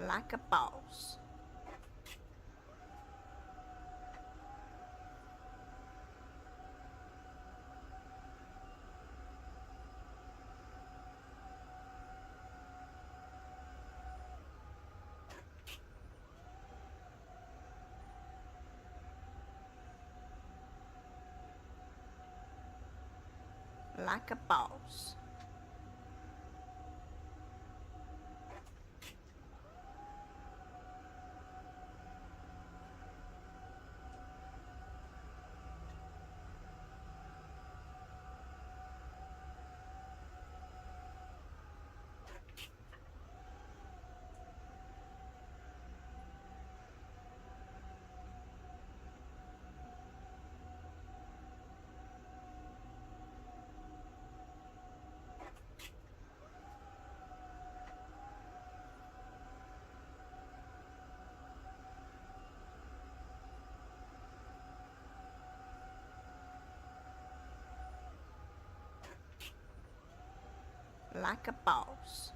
like a boss. Like a boss. Like a boss.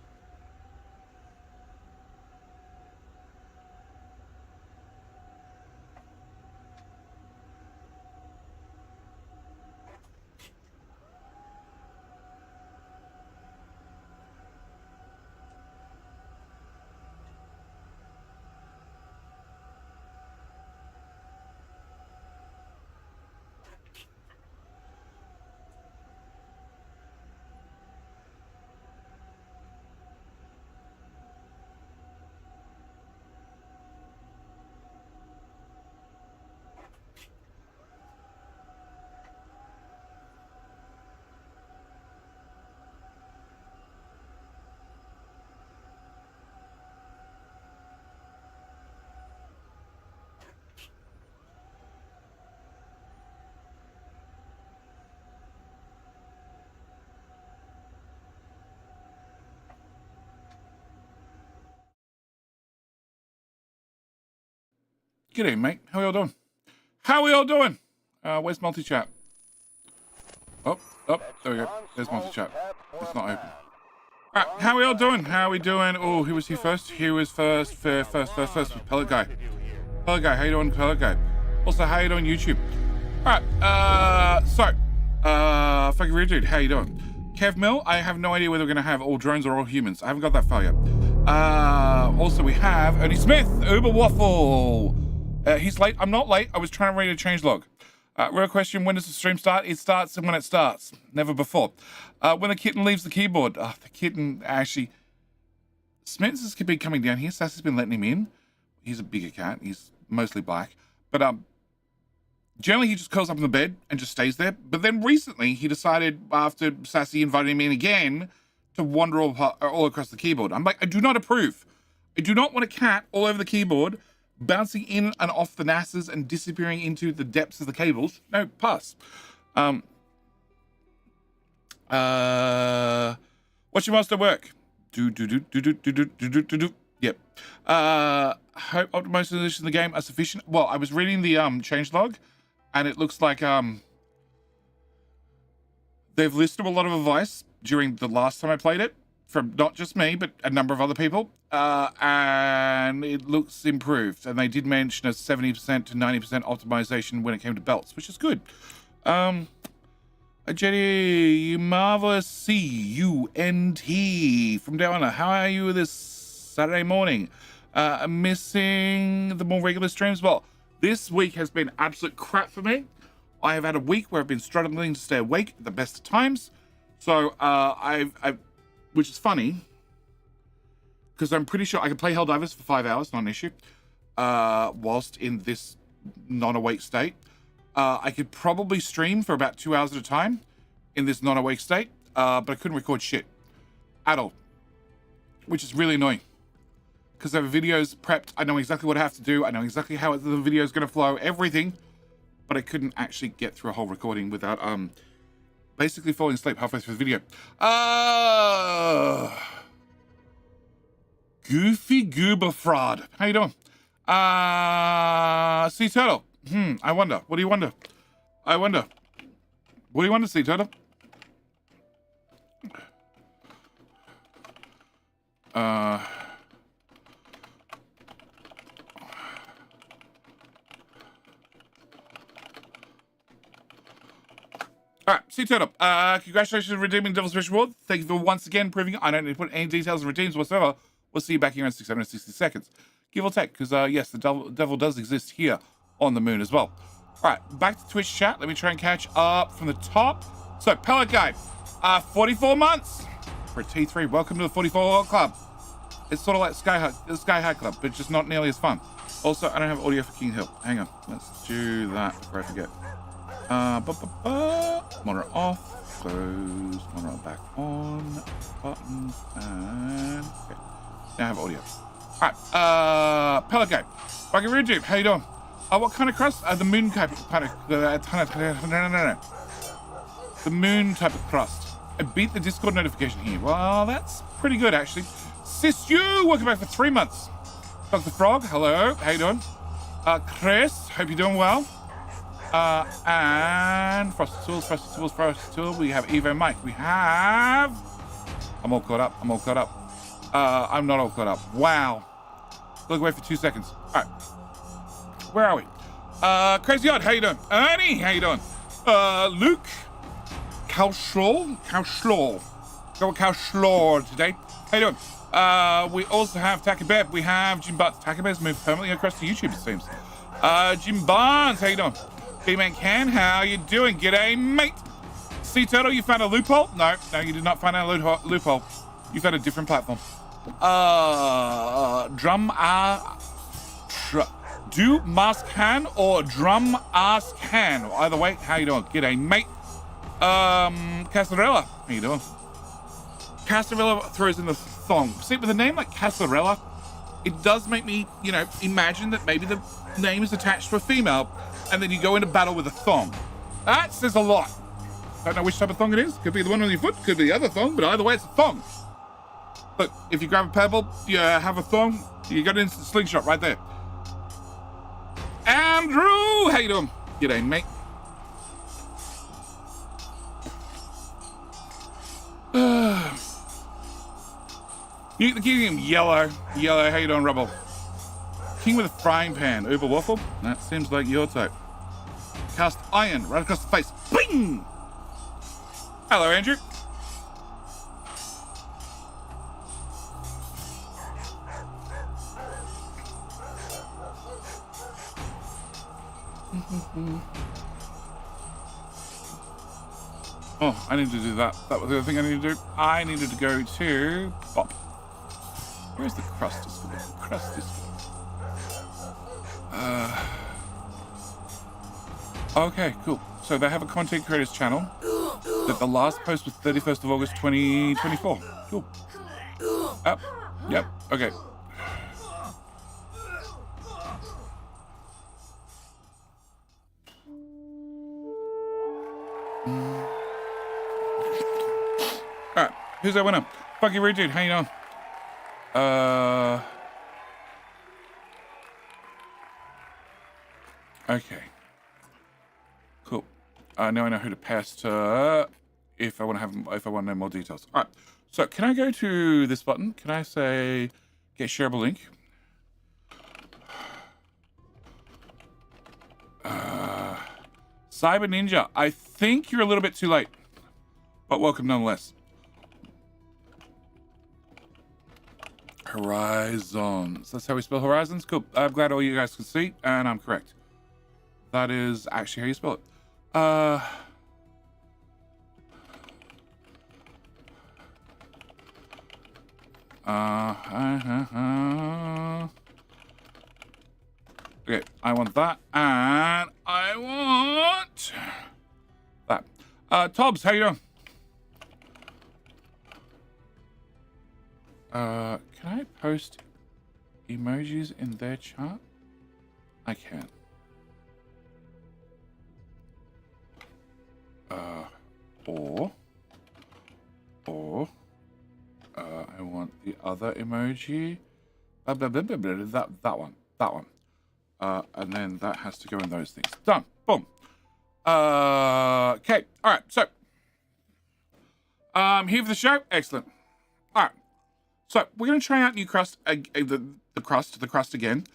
G'day, mate. How we all doing? How we all doing? Where's multi-chat? Oh, there we go. There's multi-chat. It's not open. Alright, how we all doing? How we doing? Oh, who was he first? He was first was Pellet Guy. Pellet Guy, how you doing, Pellet Guy? Also, how you doing, YouTube? Alright, fucking weird dude, how you doing? Kev Mill, I have no idea whether we're gonna have all drones or all humans. I haven't got that far yet. Also we have Ernie Smith, Uber Waffle. He's late. I'm not late. I was trying to read a changelog. Real question, when does the stream start? It starts when it starts. Never before. When the kitten leaves the keyboard. The kitten actually... Smiths has been coming down here. Sass has been letting him in. He's a bigger cat. He's mostly black. But generally he just curls up in the bed and just stays there. But then recently he decided, after Sassy invited him in again, to wander all across the keyboard. I'm like, I do not approve. I do not want a cat all over the keyboard, bouncing in and off the NASs and disappearing into the depths of the cables. No, pass. What's your master work? Yep. Hope optimizations in the game are sufficient. Well, I was reading the changelog, and it looks like they've listed a lot of advice during the last time I played it, from not just me, but a number of other people, and it looks improved. And they did mention a 70% to 90% optimization when it came to belts, which is good. Jenny, you marvelous C-U-N-T from down under. How are you this Saturday morning? Missing the more regular streams? Well, this week has been absolute crap for me. I have had a week where I've been struggling to stay awake at the best of times. So, which is funny, because I'm pretty sure I can play Helldivers for 5 hours, not an issue, whilst in this non-awake state. I could probably stream for about 2 hours at a time in this non-awake state, but I couldn't record shit at all, which is really annoying, because I have videos prepped. I know exactly what I have to do. I know exactly how the video is going to flow, everything, but I couldn't actually get through a whole recording without basically falling asleep halfway through the video. Goofy Goober Fraud. How you doing? Sea Turtle. I wonder. What do you wonder? I wonder. What do you wonder, Sea Turtle? All right, Sea Turtle. Congratulations on redeeming Devil's Fish Reward. Thank you for once again proving I don't need to put any details and redeems whatsoever. We'll see you back here in 660 seconds. Give or take, because, yes, the devil does exist here on the moon as well. All right, back to Twitch chat. Let me try and catch up from the top. So, Pellet Guy, 44 months for a T3. Welcome to the 44 Club. It's sort of like the Sky High Club, but just not nearly as fun. Also, I don't have audio for King Hill. Hang on, let's do that before I forget. Monitor off, close, monitor back on, button, and okay. Now I have audio. Alright, Pellet Guy. Rocky Ridge, how you doing? What kind of crust? The moon type of the moon type of crust. I beat the Discord notification here. Well, that's pretty good actually. Sis you, welcome back for 3 months. Dr. Frog, hello, how you doing? Chris, hope you're doing well. And Frosted Tools. We have Evo Mike. We have... I'm all caught up. I'm not all caught up. Wow. Look away for 2 seconds. All right. Where are we? Crazy Odd, how you doing? Ernie, how you doing? Luke. Cowschlaw. Go with Cowschlaw today. How you doing? We also have Takabeb. We have Jim Butts. Takabeb's moved permanently across to YouTube, it seems. Jim Barnes, how you doing? B-Man Can, how you doing? G'day, mate. Sea Turtle, you found a loophole? No, you did not find a loophole. You found a different platform. Do Mask Can or Drum Ass Can? Either way, how you doing? G'day, mate. Casarella, how you doing? Casarella throws in the thong. See, with a name like Casarella, it does make me, imagine that maybe the name is attached to a female, and then you go into battle with a thong. That says a lot. Don't know which type of thong it is. Could be the one on your foot, could be the other thong, but either way, it's a thong. Look, if you grab a pebble, you have a thong, you got an instant slingshot right there. Andrew, how you doing? G'day, mate. You King Yellow, how you doing, Rebel? King with a frying pan, Uber waffle? That seems like your type. Cast iron right across the face. Bing! Hello, Andrew. Oh, I need to do that. That was the other thing I needed to do. I needed to go to Bob. Where's the crust? The crust is. Okay, cool. So they have a content creators channel that the last post was 31st of August 2024. Cool. Yep. Okay. Alright, who's that winner? Fucky Rude Dude, how you doing? Okay. Cool. Now I know who to pass to if I want to know more details. Alright. So can I go to this button? Can I say get shareable link? Cyber Ninja, I think you're a little bit too late, but welcome nonetheless. Horizons. That's how we spell horizons. Cool. I'm glad all you guys can see, and I'm correct. That is actually how you spell it. Okay, I want that, and I want that. Tobbs, how you doing? Can I post emojis in their chat? I can. I want the other emoji. That one. And then that has to go in those things. Done. Boom. Okay. All right. So, here for the show. Excellent. All right. So we're gonna try out new crust, the crust again.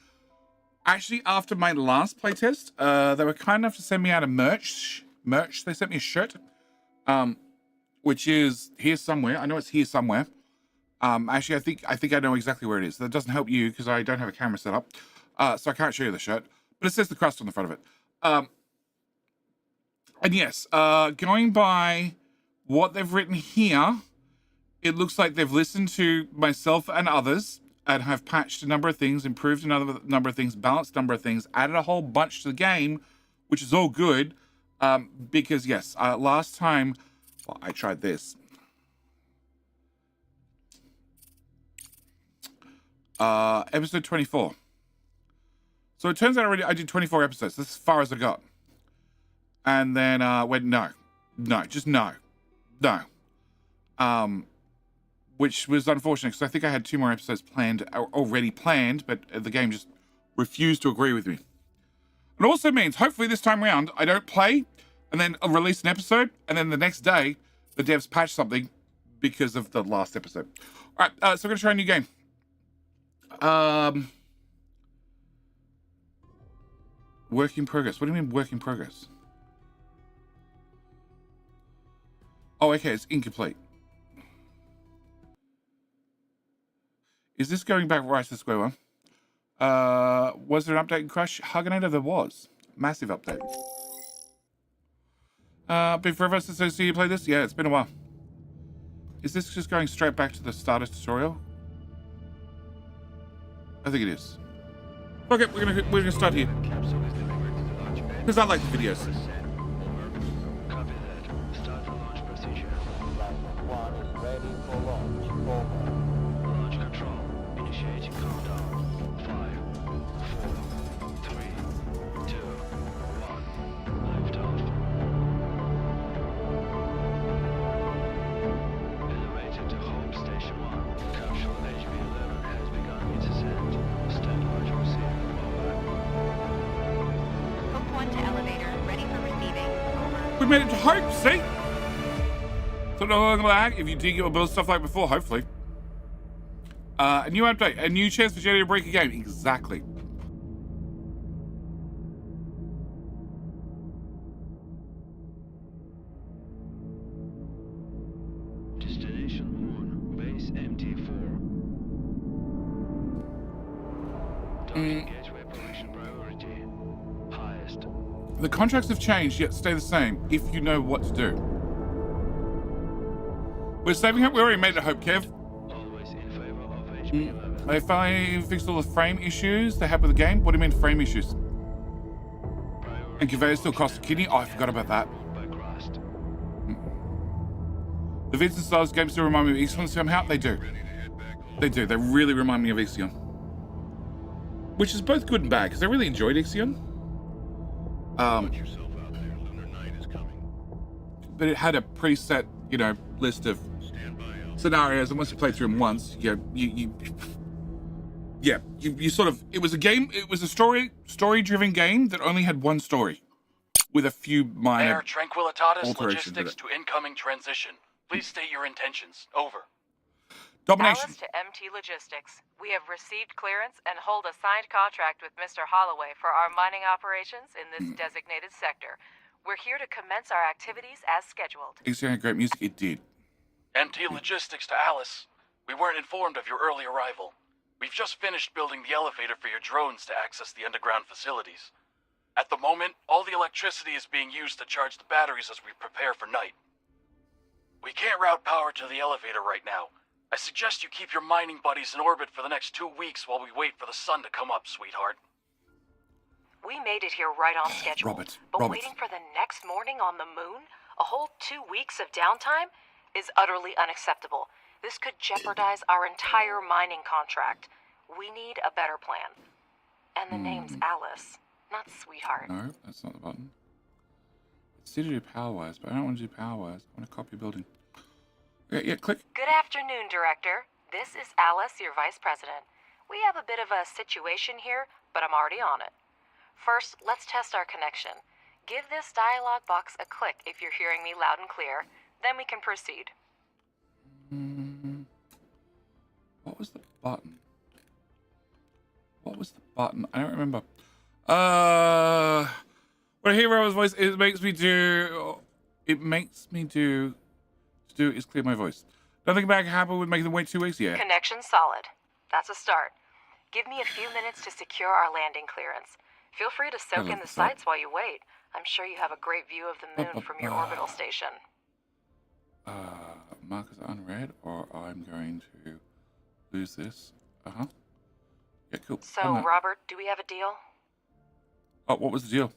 Actually, after my last playtest, they were kind enough to send me out a merch. They sent me a shirt which is here somewhere. I know it's here somewhere. Actually, I think I know exactly where it is. That doesn't help you because I don't have a camera set up, so I can't show you the shirt. But it says the Crust on the front of it. And yes, going by what they've written here, it looks like they've listened to myself and others and have patched a number of things, improved another number of things, balanced a number of things, added a whole bunch to the game, which is all good. Because yes, last time, well, I tried this. Episode 24. So it turns out I did 24 episodes. That's as far as I got. And then went, no, just no. Which was unfortunate because I think I had 2 more episodes already planned, but the game just refused to agree with me. It also means, hopefully this time around, I don't play and then I'll release an episode, and then the next day, the devs patch something because of the last episode. All right, so we're going to try a new game. Work in progress. What do you mean work in progress? Oh, okay, it's incomplete. Is this going back right to square one? Was there an update in Crush? Huganator, there was. Massive update. Been forever since I see you play this? Yeah, it's been a while. Is this just going straight back to the starter tutorial? I think it is. Okay, we're gonna start here. Because I like the videos. Copy that. Start the launch procedure. One is ready for launch. Over. Launch control. Initiating countdown. 5, 4, 3, 2, 1. Lift off. Elevator to home station 1. Capsule HB11 has begun its ascent. Stand launch receive. Over. Hook 1 to elevator. Ready for receiving. Over. We made it to hope, see? So no longer lag if you dig or build stuff like before, hopefully. A new update, a new chance for Jenny to break a game. Exactly. Destination Moon. Base MT4. Docking gateway provision priority. Highest. The contracts have changed, yet stay the same, if you know what to do. We're saving up. We already made it, Hope, Kev. Always in favor of HB11. They finally fixed all the frame issues they had with the game. What do you mean frame issues? Priority And conveyor still costs a kidney? Oh, I forgot about that. by Crust. The Vincent Styles games still remind me of Ixion somehow. They do. They do. They really remind me of Ixion. Which is both good and bad, because I really enjoyed Ixion. Yourself out there. Lunar night is coming. But it had a preset, list of Stand by out. scenarios, and once you play through them once, you sort of, it was a story-driven game that only had one story, with a few minor Air Tranquilitatis alterations Logistics to to incoming transition. Please state your intentions. Over. domination. Alice to MT Logistics. We have received clearance and hold a signed contract with Mr. Holloway for our mining operations in this designated sector. We're here to commence our activities as scheduled. Ixion had great music. It did. MT Logistics to Alice. We weren't informed of your early arrival. We've just finished building the elevator for your drones to access the underground facilities. At the moment, all the electricity is being used to charge the batteries as we prepare for night. We can't route power to the elevator right now. I suggest you keep your mining buddies in orbit for the next 2 weeks while we wait for the sun to come up, sweetheart. We made it here right on schedule. Robert, but Robert. waiting for the next morning on the moon, a whole 2 weeks of downtime, is utterly unacceptable. This could jeopardize our entire mining contract. We need a better plan. And the name's Alice, not Sweetheart. No, that's not the button. It's to do power wires, but I don't want to do power wires. I want to copy a building. Yeah, click. Good afternoon, Director. This is Alice, your Vice President. We have a bit of a situation here, but I'm already on it. First, let's test our connection. Give this dialog box a click if you're hearing me loud and clear. Then we can proceed. What was the button? I don't remember. When I hear Rover's voice, it makes me do it makes me to do is clear my voice. Nothing bad can happen with making them wait 2 weeks. Yeah. Connection solid. That's a start. Give me a few minutes to secure our landing clearance. Feel free to soak in the sights while you wait. I'm sure you have a great view of the moon from your orbital station. Mark as unread, or I'm going to lose this. Yeah, cool. So, Robert, do we have a deal? Oh, what was the deal?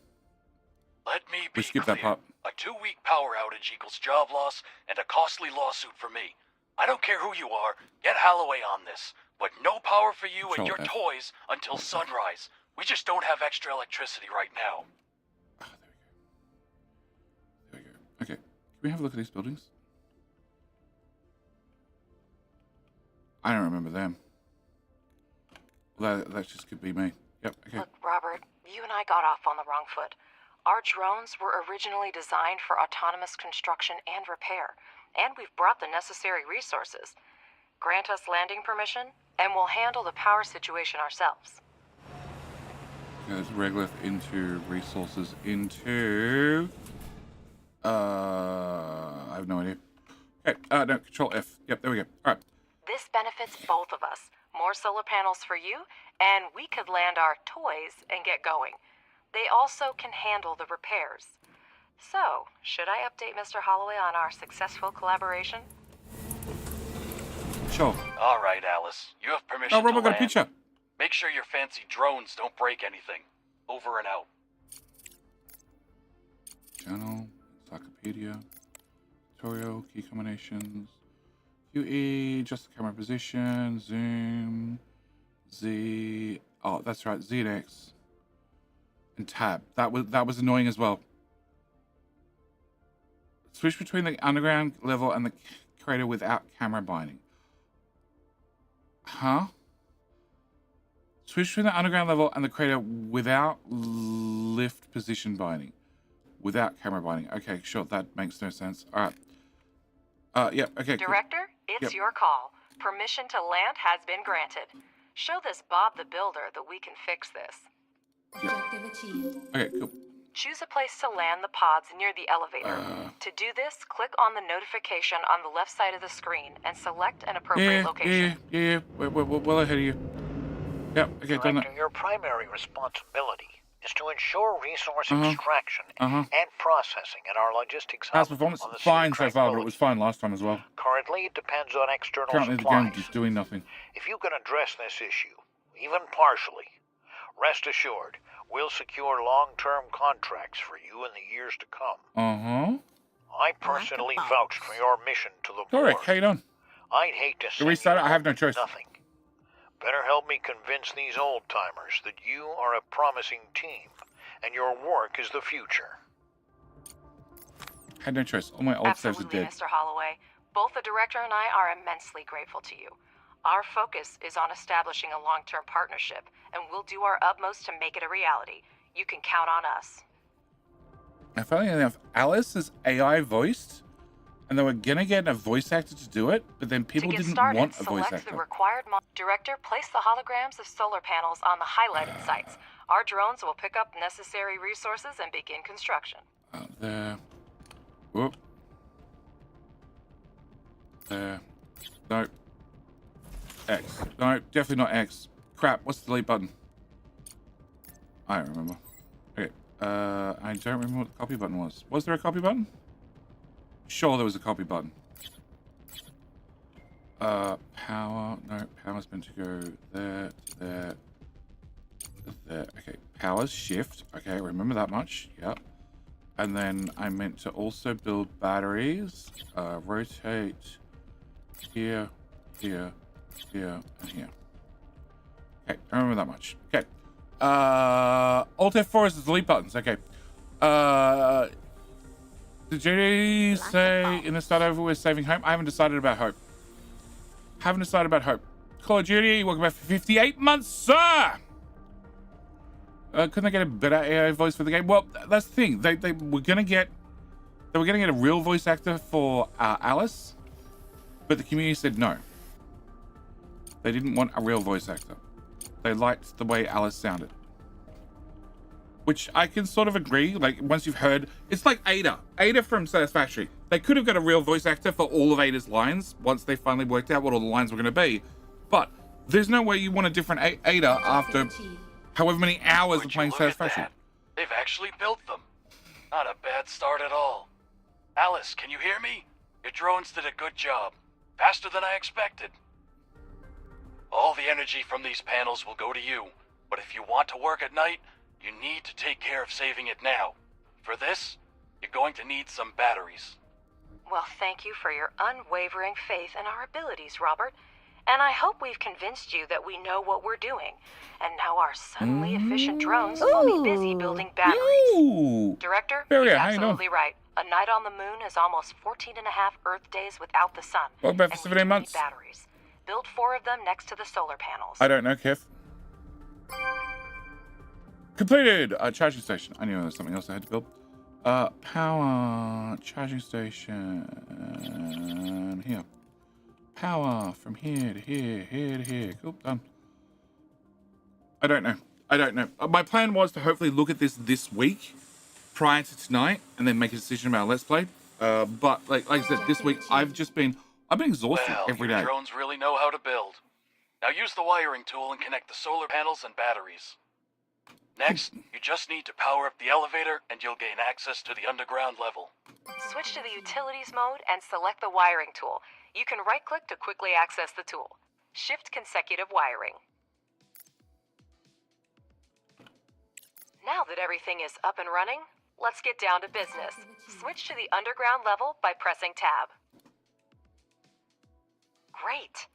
Let me be We skipped clear. that part. A 2-week power outage equals job loss and a costly lawsuit for me. I don't care who you are, get Holloway on this. But no power for you and your toys until sunrise. We just don't have extra electricity right now. There we go. Okay. Can we have a look at these buildings? I don't remember them. Well, that just could be me. Yep, okay. Look, Robert, you and I got off on the wrong foot. Our drones were originally designed for autonomous construction and repair, and we've brought the necessary resources. Grant us landing permission, and we'll handle the power situation ourselves. Okay, there's regolith into resources into... I have no idea. Okay, no, Control F. Yep, there we go. All right. This benefits both of us. More solar panels for you, and we could land our toys and get going. They also can handle the repairs. So, should I update Mr. Holloway on our successful collaboration? Sure. All right, Alice. You have permission Oh, Robert to got a land. picture. Make sure your fancy drones don't break anything. Over and out. Channel, encyclopedia, tutorial, key combinations, QE, adjust the camera position, zoom, Z. Oh, that's right, Z and X, and tab. That was annoying as well. Switch between the underground level and the crater without camera binding. Huh? Switch between the underground level and the crater without lift position binding. Without camera binding. Okay, sure, that makes no sense. All right. Yep, okay. Director, it's your call. Permission to land has been granted. Show this Bob the Builder that we can fix this. Objective achieved. Okay, cool. Choose a place to land the pods near the elevator. To do this, click on the notification on the left side of the screen and select an appropriate location. Yeah. We're well ahead of you. Yep, okay, done that. Director, your primary responsibility is to ensure resource extraction and processing in our logistics hub. House performance on the fine Sea so far, but it Tranquility. was fine last time as well. Currently, it depends on external Currently the supplies. game's just doing nothing. If you can address this issue, even partially, rest assured, we'll secure long-term contracts for you in the years to come. I personally vouched for your mission to the board. Correct, how you doing? I'd hate to Do we send start you it? I have no home with choice. nothing. Better help me convince these old-timers that you are a promising team, and your work is the future. Had no choice. All my old saves are Absolutely, dead. Mr. Holloway. Both the director and I are immensely grateful to you. Our focus is on establishing a long-term partnership, and we'll do our utmost to make it a reality. You can count on us. And funnily enough, Alice is AI voiced, and they were gonna get a voice actor to do it, but then people to get didn't started, want a voice select the actor. required Director, place the holograms of solar panels on the highlighted sites. Our drones will pick up necessary resources and begin construction. There. Whoop. There. No. X. No, definitely not X. Crap, what's the delete button? I don't remember. Okay. I don't remember what the copy button was. Was there a copy button? Sure, there was a copy button. Power. No, power's meant to go there, there, there. Okay, power's shift. Okay, remember that much. Yep. And then I meant to also build batteries. Rotate here, here, here, and here. Okay, I remember that much. Okay. Alt F4 is the delete buttons. Okay. Did you say in the start over we're saving Hope? I haven't decided about Hope. Haven't decided about Hope. Call of Duty, welcome back for 58 months, sir! Couldn't they get a better AI voice for the game? Well, that's the thing. They were gonna get a real voice actor for Alice, but the community said no. They didn't want a real voice actor. They liked the way Alice sounded. which I can sort of agree. Like, once you've heard, it's like Ada from Satisfactory. They could have got a real voice actor for all of Ada's lines once they finally worked out what all the lines were going to be. But there's no way you want a different Ada after however many hours of Would you playing look at Satisfactory. that? They've actually built them. Not a bad start at all. Alice, can you hear me? Your drones did a good job. Faster than I expected. All the energy from these panels will go to you. But if you want to work at night, you need to take care of saving it now. For this, you're going to need some batteries. Well, thank you for your unwavering faith in our abilities, Robert. And I hope we've convinced you that we know what we're doing. And now our suddenly efficient drones will be busy building batteries. Ooh. Director, Very he's good. How you doing? absolutely right. A night on the moon is almost 14 and a half Earth days without the sun. Welcome back for And we 17 do months. need batteries. Build 4 of them next to the solar panels. I don't know, Kev. Completed! Charging station. I knew there was something else I had to build. Power. Charging station. Here. Power from here to here, here to here. Cool, done. I don't know. My plan was to hopefully look at this week prior to tonight and then make a decision about Let's Play. But like I said, this week I've been exhausted Well, every your day. drones really know how to build. Now use the wiring tool and connect the solar panels and batteries. Next, you just need to power up the elevator and you'll gain access to the underground level. Switch to the utilities mode and select the wiring tool. You can right-click to quickly access the tool. Shift consecutive wiring. Now that everything is up and running, let's get down to business. Switch to the underground level by pressing Tab. Great.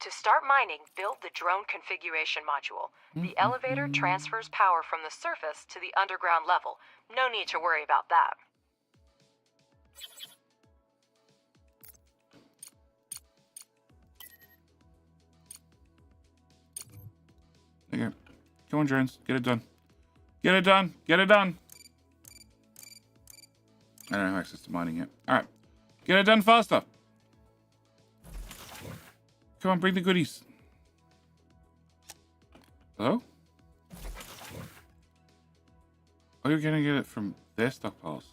To start mining, build the drone configuration module. The elevator transfers power from the surface to the underground level. No need to worry about that. There you go. Come on, drones. Get it done. Get it done. Get it done. I don't have access to mining yet. All right. Get it done faster. Come on, bring the goodies. Hello? Are you going to get it from their stockpiles?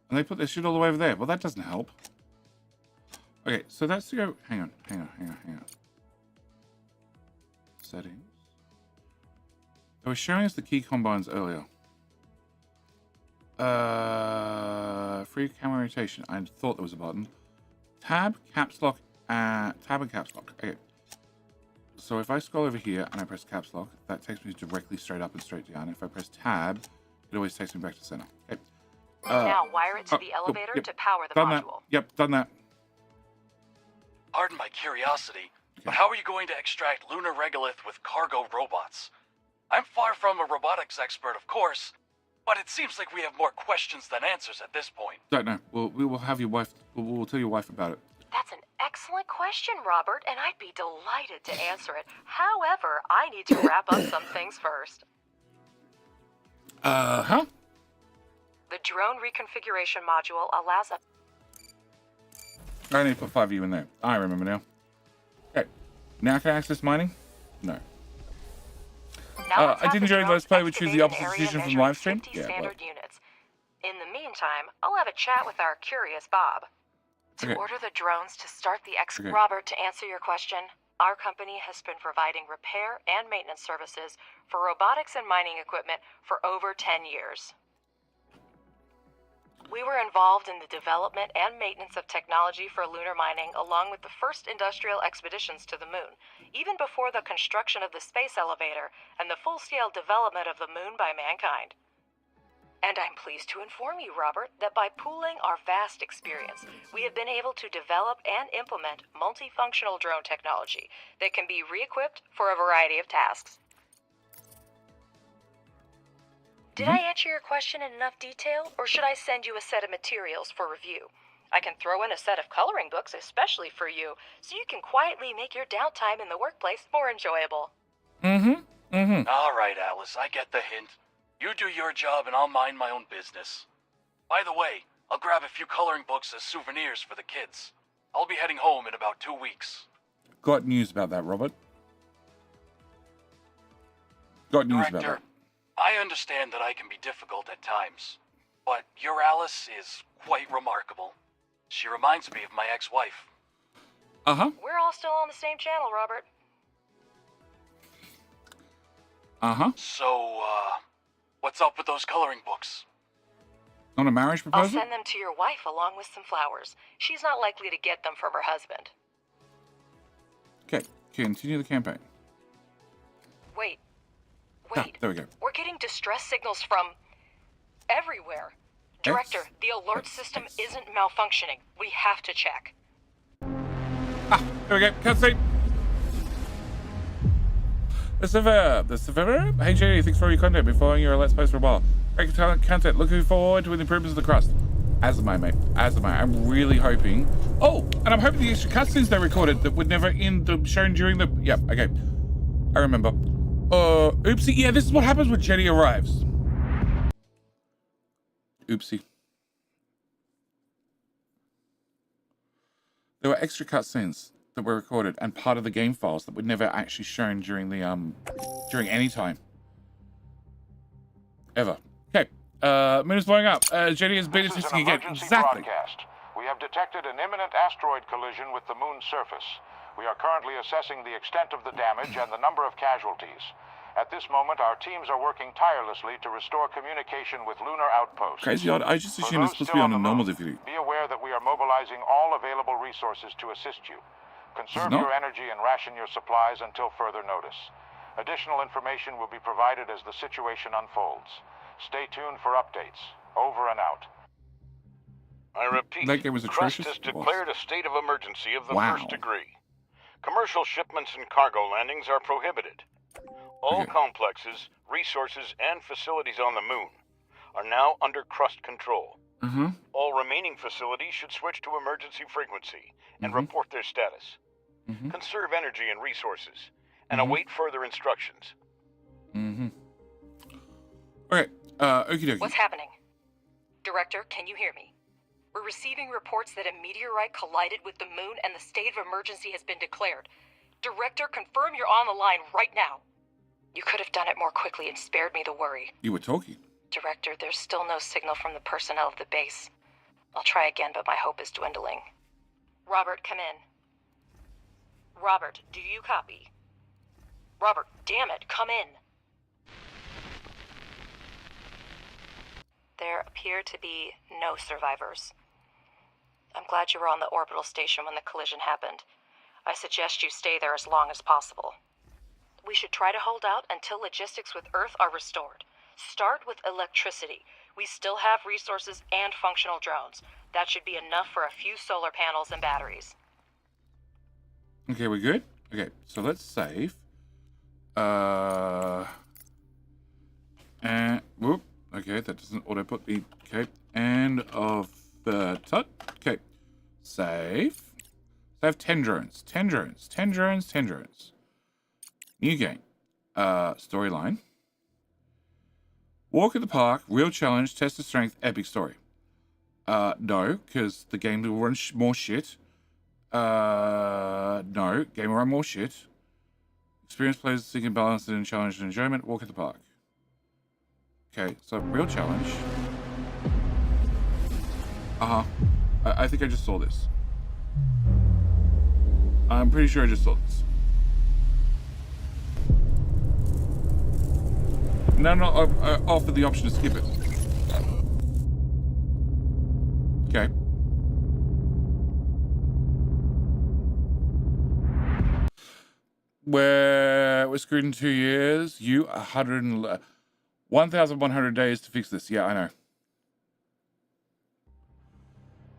And they put their shit all the way over there. Well, that doesn't help. Okay, so that's to go... Hang on. Settings. They were showing us the key combines earlier. Free camera rotation. I thought there was a button. Tab, caps lock, tab and caps lock. Okay. So if I scroll over here and I press caps lock, that takes me directly straight up and straight down. If I press tab, it always takes me back to center. Okay. Now wire it to the elevator to power the done module. That. Yep, done that. Pardon my curiosity, but how are you going to extract lunar regolith with cargo robots? I'm far from a robotics expert, of course, but it seems like we have more questions than answers at this point. Don't know. We will have your wife. We'll tell your wife about it. That's an excellent question, Robert, and I'd be delighted to answer it. However, I need to wrap up some things first. Huh? The drone reconfiguration module allows a... I need to put 5 of you in there. I remember now. Okay. Now can I access mining? No. I did enjoy Let's Play, which is the opposite decision from live stream. Yeah, standard units. In the meantime, I'll have a chat with our curious Bob. To order the drones to start the Robert, to answer your question, our company has been providing repair and maintenance services for robotics and mining equipment for over 10 years. We were involved in the development and maintenance of technology for lunar mining along with the first industrial expeditions to the moon, even before the construction of the space elevator and the full-scale development of the moon by mankind. And I'm pleased to inform you, Robert, that by pooling our vast experience, we have been able to develop and implement multifunctional drone technology that can be re-equipped for a variety of tasks. Did I answer your question in enough detail, or should I send you a set of materials for review? I can throw in a set of coloring books especially for you, so you can quietly make your downtime in the workplace more enjoyable. All right, Alice, I get the hint. You do your job and I'll mind my own business. By the way, I'll grab a few coloring books as souvenirs for the kids. I'll be heading home in about 2 weeks. Got news about that, Robert. Got news about Director, that. understand that I can be difficult at times, but your Alice is quite remarkable. She reminds me of my ex-wife. Uh-huh. We're all still on the same channel, Robert. Uh-huh. So, what's up with those coloring books? On a marriage I'll proposal? send them to your wife along with some flowers. She's not likely to get them from her husband. Okay, continue the campaign. Wait. Ah, there we go. We're getting distress signals from everywhere. Director, the alert system isn't malfunctioning. We have to check. Ah, there we go. Cutscene. The verb. Hey JD, thanks for all your content. Been following your Let's Plays for a while. Great content. Looking forward to the improvements of the Crust. As am I, mate. As am I. I'm really hoping. Oh, and I'm hoping the extra cutscenes they recorded that would never end up shown during the. Yep. Okay. I remember. Oopsie. Yeah, this is what happens when Jenny arrives. Oopsie. There were extra cutscenes that were recorded and part of the game files that were never actually shown during the during any time. Ever. Okay. Moon is blowing up. Jenny is beta testing again. Exactly. Broadcast. We have detected an imminent asteroid collision with the moon's surface. We are currently assessing the extent of the damage and the number of casualties. At this moment, our teams are working tirelessly to restore communication with lunar outposts. Crazy odd. I just assumed it's supposed to be on a normal difficulty. Be aware that we are mobilizing all available resources to assist you. Conserve your energy and ration your supplies until further notice. Additional information will be provided as the situation unfolds. Stay tuned for updates. Over and out. I repeat, that game was Crust atrocious. has declared a state of emergency of the Wow. first degree. Commercial shipments and cargo landings are prohibited. All complexes, resources, and facilities on the moon are now under Crust control. All remaining facilities should switch to emergency frequency and report their status. Conserve energy and resources, and await further instructions. Okay, okie dokie. What's happening? Director, can you hear me? We're receiving reports that a meteorite collided with the moon and the state of emergency has been declared. Director, confirm you're on the line right now. You could have done it more quickly and spared me the worry. You were talking. Director, there's still no signal from the personnel of the base. I'll try again, but my hope is dwindling. Robert, come in. Robert, do you copy? Robert, damn it, come in. There appear to be no survivors. I'm glad you were on the orbital station when the collision happened. I suggest you stay there as long as possible. We should try to hold out until logistics with Earth are restored. Start with electricity. We still have resources and functional drones. That should be enough for a few solar panels and batteries. Okay, we're good? Okay, so let's save. And whoop. Okay, that doesn't auto put the okay. End of tut. Okay. Save. Save 10 drones. 10 drones. 10 drones. 10 drones. New game. Storyline. Walk in the park. Real challenge. Test of strength. Epic story. No, because the game will run more shit. No. Game will run more shit. Experience players seeking balance and challenge and enjoyment. Walk in the park. Okay, so real challenge. I think I just saw this. I'm pretty sure I just saw this. No, I offered the option to skip it. Okay. We're screwed in 2 years. 1,100 days to fix this. Yeah, I know.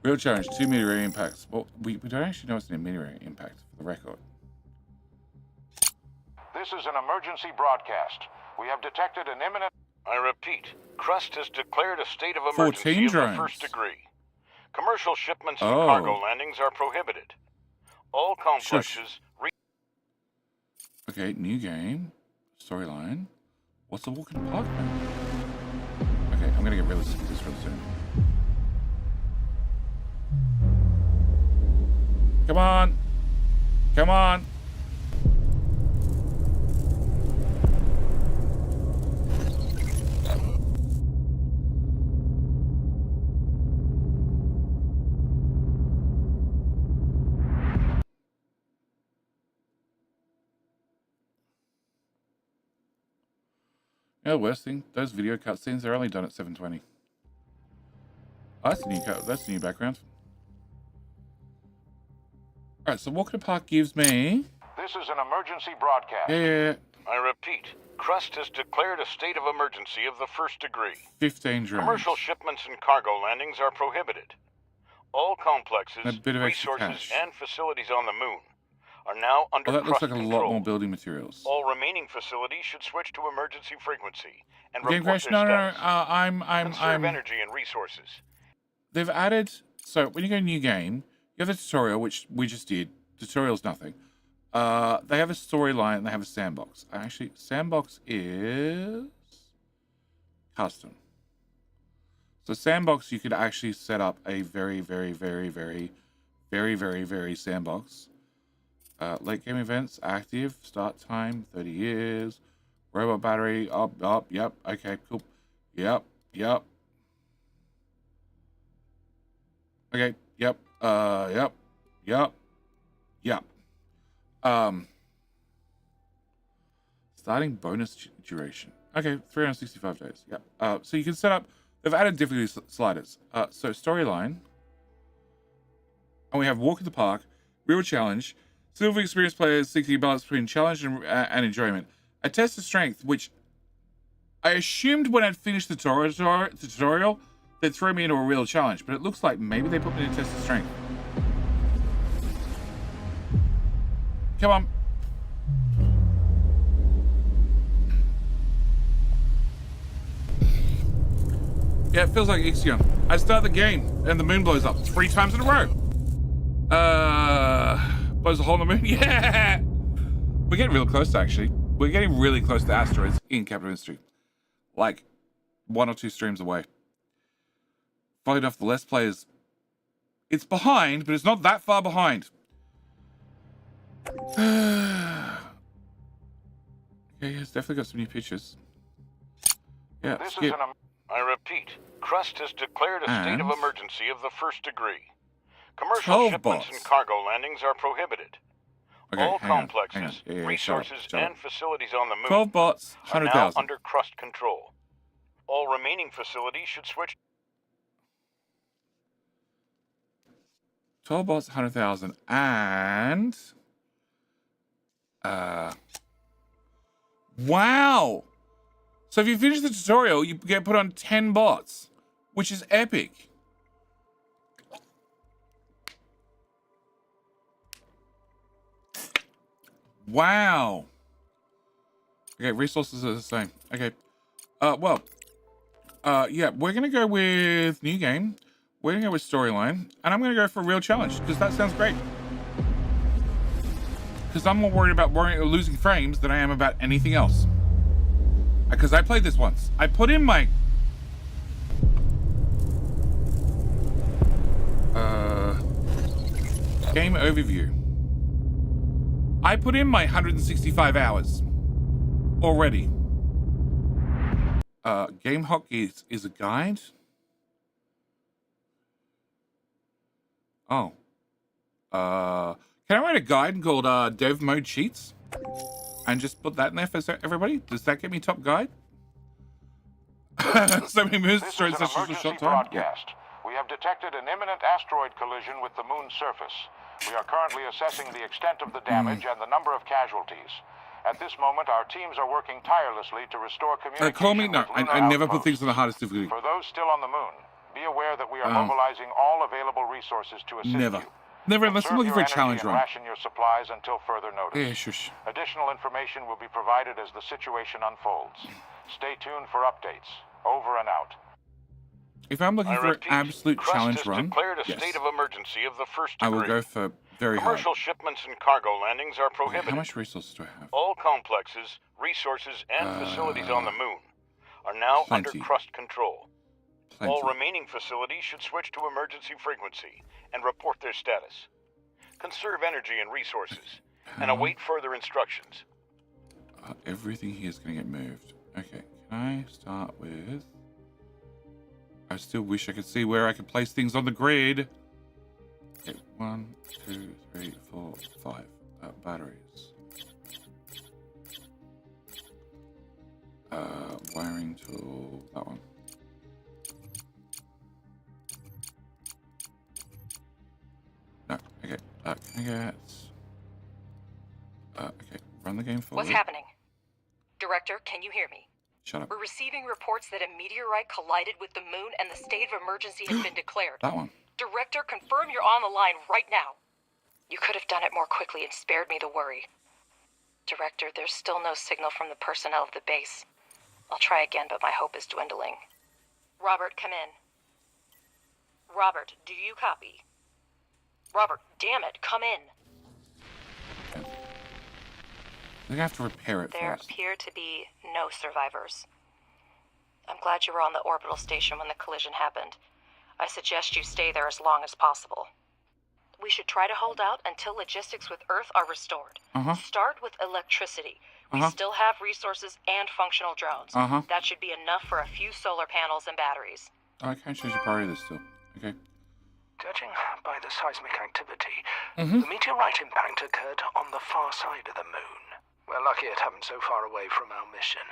Real challenge, 2 meteorite impacts. Well, we don't actually know it's a meteorite impact for the record. This is an emergency broadcast. We have detected an imminent... I repeat, Crust has declared a state of emergency of the first degree. Commercial shipments and cargo landings are prohibited. All complexes... Okay, new game. Storyline. What's the walk in the park now? Okay, I'm gonna get really sick of this really soon. Come on! Come on! Yeah, the worst thing, those video cutscenes, they're only done at 720. Oh, that's a new background. Alright, so Walk in the Park gives me... This is an emergency broadcast. Yeah. I repeat, Crust has declared a state of emergency of the first degree. 15 drones. Commercial shipments and cargo landings are prohibited. All complexes, And a bit of extra resources, cash. and facilities on the moon are now under Oh, that looks Crust like a control. lot more building materials. All remaining facilities should switch to emergency frequency and Game report crash? their No, status. Conserve I'm... energy and resources. They've added... So, when you go to new game, you have the tutorial, which we just did. Tutorial's nothing. They have a storyline and they have a sandbox. Actually, sandbox is... custom. So sandbox, you could actually set up a very sandbox. Late game events, active, start time, 30 years, robot battery, up, yep, okay, cool, yep. Okay, yep. Starting bonus duration. Okay, 365 days. Yep. So you can set up. They've added difficulty sliders. So storyline. And we have Walk in the Park, Real Challenge, Silver experienced players seeking a balance between challenge and enjoyment. A test of strength, which I assumed when I'd finished the tutorial, they'd throw me into a real challenge, but it looks like maybe they put me in a test of strength. Come on. Yeah, it feels like Ixion. I start the game and the moon blows up 3 times in a row. Blows a hole in the moon. Yeah! We're getting real close, actually. We're getting really close to asteroids in capital industry. Like 1 or 2 streams away. Funny enough, the less players... It's behind, but it's not that far behind. Okay, it's definitely got some new pictures. Yeah, This skip. is an I repeat, Crust has declared a state of And? emergency of the first degree. Commercial 12 shipments bots. and cargo landings are prohibited. Okay, All hang on, complexes, hang on. Yeah, resources, shut up. and facilities on the moon 12 bots, are now 100,000. under Crust control. All remaining facilities should switch. 12 bots, 100,000, and... Wow! So if you finish the tutorial, you get put on 10 bots, which is epic. Wow. Okay, resources are the same. Okay. Yeah, we're going to go with new game. We're going to go with storyline. And I'm going to go for a real challenge, because that sounds great. Because I'm more worried about losing frames than I am about anything else. Because I played this once. I put in my... game overview. I put in my 165 hours already. Game hockey is a guide. Oh. Can I write a guide called Dev Mode Cheats? And just put that in there for everybody? Does that get me top guide? So many moves This straight is an sessions for emergency short time? Yeah. broadcast. We have detected an imminent asteroid collision with the moon's surface. We are currently assessing the extent of the damage and the number of casualties. At this moment, our teams are working tirelessly to restore communication Call me? No, with lunar I never put outposts. things on the hardest difficulty. For those still on the moon, be aware that we are mobilizing all available resources to assist Never. you. Never, unless I'm Conserve looking for your a challenge energy and run. ration your supplies until further notice. Yeah, shush. Additional information will be provided as the situation unfolds. Stay tuned for updates. Over and out. If I'm looking I for an repeat, absolute Crust challenge has run, declared a yes, state of emergency of the first I degree. will go for very hard. Commercial shipments and cargo landings are Okay, prohibited. how much resources do I have? All complexes, resources, and facilities on the moon are now plenty. under Crust control. Plenty. All remaining facilities should switch to emergency frequency and report their status. Conserve energy and resources, and await further instructions. Everything here is going to get moved. Okay, can I start with... I still wish I could see where I could place things on the grid. Okay, 1, 2, 3, 4, 5. Batteries. wiring tool. That one. No. Okay. Can I get? Okay. Run the game forward. What's happening? Director, can you hear me? Shut up. We're receiving reports that a meteorite collided with the moon and the state of emergency has been declared. That one. Director, confirm you're on the line right now. You could have done it more quickly and spared me the worry. Director, there's still no signal from the personnel of the base. I'll try again, but my hope is dwindling. Robert, come in. Robert, do you copy? Robert, damn it, come in. I think I have to repair it There first. appear to be no survivors. I'm glad you were on the orbital station when the collision happened. I suggest you stay there as long as possible. We should try to hold out until logistics with Earth are restored. Start with electricity. We still have resources and functional drones. That should be enough for a few solar panels and batteries. I can't change the priority of this still. Okay. Judging by the seismic activity, the meteorite impact occurred on the far side of the moon. We're lucky it happened so far away from our mission.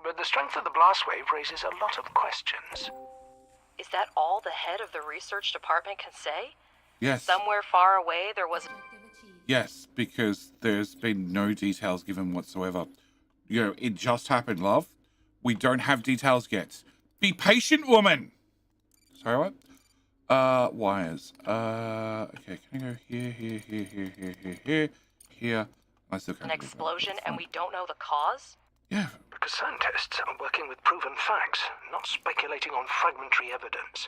But the strength of the blast wave raises a lot of questions. Is that all the head of the research department can say? Yes. Somewhere far away there was... Yes, because there's been no details given whatsoever. You know, it just happened, love. We don't have details yet. Be patient, woman! Sorry, what? Wires. Okay, can I go here, here? I still can't. An explosion and we don't know the cause? Yeah. Because scientists are working with proven facts, not speculating on fragmentary evidence.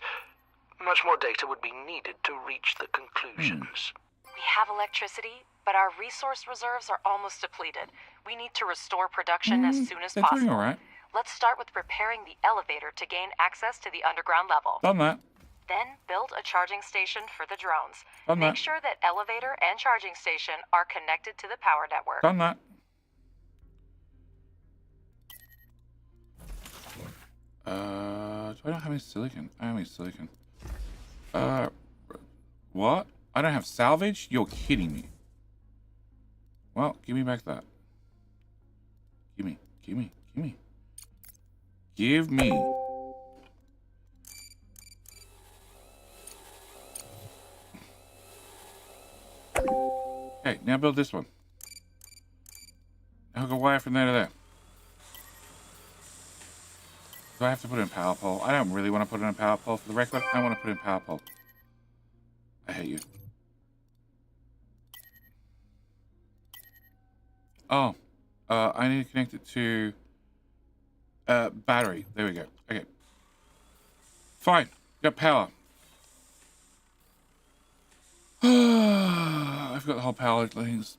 Much more data would be needed to reach the conclusions. We have electricity, but our resource reserves are almost depleted. We need to restore production as soon as They're possible. doing all right. Let's start with repairing the elevator to gain access to the underground level. Done that. Then build a charging station for the drones. Done Make that. sure that elevator and charging station are connected to the power network. Done that. Do I not have any silicon? I have any silicon. What? I don't have salvage? You're kidding me. Well, give me back that. Give me. Okay, now build this one. Now go wire from there to there. Do I have to put in a power pole? I don't really want to put in a power pole. For the record, I want to put in a power pole. I hate you. Oh. I need to connect it to... battery. There we go. Okay. Fine. Got power. I've got the whole power things.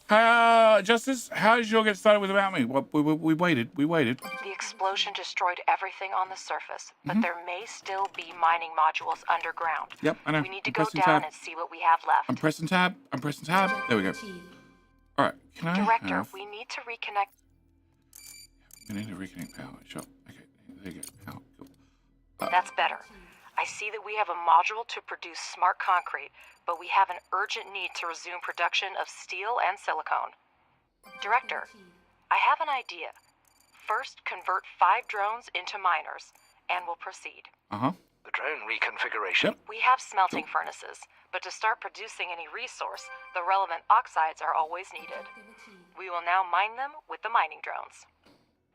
Justice, how did you all get started without me? Well, we waited. The explosion destroyed everything on the surface, but there may still be mining modules underground. Yep, I know. We need to I'm go pressing down tab. and see what we have left. I'm pressing tab. There we go. All right. Can I Director, have... we need to reconnect. We need to reconnect power. Sure. Okay. There you go. Power. Cool. That's better. I see that we have a module to produce smart concrete, but we have an urgent need to resume production of steel and silicone. Director, I have an idea. First, convert 5 drones into miners, and we'll proceed. The drone reconfiguration. Yep. We have smelting furnaces, but to start producing any resource, the relevant oxides are always needed. We will now mine them with the mining drones.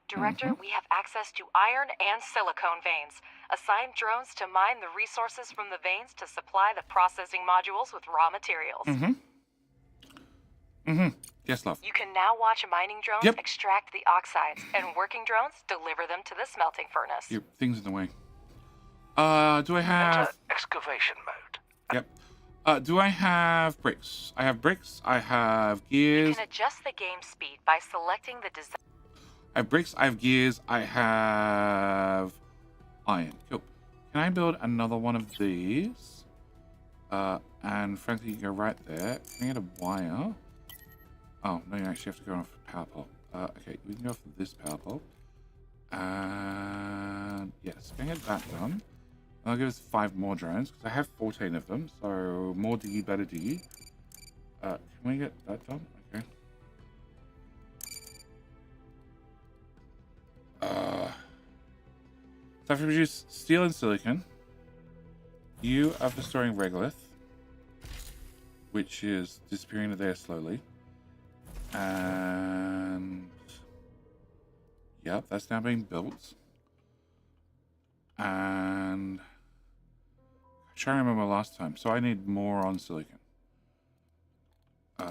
Director, we have access to iron and silicone veins. Assign drones to mine the resources from the veins to supply the processing modules with raw materials. Yes, love. You can now watch mining drones extract the oxides, and working drones deliver them to the smelting furnace. Your thing's in the way. Do I have... Enter excavation mode. Yep. Do I have bricks? I have bricks. I have gears. You can adjust the game speed by selecting the design. I have bricks. I have gears. I have iron. Cool. Can I build another one of these? And frankly, you can go right there. Can I get a wire? Oh, no, you actually have to go off the power pole. Okay, we can go off this power pole. And yes, can I get that done? And I'll give us 5 more drones, because I have 14 of them, so more diggy, better diggy. Can we get that done? Okay. So if we produce steel and silicon, you are for storing regolith, which is disappearing to there slowly. And yep, that's now being built. And I'm trying to remember last time. So I need more on silicon.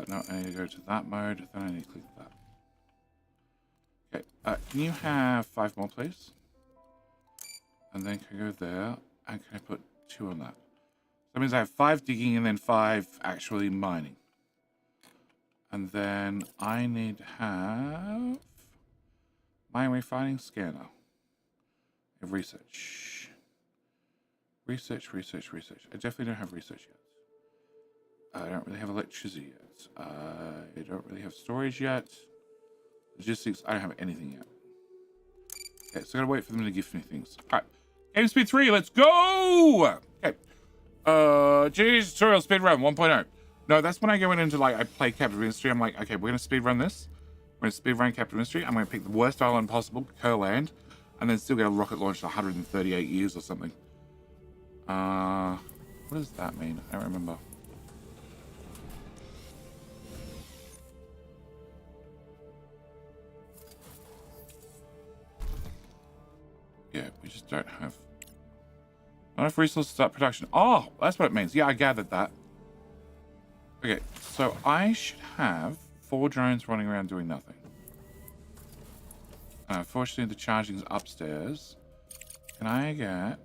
No, I need to go to that mode. Then I need to click that. Okay, can you have 5 more, please? And then can I go there? And can I put 2 on that? That means I have 5 digging and then 5 actually mining. And then I need to have mine refining scanner. Research. Research. I definitely don't have research yet. I don't really have electricity yet. I don't really have storage yet. Logistics, I don't have anything yet. Okay, so I gotta wait for them to gift me things. Alright. Game speed 3, let's go! Okay. GG tutorial speedrun 1.0. No, that's when I go into like I play Captain Ministry. I'm like, okay, we're gonna speedrun this. We're gonna speedrun Captain Ministry. I'm gonna pick the worst island possible, Curland, and then still get a rocket launched 138 years or something. What does that mean? I don't remember. Yeah, we just don't have enough resources to start production. Oh, that's what it means. Yeah, I gathered that. Okay, so I should have 4 drones running around doing nothing. Fortunately, the charging's upstairs. Can I get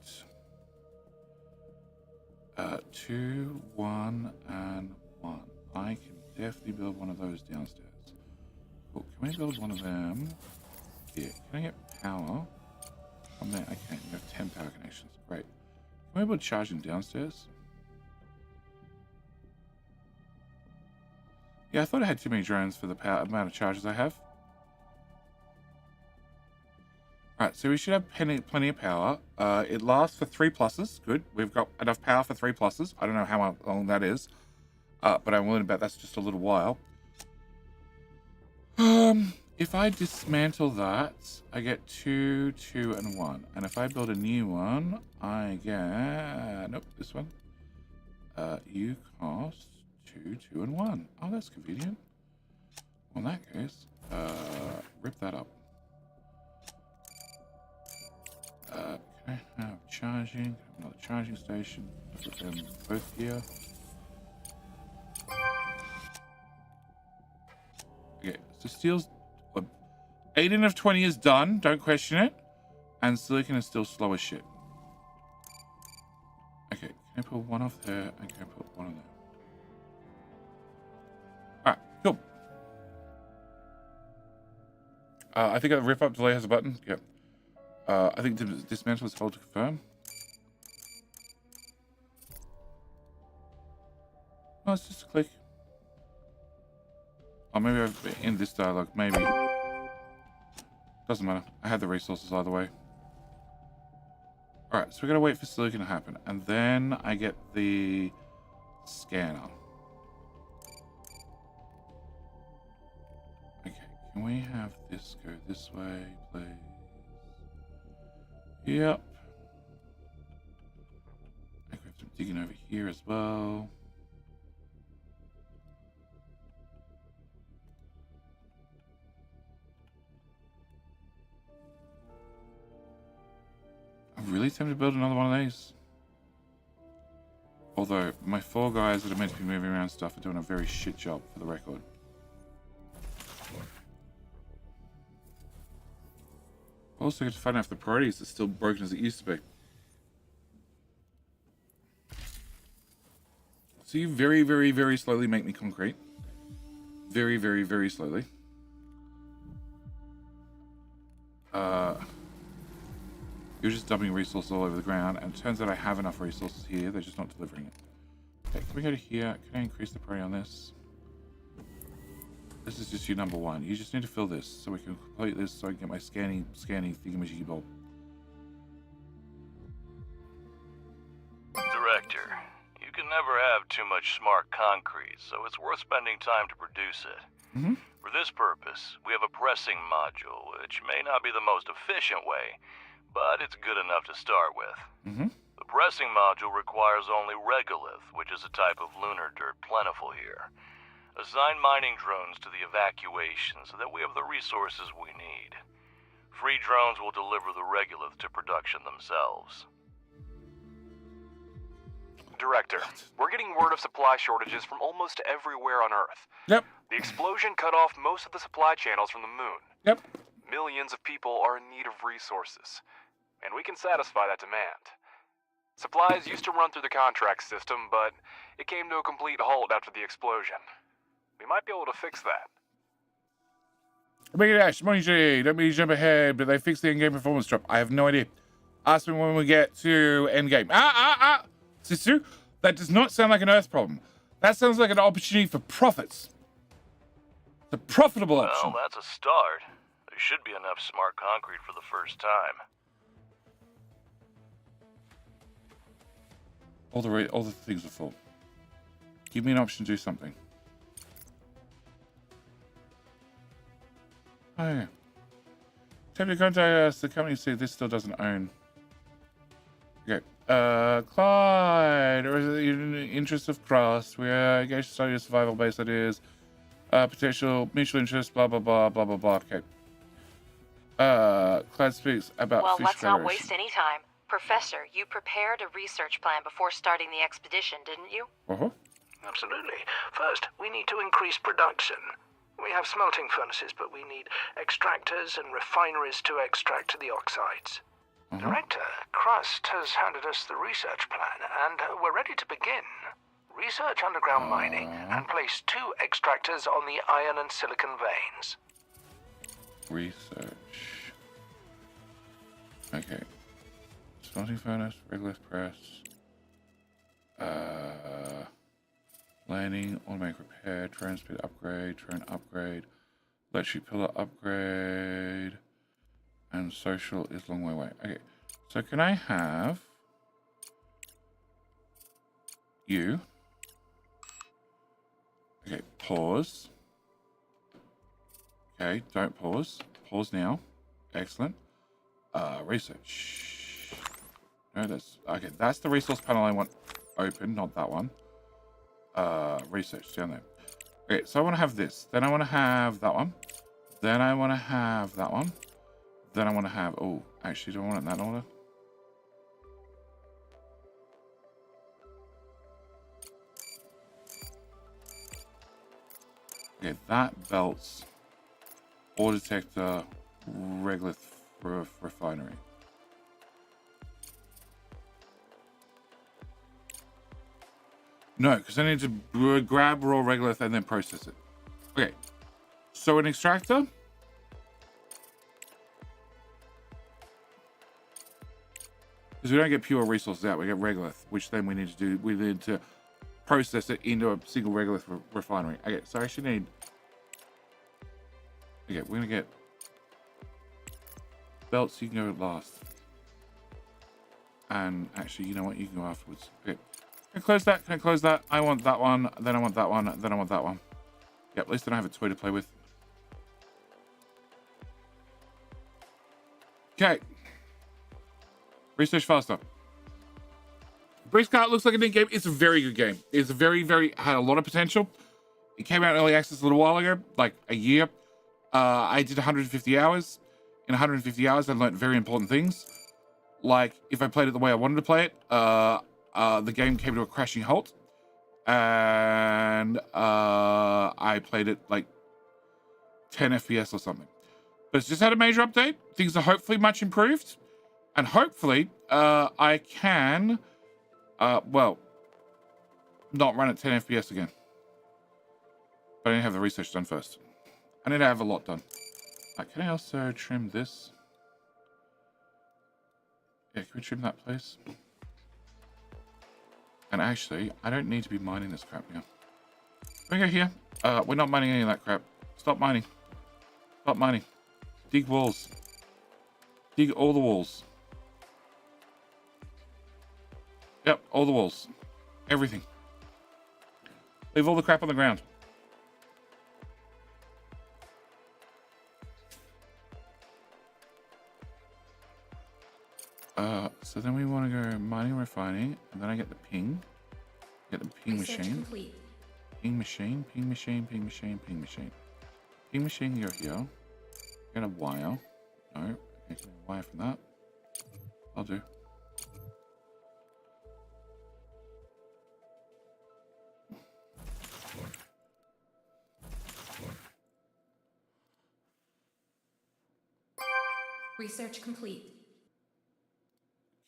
2, 1, and 1? I can definitely build one of those downstairs. Cool. Can we build one of them here? Can I get power? On there, I can't. You have 10 power connections. Great. Can we build charging downstairs? Yeah, I thought I had too many drones for the power amount of charges I have. Alright, so we should have plenty of power. It lasts for 3 pluses. Good. We've got enough power for 3 pluses. I don't know how long that is. But I'm willing to bet that's just a little while. If I dismantle that, I get 2, 2, and 1. And if I build a new one, I get... Nope, this one. You cost 2, 2, and 1. Oh, that's convenient. Well, in that case, rip that up. Can I have charging? Another charging station. Put them both here. Okay, so steel's 18 of 20 is done. Don't question it. And silicon is still slow as shit. Okay, can I put one off there? And can I put one on there? Alright, cool. I think the rip up delay has a button. Yep. I think dismantle is hold to confirm. Oh, it's just a click. Oh, maybe I've in this dialogue. Maybe. Doesn't matter. I had the resources either way. Alright, so we gotta wait for silicon to happen. And then I get the scanner. Okay, can we have this go this way, please? Yep. I have some digging over here as well. I'm really tempted to build another one of these. Although, my 4 guys that are meant to be moving around stuff are doing a very shit job, for the record. Also, get to find out if the priorities are still broken as it used to be. So you very, very, very slowly make me concrete. Very, very, very slowly. You're just dumping resources all over the ground, and it turns out I have enough resources here, they're just not delivering it. Okay, can we go to here? Can I increase the priority on this? This is just your number 1. You just need to fill this, so we can complete this, so I can get my scanning thingamajiggy bolt. Director, you can never have too much smart concrete, so it's worth spending time to produce it. Mm-hmm. For this purpose, we have a pressing module, which may not be the most efficient way, but it's good enough to start with. Mm-hmm. The pressing module requires only regolith, which is a type of lunar dirt plentiful here. Assign mining drones to the evacuation so that we have the resources we need. Free drones will deliver the regolith to production themselves. Director, we're getting word of supply shortages from almost everywhere on Earth. Yep. The explosion cut off most of the supply channels from the moon. Yep. Millions of people are in need of resources, and we can satisfy that demand. Supplies used to run through the contract system, but it came to a complete halt after the explosion. We might be able to fix that. Make it Ash, Monji, don't mean to jump ahead, but they fixed the in-game performance drop. I have no idea. Ask me when we get to endgame. Sisu, that does not sound like an Earth problem. That sounds like an opportunity for profits. It's a profitable option. Well, that's a start. There should be enough smart concrete for the first time. All the things are full. Give me an option to do something. Oh yeah. Attempt to contact us. The company said this still doesn't own. Okay. Clyde, or is it in the interest of Crust? We are engaged to study survival-based ideas. Potential mutual interest. Blah blah blah blah blah blah. Okay. Clyde speaks about well, fish let's not federation. waste any time. Professor, you prepared a research plan before starting the expedition, didn't you? Uh-huh. Absolutely. First, we need to increase production. We have smelting furnaces, but we need extractors and refineries to extract the oxides. Director, Crust has handed us the research plan, and we're ready to begin. Research underground mining and place 2 extractors on the iron and silicon veins. Research. Okay. Smelting furnace, regular press. Landing, automatic repair, drone speed upgrade, drone upgrade, electric pillar upgrade, and social is long way away. Okay, so can I have you? Okay, pause. Okay, don't pause. Pause now. Excellent. Research. No, that's okay. That's the resource panel I want open, not that one. Research down there. Okay, so I want to have this. Then I want to have that one. Then I want to have that one. Then I want to have. Oh, actually, do I want it in that order? Okay, that belts. Ore detector. Regular refinery. No, because I need to grab raw regolith and then process it. Okay, so an extractor. Because we don't get pure resources out, we get regolith, which then we need to process it into a single regolith refinery. Okay, so I actually need. Okay, we're gonna get belts. You can go last, and actually, you know what? You can go afterwards. Okay. Can I close that? Can I close that? I want that one, then I want that one, then I want that one. Yep, at least I don't have a toy to play with. Okay. Research faster. Brisk Cart looks like a neat game. It's a very good game. It's a had a lot of potential. It came out in early access a little while ago, like a year. I did 150 hours. In 150 hours, I learned very important things. Like, if I played it the way I wanted to play it, the game came to a crashing halt, and I played it like 10 FPS or something. But it's just had a major update. Things are hopefully much improved, and hopefully I can, well, not run at 10 FPS again. But I need to have the research done first. I need to have a lot done. Can I also trim this? Yeah, can we trim that, please? And actually, I don't need to be mining this crap now. Can we go here? We're not mining any of that crap. Stop mining. Stop mining. Dig walls. Dig all the walls. Yep, all the walls. Everything. Leave all the crap on the ground. So then we want to go mining, refining, and then I get the ping. Get the ping Research machine. complete. Ping machine, ping machine, ping machine, ping machine. Ping machine, go here. Get a wire. No, okay, get a wire from that. I'll do. Research complete.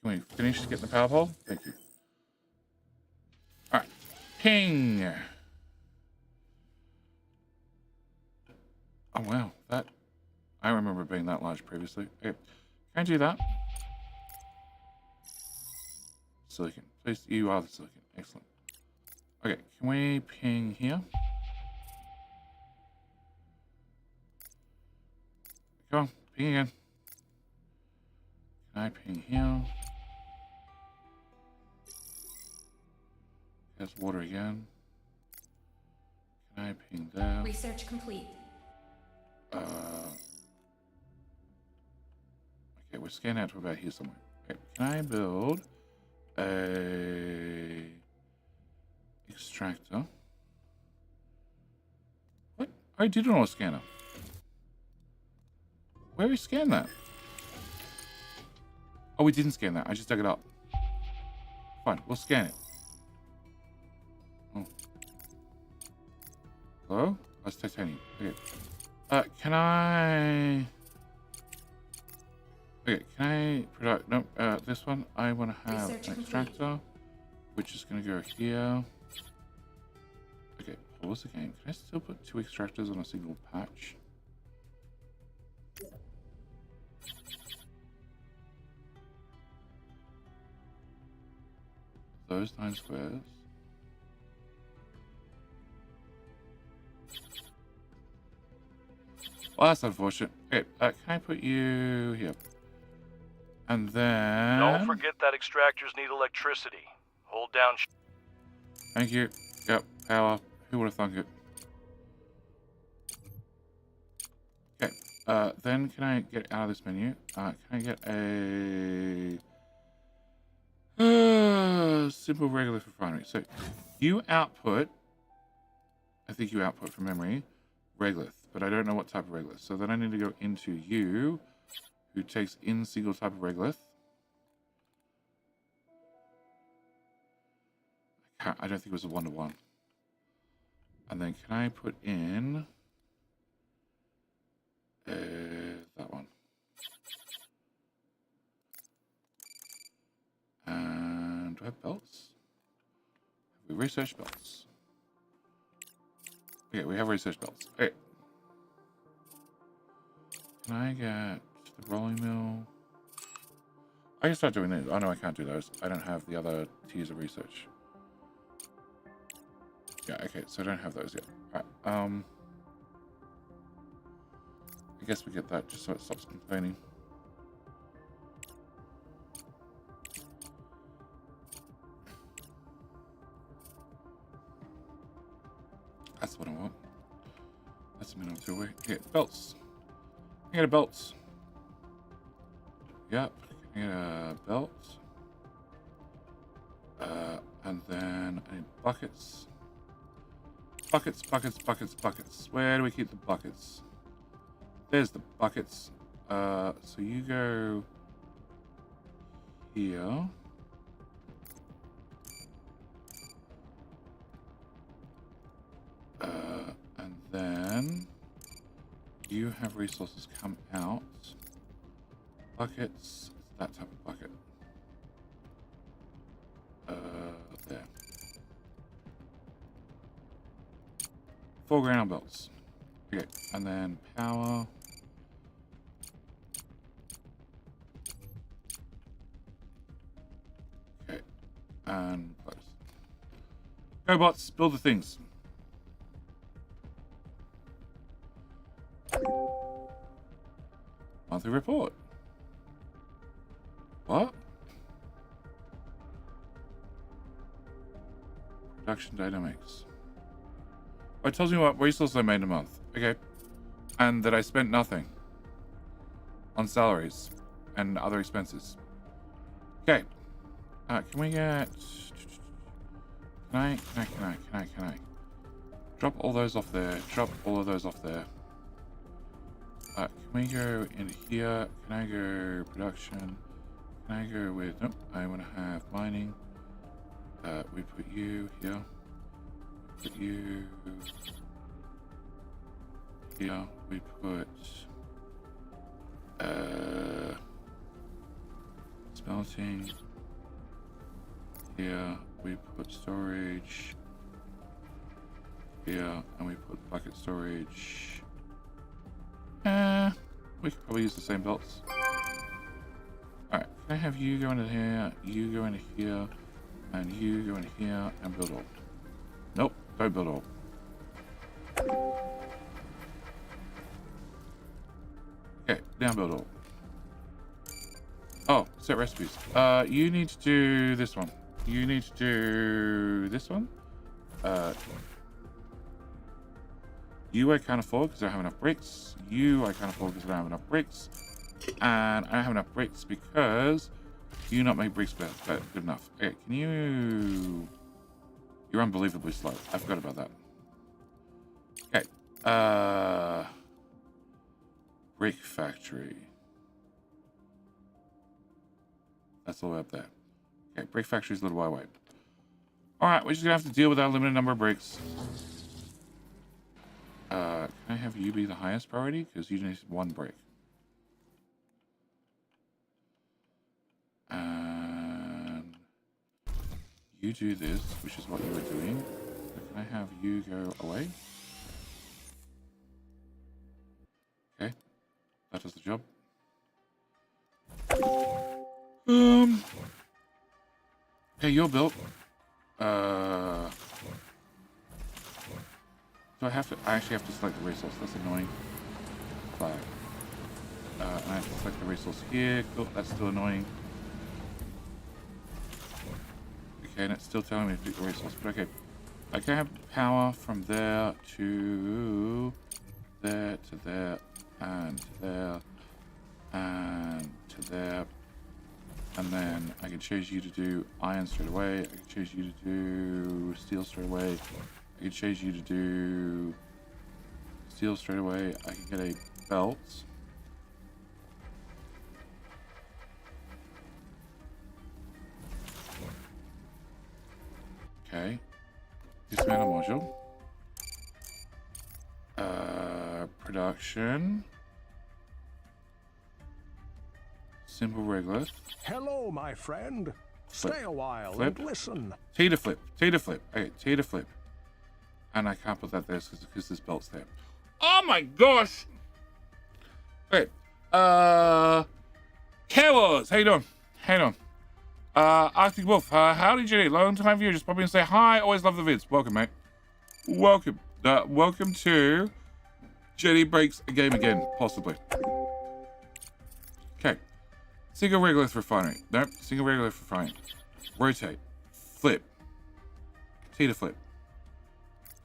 Can we finish getting the power pole? Thank you. Alright. Ping! Oh wow, that... I remember being that large previously. Okay. Can I do that? Silicon. Please, you are the silicon. Excellent. Okay, can we ping here? Come on, ping again. Can I ping here? There's water again. Can I ping there? Research complete. Okay, we're scanning out to about here somewhere. Okay, can I build a extractor? What? I did an auto scanner. Where we scan that? Oh, we didn't scan that. I just dug it up. Fine, we'll scan it. Oh. Hello? Oh, it's titanium. Okay. Can I... Okay, can I product... No, this one, I want to have Research an extractor, which is going to go here. Okay, pause the game. Can I still put 2 extractors on a single patch? Those 9 squares. Well, that's unfortunate. Okay, can I put you here? And then... Don't forget that extractors need electricity. Hold down... Thank you. Yep, power. Who would have thunk it? Okay, then can I get out of this menu? Can I get a... simple regolith refinery. So, you output... I think you output from memory regolith, but I don't know what type of regolith. So then I need to go into you, who takes in single type of regolith. I don't think it was a 1-to-1. And then can I put in that one? And do I have belts? Have we researched belts? Okay, we have research belts. Okay. Can I get the rolling mill? I can start doing these. Oh no, I can't do those. I don't have the other tiers of research. Yeah, okay, so I don't have those yet. Alright, I guess we get that just so it stops complaining. That's what I want. That's a minimum 2 away. Okay, belts. I get a belt. Yep, I get a belt. And then I need buckets. Buckets, buckets, buckets, buckets. Where do we keep the buckets? There's the buckets. So you go here. And then you have resources come out. Buckets, it's that type of bucket. There. 4 ground belts. Okay, and then power. Okay, and close. Go bots, build the things. Monthly report. What? Production dynamics. Oh, it tells me what resources I made in a month. Okay. And that I spent nothing on salaries and other expenses. Okay. Can we get... Can I? Drop all those off there. Drop all of those off there. Can we go into here? Can I go production? Can I go with... Nope. I want to have mining. We put you here. Put you... Here. We put... Smelting. Here. We put storage. Here. And we put bucket storage. We could probably use the same belts. Alright, can I have you go into here, you go into here, and you go into here, and build all? Nope, don't build all. Okay, now build all. Oh, set recipes. You need to do this one. You need to do this one. You I can't afford because I don't have enough bricks. You I can't afford because I don't have enough bricks. And I don't have enough bricks because you not make bricks good enough. Okay, can you... You're unbelievably slow. I forgot about that. Okay. Brick factory. That's all the way up there. Okay, brick factory's a little way away. Alright, we're just gonna have to deal with our limited number of bricks. Can I have you be the highest priority? Because you need one brick. And you do this, which is what you were doing. So can I have you go away? Okay. That does the job. Okay, you're built. Do I actually have to select the resource? That's annoying. Flag. And I have to select the resource here. Cool, that's still annoying. Okay, and it's still telling me to pick the resource, but okay. I can have power from there to there, to there, and to there, and to there. And then I can change you to do iron straight away. I can change you to do steel straight away. I can change you to do steel straight away. I can get a belt. Okay. Dismantle module. Production. Simple regular. Hello, my friend. Flip. Stay a while Flip. and listen. T to flip. T to flip. Okay, T to flip. And I can't put that there because this belt's there. Oh my gosh! Okay. Chaos! How you doing? How you doing? Arctic Wolf. Howdy, Jenny. Long time viewer. Just pop in and say hi. Always love the vids. Welcome, mate. Welcome. Welcome to Jenny Breaks a Game Again, possibly. Okay. Single regolith refinery. Nope. Single regolith refinery. Rotate. Flip. T to flip.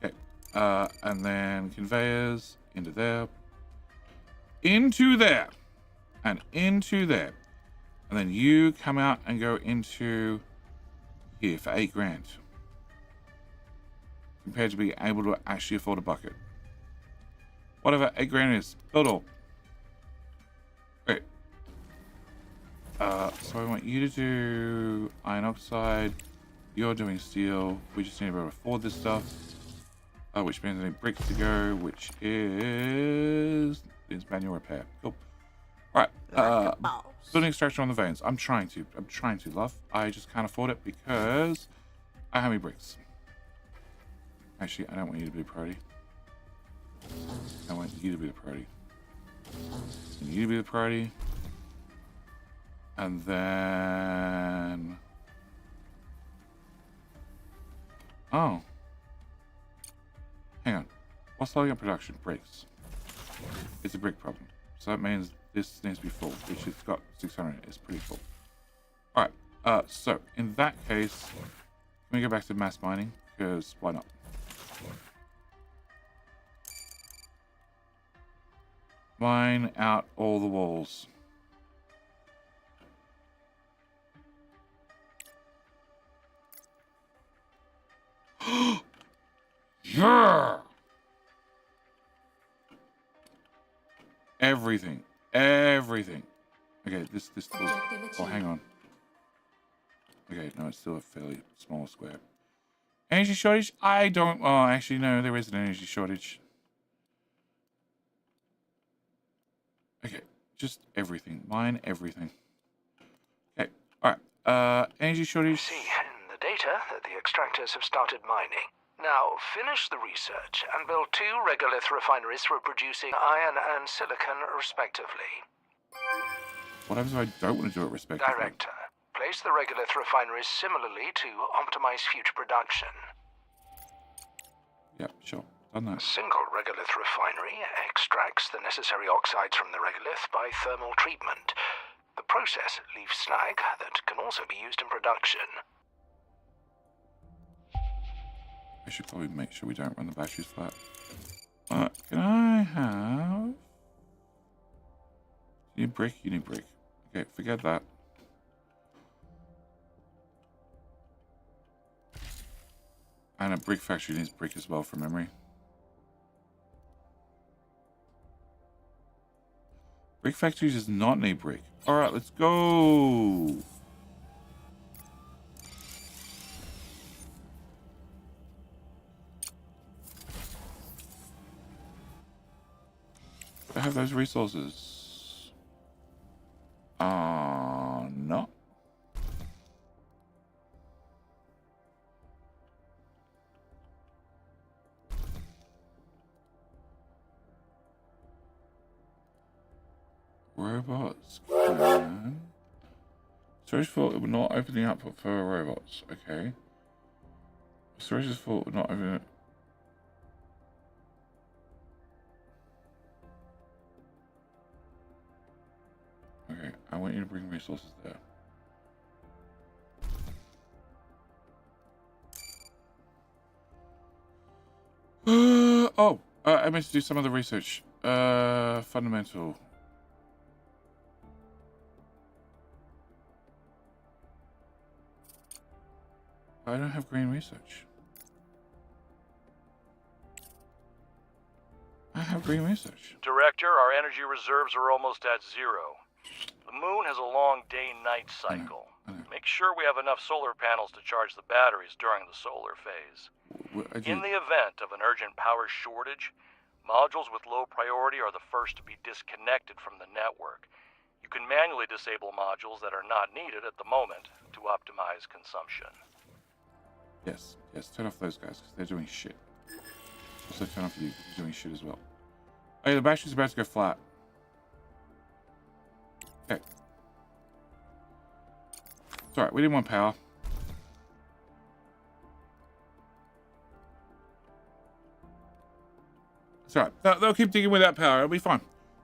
Okay. And then conveyors into there. Into there. And into there. And then you come out and go into here for 8 grand. Compared to being able to actually afford a bucket. Whatever 8 grand is. Build all. Great. So I want you to do iron oxide. You're doing steel. We just need to be able to afford this stuff. Which means I need bricks to go, which is manual repair. Cool. Alright. Building extraction on the veins. I'm trying to, love. I just can't afford it because I have any bricks. Actually, I don't want you to be the priority. I want you to be the priority. And you to be the priority. And then... Oh. Hang on. What's slowing up production? Bricks. It's a brick problem. So that means this needs to be full, which it's got 600. It's pretty full. Alright. So, in that case, let me go back to mass mining, because why not? Mine out all the walls. Yeah. Everything. Everything. Okay, this still... Oh, hang on. Okay, no, it's still a fairly small square. Energy shortage? I don't... Oh, actually, no, there is an energy shortage. Okay, just everything. Mine, everything. Okay, alright. Energy shortage... See in the data that the extractors have started mining. Now, finish the research and build 2 regolith refineries for producing iron and silicon, respectively. What happens if I don't want to do it respectively? Director, place the regolith refineries similarly to optimize future production. Yep, sure. Done that. A single regolith refinery extracts the necessary oxides from the regolith by thermal treatment. The process leaves slag that can also be used in production. I should probably make sure we don't run the batteries flat. Can I have... You need brick? You need brick. Okay, forget that. And a brick factory needs brick as well from memory. Brick factory does not need brick. Alright, let's go! I have those resources. No. Robots can. Storage fault, it will not open the output for robots. Okay. Storage fault will not open it. Okay, I want you to bring resources there. I meant to do some of the research. Fundamental. I don't have green research. I have green research. Director, our energy reserves are almost at 0. The moon has a long day-night cycle. I know. Make sure we have enough solar panels to charge the batteries during the solar phase. In the event of an urgent power shortage, modules with low priority are the first to be disconnected from the network. You can manually disable modules that are not needed at the moment to optimize consumption. Yes, turn off those guys because they're doing shit. Also turn off you because you're doing shit as well. Oh yeah, the battery's about to go flat. Okay. It's alright, we didn't want power. It's alright, they'll keep digging without power, it'll be fine.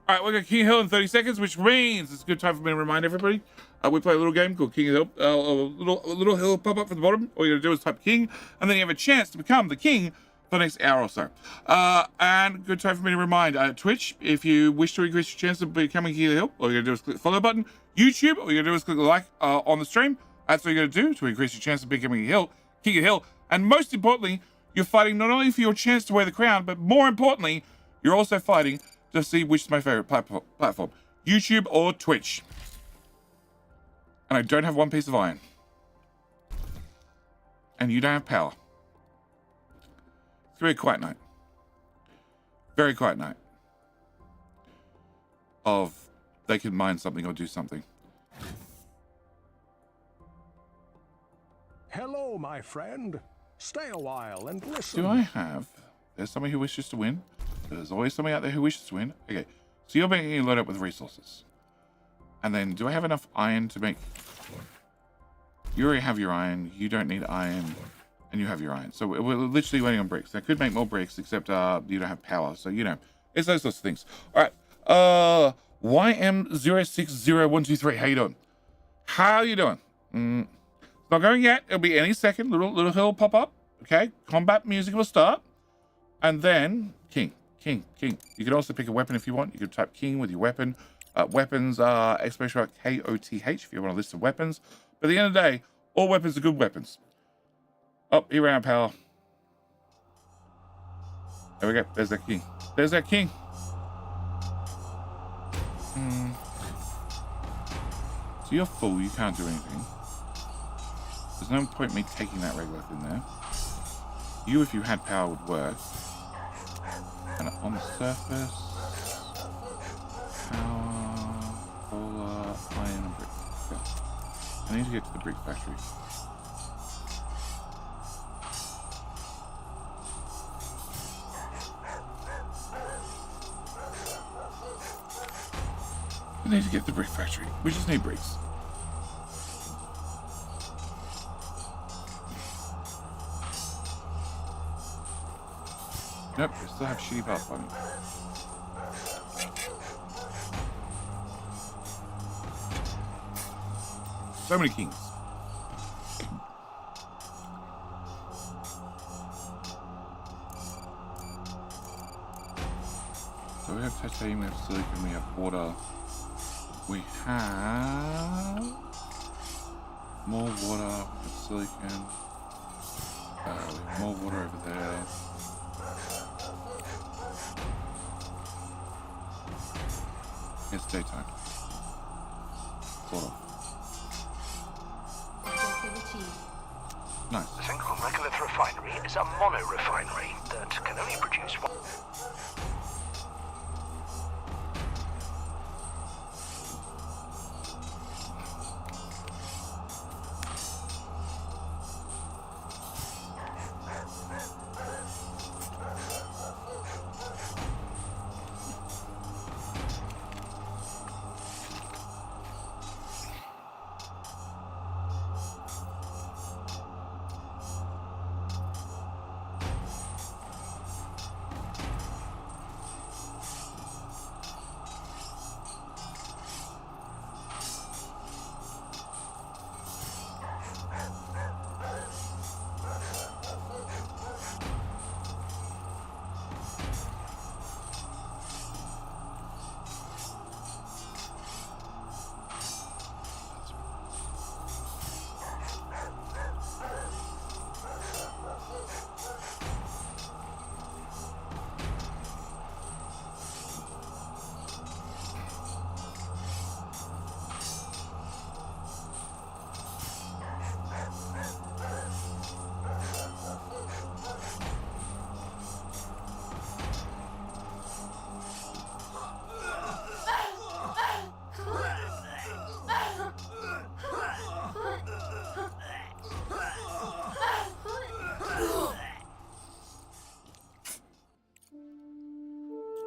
Alright, we're going to King Hill in 30 seconds, which means it's a good time for me to remind everybody. We play a little game called King Hill. A little hill pop up from the bottom. All you got to do is type King, and then you have a chance to become the King for the next hour or so. And good time for me to remind Twitch, if you wish to increase your chance of becoming King of the Hill, all you got to do is click the follow button. YouTube, all you got to do is click the like on the stream. That's what you got to do to increase your chance of becoming King of the Hill. And most importantly, you're fighting not only for your chance to wear the crown, but more importantly, you're also fighting to see which is my favorite platform, YouTube or Twitch. And I don't have one piece of iron. And you don't have power. It's a very quiet night. Very quiet night. Of they can mine something or do something. Hello, my friend. Stay a while and listen. Do I have... There's somebody who wishes to win. There's always somebody out there who wishes to win. Okay, so you're making a load up with resources. And then, do I have enough iron to make... You already have your iron. You don't need iron. And you have your iron. So we're literally waiting on bricks. I could make more bricks, except you don't have power. So, you know, it's those sorts of things. All right. YM060123. How you doing? How you doing? It's not going yet. It'll be any second. Little hill will pop up. Okay. Combat music will start. And then, King. You can also pick a weapon if you want. You can type King with your weapon. Weapons are exclamation mark KOTH if you want a list of weapons. But at the end of the day, all weapons are good weapons. Oh, he ran out of power. There we go. There's that king. There's that king. So you're full. You can't do anything. There's no point in me taking that regolith in there. You, if you had power, would work. And on the surface, power, solar, iron, and brick. Okay. I need to get to the brick factory. We need to get to the brick factory. We just need bricks. Nope, we still have shitty path on it. So many kings. So we have titanium, we have silicon, we have water. We have more water, we have silicon. We have more water over there. It's daytime. Sort of. Nice. The single regolith refinery is a mono-refinery that can only produce one.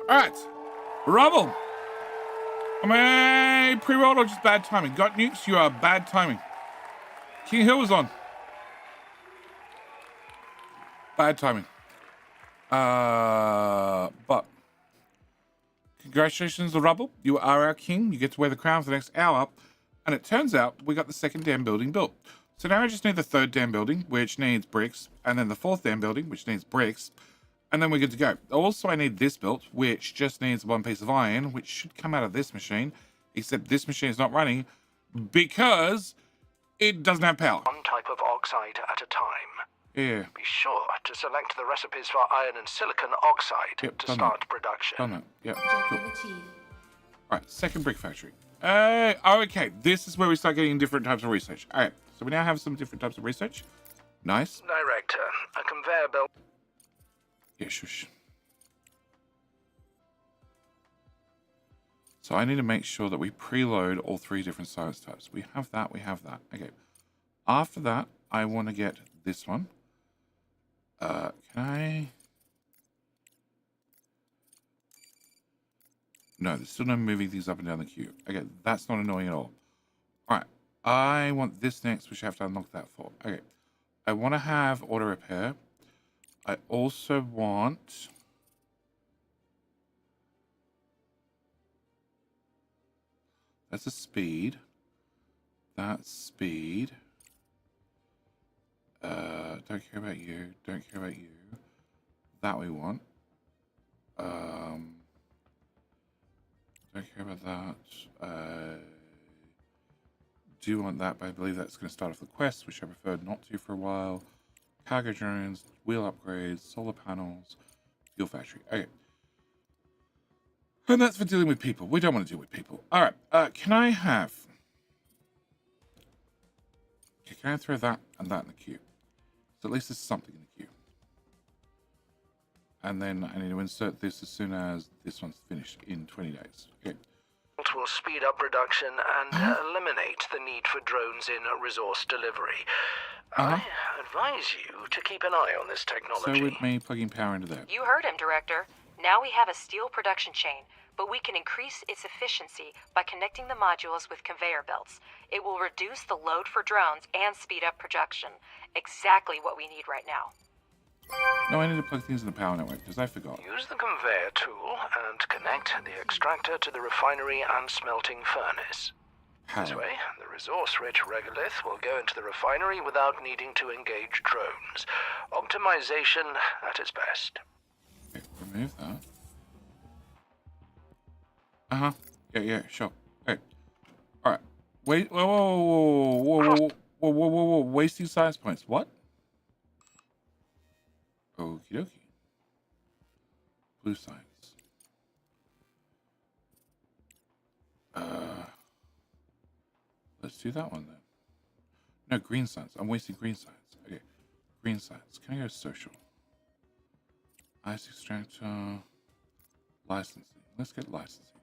Alright. Rubble. Am I pre-rolled or just bad timing? Got nukes? You are bad timing. King Hill was on. Bad timing. But congratulations, the Rubble. You are our king. You get to wear the crown for the next hour. And it turns out we got the second damn building built. So now I just need the third damn building, which needs bricks. And then the fourth damn building, which needs bricks. And then we're good to go. Also, I need this built, which just needs one piece of iron, which should come out of this machine. Except this machine is not running because it doesn't have power. One type of oxide at a time. Yeah. Be sure to select the recipes for iron and silicon oxide to start production. Done that. Yep. Cool. Alright, second brick factory. Okay, this is where we start getting different types of research. Alright, so we now have some different types of research. Nice. Director, a conveyor belt. Yeah, shush. So I need to make sure that we preload all three different science types. We have that, we have that. Okay. After that, I want to get this one. Can I? No, there's still no moving things up and down the queue. Okay, that's not annoying at all. All right, I want this next, which I have to unlock that for. Okay, I want to have auto repair. I also want... That's a speed. That's speed. Don't care about you. Don't care about you. That we want. Don't care about that. Do want that, but I believe that's going to start off the quest, which I preferred not to for a while. Cargo drones, wheel upgrades, solar panels, Steel factory. Okay. And that's for dealing with people. We don't want to deal with people. All right. Can I have... Okay, can I throw that and that in the queue? So at least there's something in the queue. And then I need to insert this as soon as this one's finished in 20 days. Okay. It will speed up production and eliminate the need for drones in resource delivery. I advise you to keep an eye on this technology. So with me plugging power into there. You heard him, Director. Now we have a steel production chain, but we can increase its efficiency by connecting the modules with conveyor belts. It will reduce the load for drones and speed up production. Exactly what we need right now. No, I need to plug things in the power network because I forgot. Use the conveyor tool and connect the extractor to the refinery and smelting furnace. How? This way, the resource-rich regolith will go into the refinery without needing to engage drones. Optimization at its best. Okay, remove that. Yeah, sure. Okay. Alright. Wait, whoa. Wasting science points. What? Okie dokie. Blue science. Let's do that one then. No, green science. I'm wasting green science. Okay. Green science. Can I go social? Ice extractor. Licensing. Let's get licensing.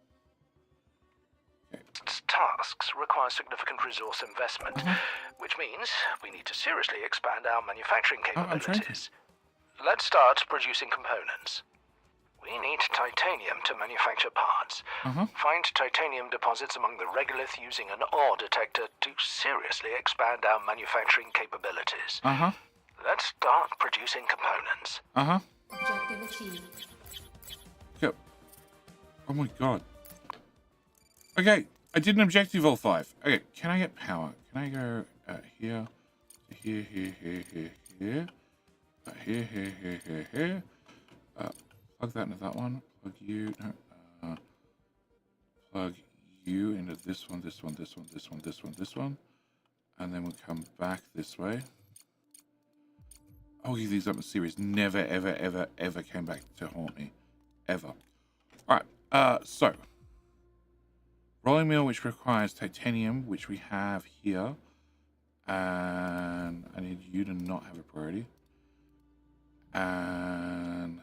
Okay. Tasks require significant resource investment, which means we need to seriously expand our manufacturing capabilities. Let's start producing components. We need titanium to manufacture parts. Find titanium deposits among the regolith using an ore detector to seriously expand our manufacturing capabilities. Let's start producing components. Objective achieved. Yep. Oh my god. Okay, I did an objective all 5. Okay, can I get power? Can I go here, here, here. Here. Plug that into that one. Plug you. No, plug you into this one. This one. And then we'll come back this way. I'll give these up in series. Never, ever came back to haunt me. Ever. Alright, so. Rolling mill, which requires titanium, which we have here. And I need you to not have a priority. And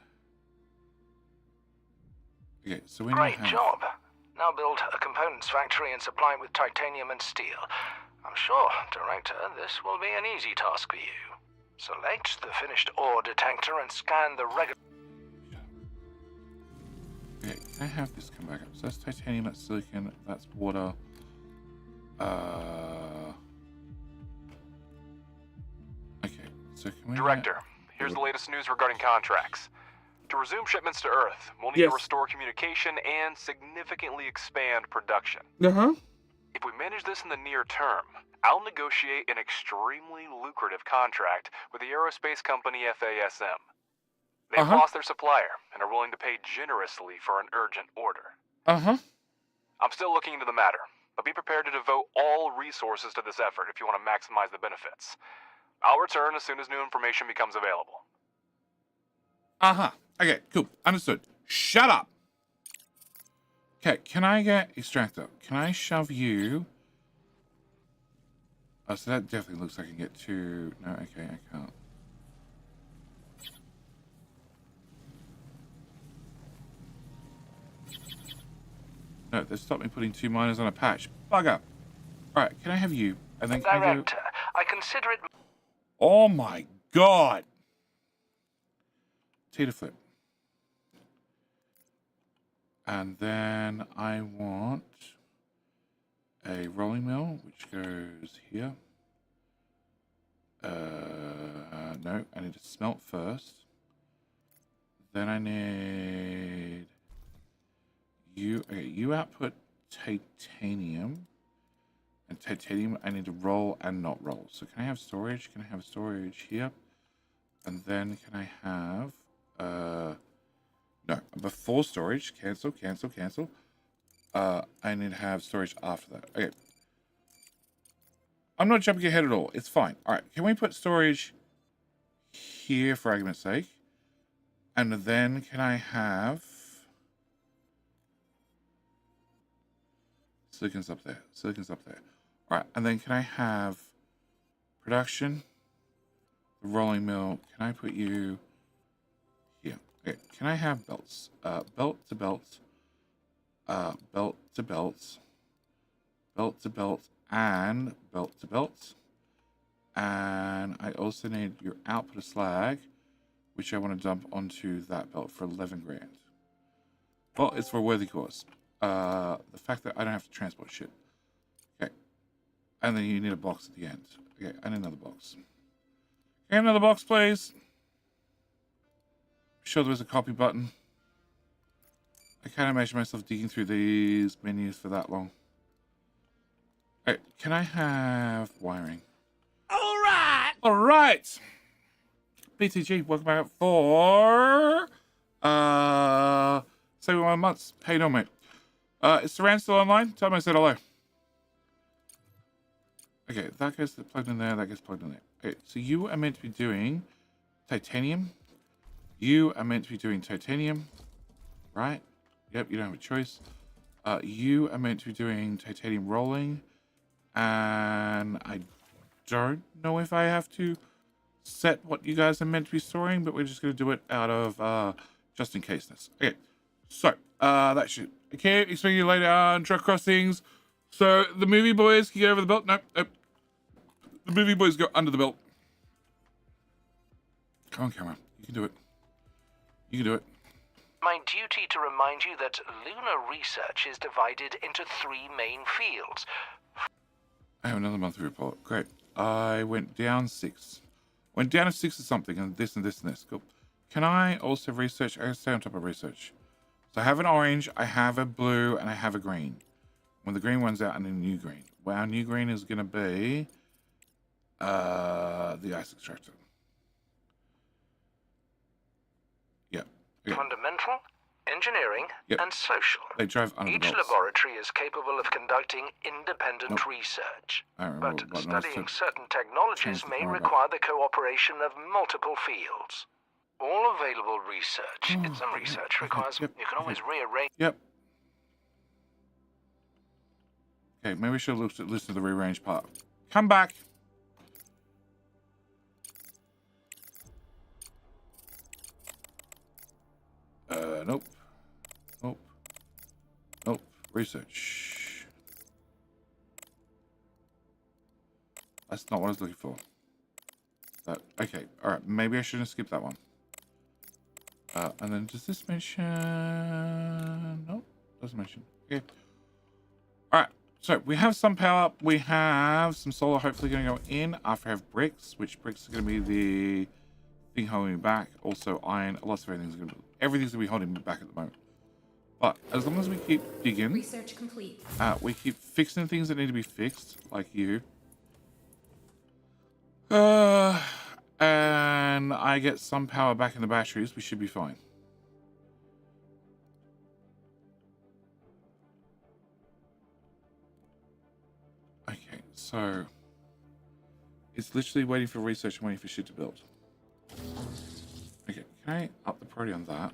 okay, so we Great job. Now build a components factory and supply it with titanium and steel. I'm sure, Director, this will be an easy task for you. Select the finished ore detector and scan the regular. Okay, can I have this come back up? So that's titanium, that's silicon, that's water. Okay, so can we... Director, here's the latest news regarding contracts. To resume shipments to Earth, we'll need to restore communication and significantly expand production. If we manage this in the near term, I'll negotiate an extremely lucrative contract with the aerospace company FASM. They've lost their supplier and are willing to pay generously for an urgent order. I'm still looking into the matter, but be prepared to devote all resources to this effort if you want to maximize the benefits. I'll return as soon as new information becomes available. Okay, cool. Understood. Shut up! Okay, can I get extractor? Can I shove you... Oh, so that definitely looks like I can get 2... No, okay, I can't. No, they stopped me putting 2 miners on a patch. Bugger! Alright, can I have you? And then can Director, I consider it... Oh my god! Tita flip. And then I want a rolling mill, which goes here. No, I need to smelt first. Then I need you. Okay, you output titanium. And titanium, I need to roll and not roll. So can I have storage? Can I have storage here? And then can I have... no, before storage. Cancel. I need to have storage after that. Okay. I'm not jumping ahead at all. It's fine. All right. Can we put storage here for argument's sake? And then can I have silicon's up there. Silicon's up there. All right, and then can I have production, the rolling mill? Can I put you here? Okay. Can I have belts? Belt to belt, belt to belt, belt to belt, and belt to belt. And I also need your output of slag, which I want to dump onto that belt for 11 grand. Well, it's for a worthy cause. The fact that I don't have to transport shit. Okay. And then you need a box at the end. Okay, I need another box. Okay, another box, please. Sure there was a copy button. I can't imagine myself digging through these menus for that long. Okay, can I have wiring? All right. BTG, welcome back for 71 months. How you doing, mate? Is Saran still online? Tell him I said hello. Okay, that gets plugged in there, that gets plugged in there. Okay, so you are meant to be doing titanium. You are meant to be doing titanium, right? Yep, you don't have a choice. You are meant to be doing titanium rolling. And I don't know if I have to set what you guys are meant to be storing, but we're just going to do it out of just in caseness. Okay, so that should. Okay, expect you later on truck crossings. So the movie boys can get over the belt. Nope, nope. The movie boys go under the belt. Come on, camera. You can do it. You can do it. My duty to remind you that lunar research is divided into 3 main fields. I have another monthly report. Great. I went down 6. Went down to 6 or something, and this and this and this. Cool. Can I also research? I stay on top of research. So I have an orange, I have a blue, and I have a green. When the green one's out, and a new green. Well, our new green is going to be the ice extractor. Yep. Okay. Fundamental, engineering, and social. They drive under Each the belts. laboratory is capable of conducting independent research. But studying certain technologies may require the cooperation of multiple fields. All available research, some research requires, you can always rearrange. Yep. Okay, maybe we should listen to the rearrange part. Come back. Nope. Nope. Nope. Research. That's not what I was looking for. Okay, alright, maybe I shouldn't skip that one. And then does this mention... Nope, doesn't mention. Okay. Alright, so we have some power. We have some solar hopefully going to go in after I have bricks, which bricks are going to be the thing holding me back. Also iron, lots of everything's going to be... Everything's going to be holding me back at the moment. But as long as we keep digging... Research complete. We keep fixing things that need to be fixed, like you. And I get some power back in the batteries, we should be fine. Okay, so it's literally waiting for research and waiting for shit to build. Okay, can I up the priority on that?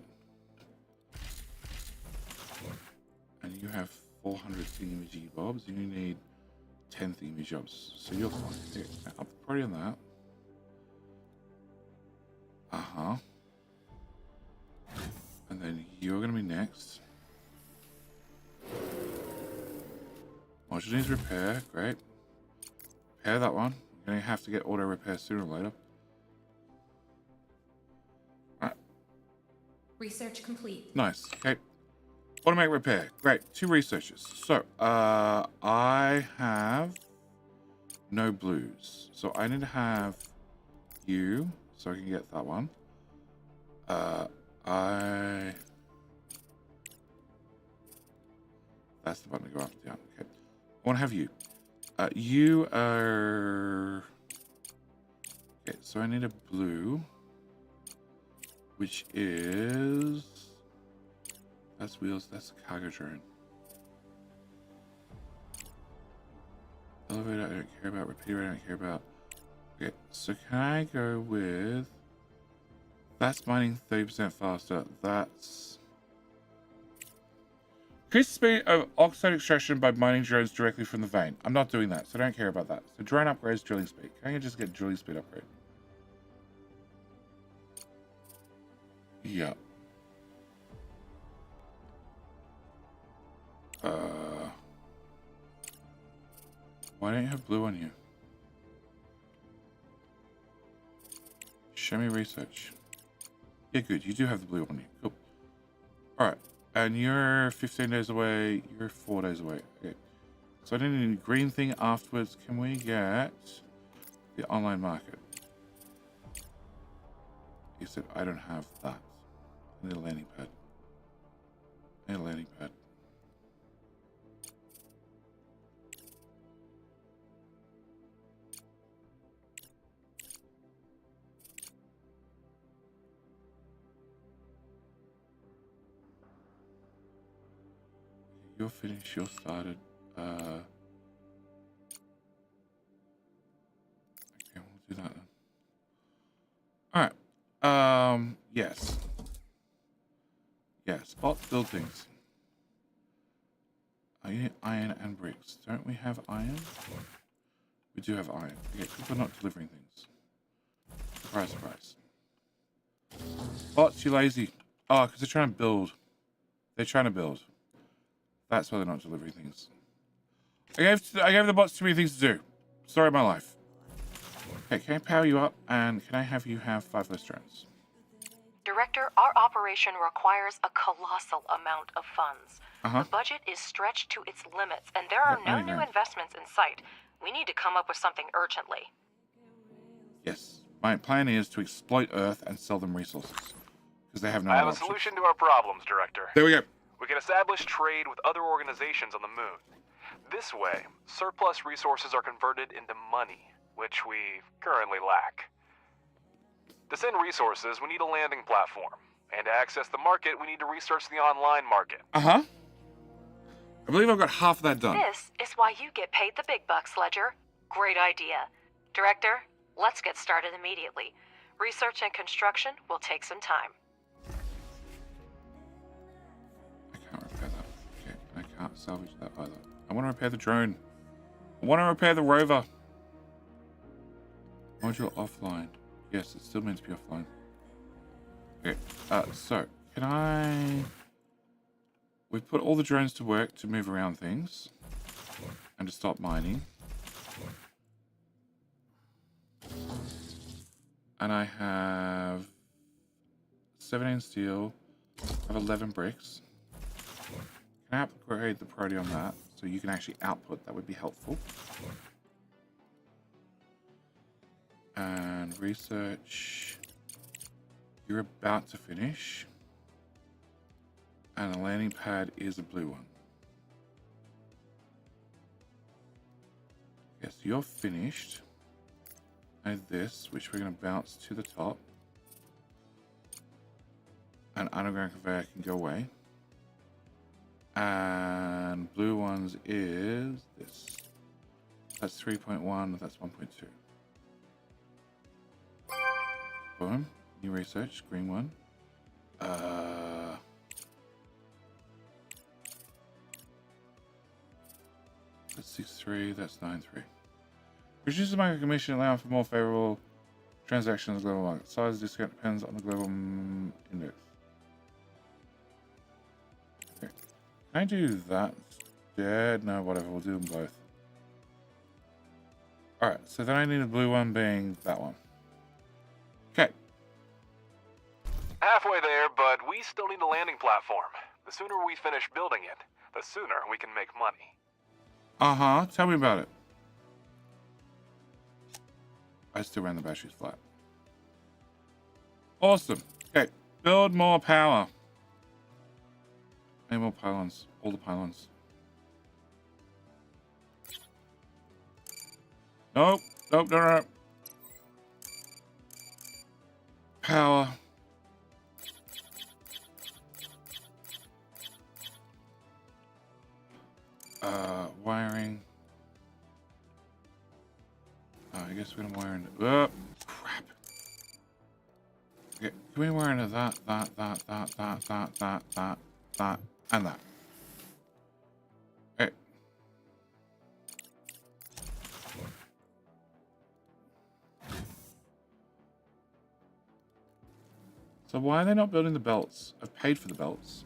And you have 400 thingy bobs, and you need 10 thingy jobs, so you're fine. Okay, can I up the priority on that? And then you're going to be next. Module needs repair. Great. Repair that one. You're going to have to get auto repair sooner or later. Alright. Research complete. Nice. Okay. Automate repair. Great. 2 researchers. So, I have no blues. So I need to have you, so I can get that one. That's the button to go up and down. Okay. I want to have you. You are... Okay, so I need a blue, which is... That's wheels, that's a cargo drone. Elevator, I don't care about. Repeater, I don't care about. Okay, so can I go with That's mining 30% faster. That's... Increase the speed of oxide extraction by mining drones directly from the vein. I'm not doing that, so I don't care about that. So drone upgrades, drilling speed. Can I just get drilling speed upgrade? Yeah. Why don't you have blue on you? Show me research. Yeah, good. You do have the blue on you. Cool. Alright. And you're 15 days away. You're 4 days away. Okay. So I didn't need a green thing afterwards. Can we get the online market? He said, I don't have that. I need a landing pad. I need a landing pad. You're finished, you're started. Okay, we'll do that then. Alright. Yes. Yes, bots build things. I need iron and bricks. Don't we have iron? We do have iron. Okay, people are not delivering things. Surprise, surprise. Bots, you lazy. Oh, because they're trying to build. They're trying to build. That's why they're not delivering things. I gave the bots too many things to do. Story of my life. Okay, can I power you up? And can I have you have 5 less drones? Director, our operation requires a colossal amount of funds. The budget is stretched to its limits, and there are no new investments in sight. We need to come up with something urgently. Yes. My plan is to exploit Earth and sell them resources. Because they have no I have a option. solution to our problems, Director. There we go. We can establish trade with other organizations on the moon. This way, surplus resources are converted into money, which we currently lack. To send resources, we need a landing platform. And to access the market, we need to research the online market. I believe I've got half of that done. This is why you get paid the big bucks, Ledger. Great idea. Director, let's get started immediately. Research and construction will take some time. I can't repair that. Okay, I can't salvage that either. I want to repair the drone. I want to repair the rover. Module offline. Yes, it's still meant to be offline. Okay, so, can I... We've put all the drones to work to move around things. And to stop mining. And I have 17 steel. I have 11 bricks. Can I upgrade the priority on that so you can actually output? That would be helpful. And research. You're about to finish. And the landing pad is a blue one. Yes, you're finished. And this, which we're going to bounce to the top. And underground conveyor can go away. And blue ones is this. That's 3.1, that's 1.2. Boom. New research, green one. That's 6.3, that's 9.3. Reduces the market commission, allowing for more favorable transactions in the global market. Size discount depends on the global index. Okay. Can I do that instead? No, whatever, we'll do them both. Alright, so then I need a blue one being that one. Okay. Halfway there, but we still need a landing platform. The sooner we finish building it, the sooner we can make money. Tell me about it. I still ran the batteries flat. Awesome. Okay, build more power. Any more pylons? All the pylons. Nope. Nope, no. Power. Wiring. I guess we're gonna wire in. Oh, crap. Okay, can we wear into that, and that? Okay. So why are they not building the belts? I've paid for the belts.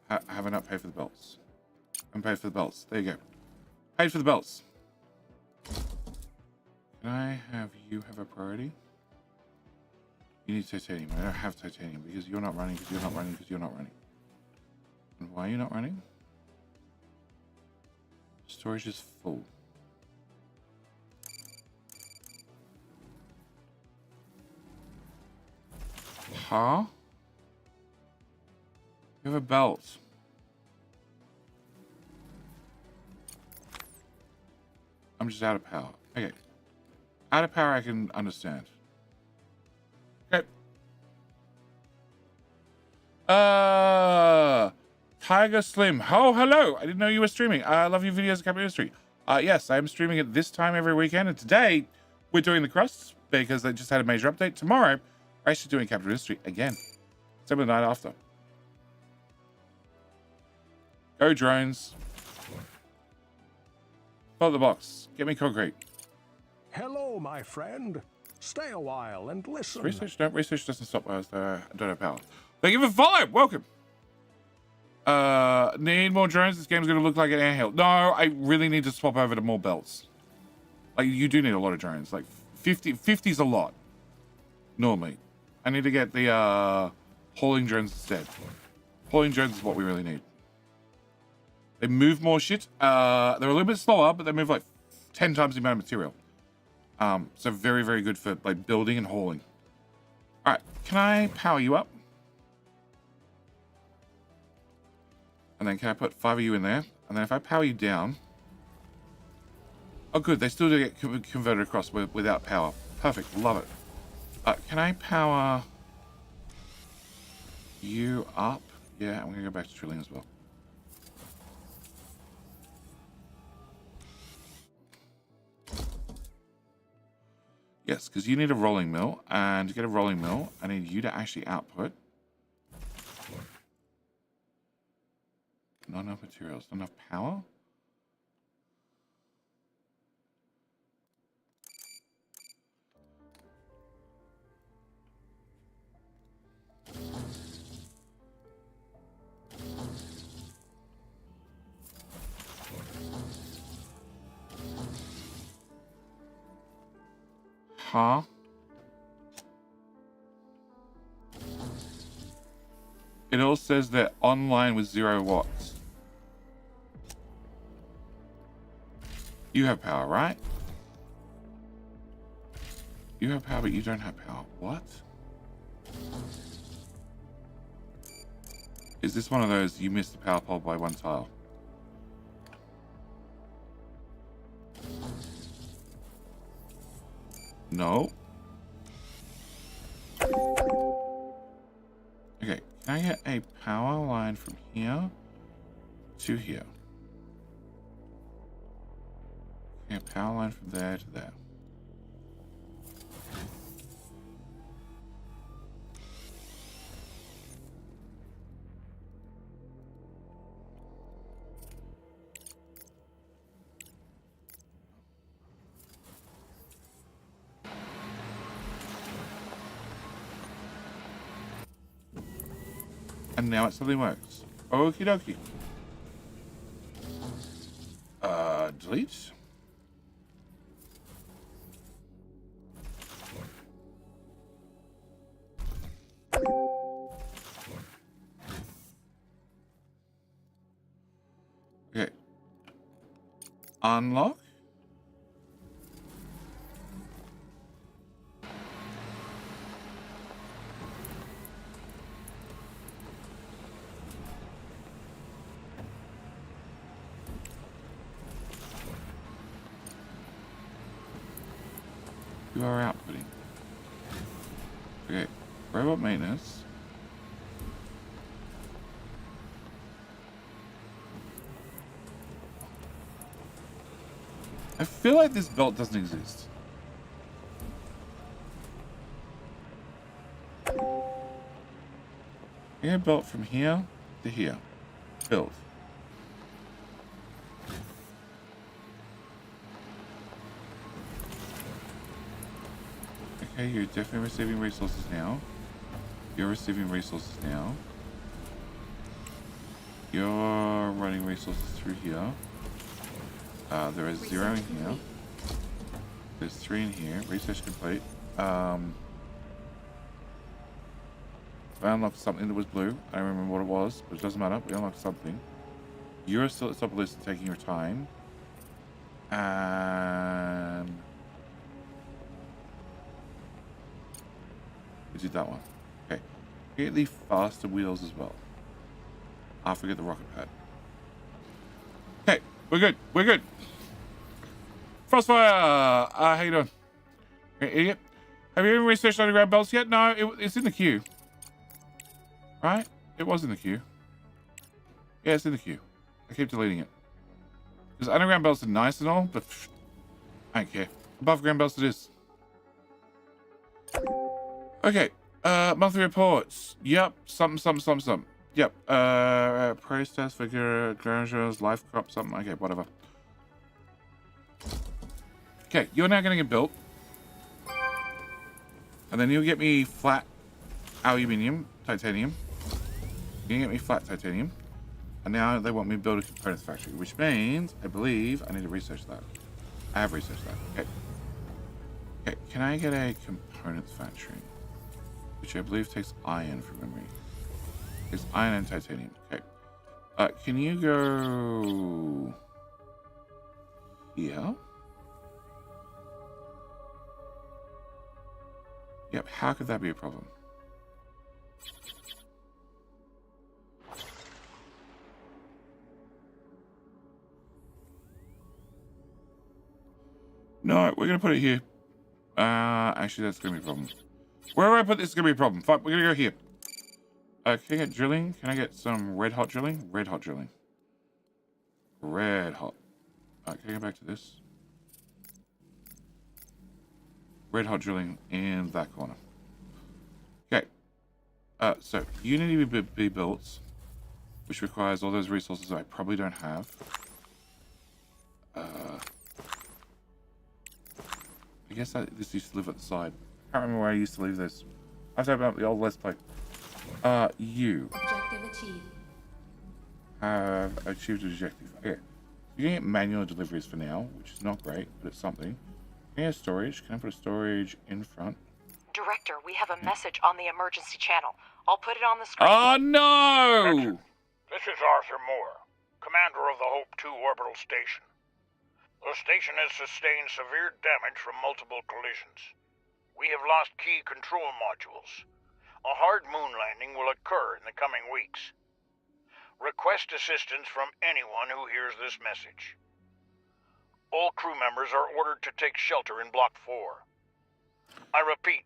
Have I not paid for the belts? I'm paid for the belts. There you go. Paid for the belts. Can I have you have a priority? You need titanium. I don't have titanium because you're not running, because you're not running, because you're not running. And why are you not running? Storage is full. Huh? You have a belt. I'm just out of power. Okay. Out of power I can understand. Okay. Tiger Slim. Oh, hello. I didn't know you were streaming. I love your videos of Capital History. Yes, I am streaming at this time every weekend. And today, we're doing the Crusts because they just had a major update. Tomorrow, we're actually doing Capital History again. Same with the night after. Go drones. Follow the box. Get me concrete. Hello, my friend. Stay a while and listen. Research doesn't stop us. I don't have power. Thank you for follow. Welcome. Need more drones. This game's going to look like an airhill. No, I really need to swap over to more belts. Like, you do need a lot of drones. Like, 50's a lot. Normally. I need to get the, hauling drones instead. Hauling drones is what we really need. They move more shit. They're a little bit slower, but they move like 10 times the amount of material. So very, very good for like building and hauling. All right, can I power you up? And then can I put 5 of you in there? And then if I power you down, oh good, they still do get converted across without power. Perfect, love it. Can I power you up? Yeah, I'm gonna go back to drilling as well. Yes, because you need a rolling mill, and to get a rolling mill, I need you to actually output. Not enough materials, not enough power. Huh? It all says that online with 0 watts. You have power, right? You have power, but you don't have power. What? Is this one of those you missed the power pole by 1 tile? No. Okay, can I get a power line from here to here? Okay, a power line from there to there. And now it suddenly works. Okie dokie. Delete. Okay. Unlock. You are outputting. Okay, robot maintenance. I feel like this belt doesn't exist. You're gonna build from here to here. Build. Okay, you're definitely receiving resources now. You're receiving resources now. You're running resources through here. There is 0 in here. There's 3 in here. Research complete. I unlocked something that was blue. I don't remember what it was, but it doesn't matter. We unlocked something. You're still at the top of the list, taking your time. And we did that one. Okay. Get the faster wheels as well. I forget the rocket pad. Okay, we're good. We're good. Frostfire! How you doing? Hey, idiot. Have you even researched underground belts yet? No, it's in the queue. Right? It was in the queue. Yeah, it's in the queue. I keep deleting it. Because underground belts are nice and all, but I don't care. Above ground belts it is. Okay. Monthly reports. Yep. Something. Yep. Price test for garages, life crop, something. Okay, whatever. Okay, you're now going to get built. And then you'll get me flat aluminium, titanium. You're going to get me flat titanium. And now they want me to build a components factory, which means, I believe, I need to research that. I have researched that. Okay. Okay, can I get a components factory? Which I believe takes iron from memory. Takes iron and titanium. Okay. Can you go here? Yep, how could that be a problem? No, we're gonna put it here. Actually, that's gonna be a problem. Wherever I put this is gonna be a problem. Fine, we're gonna go here. Can I get drilling? Can I get some red hot drilling? Red hot drilling. Red hot. Can I go back to this? Red hot drilling in that corner. Okay. So you need to be built, which requires all those resources that I probably don't have. I guess this used to live at the side. I can't remember where I used to leave this. I have to open up the old Let's Play. You Objective achieved. have achieved an objective. Okay. You can get manual deliveries for now, which is not great, but it's something. Can I have storage? Can I put a storage in front? Director, we have a message on the emergency channel. I'll put it on the screen. Oh no! This is Arthur Moore, commander of the Hope 2 orbital station. The station has sustained severe damage from multiple collisions. We have lost key control modules. A hard moon landing will occur in the coming weeks. Request assistance from anyone who hears this message. All crew members are ordered to take shelter in Block 4. I repeat.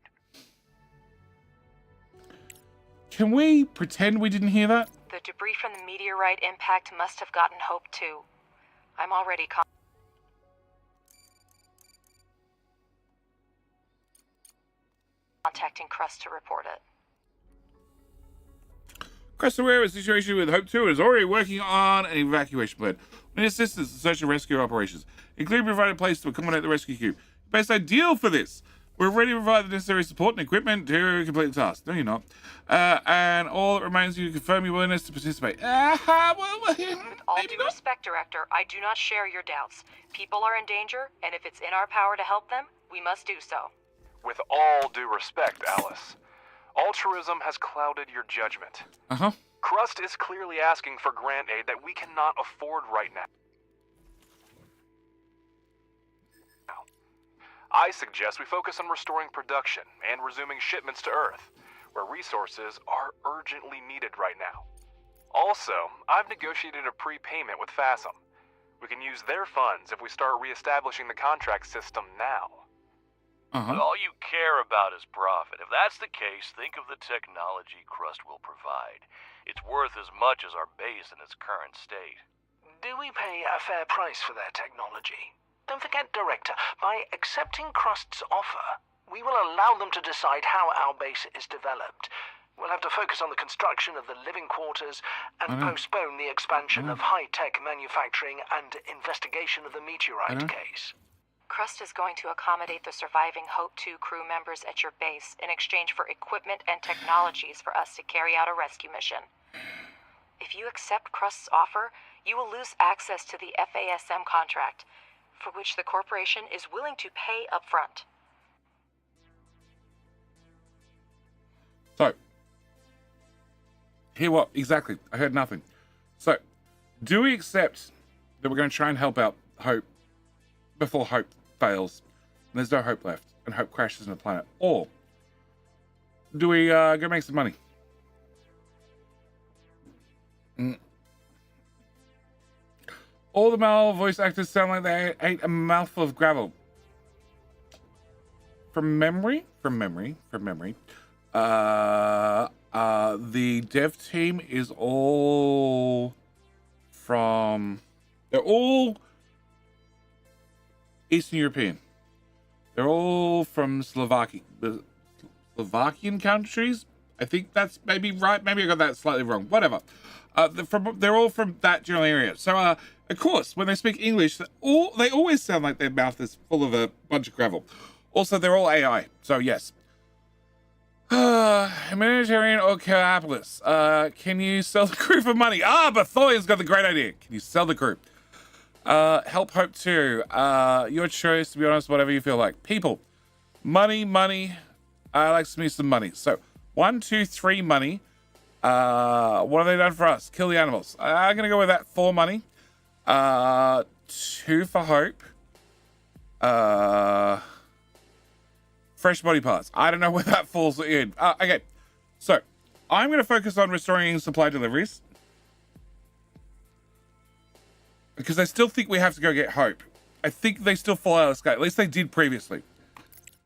Can we pretend we didn't hear that? The debris from the meteorite impact must have gotten Hope 2. I'm already contacting Crust to report it. Crust aware of the situation with Hope 2 and is already working on an evacuation plan. We need assistance in search and rescue operations, including providing a place to accommodate the rescue cube. Best ideal for this. We're ready to provide the necessary support and equipment to complete the task. No, you're not. And all that remains is you to confirm your willingness to participate. With all due respect, Director, I do not share your doubts. People are in danger, and if it's in our power to help them, we must do so. With all due respect, Alice, altruism has clouded your judgment. Crust is clearly asking for grant aid that we cannot afford right now. I suggest we focus on restoring production and resuming shipments to Earth, where resources are urgently needed right now. Also, I've negotiated a prepayment with FASM. We can use their funds if we start reestablishing the contract system now. But all you care about is profit. If that's the case, think of the technology Crust will provide. It's worth as much as our base in its current state. Do we pay a fair price for their technology? Don't forget, Director, by accepting Crust's offer, we will allow them to decide how our base is developed. We'll have to focus on the construction of the living quarters and postpone the expansion of high-tech manufacturing and investigation of the meteorite case. Crust is going to accommodate the surviving Hope-2 crew members at your base in exchange for equipment and technologies for us to carry out a rescue mission. If you accept Crust's offer, you will lose access to the FASM contract, for which the corporation is willing to pay up front. So, hear what? Exactly. I heard nothing. So, do we accept that we're going to try and help out Hope before Hope fails and there's no Hope left and Hope crashes on the planet? Or do we go make some money? All the male voice actors sound like they ate a mouthful of gravel. From memory, the dev team is all from, they're all Eastern European. They're all from Slovakian countries. I think that's maybe right. Maybe I got that slightly wrong. Whatever. They're all from that general area. So, of course, when they speak English, they always sound like their mouth is full of a bunch of gravel. Also, they're all AI. So, yes. Humanitarian or capitalist? Can you sell the crew for money? But Thoya's got the great idea. Can you sell the crew? Help Hope 2. Your choice, to be honest, whatever you feel like. People. Money. I like to me some money. So, 1, 2, 3 money. What have they done for us? Kill the animals. I'm going to go with that. 4 money. 2 for Hope. Fresh body parts. I don't know where that falls in. Okay. So, I'm going to focus on restoring supply deliveries. Because I still think we have to go get Hope. I think they still fall out of the sky. At least they did previously.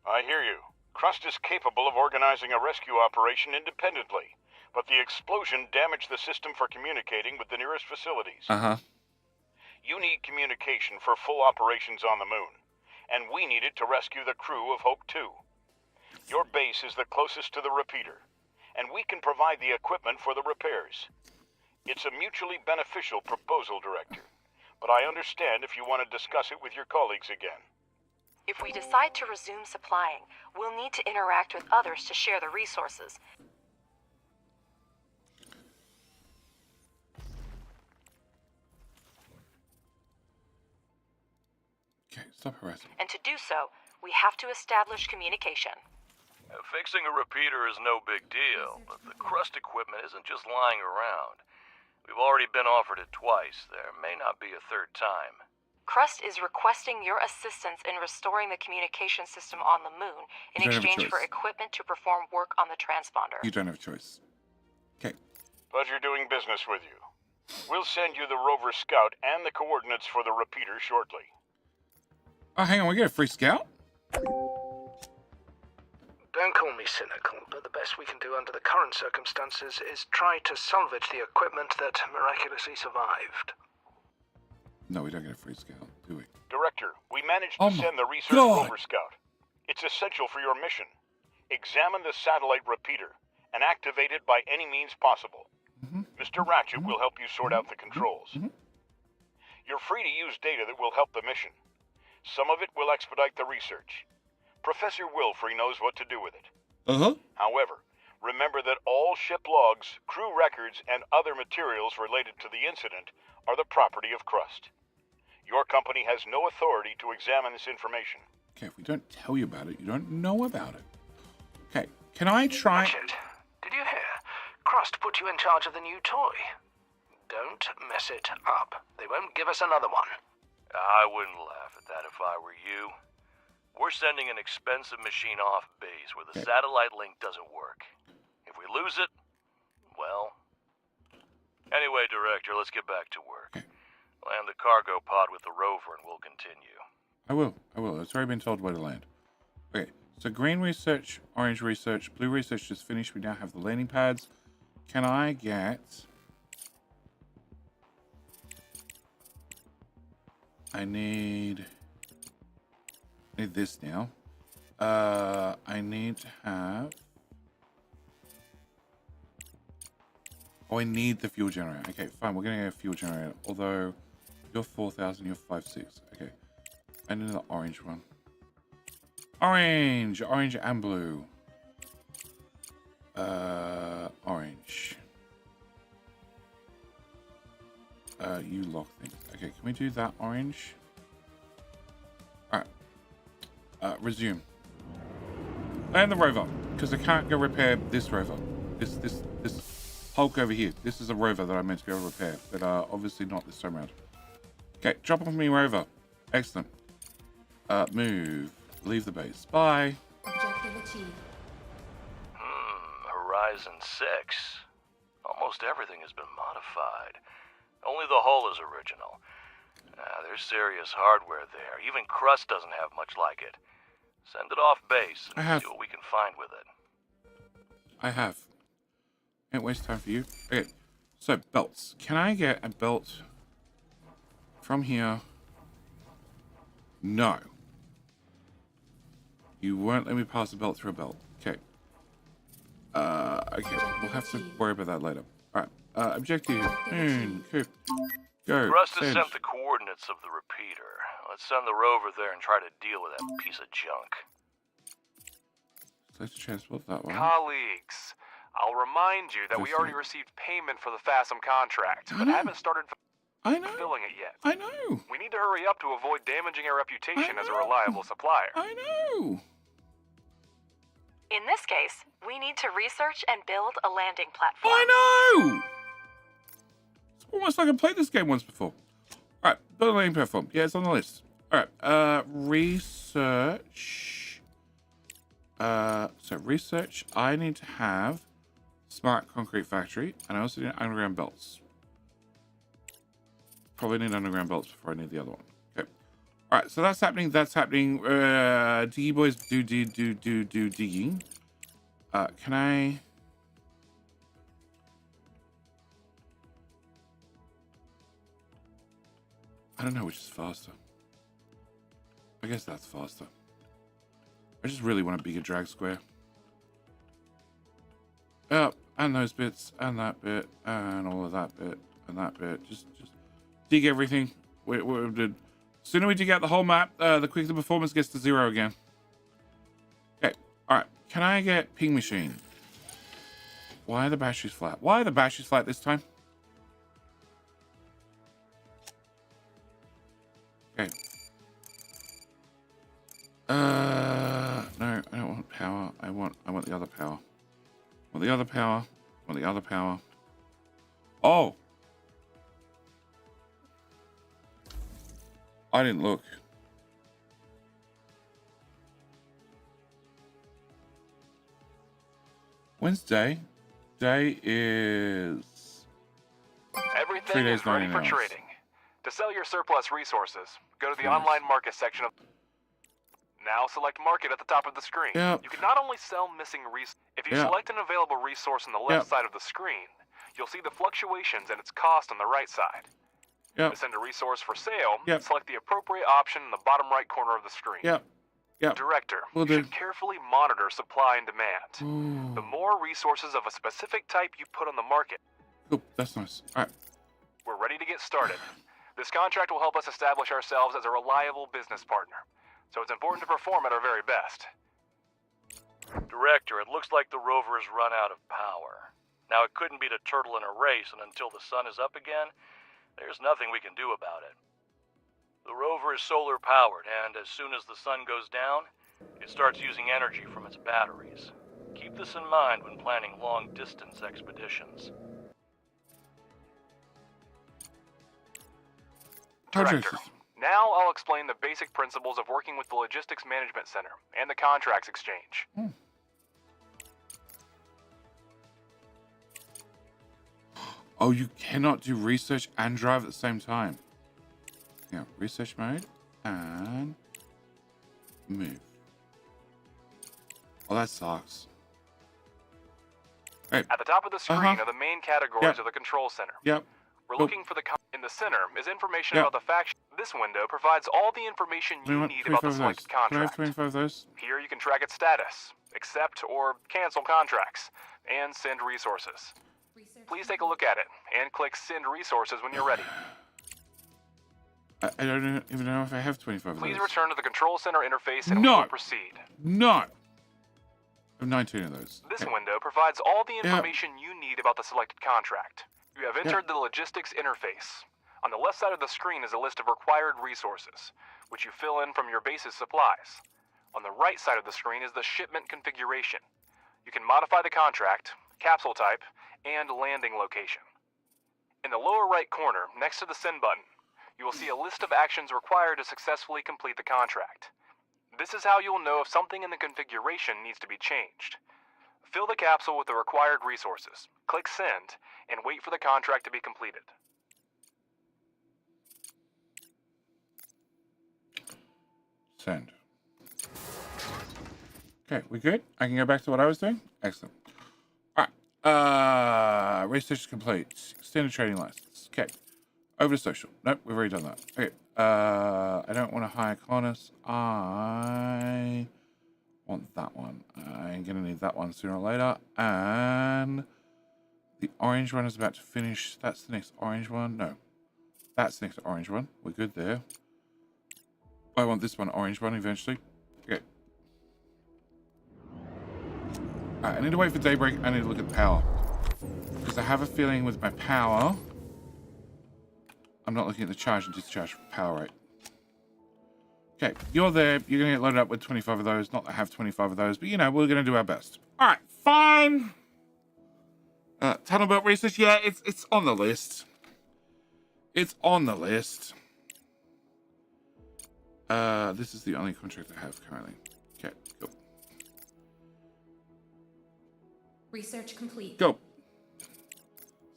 I hear you. Crust is capable of organizing a rescue operation independently, but the explosion damaged the system for communicating with the nearest facilities. You need communication for full operations on the moon, and we need it to rescue the crew of Hope 2. Your base is the closest to the repeater, and we can provide the equipment for the repairs. It's a mutually beneficial proposal, Director, but I understand if you want to discuss it with your colleagues again. If we decide to resume supplying, we'll need to interact with others to share the resources. Okay, stop harassing. And to do so, we have to establish communication. Fixing a repeater is no big deal, but the Crust equipment isn't just lying around. We've already been offered it twice. There may not be a third time. Crust is requesting your assistance in restoring the communication system on the moon in exchange for equipment to perform work on the transponder. You don't have a choice. Okay. Pleasure doing business with you. We'll send you the rover scout and the coordinates for the repeater shortly. Oh, hang on. We get a free scout? Don't call me cynical, but the best we can do under the current circumstances is try to salvage the equipment that miraculously survived. No, we don't get a free scout, do we? Director, we managed to send the research rover scout. It's essential for your mission. Examine the satellite repeater and activate it by any means possible. Mr. Ratchet will help you sort out the controls. You're free to use data that will help the mission. Some of it will expedite the research. Professor Wilfrey knows what to do with it. However, remember that all ship logs, crew records, and other materials related to the incident are the property of Crust. Your company has no authority to examine this information. Okay, if we don't tell you about it, you don't know about it. Okay, can I try... Ratchet, did you hear? Crust put you in charge of the new toy. Don't mess it up. They won't give us another one. I wouldn't laugh at that if I were you. We're sending an expensive machine off base where the satellite link doesn't work. If we lose it, well... Anyway, Director, let's get back to work. Land the cargo pod with the rover and we'll continue. I will. It's already been told where to land. Okay, so green research, orange research, blue research just finished. We now have the landing pads. Can I get... I need this now. I need to have Oh, I need the fuel generator. Okay, fine. We're getting a fuel generator. Although, you're 4,000, you're 5,600. Okay. I need the orange one. Orange! Orange and blue. Orange. You lock things. Okay, can we do that orange? Alright. Resume. And the rover. Because I can't go repair this rover. This Hulk over here. This is a rover that I meant to go repair. But obviously not this time around. Okay, drop off me rover. Excellent. Move. Leave the base. Bye. Objective achieved. Horizon 6. Almost everything has been modified. Only the hull is original. There's serious hardware there. Even Crust doesn't have much like it. Send it off base and see what we can find with it. I have. Can't waste time for you. Okay, so belts. Can I get a belt from here? No. You won't let me pass a belt through a belt. Okay. Okay, we'll have to worry about that later. Alright, objective. Go. Crust has sent the coordinates of the repeater. Let's send the rover there and try to deal with that piece of junk. Let's transport that one. Colleagues, I'll remind you that we already received payment for the FASM contract, but haven't started fulfilling it yet. I know. We need to hurry up to avoid damaging our reputation as a reliable supplier. I know. In this case, we need to research and build a landing platform. I know! It's almost like I played this game once before. Alright, build a landing platform. Yeah, it's on the list. Alright, research. So research, I need to have smart concrete factory, and I also need underground belts. Probably need underground belts before I need the other one. Okay. Alright, so that's happening. Diggy boys do digging. Can I... I don't know which is faster. I guess that's faster. I just really want a bigger drag square. Oh, and those bits, and that bit, and all of that bit, and that bit. Just dig everything. The sooner we dig out the whole map, the quicker the performance gets to 0 again. Okay, alright. Can I get ping machine? Why are the batteries flat? Why are the batteries flat this time? Okay. No, I don't want power. I want the other power. I want the other power. I want the other power. Oh! I didn't look. When's day? Day is... Everything 3 days, is ready 99 for hours. trading. To sell your surplus resources, go to the online market section of... Now select market at the top of the screen. Yep. You can not only sell missing resources... If you Yep. select an available resource on the left Yep. side of the screen, you'll see the fluctuations and its cost on the right side. Yep. To send a resource for sale, Yep. select the appropriate option in the bottom right corner of the screen. Yep. Yep. Director, Will you do. should carefully monitor supply and demand. Ooh. The more resources of a specific type you put on the market, Cool. That's nice. Alright. we're ready to get started. This contract will help us establish ourselves as a reliable business partner, so it's important to perform at our very best. Director, it looks like the rover has run out of power. Now, it couldn't beat a turtle in a race, and until the sun is up again, there's nothing we can do about it. The rover is solar powered, and as soon as the sun goes down, it starts using energy from its batteries. Keep this in mind when planning long-distance expeditions. Director, now I'll explain the basic principles of working with the Logistics Management Center and the Contracts Exchange. Oh, you cannot do research and drive at the same time. Yeah, research mode and move. Oh, that sucks. Right. At the top of the screen are the main categories of the Control Center. Yep. We're Cool. looking for in the center is information Yep. about the faction. This window provides all the information We you want need about the 25 of those. selected Can I have contract. 25 of those? Here you can track its status, accept or cancel contracts, and send resources. Please take a look at it, and click Send Resources when you're ready. I don't even know if I have 25 of those. Please return to the Control Center interface and No. we'll proceed. No! I have 19 of those. This Okay. window provides all the information you need about the selected contract. You have entered the logistics interface. On the left side of the screen is a list of required resources, which you fill in from your base's supplies. On the right side of the screen is the shipment configuration. You can modify the contract, capsule type, and landing location. In the lower right corner, next to the send button, you will see a list of actions required to successfully complete the contract. This is how you will know if something in the configuration needs to be changed. Fill the capsule with the required resources, click Send, and wait for the contract to be completed. Send. Okay, we good? I can go back to what I was doing? Excellent. Alright. Research complete. Extended trading license. Okay. Over to social. Nope, we've already done that. Okay. I don't want to hire colonists. I want that one. I'm going to need that one sooner or later. And the orange one is about to finish. That's the next orange one. No. That's the next orange one. We're good there. I want this one orange one eventually. Okay. Alright, I need to wait for daybreak. I need to look at the power. Because I have a feeling with my power, I'm not looking at the charge and discharge power rate. Okay, you're there. You're going to get loaded up with 25 of those. Not that I have 25 of those, but you know, we're going to do our best. Alright, fine. Tunnel belt research. Yeah, it's on the list. It's on the list. This is the only contract I have currently. Okay, go. Research complete. Go.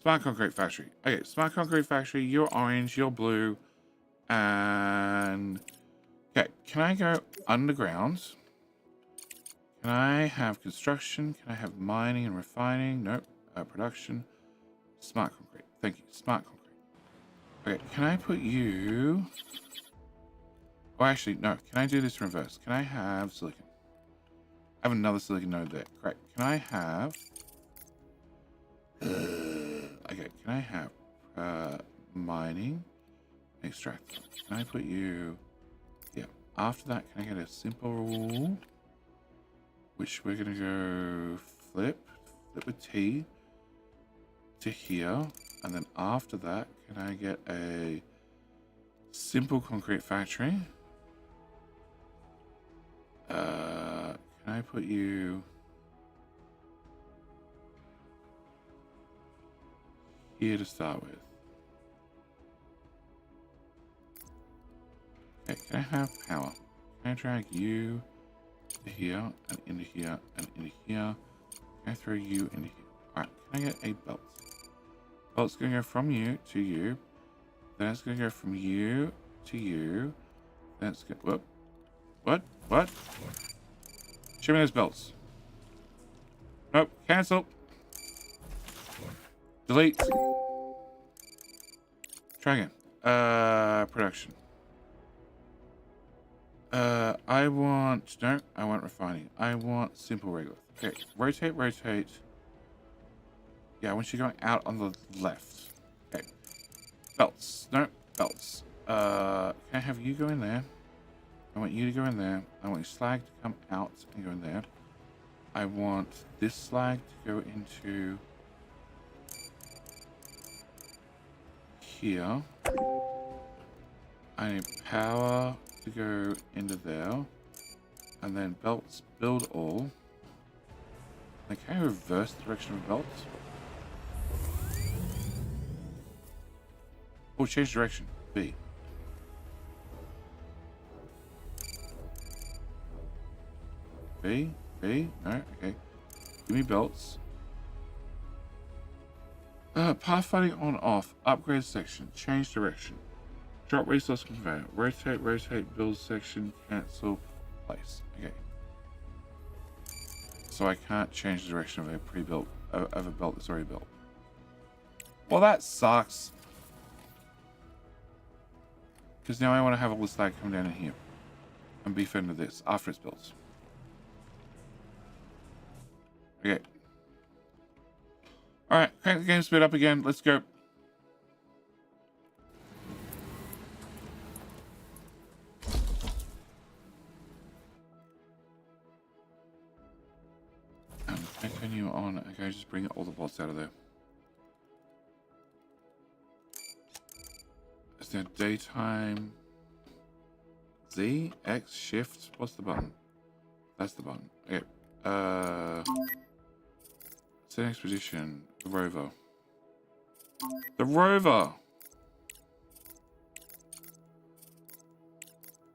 Smart concrete factory. Okay, smart concrete factory. You're orange. You're blue. And okay, can I go underground? Can I have construction? Can I have mining and refining? Nope. Production. Smart concrete. Thank you. Smart concrete. Okay, can I put you? Oh, actually, no. Can I do this in reverse? Can I have silicon? I have another silicon node there. Great. Can I have? Okay. Can I have mining? Extract. Can I put you? Yeah. After that, can I get a simple rule? Which we're gonna go flip with T to here, and then after that, can I get a simple concrete factory? Can I put you here to start with? Okay, can I have power? Can I drag you to here and into here and into here? Can I throw you into here? Alright, can I get a belt? Belt's gonna go from you to you. Then it's gonna go from you to you. Then it's gonna whoop. What? Show me those belts. Nope, cancel. Delete. Try again. Production. I want refining. I want simple regular. Okay, rotate. Yeah, I want you going out on the left. Okay. Belts. No, belts. Can I have you go in there? I want you to go in there. I want your slag to come out and go in there. I want this slag to go into here. I need power to go into there. And then belts build all. Like, can I reverse the direction of belts? Oh, change direction. B. B? No, okay. Give me belts. Pathfinding on off. Upgrade section. Change direction. Drop resource conveyor. Rotate, build section, cancel, place. Okay. So I can't change the direction of a pre-built, of a belt that's already built. Well, that sucks. Because now I want to have all the slag come down in here. And be fed into this after it's built. Okay. Alright, crank the game speed up again. Let's go. Continue on. Okay, just bring all the bots out of there. Is there daytime? Z? X? Shift? What's the button? That's the button. Okay. Set expedition. The rover. The rover!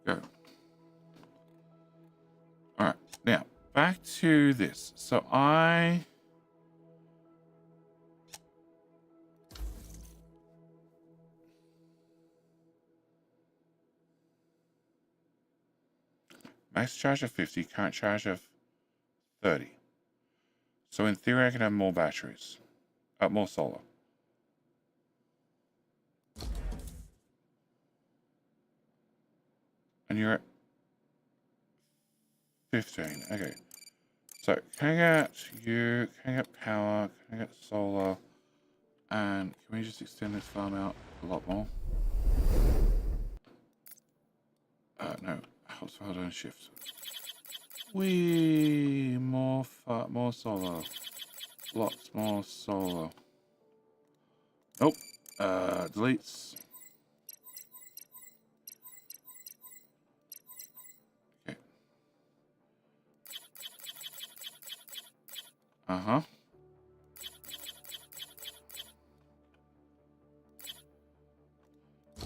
Go. Alright, now, back to this. So I... Max charge of 50, current charge of 30. So in theory, I can have more batteries. More solar. And you're at 15. Okay. So can I get you? Can I get power? Can I get solar? And can we just extend this farm out a lot more? No. Hold on, shift. More solar. Lots more solar. Nope. Deletes. Okay. Uh-huh.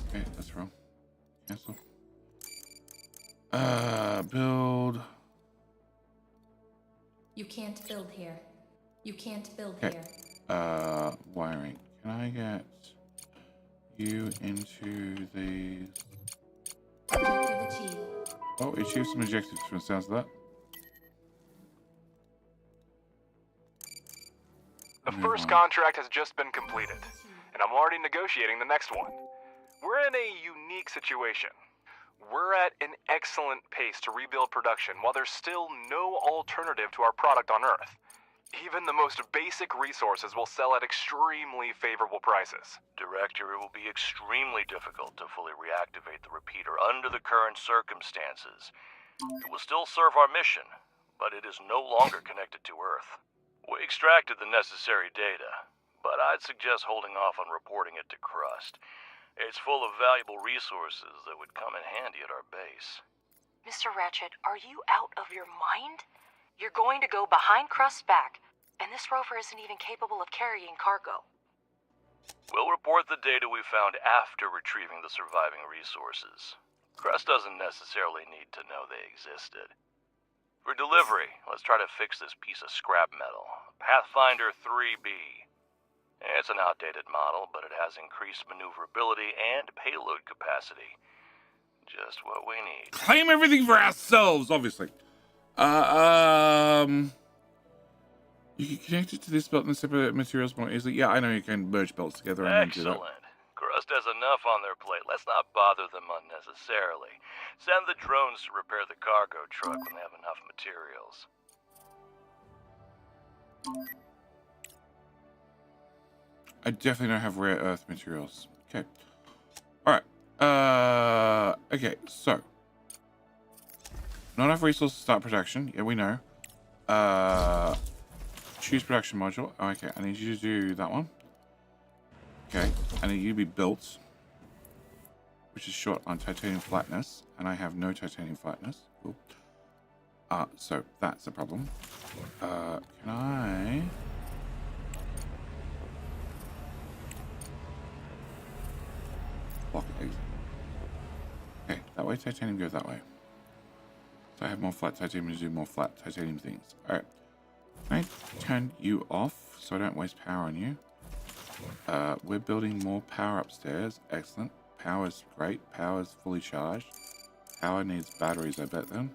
Okay, that's wrong. Cancel. Build. You can't build here. You can't build Okay. here. Wiring. Can I get you into these? Objective achieved. Oh, achieved some objectives from the sounds of that. The first contract has just been completed, and I'm already negotiating the next one. We're in a unique situation. We're at an excellent pace to rebuild production while there's still no alternative to our product on Earth. Even the most basic resources will sell at extremely favorable prices. Director, it will be extremely difficult to fully reactivate the repeater under the current circumstances. It will still serve our mission, but it is no longer connected to Earth. We extracted the necessary data, but I'd suggest holding off on reporting it to Crust. It's full of valuable resources that would come in handy at our base. Mr. Ratchet, are you out of your mind? You're going to go behind Crust's back, and this rover isn't even capable of carrying cargo. We'll report the data we found after retrieving the surviving resources. Crust doesn't necessarily need to know they existed. For delivery, let's try to fix this piece of scrap metal, Pathfinder 3B. It's an outdated model, but it has increased maneuverability and payload capacity. Just what we need. Claim everything for ourselves, obviously. You can connect it to this belt and separate materials more easily. Yeah, I know you can merge belts together and do that. Excellent. Crust has enough on their plate. Let's not bother them unnecessarily. Send the drones to repair the cargo truck when they have enough materials. I definitely don't have rare earth materials. Okay. Alright. Okay, so. Not enough resources to start production. Yeah, we know. Choose production module. Oh, okay, I need you to do that one. Okay, I need you to be built. Which is short on titanium flatness. And I have no titanium flatness. Cool. So that's a problem. Can I... Block it, exit. Okay, that way titanium goes that way. So I have more flat titanium to do more flat titanium things. Alright. Can I turn you off so I don't waste power on you? We're building more power upstairs. Excellent. Power's great. Power's fully charged. Power needs batteries, I bet then.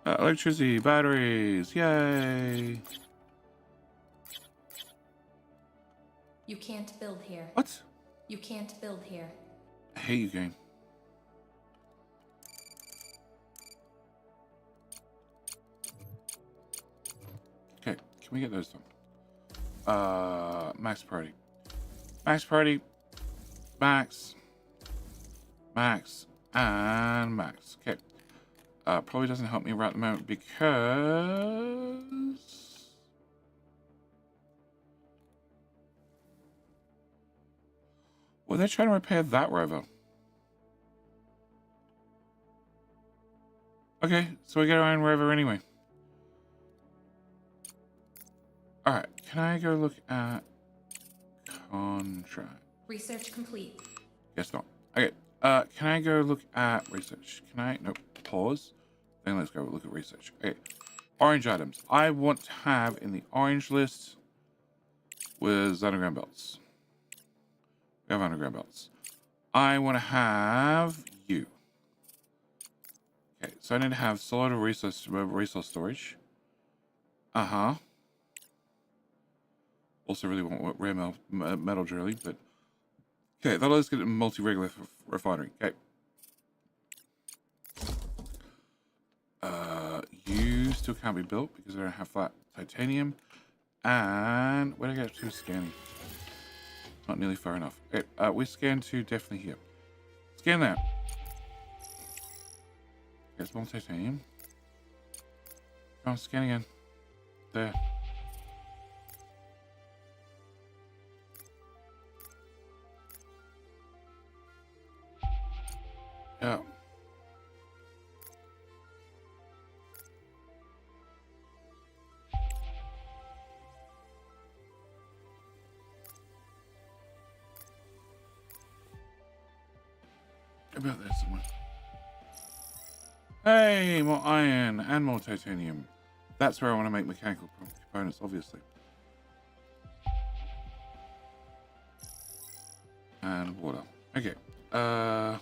Electricity, batteries, yay! You can't build here. What? You can't build here. I hate you, game. Okay, can we get those done? Max priority. Max priority. Max. Max. And max. Okay. Probably doesn't help me right at the moment because... Well, they're trying to repair that rover. Okay, so we get our own rover anyway. Alright, can I go look at contract? Research complete. Guess not. Okay, can I go look at research? Can I? Nope. Pause. Then let's go look at research. Okay, orange items. I want to have in the orange list was underground belts. We have underground belts. I want to have you. Okay, so I need to have solid resource storage. Uh-huh. Also really want rare metal drilling, but... Okay, that'll just get a multi-regular refinery. Okay. You still can't be built because I don't have flat titanium. And... Where did I get to scanning? Not nearly far enough. Okay, we scan to definitely here. Scan that. It's more titanium. Come on, scan again. There. Yeah. About there somewhere. Hey, more iron and more titanium. That's where I want to make mechanical components, obviously. And water. Okay. Can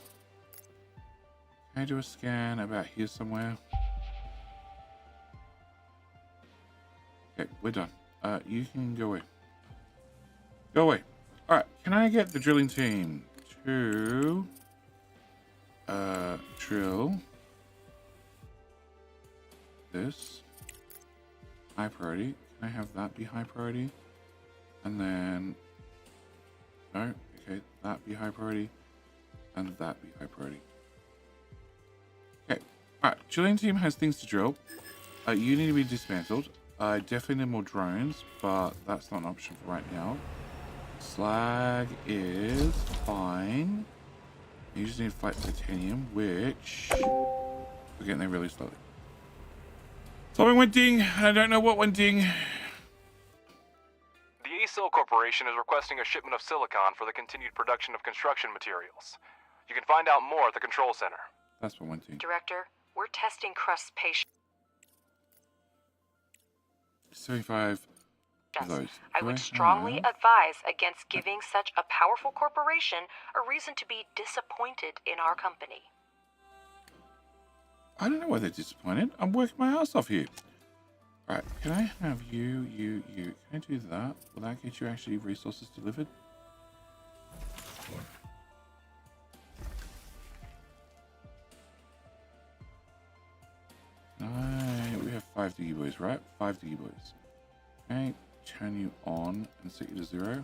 I do a scan about here somewhere? Okay, we're done. You can go away. Go away. Alright, can I get the drilling team to drill this high priority? Can I have that be high priority? And then no, okay, that be high priority, and that be high priority. Okay, alright, drilling team has things to drill. You need to be dismantled. I definitely need more drones, but that's not an option for right now. Slag is fine. You just need flat titanium, which we're getting there really slowly. Something went ding, and I don't know what went ding. The ASIL Corporation is requesting a shipment of silicon for the continued production of construction materials. You can find out more at the control center. That's what went ding. Director, we're testing Crust's patient. 75 of those. I would strongly advise against giving such a powerful corporation a reason to be disappointed in our company. I don't know why they're disappointed. I'm working my ass off here. Alright, can I have you? Can I do that? Will that get you actually resources delivered? We have 5 diggy boys, right? 5 diggy boys. Okay, turn you on and set you to 0.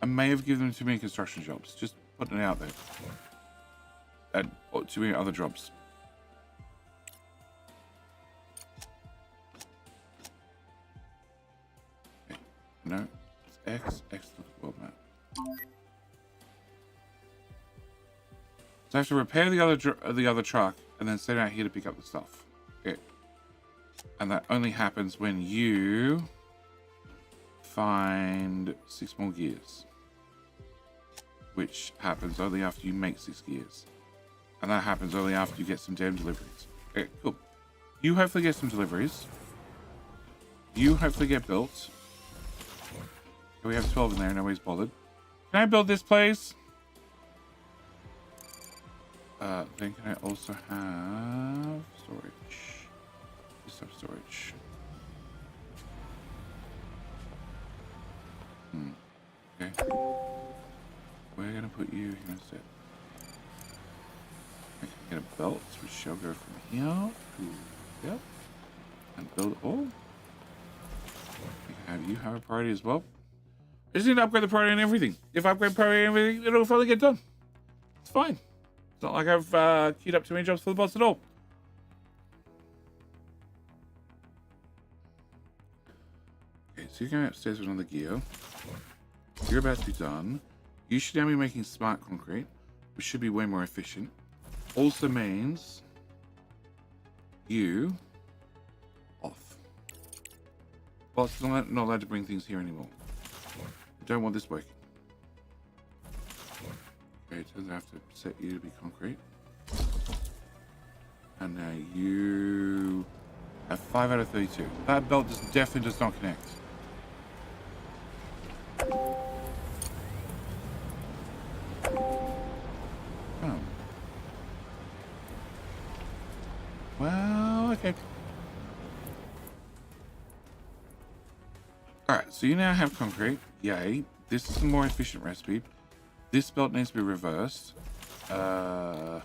I may have given them too many construction jobs. Just putting it out there. And too many other jobs. Okay. No, it's X. X look at world map. So I have to repair the other truck and then send it out here to pick up the stuff. Okay. And that only happens when you find 6 more gears, which happens only after you make 6 gears. And that happens only after you get some damn deliveries. Okay, cool. You hopefully get some deliveries. You hopefully get built. Okay, we have 12 in there, nobody's bothered. Can I build this place? Then can I also have storage? Just have storage. Okay. We're gonna put you here instead. I can get a belt, which shall go from here to yep, and build all. You have a priority as well. I just need to upgrade the priority and everything. If I upgrade priority and everything, it'll finally get done. It's fine. It's not like I've queued up too many jobs for the boss at all. Okay, so you're going upstairs with another gear. You're about to be done. You should now be making smart concrete, which should be way more efficient. Also means you off. Boss is not allowed to bring things here anymore. I don't want this working. Okay, turns out I have to set you to be concrete. And now you have 5 out of 32. That belt definitely does not connect. Oh. Well, okay. Alright, so you now have concrete. Yay. This is a more efficient recipe. This belt needs to be reversed. Huh?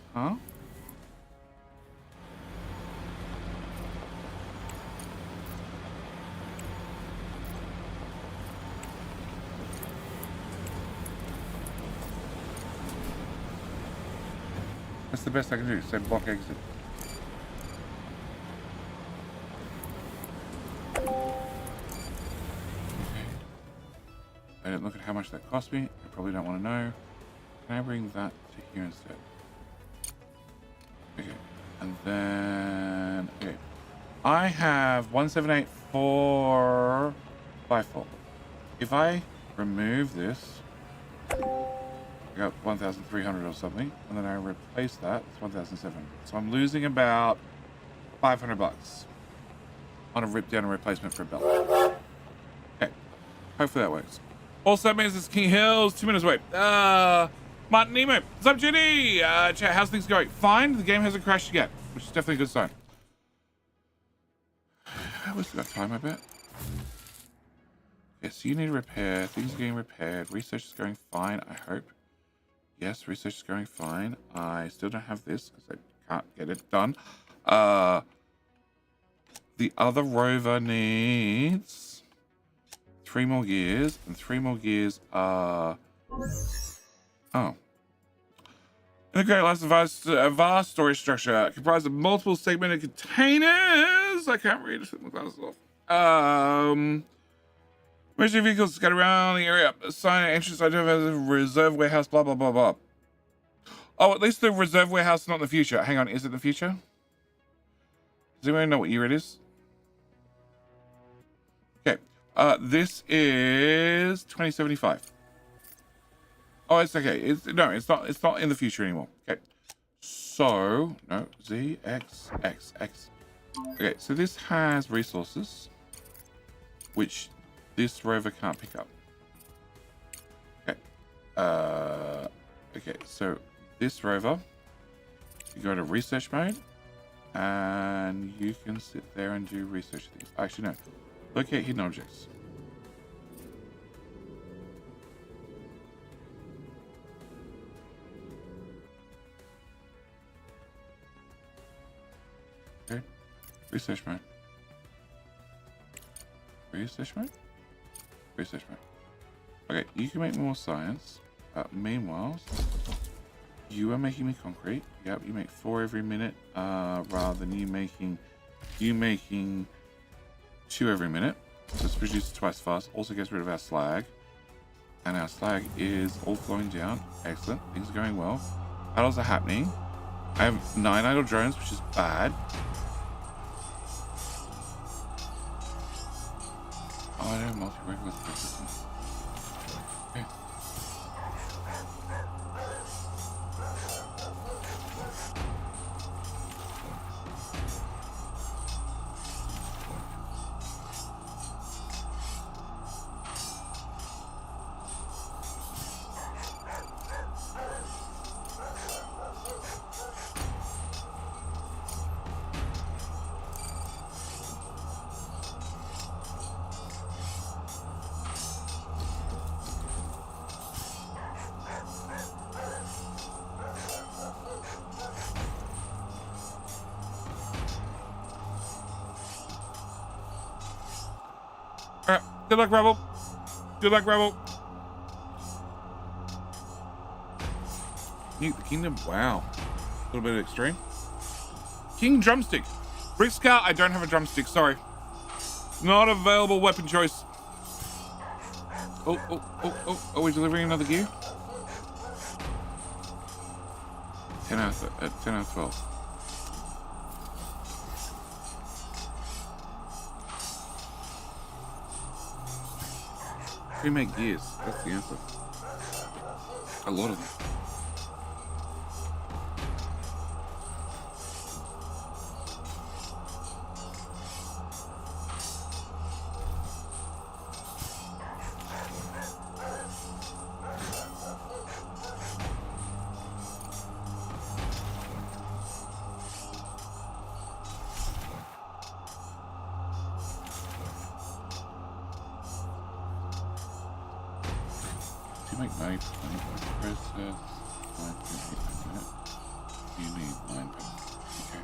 That's the best I can do. Say block exit. I didn't look at how much that cost me. I probably don't want to know. Can I bring that to here instead? Okay. And then... Okay. I have 178,454. If I remove this, I got 1,300 or something, and then I replace that, it's 1,700. So I'm losing about $500 on a rip down and replacement for a belt. Okay. Hopefully that works. Also, that means it's King Hills, 2 minutes away. Martin Nemo, what's up, Judy? Chat, how's things going? Fine, the game hasn't crashed yet, which is definitely a good sign. We've still got time, I bet. Yes, you need to repair. Things are getting repaired. Research is going fine, I hope. Yes, research is going fine. I still don't have this because I can't get it done. The other rover needs 3 more gears, and 3 more gears are... Oh. Integrated life a vast storage structure comprised of multiple segmented containers. I can't read. Put my glasses off. Emergency vehicles scattered around the area. Assign entrance identified as a reserve warehouse. Blah blah blah blah. Oh, at least the reserve warehouse is not in the future. Hang on, is it the future? Does anyone know what year it is? Okay. This is 2075. Oh, it's okay. It's not in the future anymore. Okay. So, no, Z, X, X, X. Okay, so this has resources, which this rover can't pick up. Okay. Okay, so this rover, you go to research mode, and you can sit there and do research things. Actually, no. Locate hidden objects. Okay. Research mode. Research mode? Research mode. Okay, you can make more science. Meanwhile, you are making me concrete. Yep, you make 4 every minute, rather than you making 2 every minute. So it's produced twice fast. Also gets rid of our slag. And our slag is all flowing down. Excellent. Things are going well. Battles are happening. I have 9 idle drones, which is bad. Oh, I don't have multi-work with persistence. Okay. Good luck, Rebel. Good luck, Rebel. Nuke the kingdom. Wow. A little bit extreme. King drumstick. Brick Scout, I don't have a drumstick. Sorry. Not available weapon choice. Oh. Are we delivering another gear? 10 out of 12. We make gears. That's the answer. A lot of them. You make 9 process. 9.8 minutes. You need 9 minutes. Okay.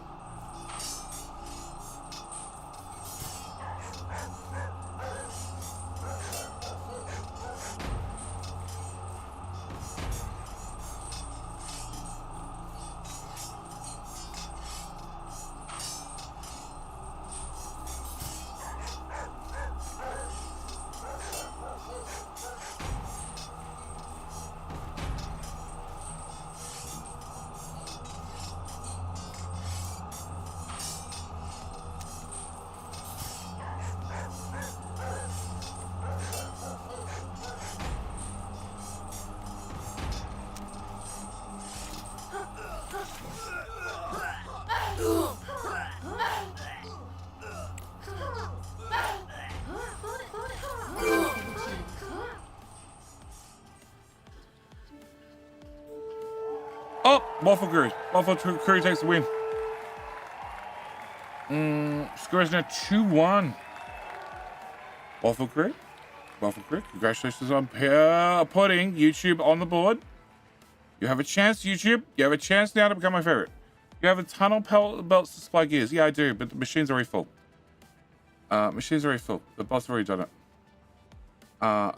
Oh, Waffle Curry. Waffle Curry takes the win. Score is now 2-1. Waffle Curry. Waffle Curry. Congratulations on putting YouTube on the board. You have a chance, YouTube. You have a chance now to become my favorite. You have a tunnel belts to supply gears. Yeah, I do, but the machine's already full. Machine's already full. The boss already done it.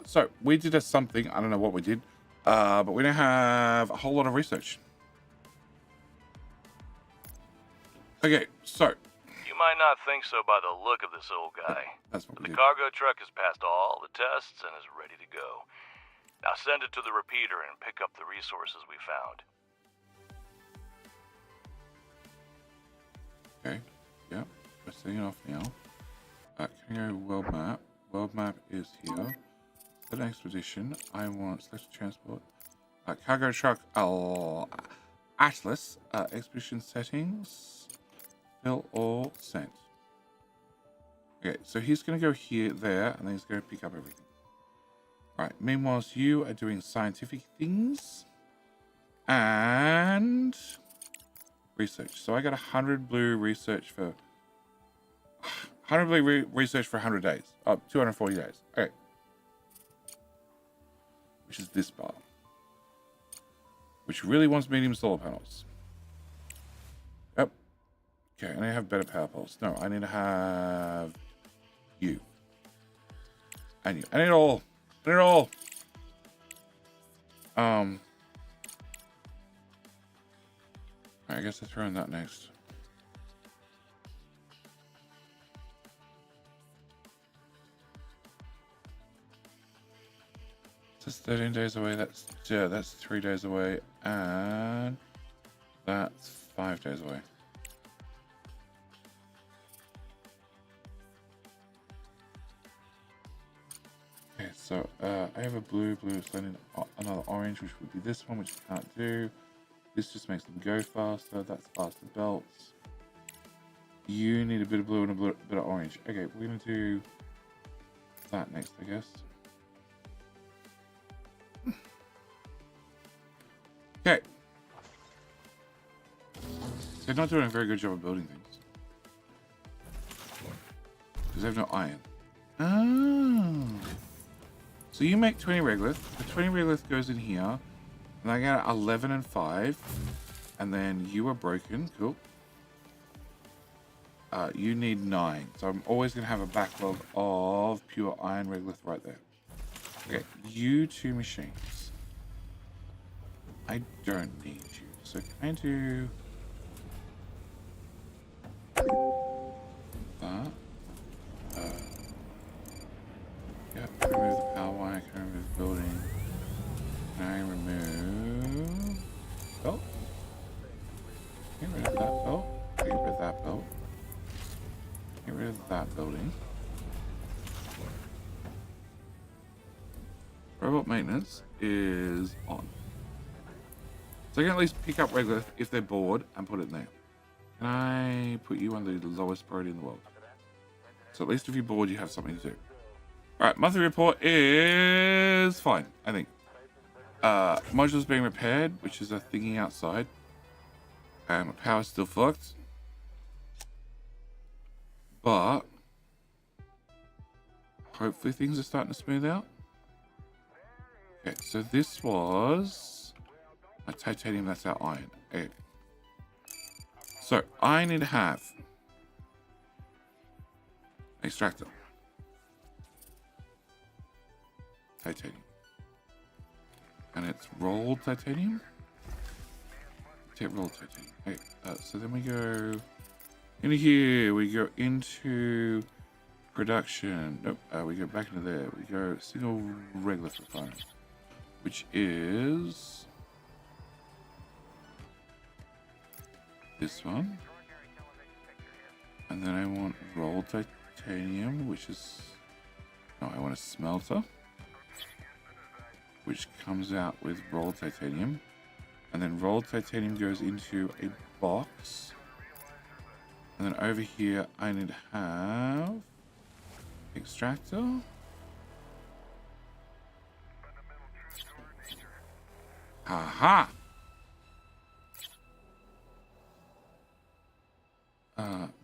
So we did something. I don't know what we did. But we don't have a whole lot of research. Okay, so. You might not think so by the look of this old guy. That's what but we the did. cargo truck has passed all the tests and is ready to go. Now send it to the repeater and pick up the resources we found. Okay, yeah, we're setting it off now. Can I go world map? World map is here. Set an expedition. I want special transport. Cargo truck. Atlas. Expedition settings. Fill all sent. Okay, so he's going to go here, there, and then he's going to pick up everything. Right. Meanwhile, you are doing scientific things and research. So I got 100 blue research for 100 blue research for 100 days. 240 days. Okay. Which is this bar. Which really wants medium solar panels. Yep. Okay, and I have better power poles. No, I need to have you. And you. I need it all. I need it all. I guess I throw in that next. That's 13 days away. That's 3 days away, and that's 5 days away. Okay, so I have a blue, so I need another orange, which would be this one, which I can't do. This just makes them go faster. That's faster belts. You need a bit of blue and a bit of orange. Okay, we're gonna do that next, I guess. Okay. They're not doing a very good job of building things. Because they have no iron. Oh. So you make 20 regolith. The 20 regolith goes in here. And I got 11 and 5. And then you are broken. Cool. You need 9. So I'm always going to have a backlog of pure iron regolith right there. Okay, you 2 machines. I don't need you. So can I do that? Yeah, can I remove the power wire? Can I remove the building? Can I remove belt? Get rid of that belt. Get rid of that belt. Get rid of that building. Robot maintenance is on. So I can at least pick up regolith if they're bored and put it in there. Can I put you on the lowest priority in the world? So at least if you're bored, you have something to do. Alright, monthly report is fine, I think. Module's being repaired, which is a thingy outside. My power's still fucked. But hopefully things are starting to smooth out. Okay, so this was my titanium, that's our iron. Okay. So I need to have extractor. Titanium. And it's rolled titanium? Take rolled titanium. Okay, so then we go into here, we go into production. Nope, we go back into there. We go single regolith refinery, which is this one. And then I want rolled titanium, which is, no, I want a smelter, which comes out with rolled titanium. And then rolled titanium goes into a box. And then over here, I need to have extractor. Aha!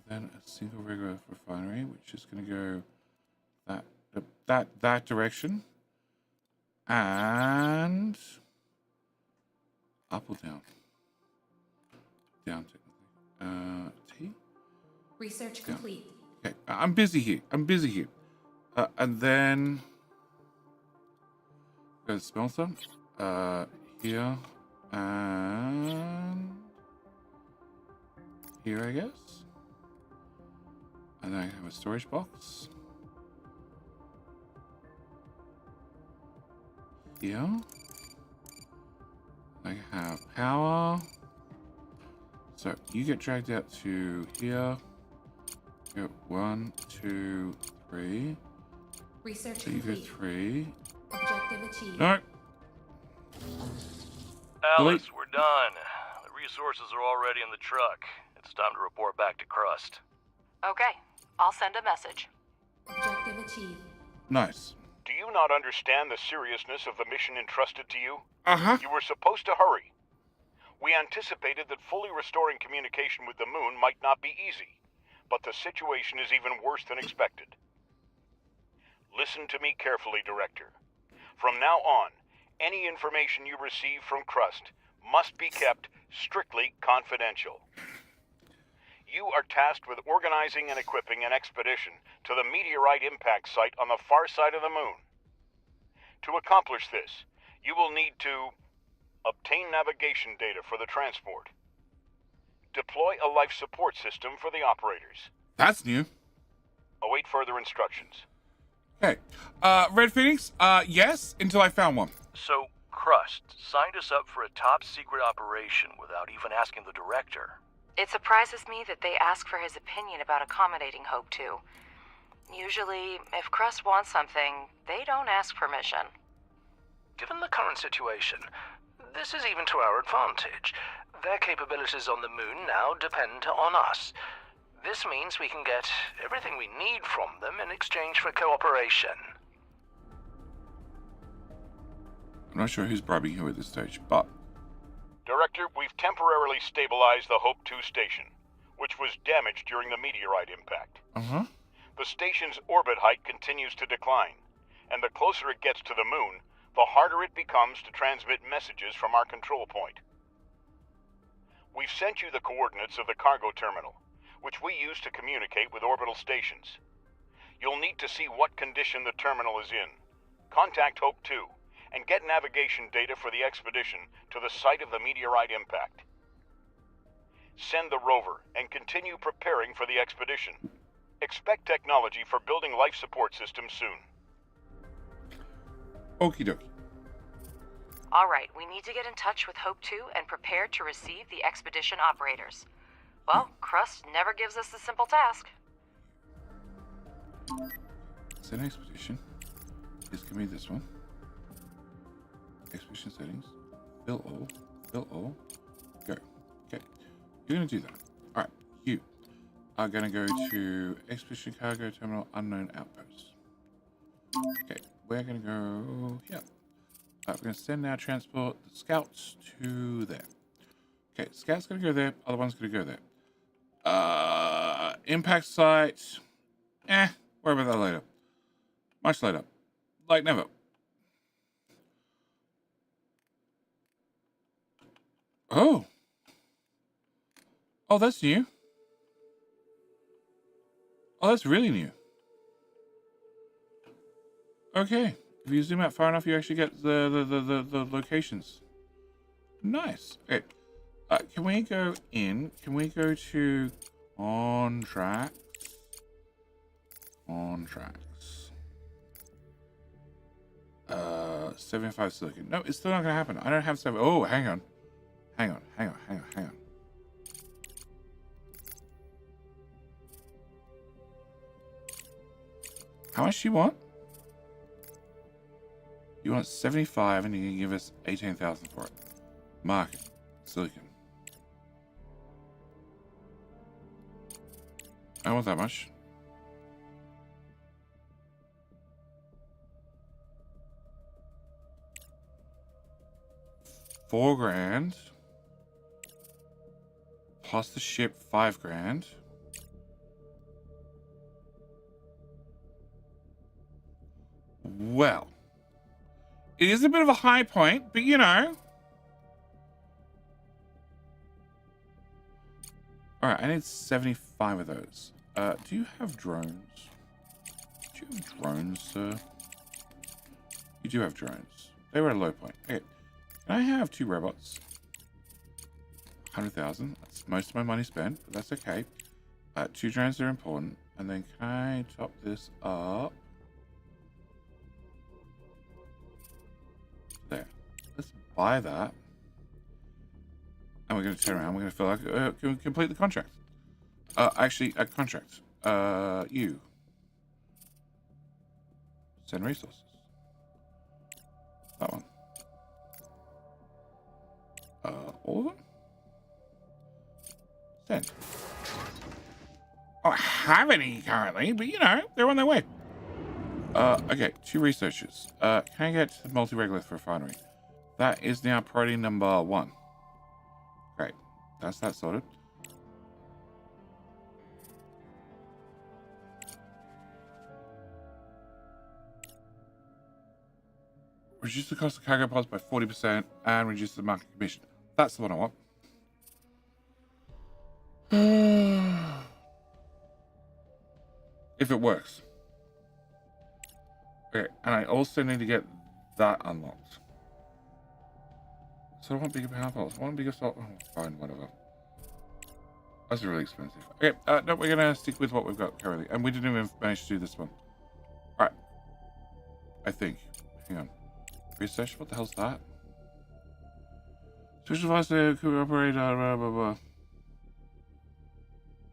Then a single regular refinery, which is going to go that direction. And up or down? Down, technically. T? Research Down. complete. Okay, I'm busy here. And then go to smelter. Here and here, I guess. And then I have a storage box. Here. I have power. So you get dragged out to here. Go 1, 2, 3. Research so you go complete. 3. Objective achieved. No. Alice, we're done. The resources are already in the truck. It's time to report back to Crust. Okay, I'll send a message. Objective achieved. Nice. Do you not understand the seriousness of the mission entrusted to you? Uh-huh. You were supposed to hurry. We anticipated that fully restoring communication with the moon might not be easy, but the situation is even worse than expected. Listen to me carefully, Director. From now on, any information you receive from Crust must be kept strictly confidential. You are tasked with organizing and equipping an expedition to the meteorite impact site on the far side of the moon. To accomplish this, you will need to obtain navigation data for the transport, deploy a life support system for the operators. That's new. Await further instructions. Okay. Red Phoenix, yes, until I found one. So, Crust signed us up for a top-secret operation without even asking the Director. It surprises me that they ask for his opinion about accommodating Hope 2. Usually, if Crust wants something, they don't ask permission. Given the current situation, this is even to our advantage. Their capabilities on the moon now depend on us. This means we can get everything we need from them in exchange for cooperation. I'm not sure who's bribing who at this stage, but... Director, we've temporarily stabilized the Hope 2 station, which was damaged during the meteorite impact. Uh-huh. The station's orbit height continues to decline, and the closer it gets to the moon, the harder it becomes to transmit messages from our control point. We've sent you the coordinates of the cargo terminal, which we use to communicate with orbital stations. You'll need to see what condition the terminal is in. Contact Hope 2 and get navigation data for the expedition to the site of the meteorite impact. Send the rover and continue preparing for the expedition. Expect technology for building life support systems soon. Okie dokie. All right, we need to get in touch with Hope 2 and prepare to receive the expedition operators. Well, Crust never gives us a simple task. Send expedition. This can be this one. Expedition settings. Fill all. Fill all. Go. Okay. You're going to do that. Alright. You are going to go to Expedition Cargo Terminal Unknown Outpost. Okay. We're going to go here. We're going to send our transport the scouts to there. Okay. Scout's going to go there. Other one's going to go there. Impact site. Worry about that later. Much later. Like never. Oh. Oh, that's new. Oh, that's really new. Okay. If you zoom out far enough, you actually get the locations. Nice. Okay. Can we go in? Can we go to contracts? Contracts. 75 silicon. No, it's still not gonna happen. I don't have 7. Oh, hang on. Hang on. How much do you want? You want 75 and you can give us 18,000 for it. Market. Silicon. I don't want that much. $4,000 plus the ship $5,000. Well, it is a bit of a high point, but you know. All right, I need 75 of those. Do you have drones? Do you have drones, sir? You do have drones. They were at a low point. Okay. Can I have 2 robots? 100,000. That's most of my money spent, but that's okay. 2 drones are important. And then can I top this up? There. Let's buy that. And we're going to turn around. We're going to feel like complete the contract. Actually, a contract. You. Send resources. That one. All of them? Send. I don't have any currently, but you know, they're on their way. Okay, 2 researchers. Can I get to the multi-regolith refinery? That is now priority number 1. Great. That's that sorted. Reduce the cost of cargo pods by 40% and reduce the market commission. That's the one I want. If it works. Okay, and I also need to get that unlocked. So I want bigger power poles. I want bigger salt. Oh, fine, whatever. That's really expensive. Okay, no, we're gonna stick with what we've got currently. And we didn't even manage to do this one. Alright. I think. Hang on. Research? What the hell's that? Special advisor could operate blah, blah, blah.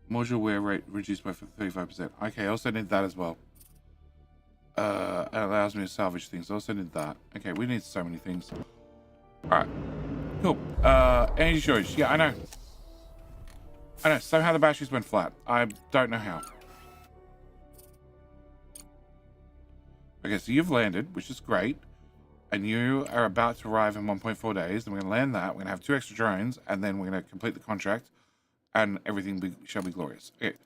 Module wear rate reduced by 35%. Okay, I also need that as well. And it allows me to salvage things. I also need that. Okay, we need so many things. Alright. Cool. Energy shortage. Yeah, I know. Somehow the batteries went flat. I don't know how. Okay, so you've landed, which is great. And you are about to arrive in 1.4 days. And we're going to land that. We're going to have 2 extra drones. And then we're going to complete the contract. And everything shall be glorious. Okay.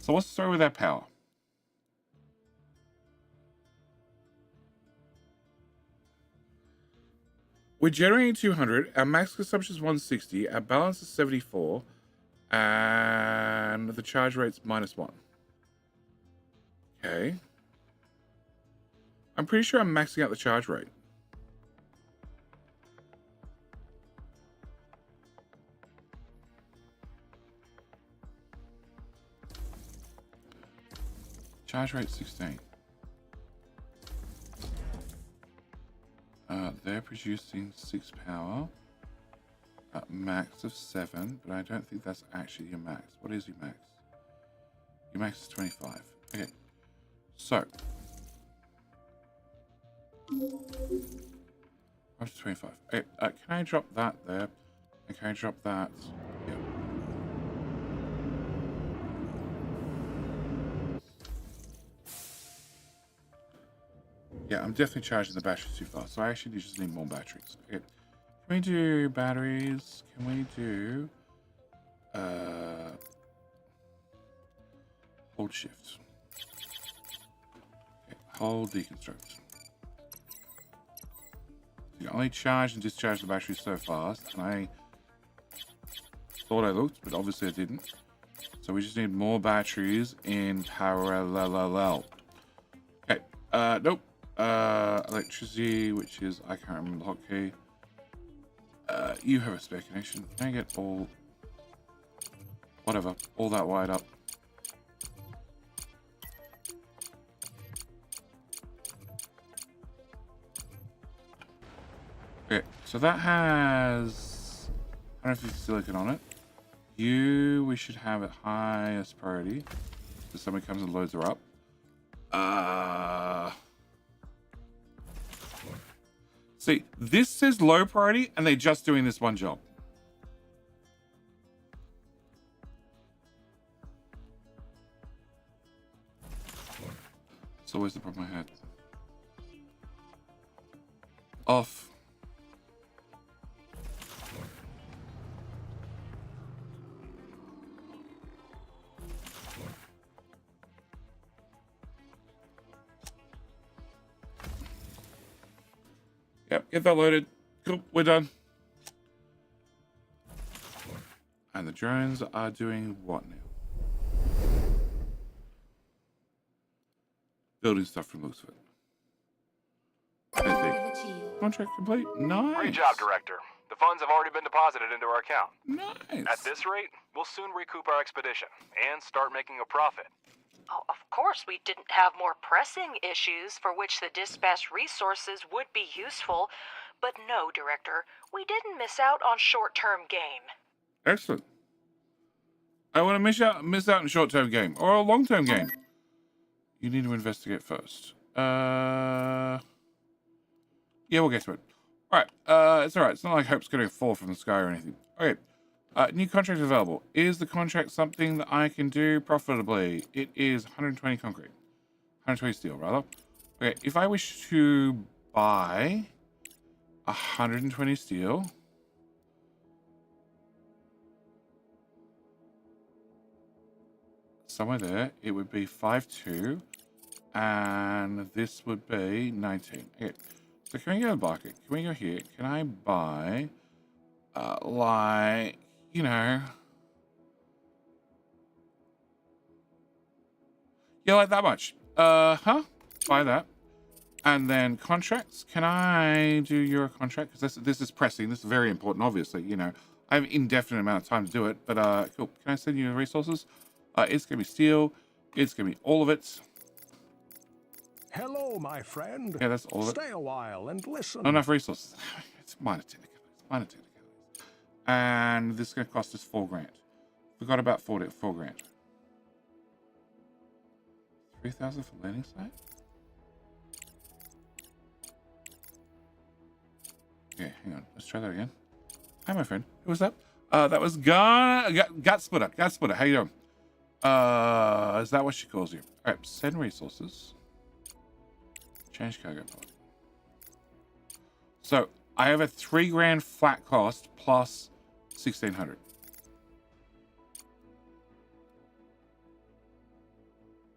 So what's the story with our power? We're generating 200. Our max consumption is 160. Our balance is 74. And the charge rate's -1. Okay. I'm pretty sure I'm maxing out the charge rate. Charge rate 16. They're producing 6 power at max of 7, but I don't think that's actually your max. What is your max? Your max is 25. Okay, so up to 25. Okay, can I drop that there? And can I drop that? Yeah. Yeah, I'm definitely charging the batteries too fast, so I actually just need more batteries. Okay. Can we do batteries? Can we do hold shift? Okay, hold deconstruct. You can only charge and discharge the batteries so fast, and I thought I looked, but obviously I didn't. So we just need more batteries in parallel. Okay, nope. Electricity, which is, I can't remember the hotkey. You have a spare connection. Can I get all, whatever, all that wired up? Okay, so that has 150 silicon on it. We should have it highest priority. So somebody comes and loads her up. See, this says low priority, and they're just doing this one job. So where's the problem I had? Off. Yep, get that loaded. Cool, we're done. And the drones are doing what now? Building stuff from looks of it. Contract complete. Nice. Great job, Director. The funds have already been deposited into our account. Nice. At this rate, we'll soon recoup our expedition and start making a profit. Oh, of course, we didn't have more pressing issues for which the dispatched resources would be useful. But no, Director, we didn't miss out on short-term gain. Excellent. I want to miss out on a short-term game or a long-term game. You need to investigate first. Yeah, we'll get to it. All right. It's all right. It's not like Hope's going to fall from the sky or anything. Okay. New contract available. Is the contract something that I can do profitably? It is 120 concrete. 120 steel, rather. Okay, if I wish to buy 120 steel, somewhere there, it would be 5.2, and this would be 19. Okay, so can we go to market? Can we go here? Can I buy, like, you know, yeah, like that much. Buy that. And then contracts. Can I do your contract? Because this is pressing. This is very important, obviously. You know, I have an indefinite amount of time to do it. But cool. Can I send you the resources? It's gonna be steel. It's gonna be all of it. Hello, my friend. Yeah, that's all of it. Stay a while and listen. Not enough resources. It's minor technicalities. Minor technicalities. And this is gonna cost us 4 grand. Forgot about 4 grand. 3,000 for landing site. Okay, hang on. Let's try that again. Hi, my friend. Who was that? That was Gut Splitter. Gut Splitter. How you doing? Is that what she calls you? All right, send resources. Change cargo pod. So I have a 3 grand flat cost plus 1,600.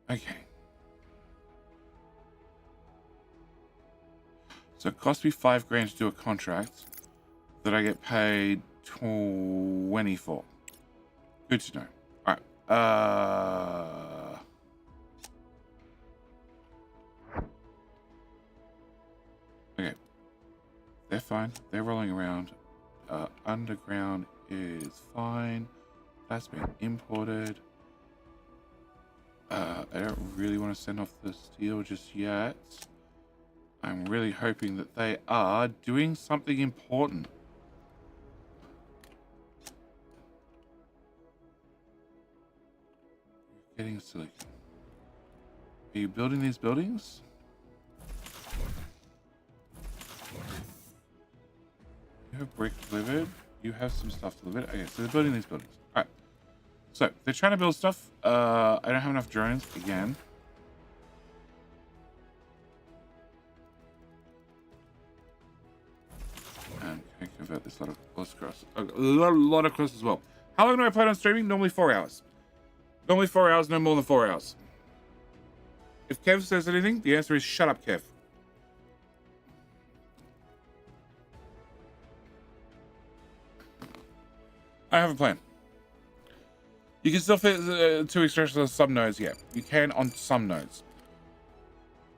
Okay. So it cost me 5 grand to do a contract that I get paid 20 for. Good to know. All right. Okay. They're fine. They're rolling around. Underground is fine. That's been imported. I don't really want to send off the steel just yet. I'm really hoping that they are doing something important. Getting silicon. Are you building these buildings? You have brick delivered. You have some stuff delivered. Okay, so they're building these buildings. All right. So they're trying to build stuff. I don't have enough drones again. And can I convert this lot of crust? A lot of crust as well. How long do I plan on streaming? Normally 4 hours. Normally 4 hours, no more than 4 hours. If Kev says anything, the answer is shut up, Kev. I have a plan. You can still fit 2 extractions on some nodes, yeah. You can on some nodes.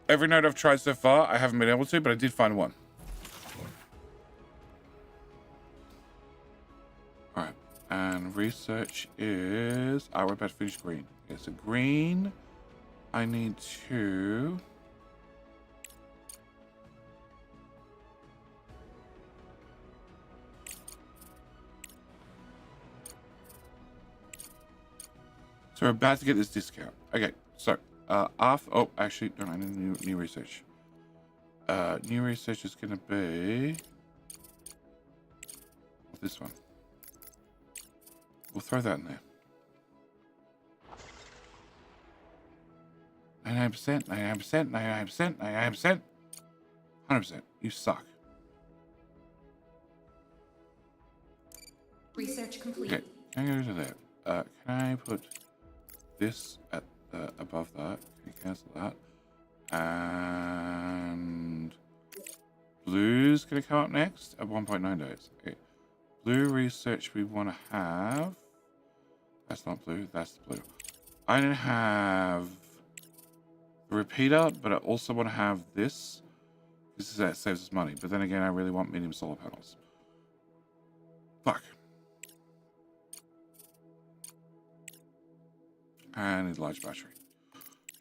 Every node I've tried so far, I haven't been able to, but I did find one. Alright, and research is... we're about to finish green. Okay, so green, I need to... So we're about to get this discount. Okay, so actually, no, I need new research. New research is going to be this one. We'll throw that in there. 99%, 99%, 99%, 99%, 100%. You suck. Research complete. Okay, can I go to there? Can I put this at above that? Can you cancel that? And blue's gonna come up next at 1.9 days. Okay. Blue research we want to have. That's not blue. That's the blue. I don't have the repeater, but I also want to have this. This is that saves us money. But then again, I really want medium solar panels. Fuck. And a large battery.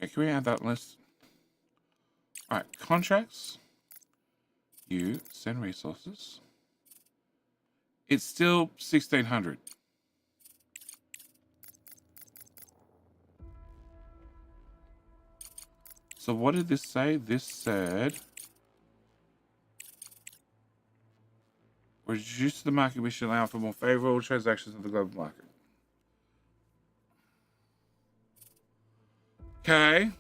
Okay, can we add that list? Alright, contracts. You send resources. It's still 1600. So what did this say? This said reduce the market we should allow for more favorable transactions in the global market. Okay.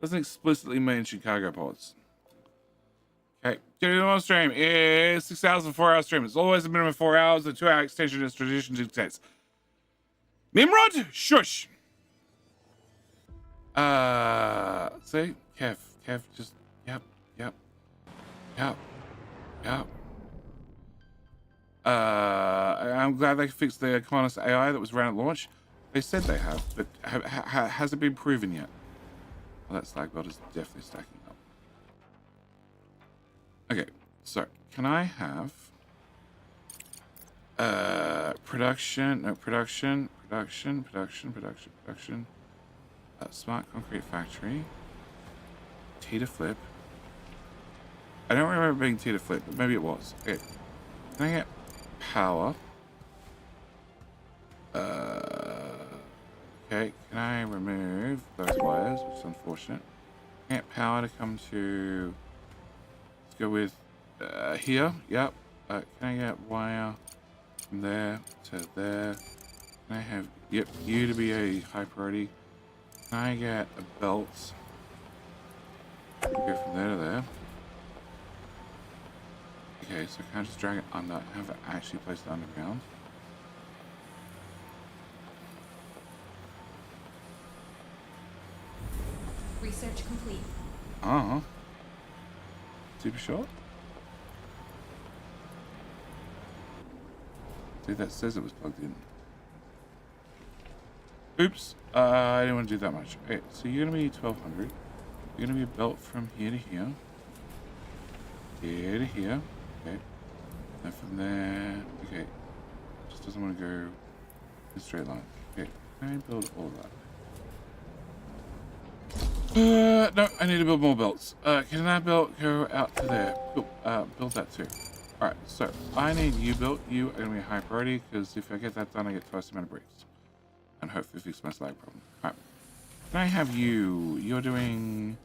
Doesn't explicitly mention cargo pods. Okay. Getting on stream is 6 hours and 4 hour stream. It's always a minimum of 4 hours. The 2 hour extension is tradition dictates. Nimrod, shush. See? Kev, just, yep. I'm glad they fixed the Colonist AI that was ran at launch. They said they have, but has it been proven yet? Well, that slag belt is definitely stacking up. Okay, so can I have production? Smart concrete factory. T to flip. I don't remember it being T to flip, but maybe it was. Okay, can I get power? Okay, can I remove those wires, which is unfortunate. Can I get power to come to, let's go with here, yep. Can I get wire from there to there? Can I have, yep, you to be a high priority. Can I get a belt? Go from there to there. Okay, so can I just drag it under, have it actually placed underground? Research complete. Super short? Dude, that says it was plugged in. Oops. I didn't want to do that much. Okay, so you're going to be 1200. You're going to be a belt from here to here. Here to here. Okay. And from there. Okay. Just doesn't want to go in a straight line. Okay. Can I build all of that? No, I need to build more belts. Can that belt go out to there? Build that too. Alright, so I need you built. You are going to be a high priority because if I get that done, I get twice the amount of bricks. And hopefully fix my slag problem. Alright. Can I have you? You're doing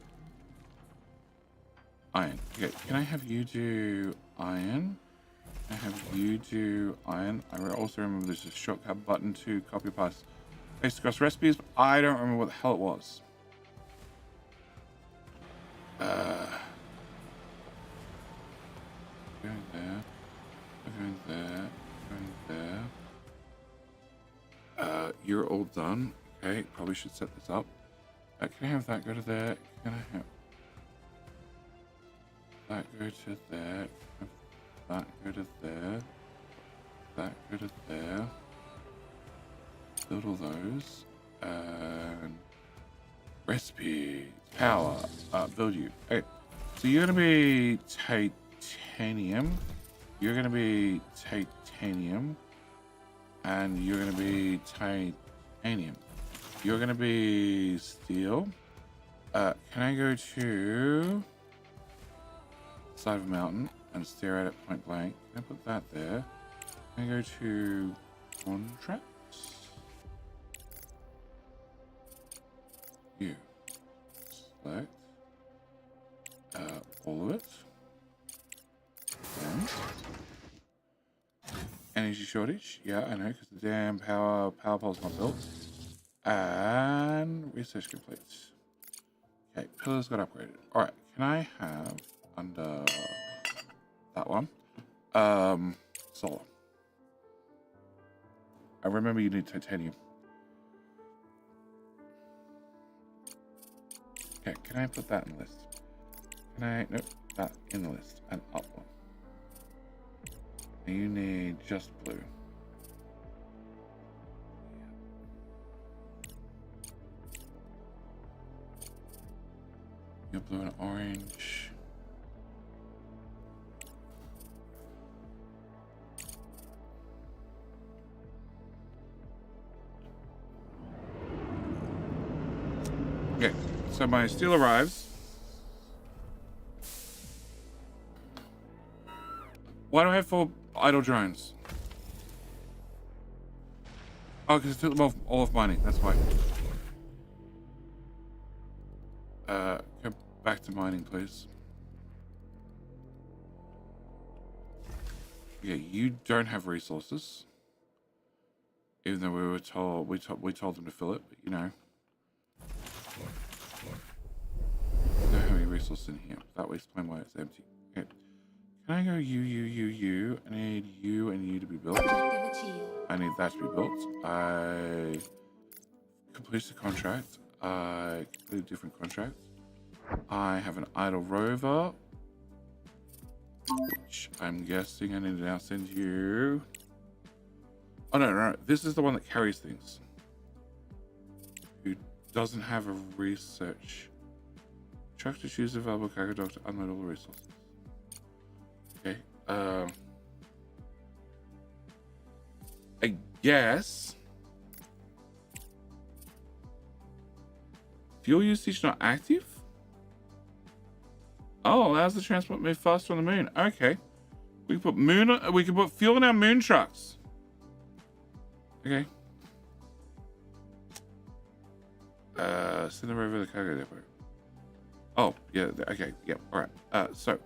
iron. Okay, can I have you do iron? Can I have you do iron? I also remember there's a shortcut button to copy paste across recipes, but I don't remember what the hell it was. Going there. Going there. Going there. You're all done. Okay, probably should set this up. Can I have that go to there? Can I have that go to there? That go to there? That go to there? Build all those. And recipe, power, build you. Okay, so you're gonna be titanium. You're gonna be titanium. And you're gonna be titanium. You're gonna be steel. Can I go to side of a mountain and stare at it point blank? Can I put that there? Can I go to contracts? You select all of it. And energy shortage, yeah, I know, because the damn power pole's not built. And research complete. Okay, pillars got upgraded. Alright, can I have under that one? Solar. I remember you need titanium. Okay, can I put that in the list? Can I, nope, that in the list. And up one. And you need just blue. You're blue and orange. Okay, so my steel arrives. Why do I have 4 idle drones? Oh, because I took them all off mining, that's why. Go back to mining, please. Yeah, you don't have resources. Even though we were told, we told them to fill it, but you know. We don't have any resources in here. That will explain why it's empty. Okay. Can I go you? I need you and you to be built. I need that to be built. I completed the contract. I completed a different contract. I have an idle rover, which I'm guessing I need to now send you. Oh no, this is the one that carries things. Who doesn't have a research. Truck to choose available cargo dock to unload all the resources. Okay. I guess. Fuel usage not active? Oh, allows the transport move faster on the moon. Okay. We can put fuel in our moon trucks. Okay. Send them over to the cargo depot. Oh, yeah, okay, yeah, alright. So, I'm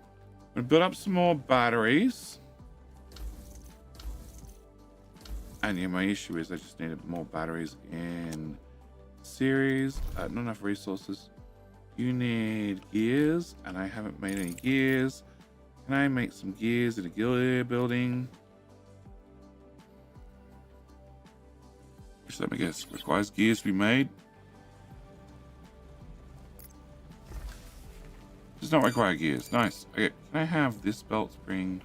gonna build up some more batteries. And yeah, my issue is I just needed more batteries in series. Not enough resources. You need gears, and I haven't made any gears. Can I make some gears in a gear building? Which, let me guess, requires gears to be made. Does not require gears. Nice. Okay, can I have this belt bring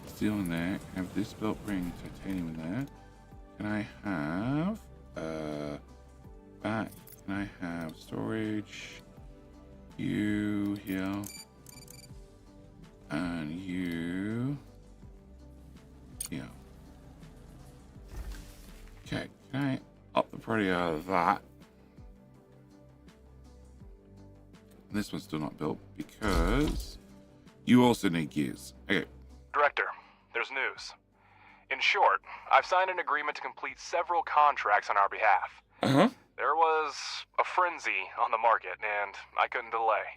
steel in there? Can I have this belt bring titanium in there? Can I have Back. Can I have storage? You here. And you here. Okay, can I up the priority of that? This one's still not built because you also need gears. Okay. Director, there's news. In short, I've signed an agreement to complete several contracts on our behalf. Uh-huh. There was a frenzy on the market, and I couldn't delay.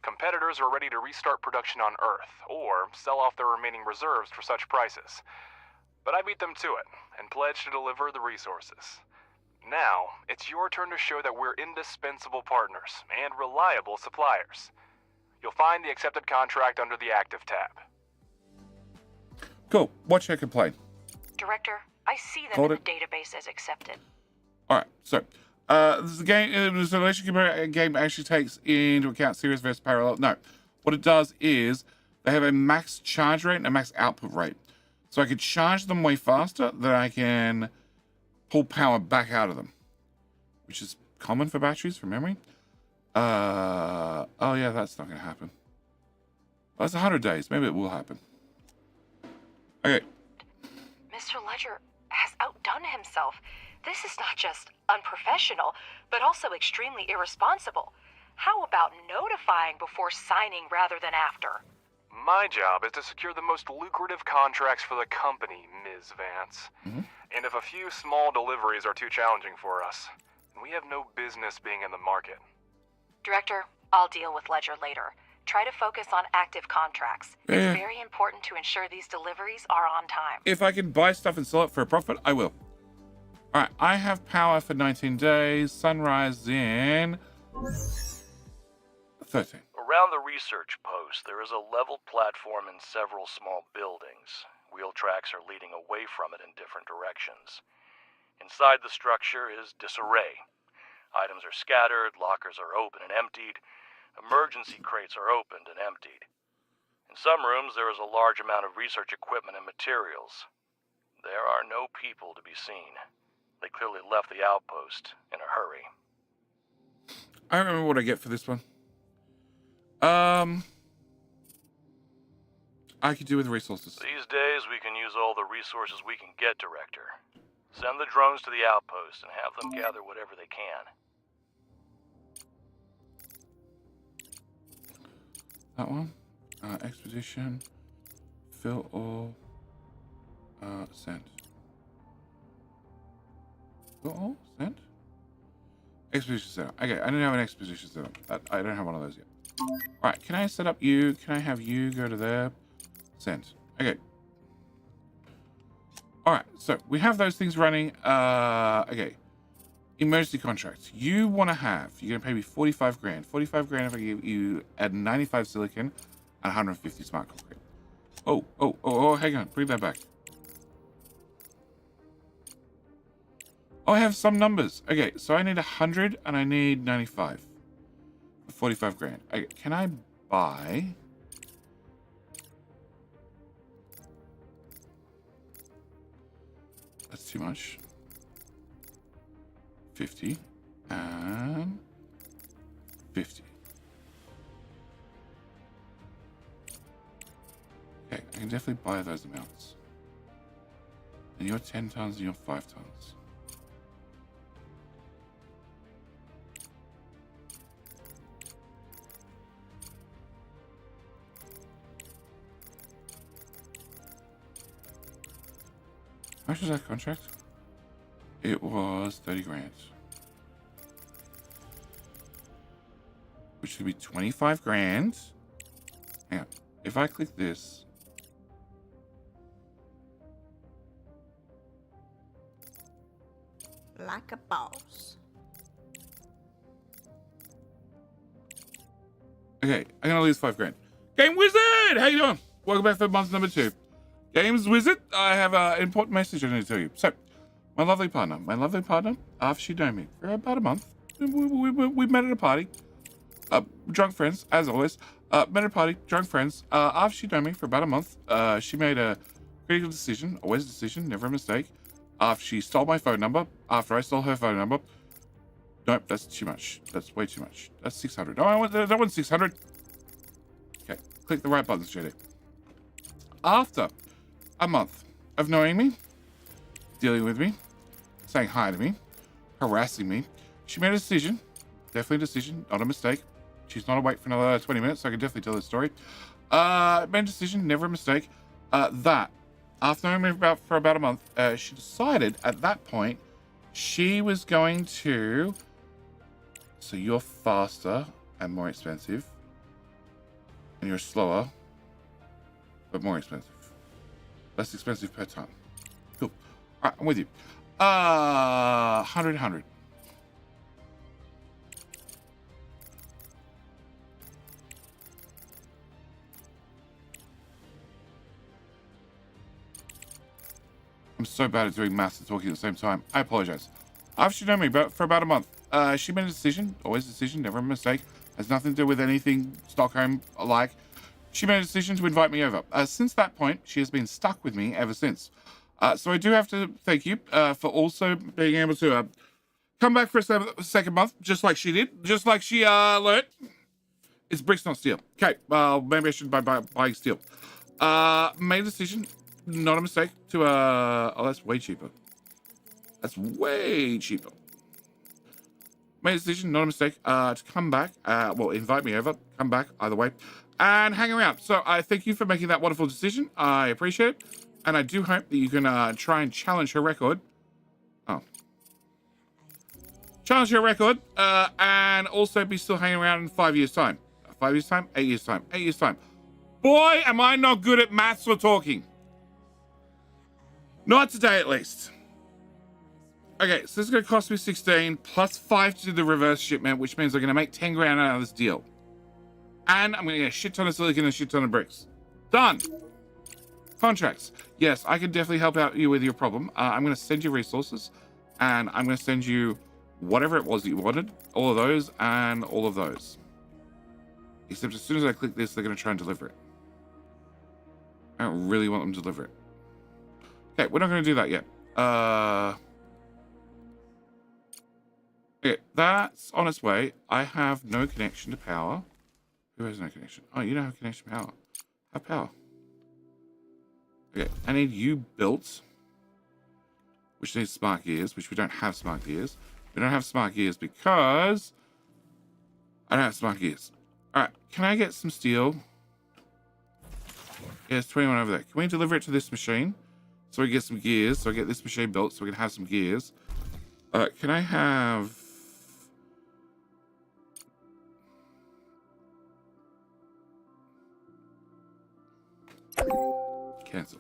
Competitors were ready to restart production on Earth, or sell off their remaining reserves for such prices. But I beat them to it, and pledged to deliver the resources. Now, it's your turn to show that we're indispensable partners, and reliable suppliers. You'll find the accepted contract under the Active tab. Cool. Watch her complain. Director, I see them Hold in it. the database as accepted. All right. So, this is a game. This electric game actually takes into account series versus parallel. No, what it does is they have a max charge rate and a max output rate. So I could charge them way faster than I can pull power back out of them, which is common for batteries from memory. Oh yeah, that's not going to happen. Well, that's 100 days. Maybe it will happen. Okay. Mr. Ledger has outdone himself. This is not just unprofessional, but also extremely irresponsible. How about notifying before signing rather than after? My job is to secure the most lucrative contracts for the company, Ms. Vance. And if a few small deliveries are too challenging for us, we have no business being in the market. Director, I'll deal with Ledger later. Try to focus on active contracts. Yeah. It's very important to ensure these deliveries are on time. If I can buy stuff and sell it for a profit, I will. All right, I have power for 19 days. Sunrise in 13. Around the research post, there is a level platform and several small buildings. Wheel tracks are leading away from it in different directions. Inside the structure is disarray. Items are scattered, lockers are open and emptied, emergency crates are opened and emptied. In some rooms, there is a large amount of research equipment and materials. There are no people to be seen. They clearly left the outpost in a hurry. I don't remember what I get for this one. I could do with resources. These days, we can use all the resources we can get, Director. Send the drones to the outpost and have them gather whatever they can. That one. Expedition. Fill all. Send. Fill all? Send? Expedition setup. Okay, I don't have an expedition setup. I don't have one of those yet. Alright, can I set up you? Can I have you go to there? Send. Okay. Alright, so we have those things running. Okay. Emergency contracts. You want to have, you're going to pay me 45 grand. 45 grand if I give you at 95 silicon and 150 smart concrete. Oh, hang on. Bring that back. Oh, I have some numbers. Okay, so I need 100 and I need 95. 45 grand. Okay, can I buy... That's too much. 50 and 50. Okay, I can definitely buy those amounts. And you're 10 tons and you're 5 tons. How much was that contract? It was 30 grand. Which should be 25 grand. Hang on. If I click this. Like a boss. Okay, I'm gonna lose 5 grand. Game Wizard! How you doing? Welcome back for month number 2. Games Wizard, I have an important message I need to tell you. So, my lovely partner, after she known me for about a month, we met at a party. Drunk friends, as always. Met at a party, drunk friends. After she known me for about a month, she made a critical decision, always a decision, never a mistake. after she stole my phone number, after I stole her phone number. Nope, that's too much. That's way too much. That's 600. Oh, I want 600. Okay, click the right buttons, JD. After a month of knowing me, dealing with me, saying hi to me, harassing me, she made a decision. Definitely a decision, not a mistake. She's not awake for another 20 minutes, so I can definitely tell this story. Made a decision, never a mistake. That, after knowing me for about a month, she decided at that point she was going to... So you're faster and more expensive. And you're slower, but more expensive. Less expensive per ton. Cool. All right, I'm with you. 100. I'm so bad at doing maths and talking at the same time. I apologize. After she known me for about a month, she made a decision. Always a decision, never a mistake. Has nothing to do with anything Stockholm-like. She made a decision to invite me over. Since that point, she has been stuck with me ever since. So I do have to thank you for also being able to come back for a second month, just like she did. Just like she learned. It's bricks, not steel. Okay, well, maybe I shouldn't buy buying steel. Made a decision, not a mistake, to... oh, that's way cheaper. That's way cheaper. Made a decision, not a mistake, to come back. Well, invite me over. Come back, either way. And hang around. So I thank you for making that wonderful decision. I appreciate it. And I do hope that you can try and challenge her record. Oh. Challenge her record. And also be still hanging around in 5 years' time. 5 years' time? 8 years' time. 8 years' time. Boy, am I not good at maths or talking. Not today, at least. Okay, so this is going to cost me 16 plus 5 to do the reverse shipment, which means I'm going to make 10 grand out of this deal. And I'm going to get a shit ton of silicon and a shit ton of bricks. Done. Contracts. Yes, I can definitely help out you with your problem. I'm going to send you resources, and I'm going to send you whatever it was that you wanted. All of those and all of those. Except as soon as I click this, they're going to try and deliver it. I don't really want them to deliver it. Okay, we're not going to do that yet. Okay, that's on its way. I have no connection to power. Who has no connection? Oh, you don't have connection to power. Have power. Okay, I need you built. Which needs smart gears, which we don't have smart gears. We don't have smart gears because I don't have smart gears. Alright, can I get some steel? Yeah, there's 21 over there. Can we deliver it to this machine? So we get some gears. So I get this machine built so we can have some gears. Can I have... Cancel.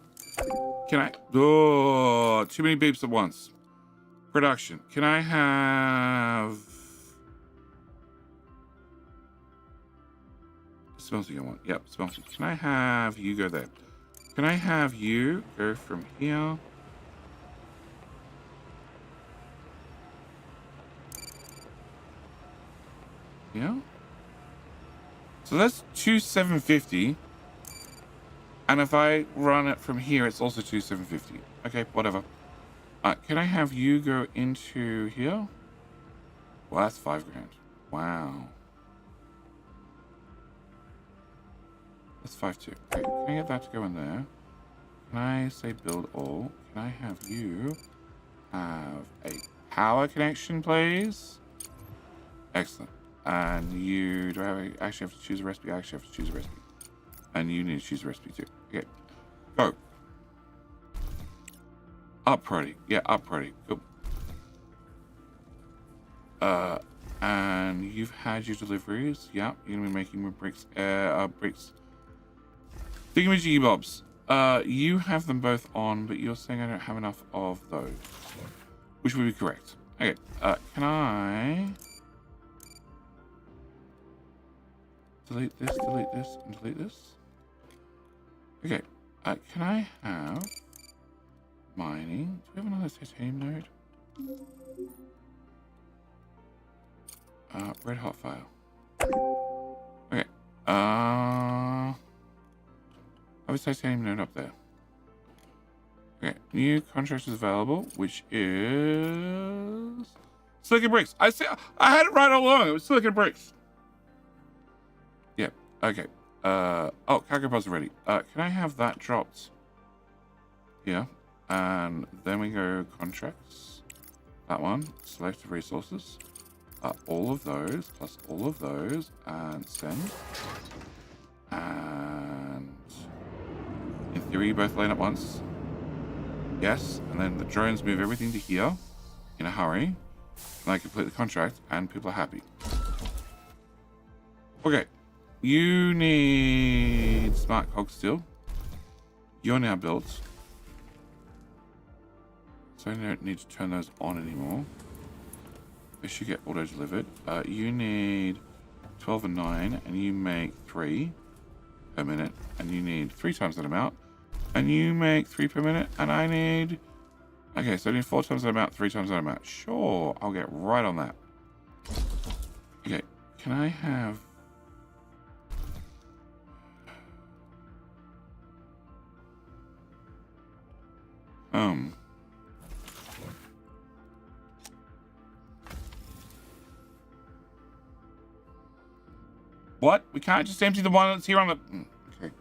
Can I... Oh, too many beeps at once. Production. Can I have... Smelting I want. Yep, smelting. Can I have you go there? Can I have you go from here? Yeah. So that's 2,750. And if I run it from here, it's also 2,750. Okay, whatever. Can I have you go into here? Well, that's 5 grand. Wow. That's 5.2. Okay, can I get that to go in there? Can I say build all? Can I have you have a power connection, please? Excellent. And you, do I actually have to choose a recipe? I actually have to choose a recipe. And you need to choose a recipe too. Okay, go. Up ready. Yeah, up ready. Go. And you've had your deliveries. Yeah, you're gonna be making more bricks. Bricks. Thingamajiggy bobs. You have them both on, but you're saying I don't have enough of those, which would be correct. Okay. Can I delete this, and delete this? Okay. Can I have mining? Do we have another titanium node? Red hot file. Okay. I have a titanium node up there. Okay, new contract is available, which is silicon bricks. I had it right all along. It was silicon bricks. Yep. Okay. Oh, cargo pods are ready. Can I have that dropped? Yeah. And then we go contracts. That one. Select resources. All of those plus all of those and send. And in theory, you both land at once. Yes, and then the drones move everything to here in a hurry, and I complete the contract, and people are happy. Okay, you need smart cog steel. You're now built, so I don't need to turn those on anymore. They should get auto delivered. You need 12 and 9, and you make 3 per minute, and you need 3 times that amount. And you make 3 per minute, and I need... Okay, so I need 4 times that amount, 3 times that amount. Sure, I'll get right on that. Okay, can I have... What? We can't just empty the one that's here on the... Okay.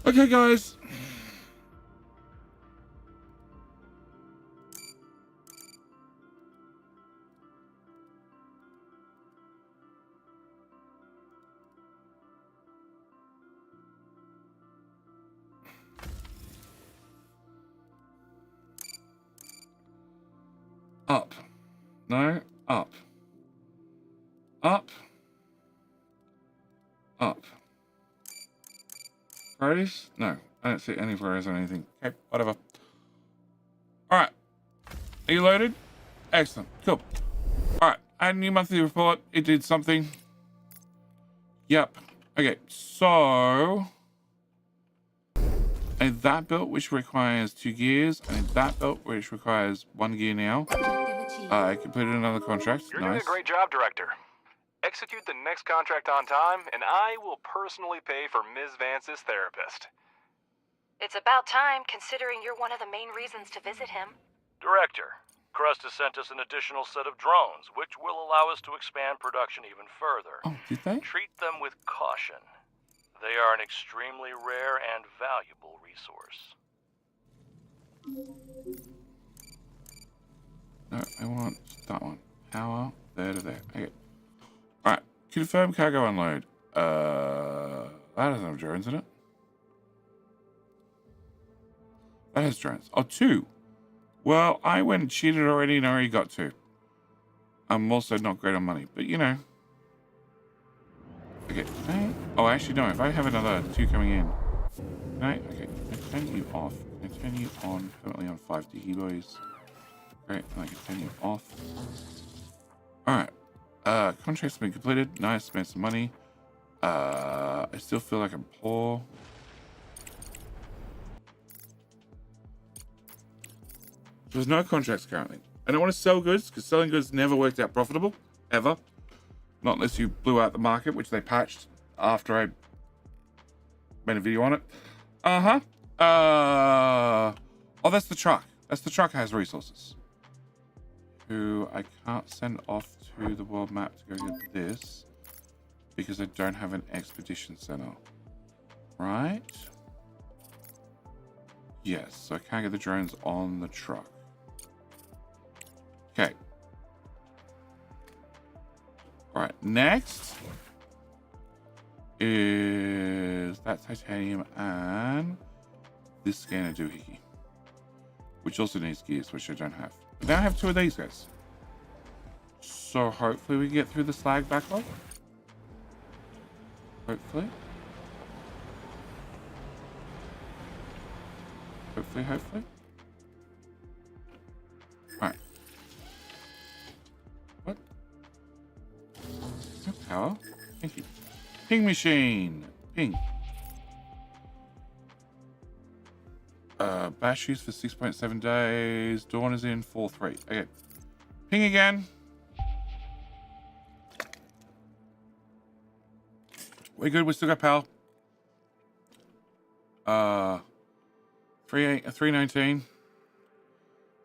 Okay, guys. Up. No. Up. Up. Up. Priorities? No. I don't see any priorities on anything. Okay, whatever. Alright. Are you loaded? Excellent. Cool. Alright. I had a new monthly report. It did something. Yep. Okay, so... I need that built, which requires 2 gears. I need that built, which requires 1 gear now. I completed another contract. You're nice. doing a great job, Director. Execute the next contract on time, and I will personally pay for Ms. Vance's therapist. It's about time, considering you're one of the main reasons to visit him. Director, Crust has sent us an additional set of drones, which will allow us to expand production even further. Oh, did they? Treat them with caution. They are an extremely rare and valuable resource. No, I want that one. Power, there to there. Okay. Alright. Confirm cargo unload. That doesn't have drones in it. That has drones. Oh, 2. Well, I went and cheated already and I already got 2. I'm also not great on money, but you know. Okay. Oh, actually, no. If I have another 2 coming in. Okay. Can I turn you off? Can I turn you on? Currently on 5D boys. Great. And I can turn you off. Alright. Contract's been completed. Nice. Made some money. I still feel like I'm poor. There's no contracts currently. I don't want to sell goods because selling goods never worked out profitable. Ever. Not unless you blew out the market, which they patched after I made a video on it. Oh, that's the truck. That's the truck that has resources. Who I can't send off to the world map to go get this because I don't have an expedition center. Right? Yes, so I can't get the drones on the truck. Okay. Alright, next is that titanium and this scanner doohickey, which also needs gears, which I don't have. But now I have 2 of these guys. So hopefully we get through the slag backlog. Hopefully. Hopefully. Alright. What? No power? Thank you. Ping machine. Ping. Batteries for 6.7 days. Dawn is in 4.3. Okay. Ping again. We're good. We still got power. 319.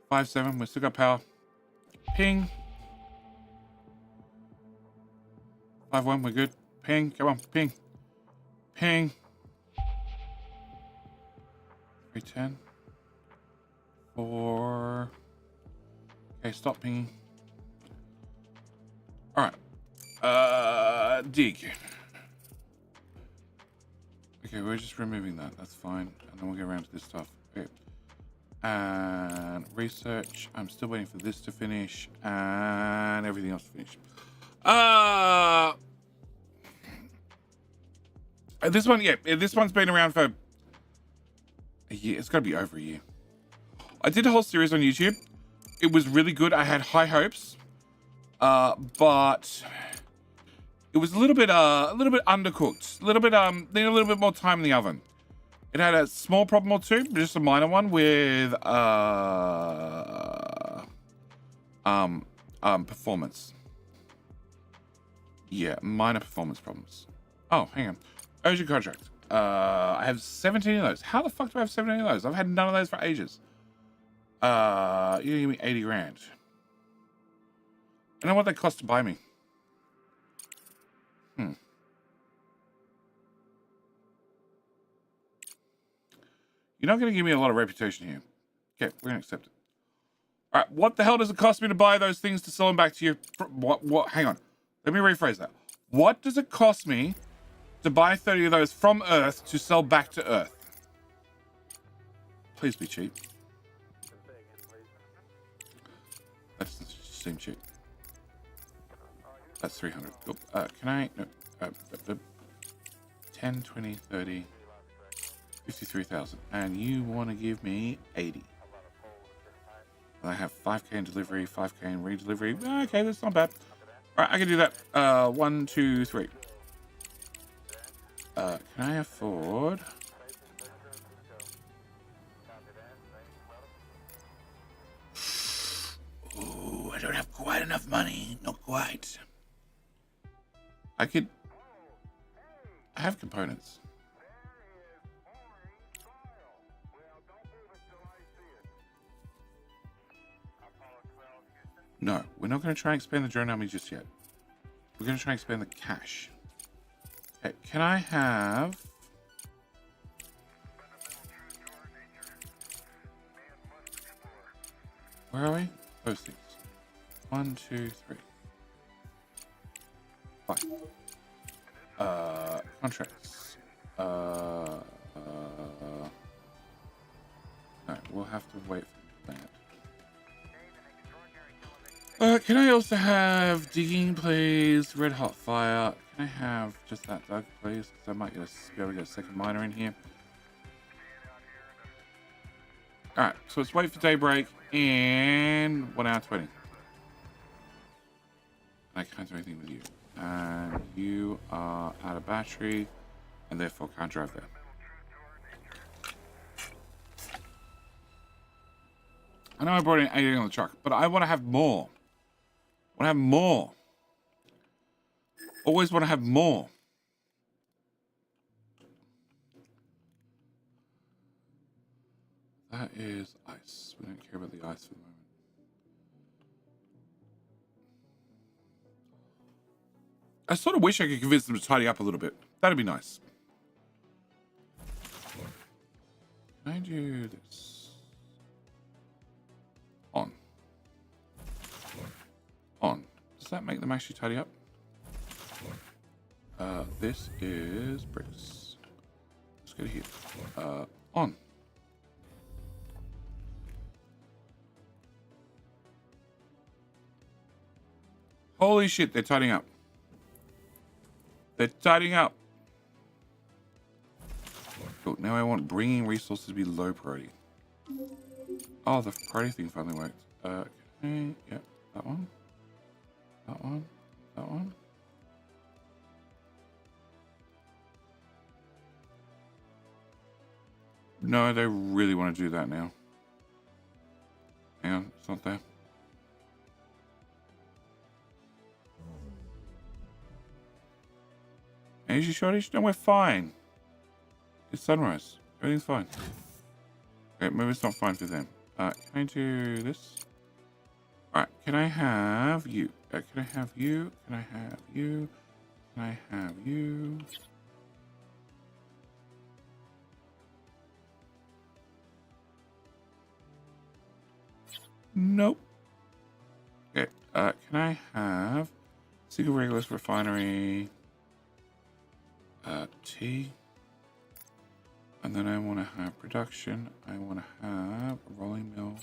57. We still got power. Ping. 51. We're good. Ping. Come on. Ping. Ping. 310. 4. Okay, stop pinging. Alright. Dig. Okay, we're just removing that. That's fine. And then we'll get around to this stuff. Okay. And research. I'm still waiting for this to finish. And everything else to finish. This one, yeah. This one's been around for a year. It's got to be over a year. I did a whole series on YouTube. It was really good. I had high hopes. But it was a little bit undercooked. A little bit, needed a little bit more time in the oven. It had a small problem or two, just a minor one with, performance. Yeah, minor performance problems. Oh, hang on. Urgent contract. I have 17 of those. How the fuck do I have 17 of those? I've had none of those for ages. You give me 80 grand. I don't know what they cost to buy me. You're not going to give me a lot of reputation here. Okay, we're going to accept it. All right, what the hell does it cost me to buy those things to sell them back to you? What? Hang on. Let me rephrase that. What does it cost me to buy 30 of those from Earth to sell back to Earth? Please be cheap. That doesn't seem cheap. That's 300. Cool. Can I? No. 10, 20, 30, 53,000. And you want to give me 80. I have 5k in delivery, 5k in redelivery. Okay, that's not bad. All right, I can do that. 1, 2, 3. Can I afford? Oh, I don't have quite enough money. Not quite. I have components. No, we're not going to try and expand the drone army just yet. We're going to try and expand the cash. Okay, can I have... Where are we? Those things. 1, 2, 3. 5. Contracts. No, we'll have to wait for that. Can I also have digging, please? Red hot fire. Can I have just that dug, please? Because I might be able to get a second miner in here. Alright, so let's wait for daybreak and 1 hour 20. I can't do anything with you. And you are out of battery and therefore can't drive there. I know I brought in 80 on the truck, but I want to have more. I want to have more. Always want to have more. That is ice. We don't care about the ice for the moment. I sort of wish I could convince them to tidy up a little bit. That'd be nice. Can I do this? On. On. Does that make them actually tidy up? This is bricks. Let's go to here. On. Holy shit, they're tidying up. They're tidying up. Cool. Now I want bringing resources to be low priority. Oh, the priority thing finally worked. Okay. Yep. That one. That one. That one. No, they really want to do that now. Hang on. It's not there. Energy shortage? No, we're fine. It's sunrise. Everything's fine. Okay, maybe it's not fine for them. Can I do this? Alright, can I have you? Can I have you? Can I have you? Can I have you? Nope. Okay, can I have single regulars refinery T? And then I want to have production. I want to have a rolling mill.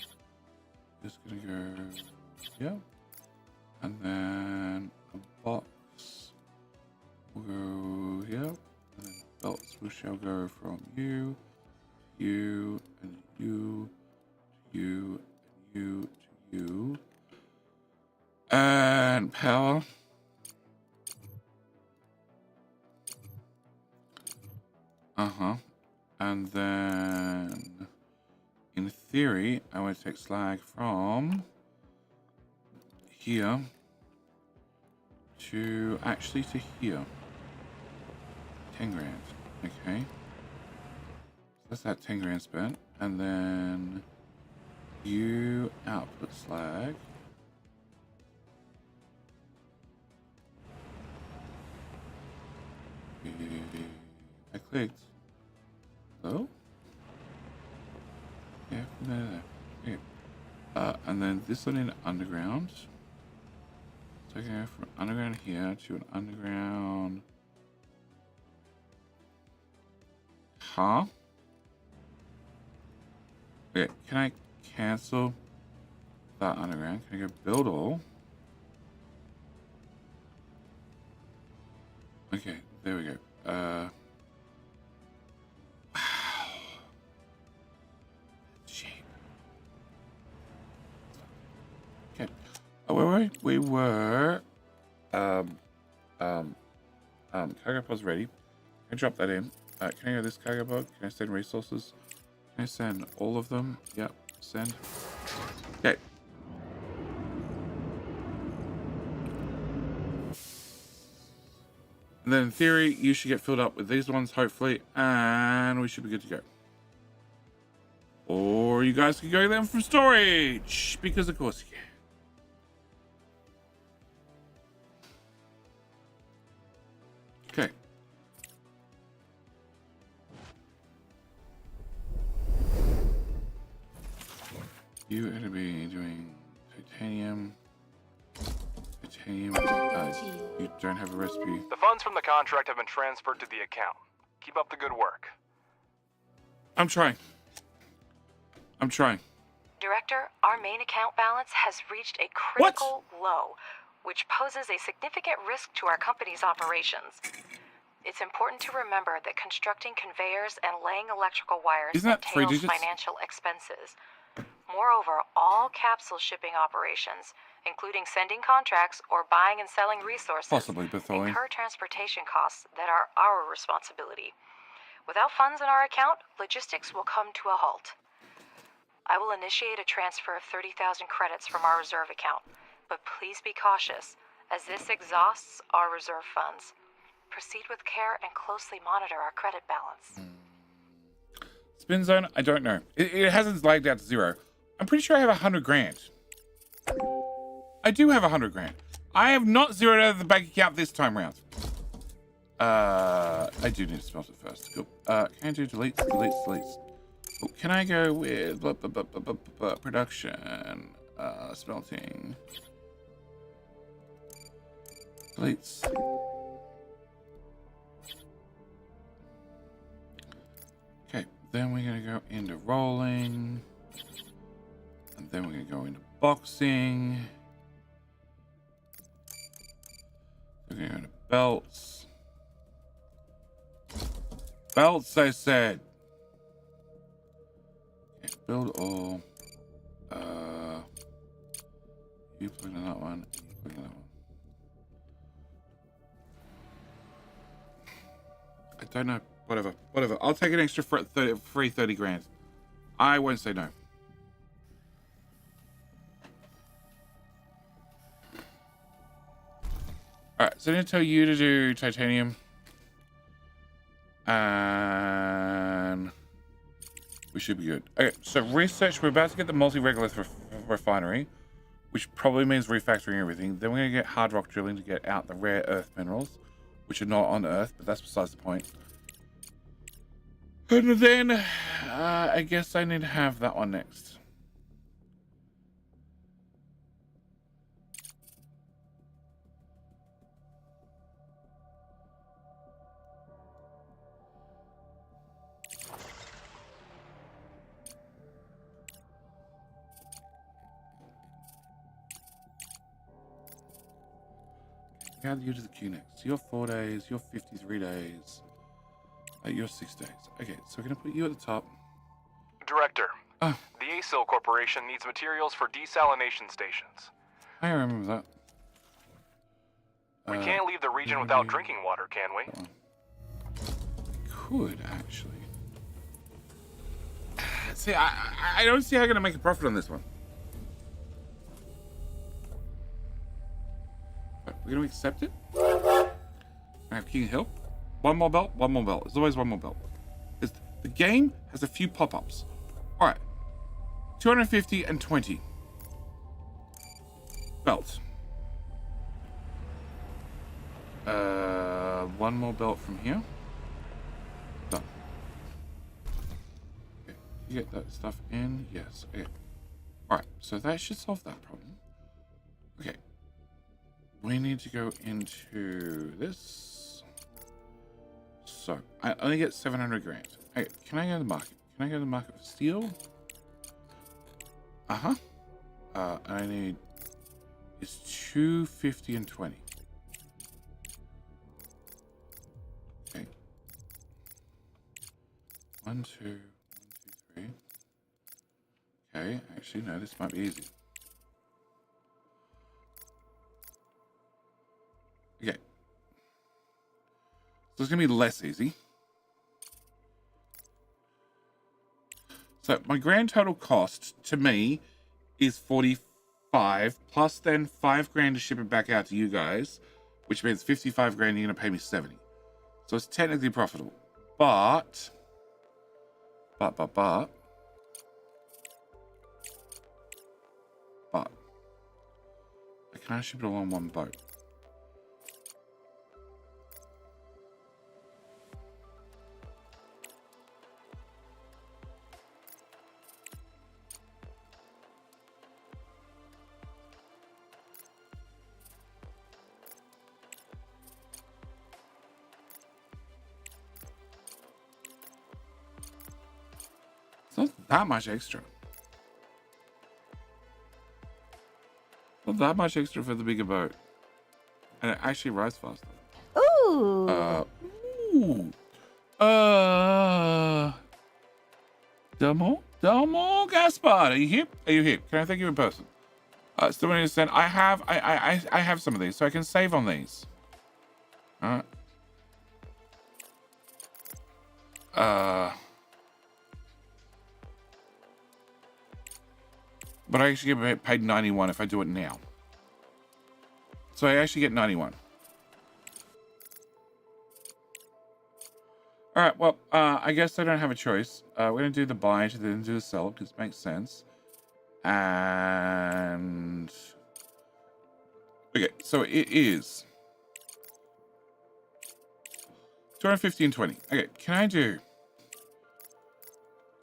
Just gonna go, yeah. And then a box will go here. And then belts we shall go from you, you, and you, you, and you, to you. And power. And then, in theory, I want to take slag from here to actually to here. 10 grand. Okay. So that's that 10 grand spent. And then you output slag. I clicked. Hello? Yeah, from there. Okay. And then this one in underground. So I can go from underground here to an underground. Huh? Okay, can I cancel that underground? Can I go build all? Okay, there we go. Wow. Cheap. Okay. Oh, wait, wait. We were, cargo pod's ready. Can I drop that in? Can I go this cargo pod? Can I send resources? Can I send all of them? Yep, send. Okay. And then in theory, you should get filled up with these ones, hopefully, and we should be good to go. Or you guys can go them from storage, because of course you can. Okay. You are going to be doing titanium. You don't have a recipe. The funds from the contract have been transferred to the account. Keep up the good work. I'm trying. Director, our main account balance has reached a critical low, which poses a significant risk to our company's operations. It's important to remember that constructing conveyors and laying electrical wires entails financial expenses. Moreover, all capsule shipping operations, including sending contracts or buying and selling resources, incur transportation costs that are our responsibility. Without funds in our account, logistics will come to a halt. I will initiate a transfer of 30,000 credits from our reserve account, but please be cautious, as this exhausts our reserve funds. Proceed with care and closely monitor our credit balance. Spin zone? I don't know. It hasn't lagged out to zero. I'm pretty sure I have 100 grand. I do have 100 grand. I have not zeroed out of the bank account this time round. I do need to smelt it first. Cool. Can I do deletes? Oh, can I go with production, smelting, deletes? Okay, then we're gonna go into rolling. And then we're going to go into boxing. We're going to go into belts. Belts, I said. Okay, build all. You plug in that one. You plug in that one. I don't know. Whatever. I'll take an extra free 30 grand. I won't say no. Alright, so I'm going to tell you to do titanium. And We should be good. Okay, so research. We're about to get the multi-regolith refinery, which probably means refactoring everything. Then we're going to get hard rock drilling to get out the rare earth minerals, which are not on Earth, but that's besides the point. And then, I guess I need to have that one next. Add you to the queue next. You're 4 days, you're 53 days. You're 6 days. Okay, so we're going to put you at the top. Director, the ASIL Corporation needs materials for desalination stations. I remember that. We can't leave the region without drinking water, can we? Could, actually. See, I don't see how I'm going to make a profit on this one. We're going to accept it. I have King Hill. One more belt, one more belt. There's always one more belt. The game has a few pop-ups. All right. 250 and 20. Belt. One more belt from here. Done. Okay. You get that stuff in? Yes. Okay. All right. So that should solve that problem. Okay. We need to go into this. So, I only get 700 grand. Okay, can I go to the market? Can I go to the market for steel? Uh-huh. I need... It's 250 and 20. Okay. 1, 2, 1, 2, 3. Okay, actually, no, this might be easy. Okay. So it's going to be less easy. So my grand total cost to me is 45 plus then 5 grand to ship it back out to you guys, which means 55 grand. You're going to pay me 70. So it's technically profitable, but I can only ship it all on one boat. Not that much extra. Not that much extra for the bigger boat. And it actually rides faster. Ooh. Delmo Gaspard, are you here? Are you here? Can I thank you in person? Still want to send. I have some of these, so I can save on these. Alright. But I actually get paid 91 if I do it now. So I actually get 91. All right, well, I guess I don't have a choice. We're going to do the buy and then do the sell because it makes sense. And... Okay, so it is 250 and 20. Okay, can I do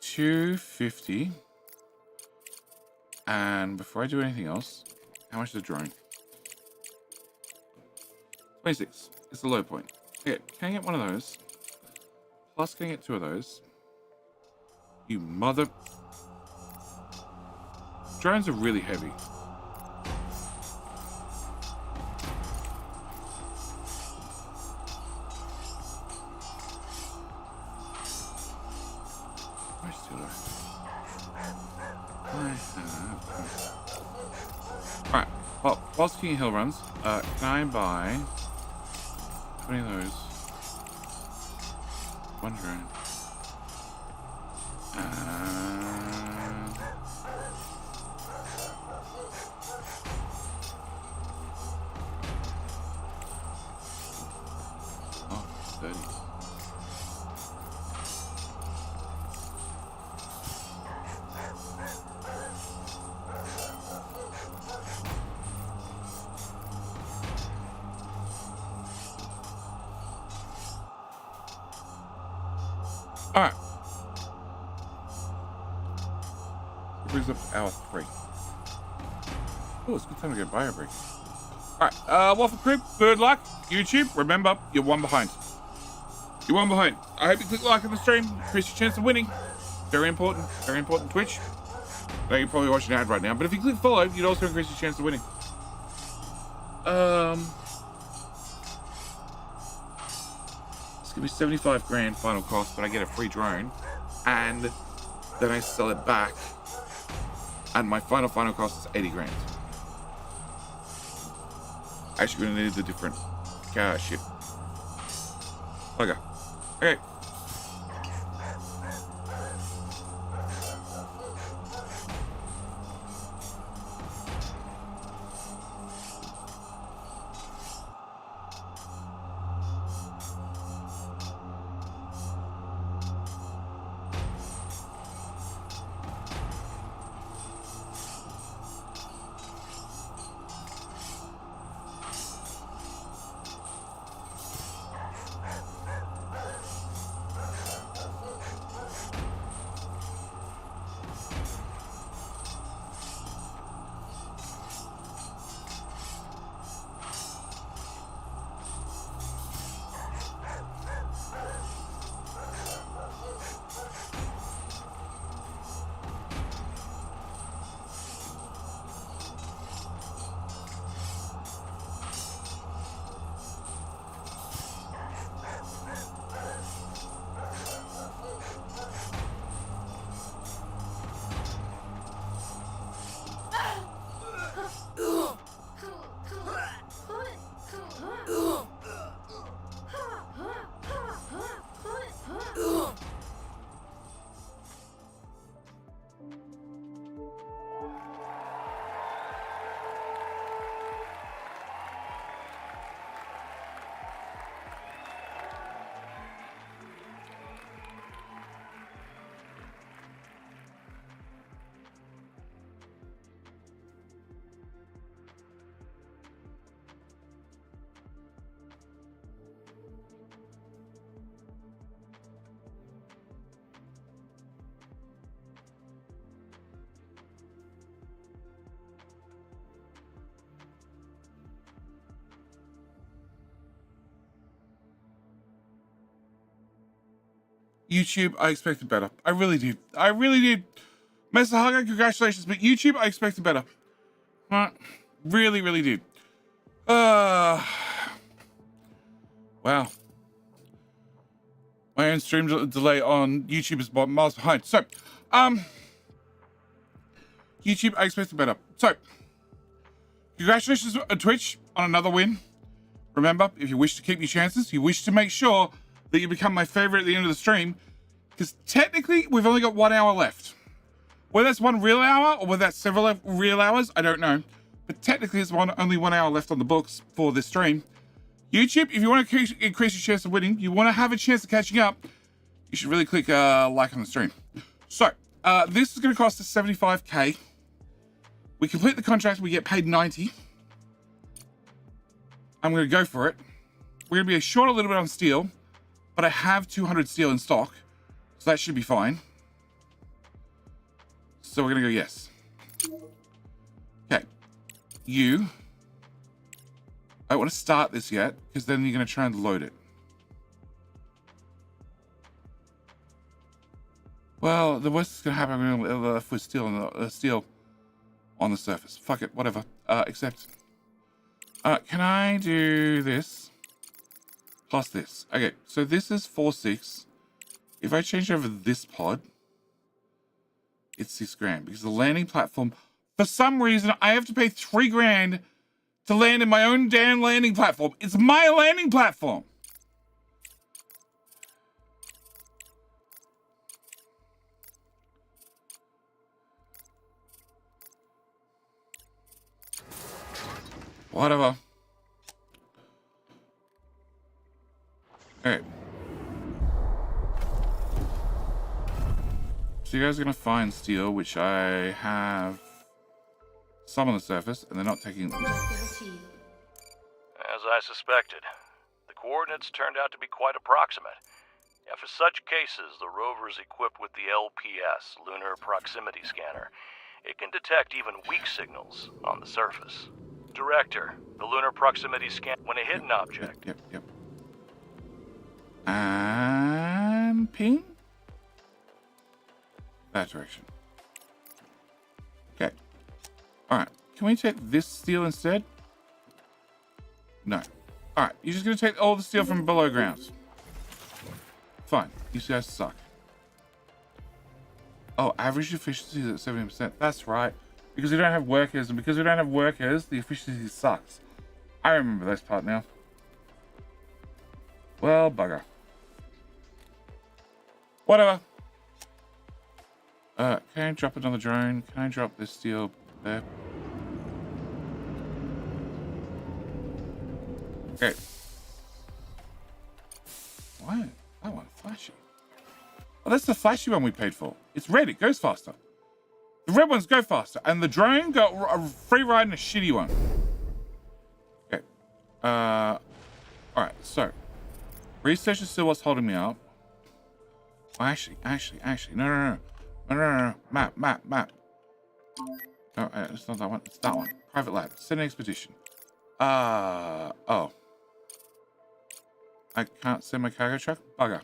250? And before I do anything else, how much is the drone? 26. It's the low point. Okay, can I get one of those? Plus, can I get 2 of those? You mother... Drones are really heavy. How much do Alright, well, whilst King Hill runs, can I buy 20 of those? 1 drone. And... Oh, 30. brings up hour 3. Oh, it's a good time to get bio break. Alright, Waffle Crew, good luck. YouTube, remember, you're one behind. You're one behind. I hope you click like on the stream, increase your chance of winning. Very important, Twitch. I know you're probably watching an ad right now, but if you click follow, you'd also increase your chance of winning. It's gonna be 75 grand final cost, but I get a free drone, and then I sell it back, and my final cost is 80 grand. Actually gonna need the different car ship. Okay. YouTube, I expected better. I really did. Mesa Haga, congratulations. But YouTube, I expected better. Really, really did. Wow. My own stream delay on YouTube is miles behind. So, YouTube, I expected better. So, congratulations on Twitch on another win. Remember, if you wish to keep your chances, you wish to make sure that you become my favorite at the end of the stream, because technically we've only got 1 hour left. Whether that's 1 real hour or whether that's several real hours, I don't know. But technically it's only 1 hour left on the books for this stream. YouTube, if you want to increase your chance of winning, you want to have a chance of catching up, you should really click like on the stream. So, this is going to cost us 75k. We complete the contract, we get paid 90. I'm going to go for it. We're going to be short a little bit on steel, but I have 200 steel in stock, so that should be fine. So we're going to go yes. Okay. You. I don't want to start this yet, because then you're going to try and load it. Well, the worst is going to happen. I'm going to left with steel on the surface. Fuck it, whatever. Accept. Can I do this? Plus this. Okay, so this is 4.6. If I change over this pod, it's 6 grand. Because the landing platform, for some reason, I have to pay 3 grand to land in my own damn landing platform. It's my landing platform. Whatever. Alright. So you guys are going to find steel, which I have some on the surface, and they're not taking them. As I suspected, the coordinates turned out to be quite approximate. Yeah, for such cases, the rover is equipped with the LPS, Lunar Proximity Scanner. It can detect even weak signals on the surface. Director, the lunar proximity scan when a hidden object. Yep. And ping. That direction. Okay. Alright. Can we take this steel instead? No. Alright. You're just going to take all the steel from below ground. Fine. You guys suck. Oh, average efficiency is at 70%. That's right. Because we don't have workers. And because we don't have workers, the efficiency sucks. I remember this part now. Well, bugger. Whatever. Can I drop it on the drone? Can I drop this steel there? Okay. Why? That one flashy. Oh, that's the flashy one we paid for. It's red. It goes faster. The red ones go faster. And the drone got a free ride in a shitty one. Okay. Alright, so. Research is still what's holding me up. Oh, actually. No. Map. No, it's not that one. It's that one. Private lab. Send an expedition. Oh. I can't send my cargo truck? Bugger.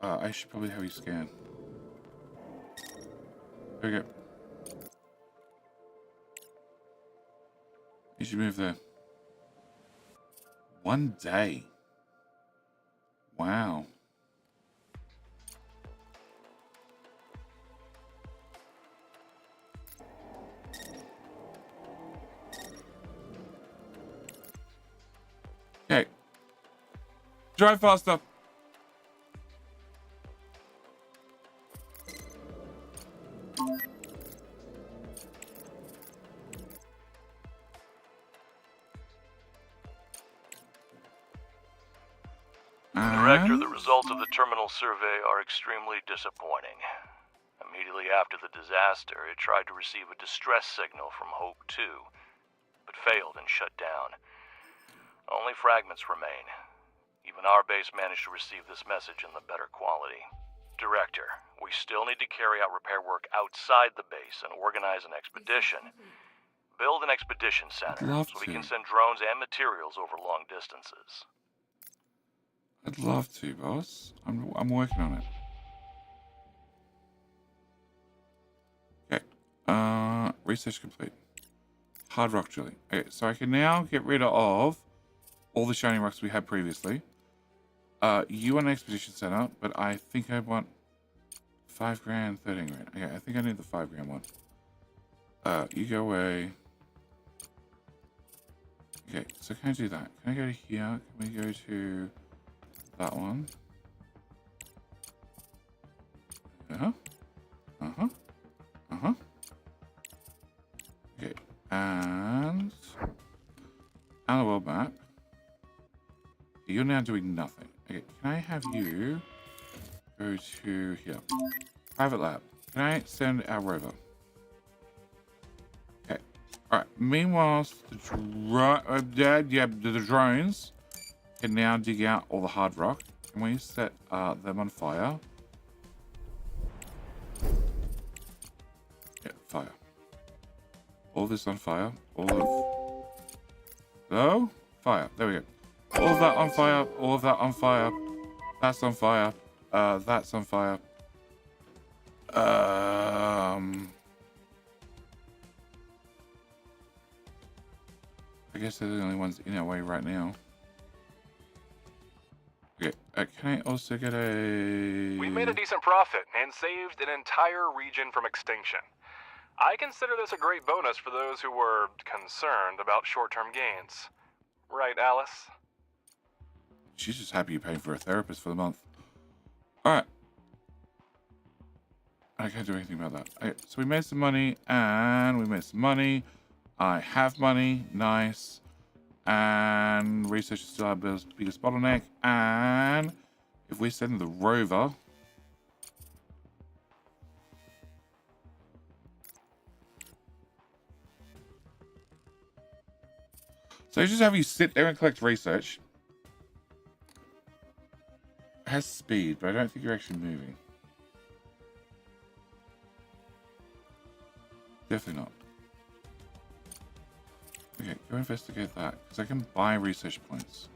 I should probably have you scan. There we go. You should move there. 1 day. Wow. Okay. Drive faster. Director, the results of the terminal survey are extremely disappointing. Immediately after the disaster, it tried to receive a distress signal from Hope 2, but failed and shut down. Only fragments remain. Even our base managed to receive this message in the better quality. Director, we still need to carry out repair work outside the base and organize an expedition. Build an expedition center so we can send drones and materials over long distances. I'd love to, boss. I'm working on it. Okay. Research complete. Hard rock drilling. Okay, so I can now get rid of all the shiny rocks we had previously. You want an expedition center, but I think I want 5 grand, 13 grand. Okay, I think I need the 5 grand one. You go away. Okay, so can I do that? Can I go to here? Can we go to that one? Okay, and the world map. You're now doing nothing. Okay, can I have you go to here? Private lab. Can I send our rover? Okay. Alright. Meanwhile, the drones can now dig out all the hard rock. Can we set them on fire? Yeah, fire. All this on fire. So, fire. There we go. All of that on fire. All of that on fire. That's on fire. That's on fire. I guess they're the only ones in our way right now. Okay, can I also get a... We made a decent profit and saved an entire region from extinction. I consider this a great bonus for those who were concerned about short-term gains. Right, Alice? She's just happy you're paying for a therapist for the month. Alright. I can't do anything about that. Okay, so we made some money, and we made some money. I have money. Nice. And research is still our biggest bottleneck. And if we send the rover... So I just have you sit there and collect research. It has speed, but I don't think you're actually moving. Definitely not. Okay, go investigate that, because I can buy research points,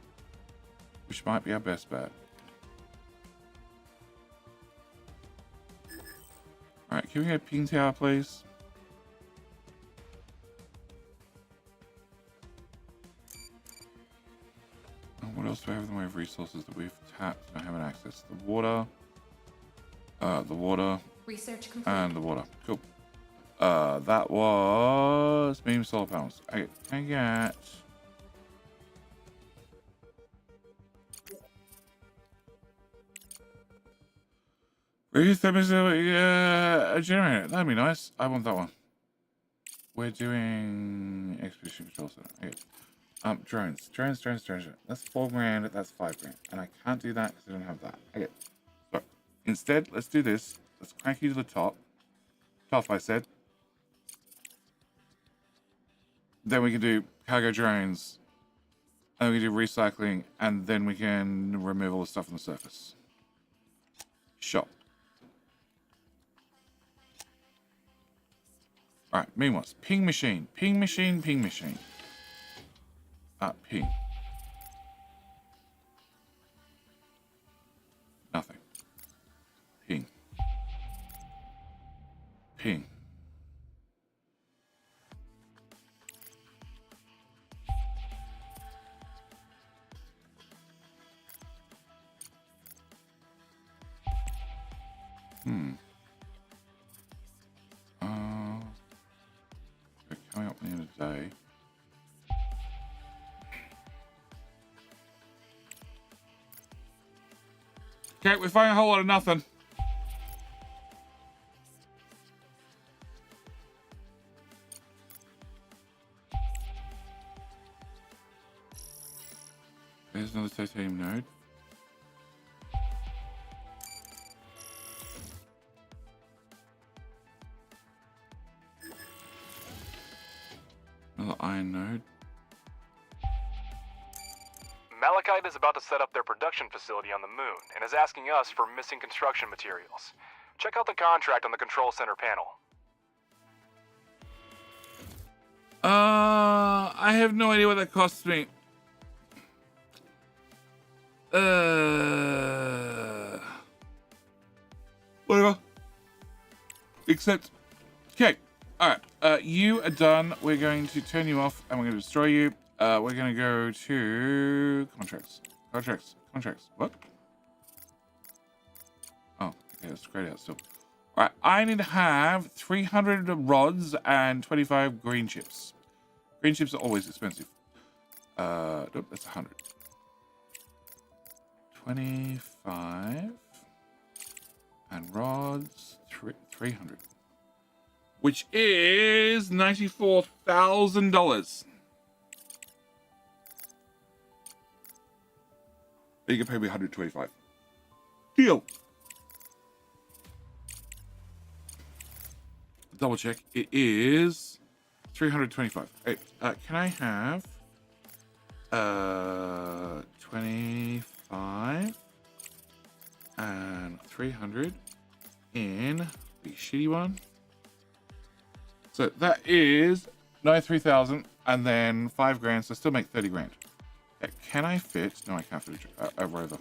which might be our best bet. Alright, can we get a ping tower, please? And what else do we have in the way of resources that we've tapped and I haven't accessed? The water, Research complete. and the water. Cool. That was medium solar panels. Okay, can I get... a generator. That'd be nice. I want that one. We're doing expedition control center. Okay. Drones. That's 4 grand. That's 5 grand. And I can't do that because I don't have that. Okay. So instead, let's do this. Let's crank you to the top. Top, I said. Then we can do cargo drones. And we can do recycling. And then we can remove all the stuff on the surface. Shop. Alright, meanwhile, ping machine. Ping. Ping. Nothing. Ping. Coming up at the end of the day. Okay, we're finding a whole lot of nothing. There's another titanium node. Another iron node. Malachite is about to set up their production facility on the moon and is asking us for missing construction materials. Check out the contract on the control center panel. I have no idea what that costs me. Whatever. Except, okay. Alright, you are done. We're going to turn you off and we're going to destroy you. We're going to go to contracts. What? Oh, okay, that's grayed out still. Alright, I need to have 300 rods and 25 green chips. Green chips are always expensive. Nope, that's 100. 25 and rods 300, which is $94,000. You can pay me 125. Deal. Double check. It is 325. Hey, can I have 25 and 300 in the shitty one? So that is 93,000 and then 5 grand, so still make 30 grand. Okay, can I fit? No, I can't fit a rover.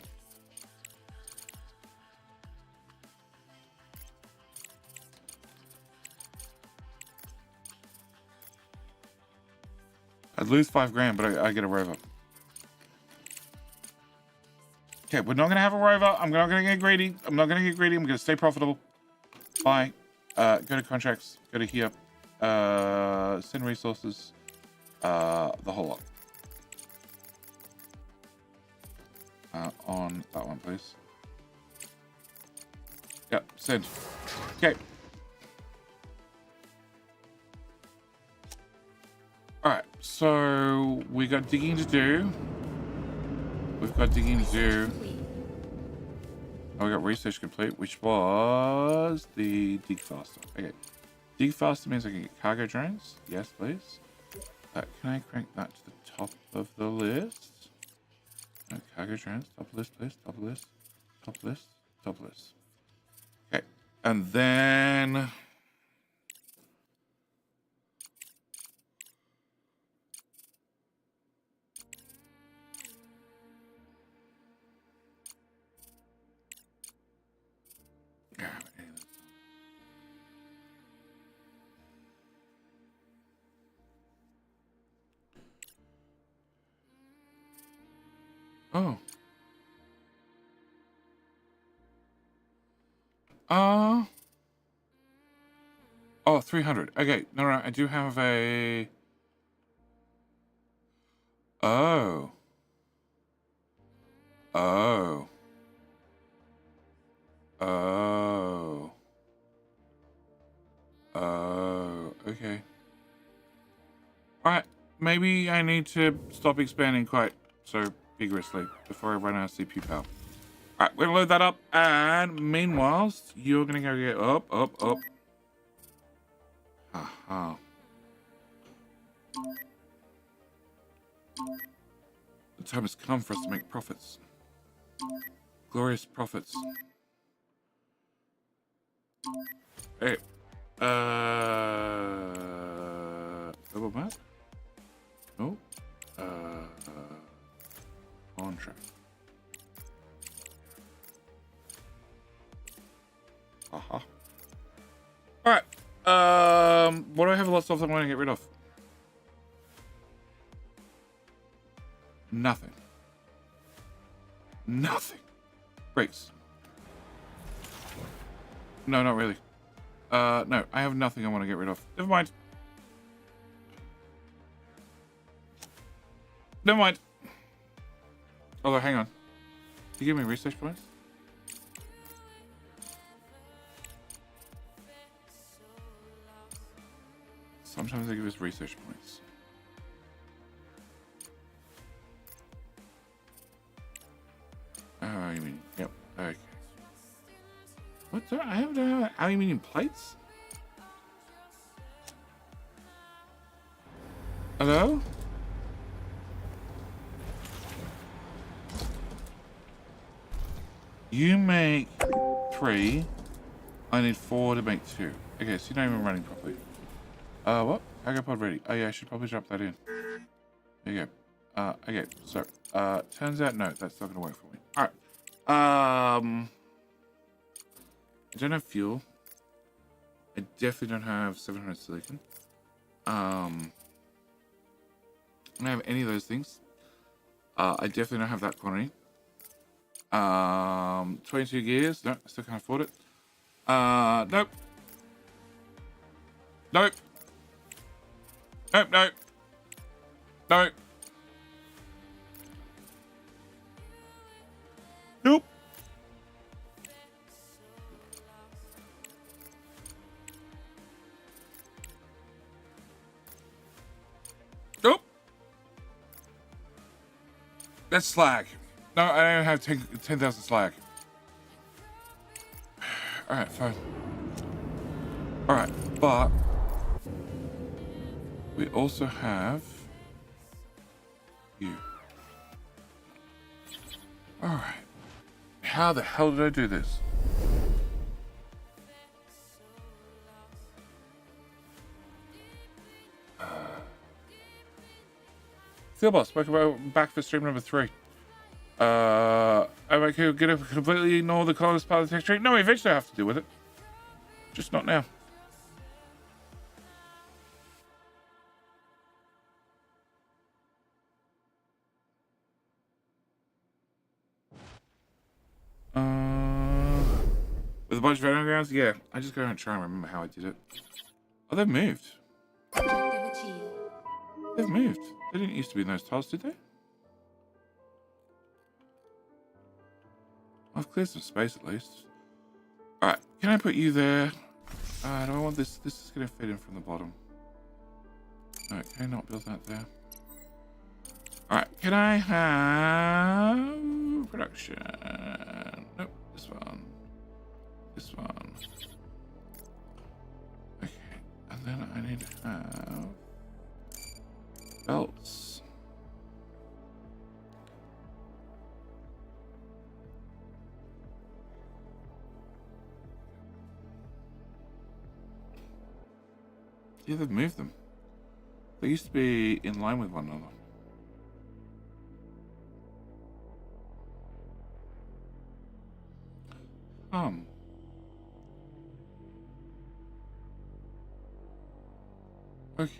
I'd lose 5 grand, but I get a rover. Okay, we're not going to have a rover. I'm not going to get greedy. I'm going to stay profitable. Bye. Go to contracts. Go to here. Send resources. The whole lot. On that one, please. Yep, send. Okay. Alright, so we got digging to do. We've got digging to do. Oh, we got research complete, which was the dig faster. Okay. Dig faster means I can get cargo drones. Yes, please. Can I crank that to the top of the list? No, cargo drones. Top list, please. Top list. Top list. Top list. Okay. And then Oh. Oh, 300. Okay, no, I do have a... Oh. Oh. Oh. Oh. Okay. Alright, maybe I need to stop expanding quite so vigorously before I run out of CPU power. Alright, we're gonna load that up, and meanwhile, you're gonna go get up. Haha. The time has come for us to make profits. Glorious profits. Hey, double map? No. Contract. Haha. Alright. What do I have lots of that I want to get rid of? Nothing. Nothing. Brakes. No, not really. No, I have nothing I want to get rid of. Never mind. Never mind. Although, hang on. Can you give me research points? Sometimes they give us research points. Oh, you mean, yep, okay. What do I have aluminium plates? Hello? You make 3. I need 4 to make 2. Okay, so you're not even running properly. What? Cargo pod ready. Oh yeah, I should probably drop that in. There you go. Okay, so, turns out, no, that's not gonna work for me. Alright. I don't have fuel. I definitely don't have 700 silicon. I don't have any of those things. I definitely don't have that quantity. 22 gears. No, I still can't afford it. Nope. Nope. Nope, nope. Nope. Nope. Nope. That's slag. No, I don't have 10,000 slag. Alright, fine. Alright, but we also have you. Alright. How the hell did I do this? Steel boss, welcome back for stream number 3. Am I going to completely ignore the colorless part of the texture? No, eventually I have to deal with it. Just not now. With a bunch of undergrounds? Yeah, I just gotta try and remember how I did it. Oh, they've moved. Objective achieved. They've moved. They didn't used to be in those tiles, did they? I've cleared some space at least. Alright, can I put you there? Do I want this? This is going to fit in from the bottom. No, can I not build that there? Alright, can I have production? Nope, this one. This one. Okay, and then I need to have belts. Yeah, they've moved them. They used to be in line with one another. Okay.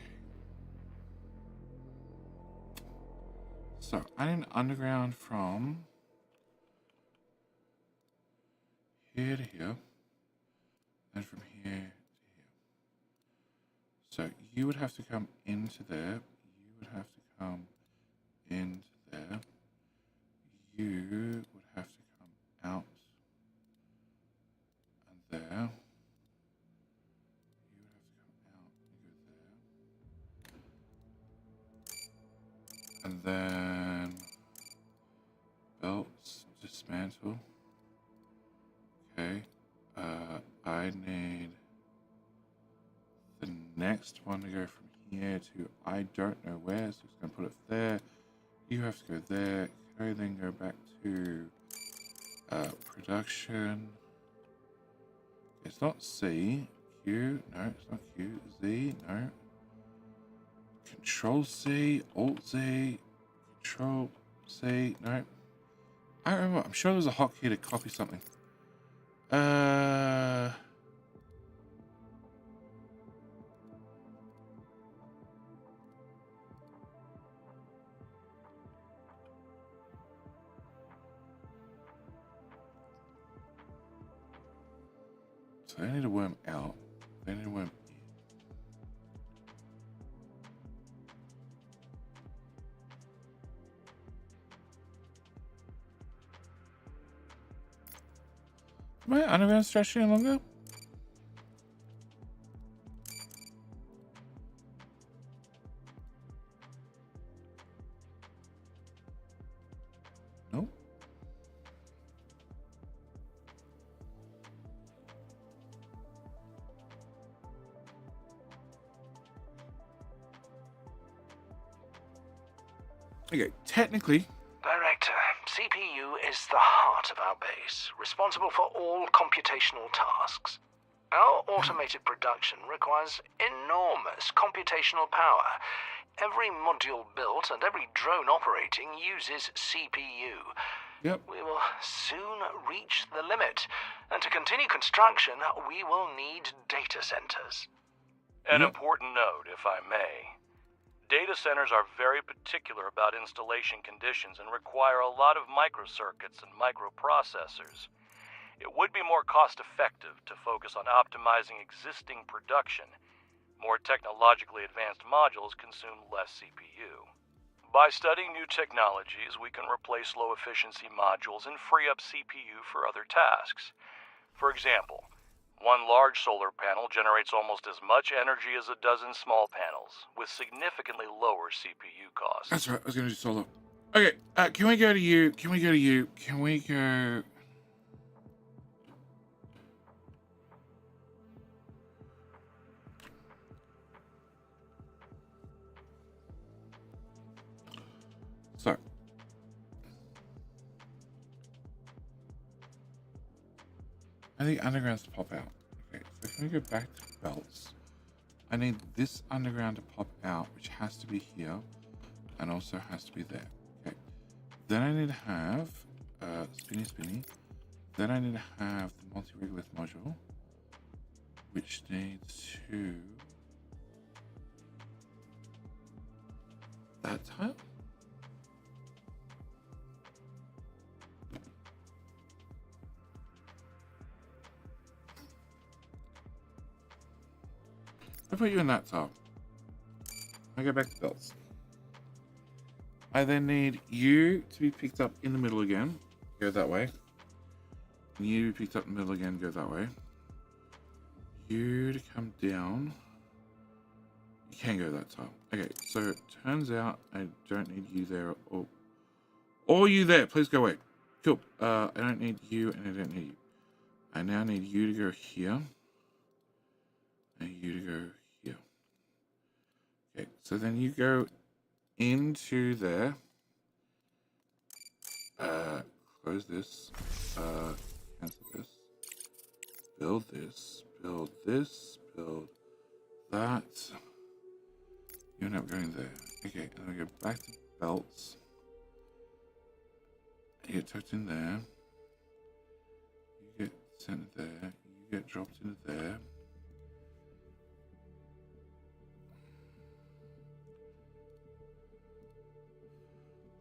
So I need an underground from here to here, and from here to here. So you would have to come into there. You would have to come into there. You would have to come out and there. You would have to come out and go there. And then belts, dismantle. Okay. I need the next one to go from here to I don't know where, so it's going to put it there. You have to go there. Okay, then go back to production. It's not C. Q. No, it's not Q. Z. No. Control C. Alt Z. Control C. No. I don't remember. I'm sure there was a hotkey to copy something. So they need a worm out. They need a worm in. Am I underground stretching any longer? Nope. Okay, technically. Director, CPU is the heart of our base, responsible for all computational tasks. Our automated production requires enormous computational power. Every module built and every drone operating uses CPU. Yep. We will soon reach the limit, and to continue construction, we will need data centers. An important note, if I may. Data centers are very particular about installation conditions and require a lot of microcircuits and microprocessors. It would be more cost-effective to focus on optimizing existing production. More technologically advanced modules consume less CPU. By studying new technologies, we can replace low-efficiency modules and free up CPU for other tasks. For example, one large solar panel generates almost as much energy as a dozen small panels, with significantly lower CPU costs. That's right, I was going to do solar. Okay, can we go to you? Can we go to you? Can we go... So. I need undergrounds to pop out. Okay, so can we go back to belts? I need this underground to pop out, which has to be here, and also has to be there. Okay. Then I need to have spinny. Then I need to have the multi-regolith module, which needs to that tile. I put you in that tile. I go back to belts. I then need you to be picked up in the middle again. Go that way. And you to be picked up in the middle again. Go that way. You to come down. You can go that tile. Okay, so it turns out I don't need you there or you there. Please go away. Cool. I don't need you and I don't need you. I now need you to go here. And you to go here. Okay, so then you go into there. Close this. Cancel this. Build this. Build this. Build that. You end up going there. Okay, and then we go back to belts. You get tucked in there. You get sent there. You get dropped into there.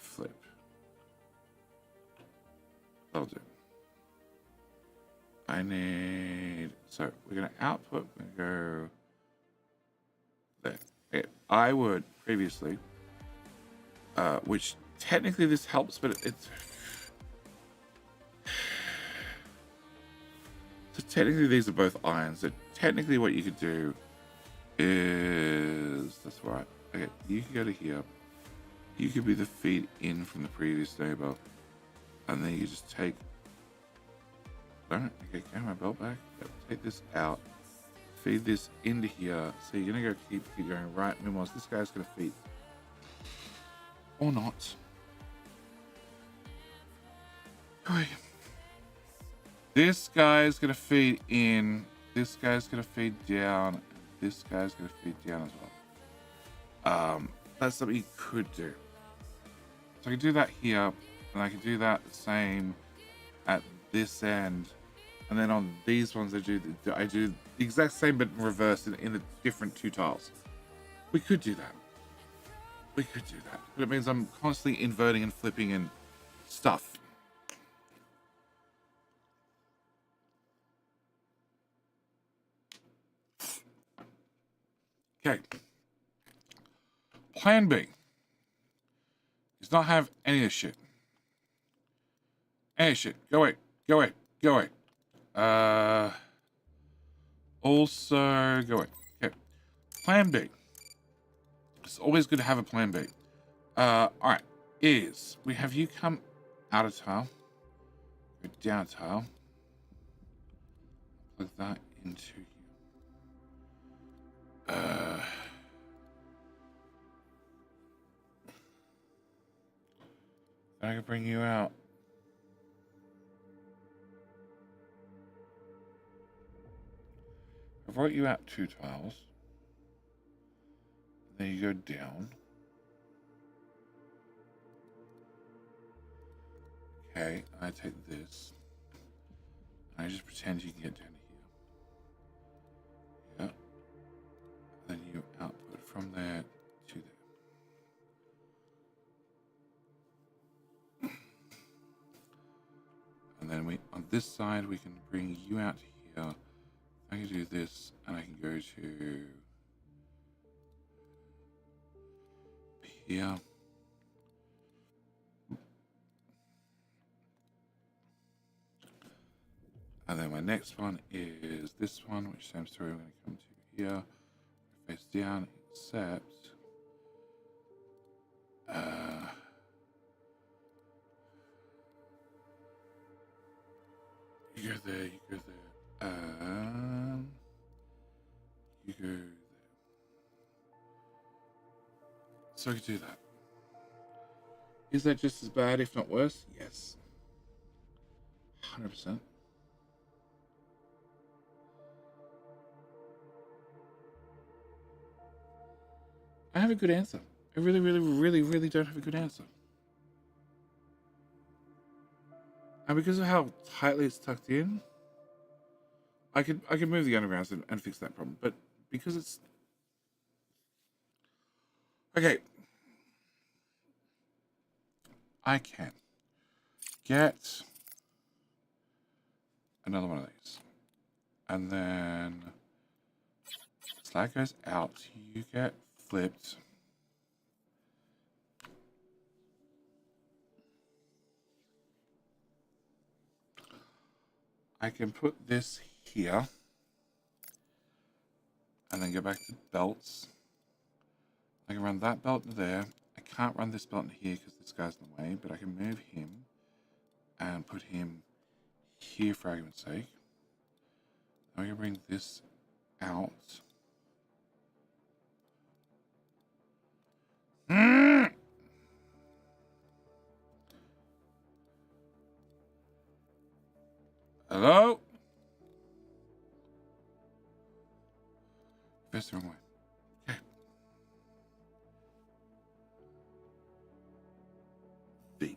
Flip. That'll do. I need, so we're going to output, we're going to go there. Okay. I would previously, which technically this helps, but it's, so technically these are both irons. So technically what you could do is, that's right. Okay, you can go to here. You could be the feed in from the previous neighbor, and then you just take, okay, get my belt back. Yep, take this out, feed this into here. So you're gonna go keep going right. Meanwhile, this guy's gonna feed, or not. Okay. This guy's gonna feed in. This guy's gonna feed down. This guy's gonna feed down as well. That's something you could do. So I can do that here, and I can do that the same at this end, and then on these ones I do the exact same but in reverse in the different two tiles. We could do that. We could do that, but it means I'm constantly inverting and flipping and stuff. Okay. Plan B is not have any of this shit. Any shit. Go away. Go away. Go away. Also, go away. Okay. Plan B. It's always good to have a plan B. Alright. Is we have you come out of tile. Go down tile. Plug that into here. I can bring you out. I brought you out 2 tiles. Then you go down. Okay, I take this. I just pretend you can get down to here. Yep. Then you output from there to there. And then on this side, we can bring you out to here. I can do this, and I can go to here. And then my next one is this one, which same story. I'm going to come to here, face down, except you go there, you go there, you go there. So I can do that. Is that just as bad, if not worse? Yes. 100%. I have a good answer. I really, really, really, really don't have a good answer. And because of how tightly it's tucked in, I could move the undergrounds and fix that problem. But because it's okay, I can get another one of these, and then slag goes out. You get flipped. I can put this here and then go back to belts. I can run that belt to there. I can't run this belt in here because this guy's in the way, but I can move him and put him here for argument's sake. I'm going to bring this out. Hello? That's the wrong way. Okay. V.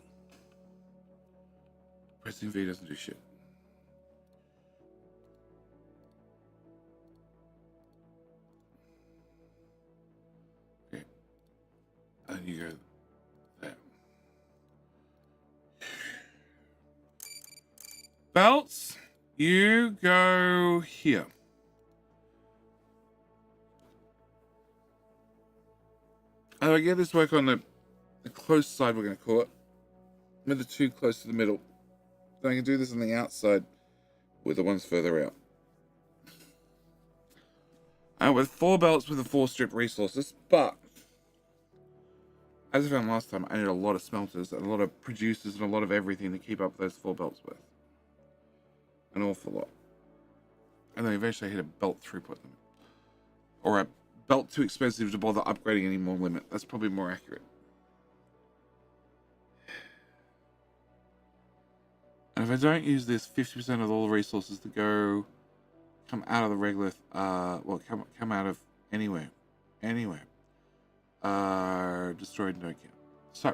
Pressing V doesn't do shit. Okay. And you go Belts, you go here. Oh, I get this work on the close side, we're going to call it. With the two close to the middle. Then I can do this on the outside with the ones further out. And with 4 belts with the 4 strip resources, but as I found last time, I need a lot of smelters, and a lot of producers, and a lot of everything to keep up those 4 belts with. An awful lot. And then eventually I hit a belt throughput limit. Or a belt too expensive to bother upgrading any more limit. That's probably more accurate. And if I don't use this, 50% of all the resources that come out of the regolith, come out of anywhere, are destroyed and don't count. So,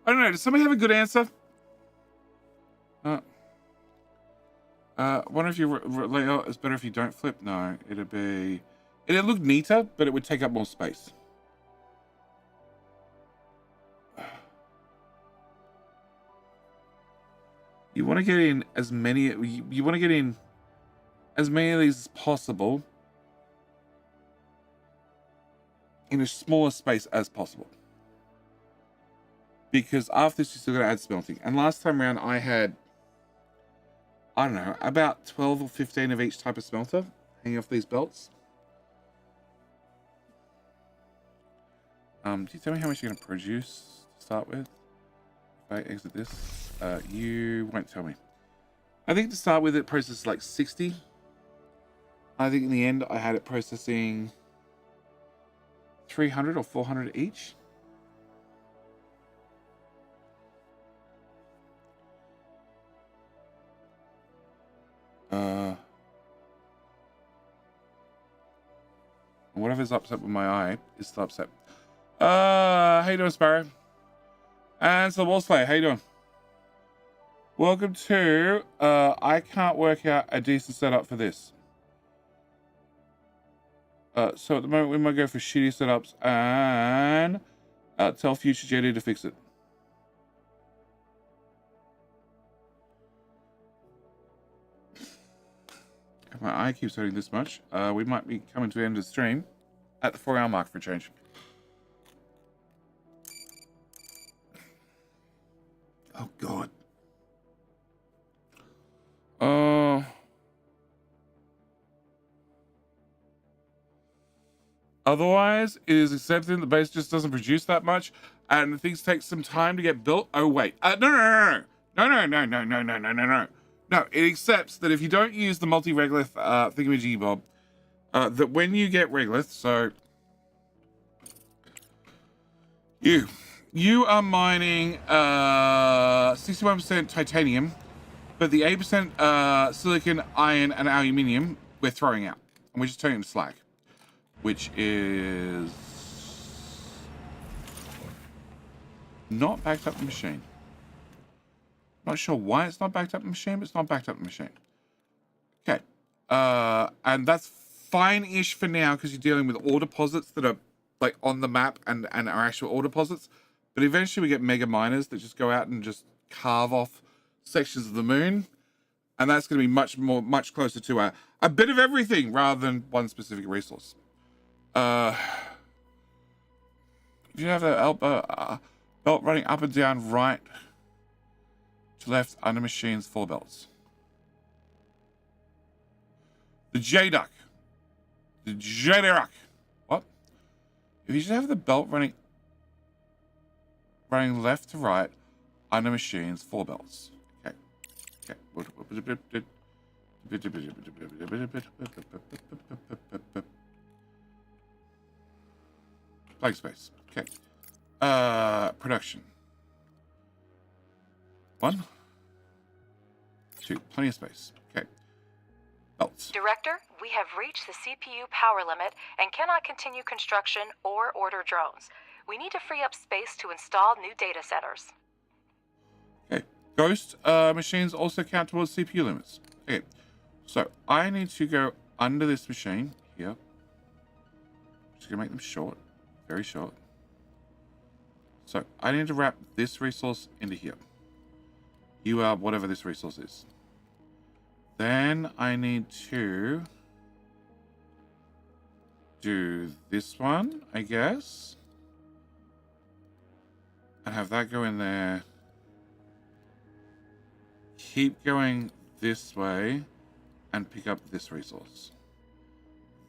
I don't know. Does somebody have a good answer? Wonder if your layout is better if you don't flip. No, it'd look neater, but it would take up more space. You want to get in as many. You want to get in as many of these as possible in a smaller space as possible. Because after this, you're still going to add smelting. And last time around, I had, I don't know, about 12 or 15 of each type of smelter hanging off these belts. Do you tell me how much you're going to produce to start with? If I exit this, you won't tell me. I think to start with, it processes like 60. I think in the end, I had it processing 300 or 400 each. Whatever's upset with my eye is still upset. How you doing, Sparrow? And so Wolfslayer, how you doing? Welcome to, I can't work out a decent setup for this. So at the moment we might go for shitty setups and tell future JD to fix it. If my eye keeps hurting this much, we might be coming to the end of the stream at the 4-hour mark for a change. Oh, God. Otherwise, it is accepted the base just doesn't produce that much, and things take some time to get built. Oh, wait. No. No, it accepts that if you don't use the multi-regolith thingamajiggy-bob, that when you get regolith, so you are mining 61% titanium, but the 8% silicon, iron, and aluminium we're throwing out, and we're just turning it into slag, which is not backed up the machine. Not sure why it's not backed up the machine, but it's not backed up the machine. Okay. And that's fine-ish for now because you're dealing with ore deposits that are like on the map and are actual ore deposits. But eventually we get mega miners that just go out and just carve off sections of the moon. And that's going to be much closer to a bit of everything rather than one specific resource. If you have the belt running up and down, right to left under machines, 4 belts. The J-Duck. The J-Duck. What? If you just have the belt running left to right under machines, 4 belts. Okay. Blank space. Okay. Production. 1, 2, plenty of space. Okay. Belts. Director, we have reached the CPU power limit and cannot continue construction or order drones. We need to free up space to install new data centers. Okay. Ghost machines also count towards CPU limits. Okay. So I need to go under this machine here. Just gonna make them short. Very short. So I need to wrap this resource into here. You are whatever this resource is. Then I need to do this one, I guess. And have that go in there. Keep going this way and pick up this resource.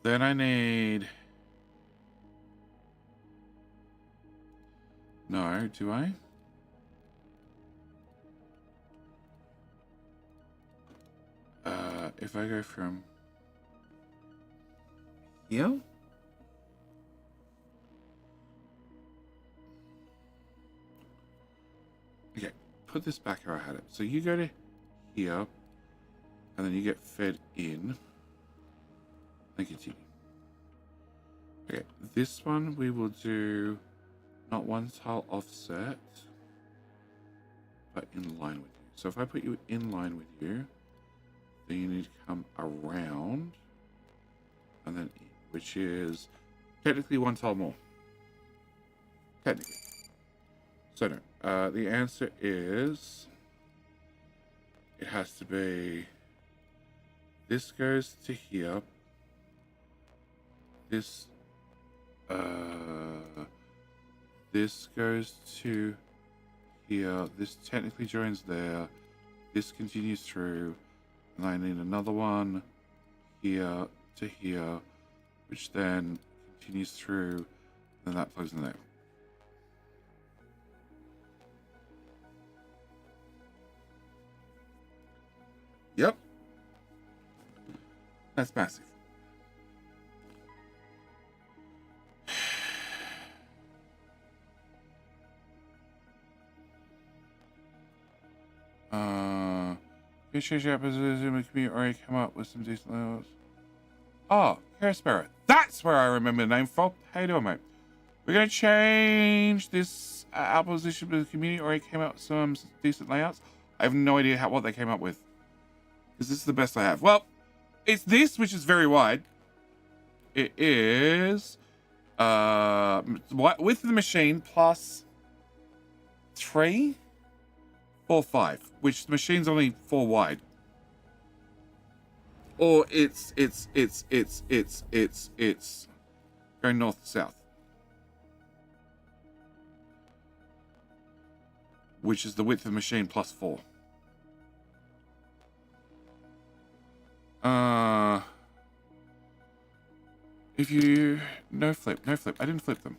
Then I need... No, do I? If I go from here, okay, put this back where I had it. So you go to here, and then you get fed in, and continue. Okay, this one we will do not one tile offset, but in line with you. So if I put you in line with you, then you need to come around and then in, which is technically one tile more. Technically. So no, the answer is it has to be this goes to here. This this goes to here. This technically joins there. This continues through. And I need another one here to here, which then continues through, and that plugs in there. Yep. That's massive. Appreciate your episode. Can already come up with some decent levels. Oh, Hair Sparrow. That's where I remember the name from. How you doing, mate? We're going to change this position, but the community already came up with some decent layouts. I have no idea what they came up with. Because this is the best I have. Well, it's this, which is very wide. It is width of the machine plus 3, 4, 5, which the machine's only 4 wide. Or it's going north to south, which is the width of the machine plus 4. If you no flip. I didn't flip them.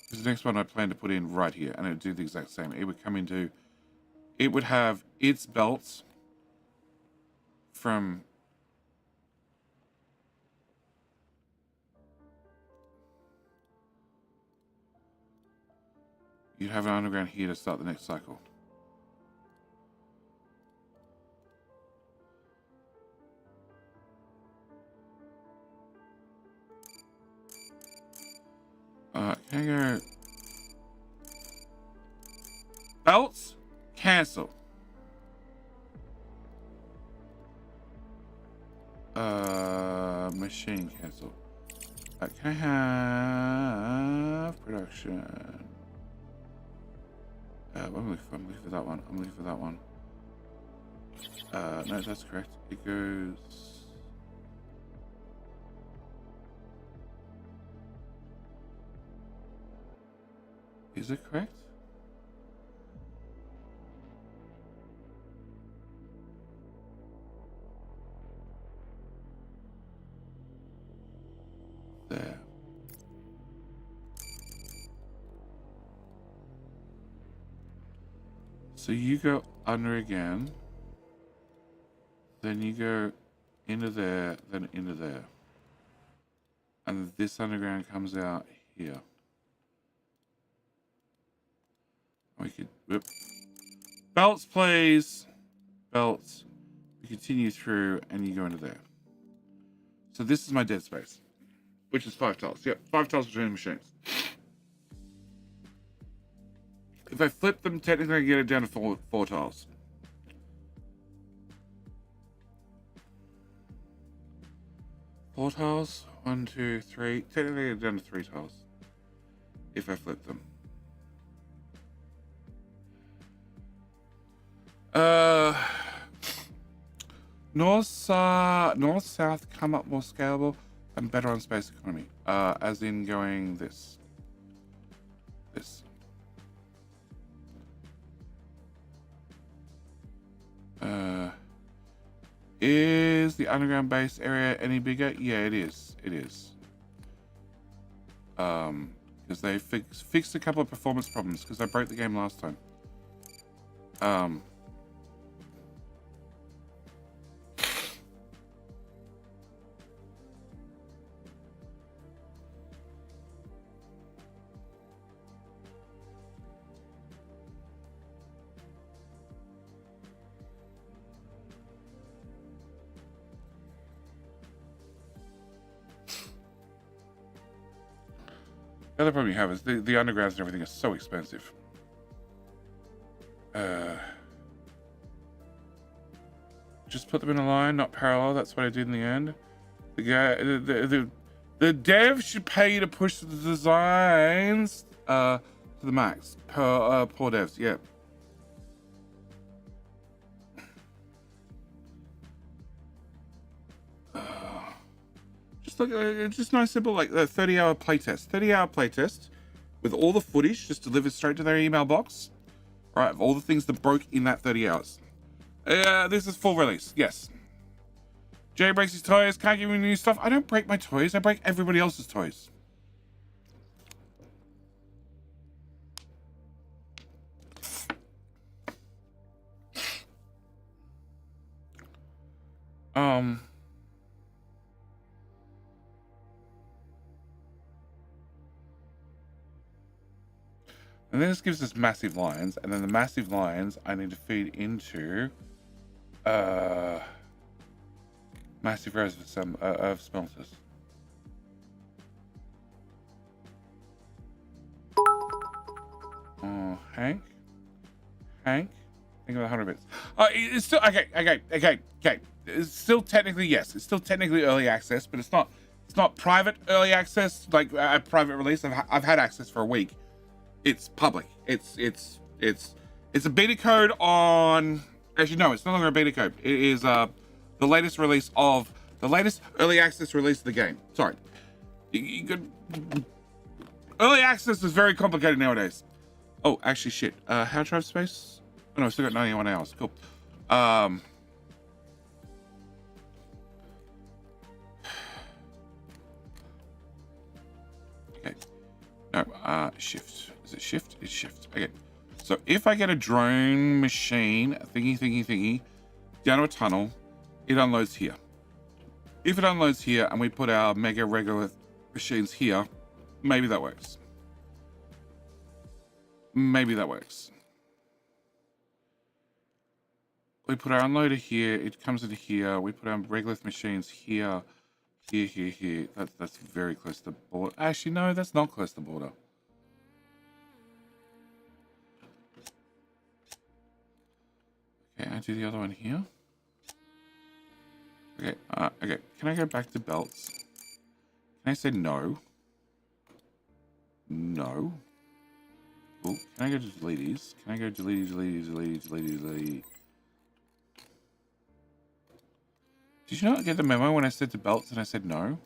This is the next one I plan to put in right here, and it would do the exact same. It would come into, it would have its belts from you'd have an underground here to start the next cycle. Can I go? Belts? Cancel. Machine cancel. Can I have production? I'm looking for that one. No, that's correct. It goes. Is it correct? There. So you go under again, then you go into there, then into there. And this underground comes out here. We could whip. Belts, please. Belts. We continue through and you go into there. So this is my dead space, which is 5 tiles. Yep, 5 tiles between the machines. If I flip them, technically I get it down to 4 tiles. 4 tiles. 1, 2, 3. Technically, down to 3 tiles. If I flip them. North south come up more scalable and better on space economy. As in going this. Is the underground base area any bigger? Yeah, it is. It is. Because they fixed a couple of performance problems because I broke the game last time. The other problem you have is the undergrounds and everything is so expensive. Just put them in a line, not parallel. That's what I did in the end. The guy, the dev should pay you to push the designs to the max. Poor devs, yeah. Just nice simple like a 30-hour playtest. 30-hour playtest with all the footage just delivered straight to their email box. All right, of all the things that broke in that 30 hours. This is full release, yes. Jay breaks his toys, can't give me new stuff. I don't break my toys, I break everybody else's toys. And then this gives us massive lines, and then the massive lines I need to feed into massive rows of smelters. Oh, Hank, think of 100 bits. It's still okay. It's still technically yes. It's still technically early access, but it's not private early access like a private release. I've had access for a week. It's public. It's a beta code on. Actually, no, it's no longer a beta code. It is the latest release of the latest early access release of the game. Sorry, early access is very complicated nowadays. Oh, actually, shit. How drive space? Oh no, I still got 91 hours. Cool. Okay. No. Shift. Is it shift? It's shift. Okay. So if I get a drone machine, thingy, down to a tunnel, it unloads here. If it unloads here and we put our mega regolith machines here, maybe that works. Maybe that works. We put our unloader here, it comes into here, we put our regolith machines here, here. That's very close to the border. Actually, no, that's not close to the border. Okay, I do the other one here. Okay, okay. Can I go back to belts? Can I say no? No. Oh, can I go to delete these? Can I go delete? Did you not get the memo when I said to belts and I said no?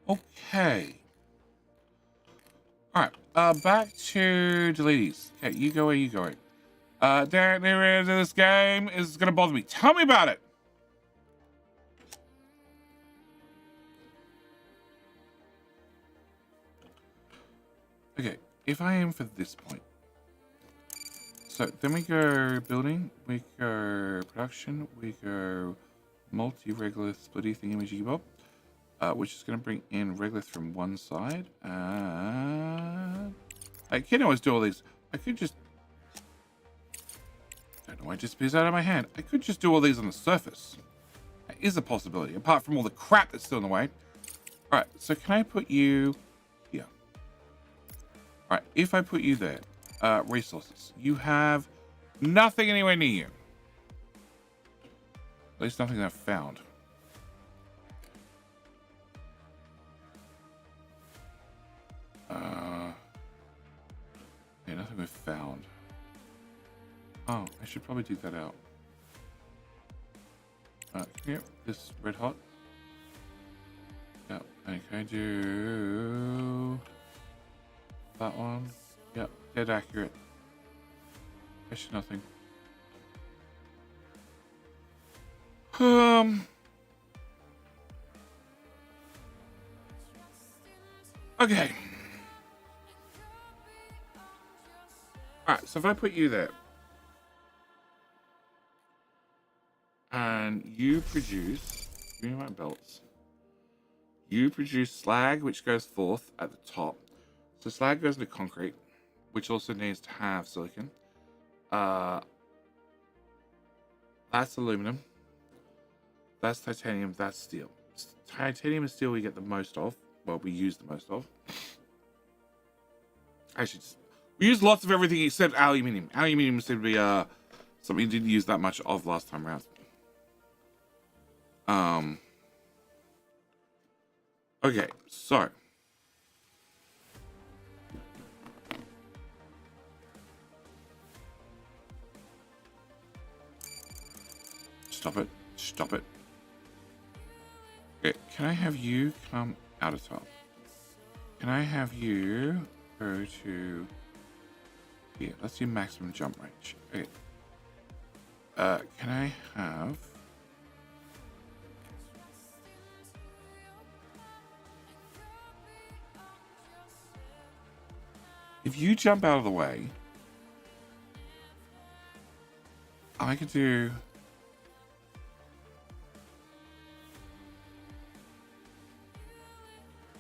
Okay. Alright, back to deletes. Okay, you go where you going. This game is gonna bother me. Tell me about it! Okay, if I aim for this point. So then we go building, we go production, we go multi-regolith splitty thingy bob. Which is going to bring in regolith from one side. I can always do all these. I could just... I don't know why it disappears out of my hand. I could just do all these on the surface. That is a possibility, apart from all the crap that's still in the way. Alright, so can I put you here? Alright, if I put you there, resources. You have nothing anywhere near you. At least nothing I've found. Yeah, nothing we've found. Oh, I should probably dig that out. Here, this red hot. Yep, okay, do that one. Yep, dead accurate. Question nothing. Okay. Alright, so if I put you there, and you produce, give me my belts. You produce slag, which goes forth at the top. So slag goes into concrete, which also needs to have silicon. That's aluminum. That's titanium. That's steel. Titanium and steel we get the most of. Well, we use the most of. Actually, we use lots of everything except aluminium. Aluminium seemed to be something we didn't use that much of last time around. Okay, so stop it. Stop it. Okay, can I have you come out of top? Can I have you go to here? Let's do maximum jump range. Okay. Can I have if you jump out of the way, I could do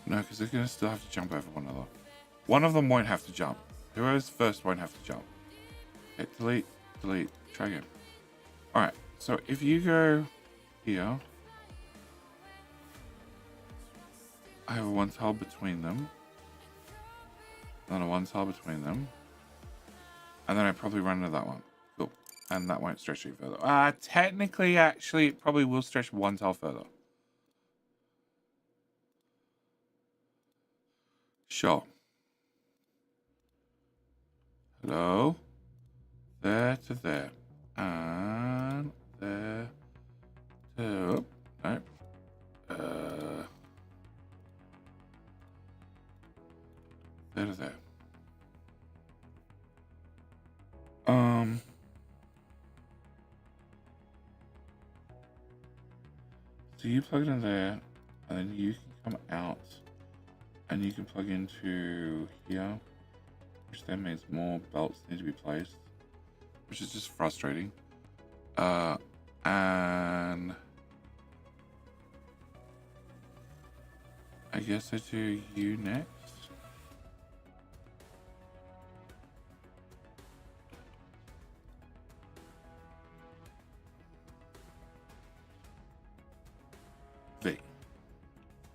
no, because they're gonna still have to jump over one another. One of them won't have to jump. Whoever's first won't have to jump. Okay, delete, delete, try again. Alright, so if you go here, I have a one tile between them. Then a one tile between them. And then I probably run into that one. Cool. And that won't stretch any further. Technically, actually, it probably will stretch one tile further. Sure. Hello. There to there. And there to... Oh, no. There to there. So you plug it in there, and then you can come out, and you can plug into here, which then means more belts need to be placed, which is just frustrating. And I guess I do you next.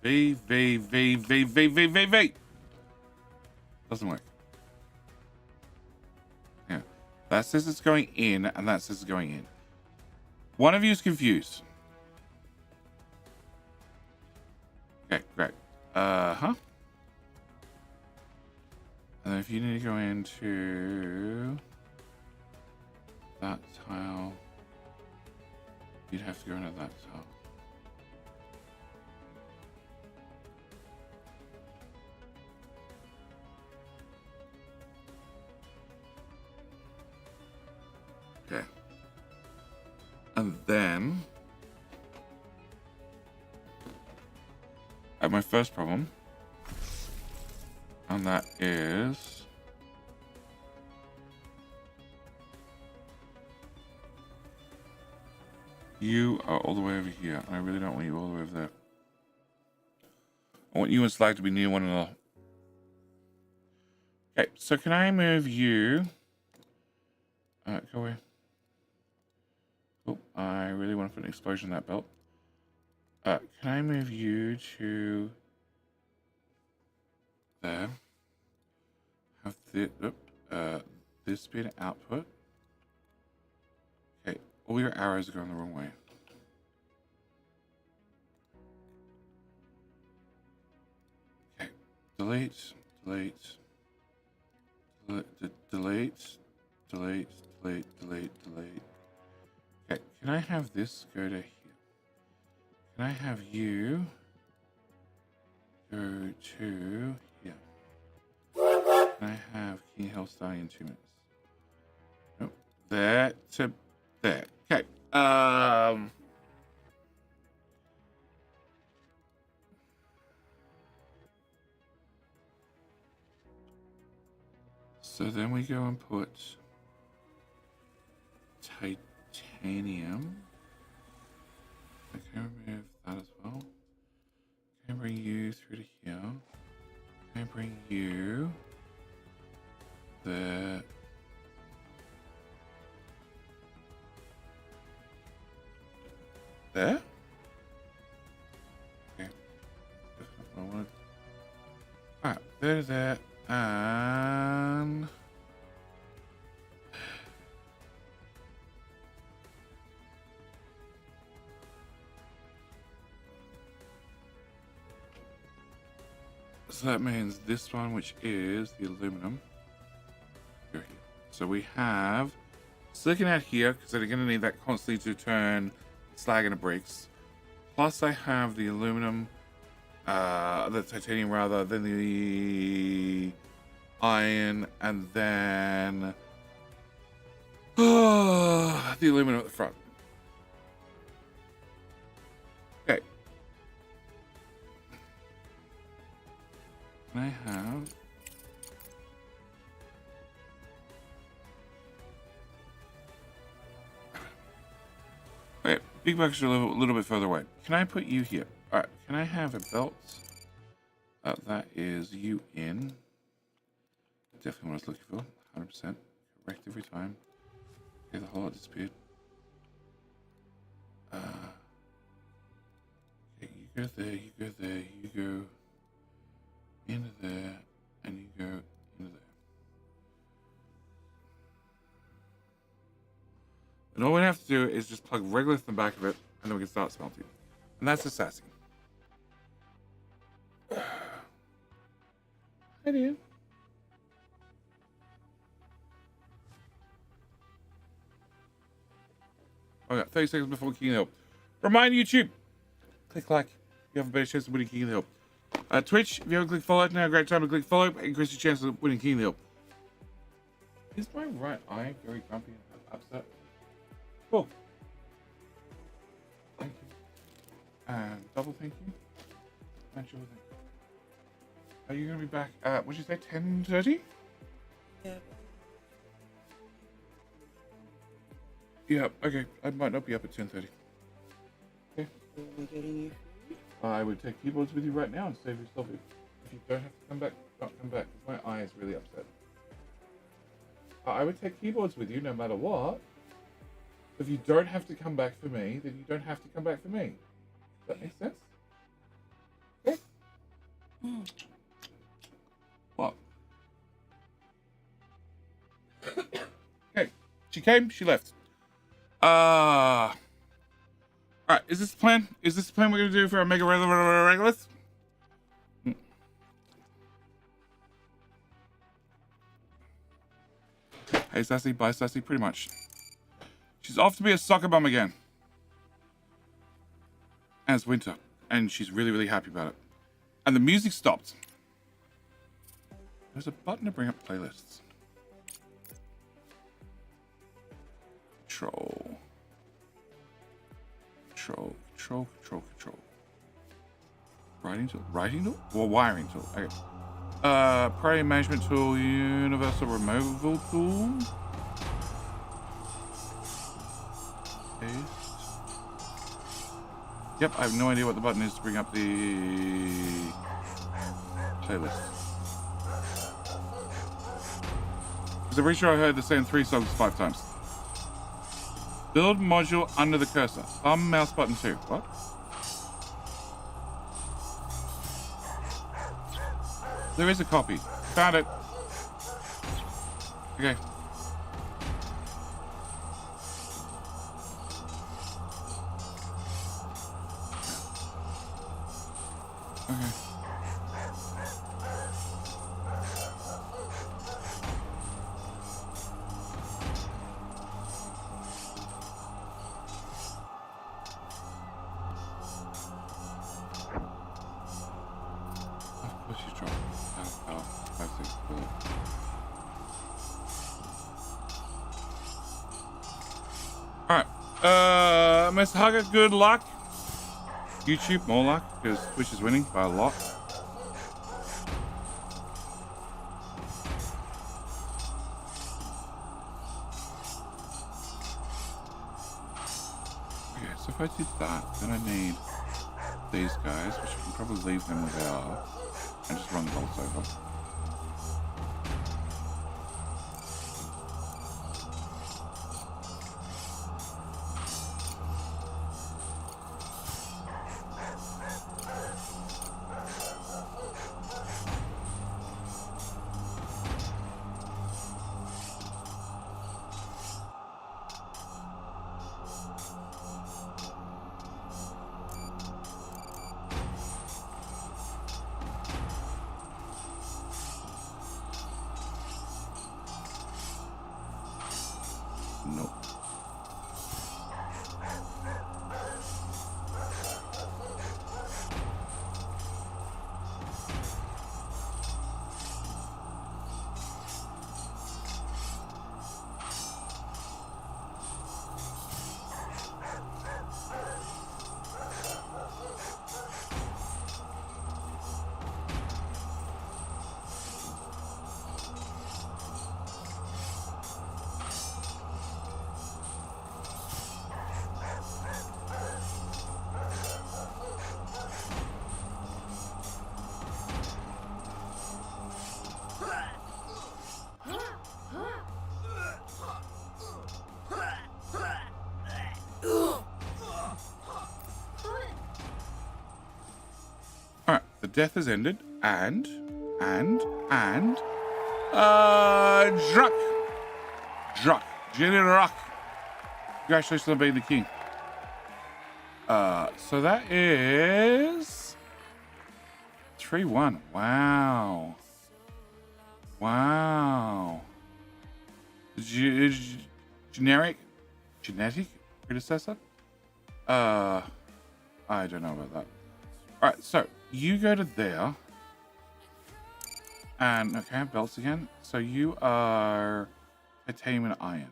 V. Doesn't work. Yeah. That says it's going in, and that says it's going in. One of you is confused. Okay, great. And then if you need to go into that tile, you'd have to go into that tile. Okay. And then I have my first problem, and that is you are all the way over here, and I really don't want you all the way over there. I want you and Slag to be near one another. Okay, so can I move you? Go away. Oh, I really want to put an explosion in that belt. Can I move you to there? Have the this be an output. Okay, all your arrows are going the wrong way. Okay, delete, delete, delete, delete, delete, delete, delete. Okay, can I have this go to here? Can I have you go to here? Can I have King Hill starting in 2 minutes? Nope. There to there. Okay. So then we go and put titanium. I can remove that as well. Can I bring you through to here? Can I bring you there? There? Okay. That's not what I wanted. Alright, there's that. And so that means this one, which is the aluminum. Go here. So we have silicon out here because they're going to need that constantly to turn slag into bricks. Plus, I have the aluminum, the titanium rather, then the iron, and then the aluminum at the front. Okay. Can I have okay, big bucks are a little bit further away. Can I put you here? Alright, can I have a belt? That is you in. Definitely what I was looking for. 100%. Correct every time. Okay, the whole lot disappeared. Okay, you go there, you go there, you go into there, and you go into there. And all we have to do is just plug regular in the back of it, and then we can start smelting. And that's the sassy. Hi, dude. Okay, 30 seconds before King Hill. Remind YouTube, click like. You have a better chance of winning King Hill. Twitch, if you haven't clicked follow, now a great time to click follow. Increase your chance of winning King Hill. Is my right eye very grumpy and upset? Cool. Thank you. And double thank you. And triple thank you. Are you going to be back at, what'd you say, 10:30? Yeah. Yeah, okay. I might not be up at 10:30. Okay. I would take keyboards with you right now and save yourself if you don't have to come back, don't come back. My eye is really upset. I would take keyboards with you no matter what. If you don't have to come back for me, then you don't have to come back for me. Does that make sense? Okay. What? Okay. She came, she left. Alright, is this the plan? Is this the plan we're gonna do for our mega regolith? Hey Sassy, bye Sassy, pretty much. She's off to be a soccer bum again. And it's winter. And she's really, really happy about it. And the music stopped. There's a button to bring up playlists. Control. Writing tool? Writing tool? Or wiring tool? Okay. Priority management tool, universal removal tool. Paste. Yep, I have no idea what the button is to bring up the playlist. Because I'm pretty sure I heard the same 3 songs 5 times. Build module under the cursor. Thumb mouse button 2. What? There is a copy. Found it. Okay. Okay. Of course you drop it. Oh, 5, 6, 4. Alright. Mr. Hugger, good luck. YouTube, more luck, because Twitch is winning by a lot. Okay, so if I did that, then I need these guys, which I can probably leave them where they are, and just run the bolts over. Nope. Alright, the death has ended, and, Druck, Jenny Rock. Congratulations on being the king. So that is 3-1. Wow. Wow. Genetic predecessor? I don't know about that. Alright, so you go to there. And, okay, belts again. So you are titanium and iron.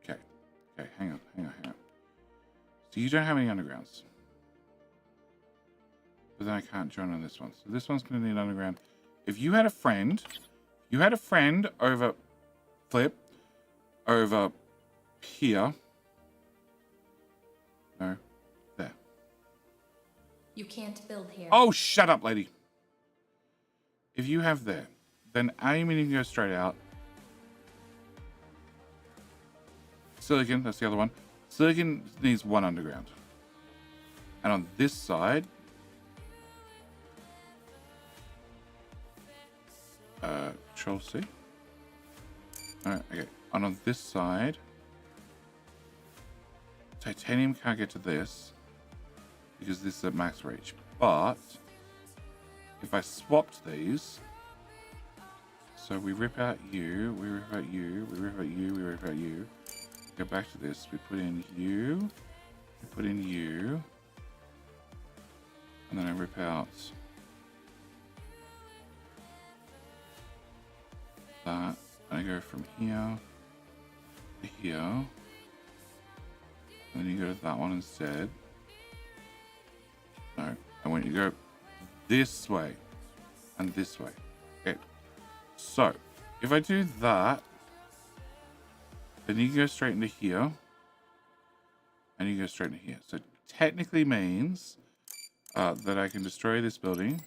Okay, hang on. So you don't have any undergrounds. But then I can't join on this one. So this one's going to need underground. If you had a friend, over Flip, over here. No, there. You can't build here. Oh, shut up, lady. If you have there, then aluminium goes straight out. Silicon, that's the other one. Silicon needs one underground. And on this side, Control C. Alright, okay. And on this side, titanium can't get to this because this is at max reach. But if I swapped these, so we rip out you, we rip out you, we rip out you, we rip out you. Go back to this. We put in you, we put in you, and then I rip out that. And I go from here to here. And then you go to that one instead. No, I want you to go this way and this way. Okay. So, if I do that, then you go straight into here. And you go straight into here. So, technically means that I can destroy this building.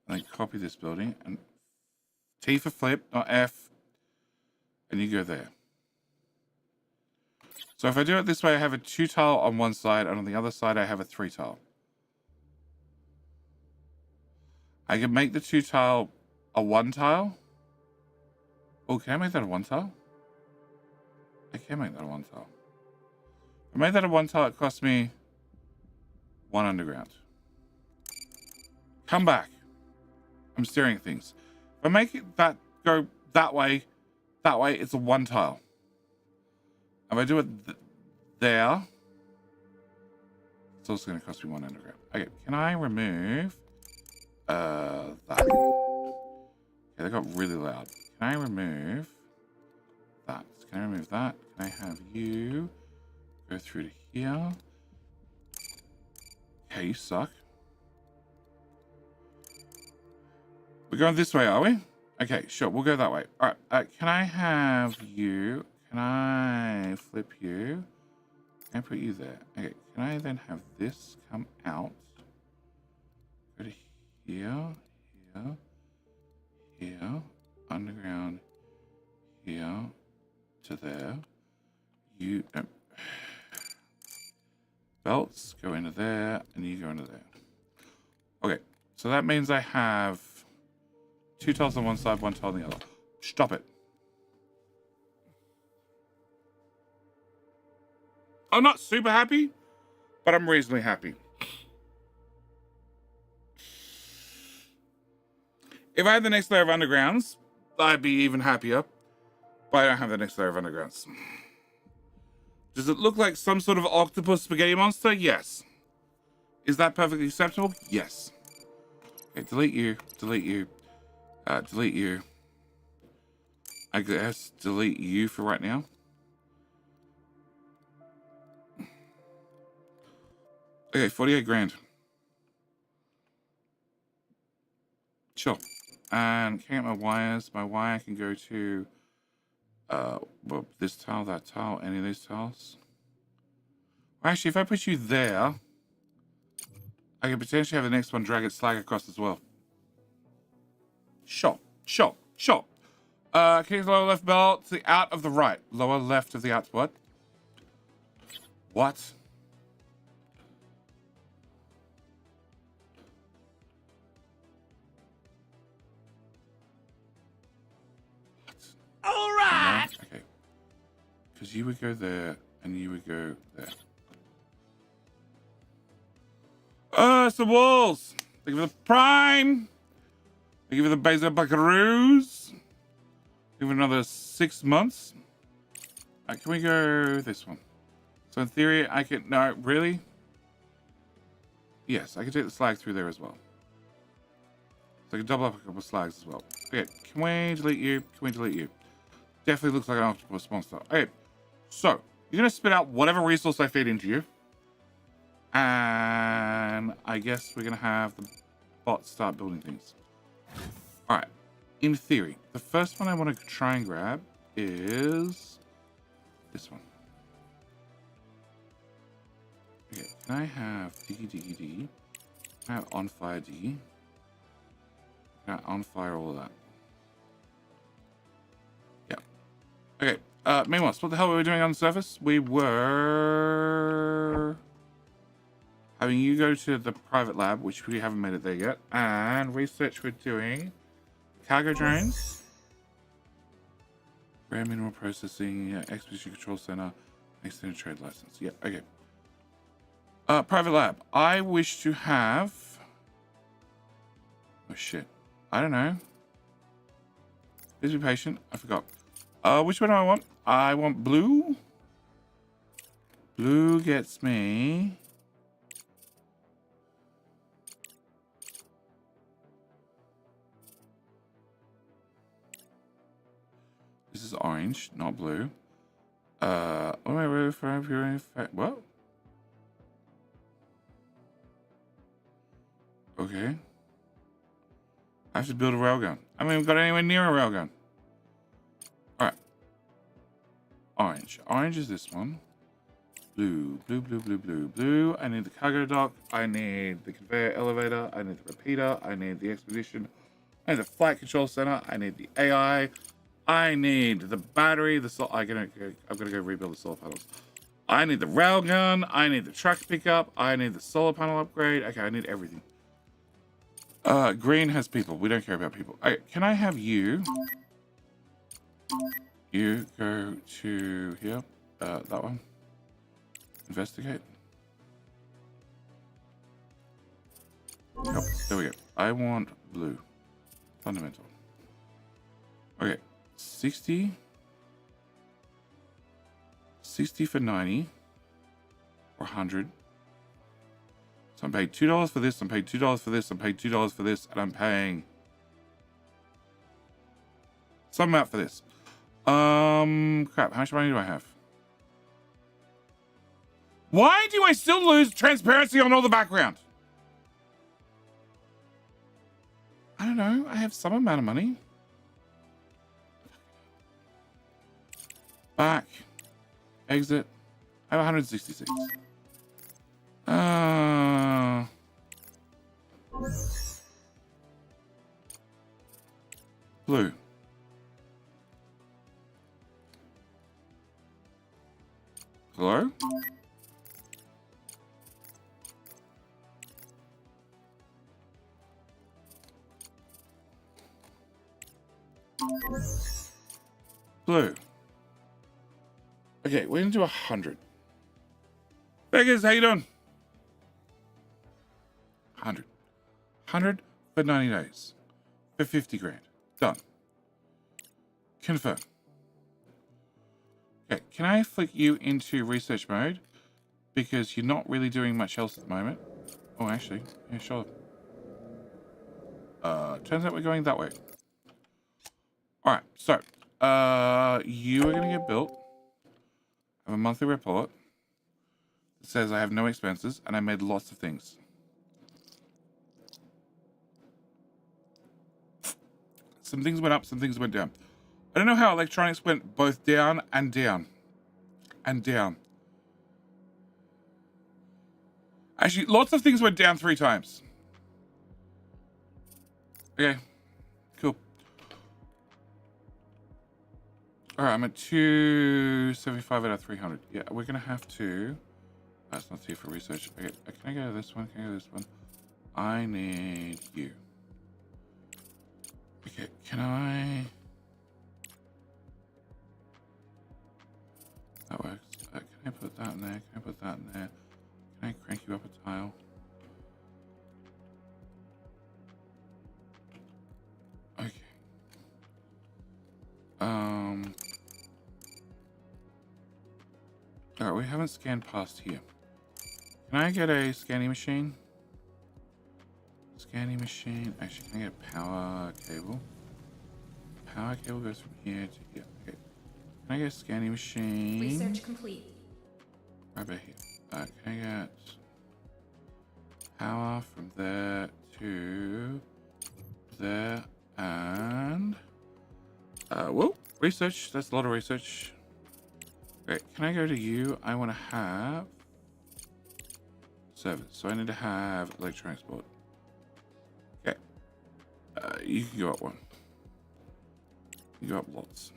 And then copy this building. And T for flip, not F. And you go there. So if I do it this way, I have a 2 tile on one side, and on the other side, I have a 3 tile. I can make the 2 tile a 1 tile? Oh, can I make that a 1 tile? I can make that a 1 tile. If I made that a 1 tile, it cost me 1 underground. Come back. I'm staring at things. If I make it that go that way, it's a 1 tile. If I do it there, it's also going to cost me 1 underground. Okay, can I remove that? Okay, that got really loud. Can I remove that? Can I remove that? Can I have you go through to here? Okay, you suck. We're going this way, are we? Okay, sure, we'll go that way. All right, can I have you? Can I flip you? Can I put you there? Okay, can I then have this come out? Go to here, here, here, underground, here, to there. You, belts go into there, and you go into there. Okay, so that means I have 2 tiles on one side, 1 tile on the other. Stop it. I'm not super happy, but I'm reasonably happy. If I had the next layer of undergrounds, I'd be even happier. But I don't have the next layer of undergrounds. Does it look like some sort of octopus spaghetti monster? Yes. Is that perfectly acceptable? Yes. Okay, delete you. Delete you. Delete you. I guess delete you for right now. Okay, 48 grand. Sure. And can I get my wires? My wire can go to well, this tile, that tile, any of these tiles. Well, actually, if I put you there, I can potentially have the next one drag its slag across as well. Sure, sure, sure. Connect the lower left belt to the out of the right. Lower left of the out. What? What? All right. No? Okay. Because you would go there, and you would go there. Some walls. Thank you for the prime. Thank you for the Bezo Buckaroos. Give it another 6 months. Can we go this one? So in theory, I can... No, really? Yes, I can take the slag through there as well. So I can double up a couple of slags as well. Okay, can we delete you? Can we delete you? Definitely looks like an octopus monster. Okay, so you're going to spit out whatever resource I feed into you. And I guess we're going to have the bots start building things. All right. In theory, the first one I want to try and grab is this one. Okay, can I have Diggy Diggy D? Can I have On Fire D? Can I on fire all of that? Yeah. Okay, meanwhile, what the hell were we doing on the surface? We were having you go to the private lab, which we haven't made it there yet, and research we're doing. Cargo drones, rare mineral processing, expedition control center, extended trade license. Yeah, okay. Private lab. I wish to have. Oh shit! I don't know. Please be patient. I forgot. Which one do I want? I want blue. Blue gets me. This is orange, not blue. Oh my god, what? Okay. I have to build a railgun. I haven't even got anywhere near a railgun. Alright. Orange. Orange is this one. Blue, blue, blue, blue, blue, blue. I need the cargo dock. I need the conveyor elevator. I need the repeater. I need the expedition. I need the flight control center. I need the AI. I need the battery, I'm gonna go rebuild the solar panels. I need the railgun. I need the truck pickup. I need the solar panel upgrade. Okay, I need everything. Green has people. We don't care about people. Can I have you? You go to here. That one. Investigate. Yep, there we go. I want blue. Fundamental. Okay. 60. 60 for 90. Or 100. So I'm paying $2 for this, I'm paying $2 for this, I'm paying $2 for this, and I'm paying some amount for this. Crap, how much money do I have? Why do I still lose transparency on all the background? I don't know, I have some amount of money. Back. Exit. I have 166. Blue. Hello? Blue. Okay, we're gonna do 100. Vegas, how you doing? 100. 100 for 90 days. For 50 grand. Done. Confirm. Okay, can I flick you into research mode? Because you're not really doing much else at the moment. Oh, actually, yeah, sure. Turns out we're going that way. Alright, so, you are gonna get built. I have a monthly report. It says I have no expenses, and I made lots of things. Some things went up, some things went down. I don't know how electronics went both down and down. And down. Actually, lots of things went down 3 times. Okay. Cool. Alright, I'm at 275 out of 300. Yeah, we're going to have to... That's not here for research. Okay, can I go to this one? Can I go to this one? I need you. Okay, can I... That works. Can I put that in there? Can I put that in there? Can I crank you up a tile? Okay. Alright, we haven't scanned past here. Can I get a scanning machine? Scanning machine. Actually, can I get a power cable? Power cable goes from here to here. Okay. Can I get a scanning machine? Research complete. Right about here. Can I get power from there to there and whoa, research. That's a lot of research. Okay, can I go to you? I want to have servers, so I need to have electronics board. Okay, you can go up one. You go up lots.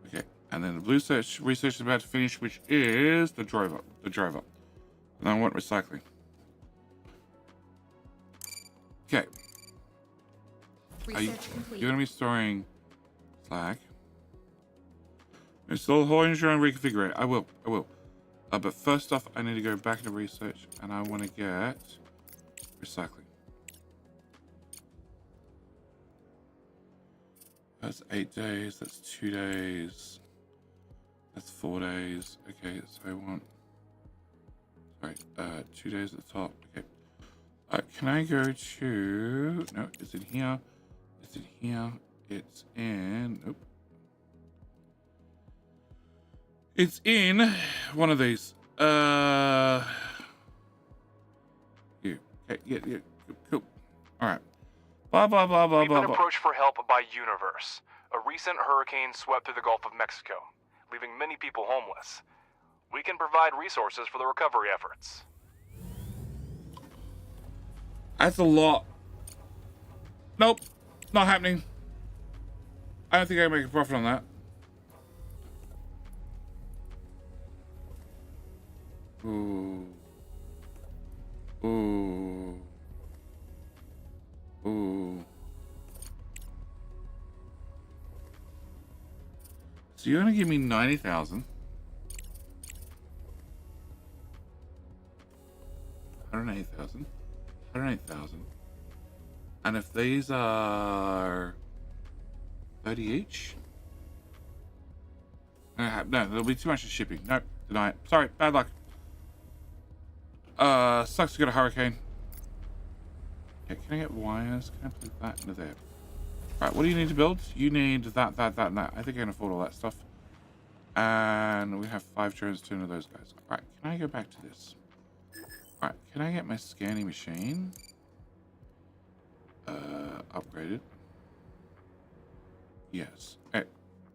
Okay, and then the blue research is about to finish, which is the driver. And I want recycling. Okay. You're going to be storing slag. Install the whole engine and reconfigure it. I will. But first off, I need to go back into research, and I want to get recycling. That's 8 days. That's 2 days. That's 4 days. Okay, so I want... Sorry, 2 days at the top. Okay. Can I go to... No, it's in here. It's in here. It's in... Nope. It's in one of these. You. Okay, yeah, cool. Alright. Blah, blah, blah, blah, We've blah, been blah. approached for help by Universe. A recent hurricane swept through the Gulf of Mexico, leaving many people homeless. We can provide resources for the recovery efforts. That's a lot. Nope. Not happening. I don't think I can make a profit on that. Ooh. Ooh. So you're going to give me 90,000. 108,000. 108,000. And if these are 30 each? No, there'll be too much of shipping. Nope, deny it. Sorry, bad luck. Sucks to get a hurricane. Yeah, can I get wires? Can I put that into there? Right, what do you need to build? You need that, and that. I think I can afford all that stuff. And we have 5 drones, 2 of those guys. Right, can I go back to this? Right, can I get my scanning machine upgraded? Yes. Okay.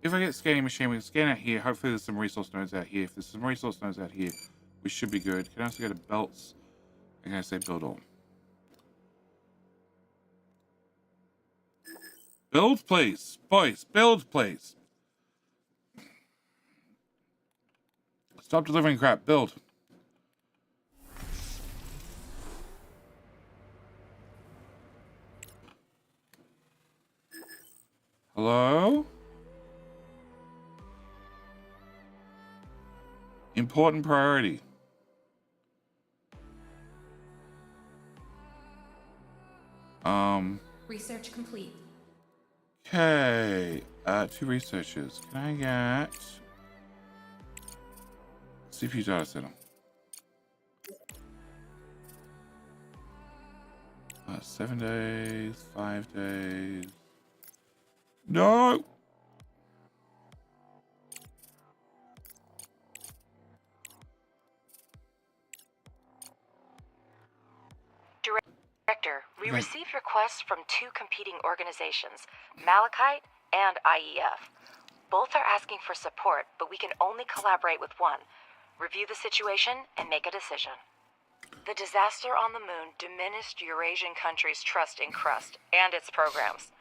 If I get scanning machine, we can scan out here. Hopefully there's some resource nodes out here. If there's some resource nodes out here, we should be good. Can I also go to belts? I'm going to say build all. Build, please. Boys, build, please. Stop delivering crap. Build. Hello? Important priority. Research complete. Okay. 2 researchers. Can I get CPU data center? 7 days, 5 days. No! Director, we received requests from 2 competing organizations, Malachite and IEF. Both are asking for support, but we can only collaborate with one. Review the situation and make a decision. The disaster on the moon diminished Eurasian countries' trust in Crust and its programs.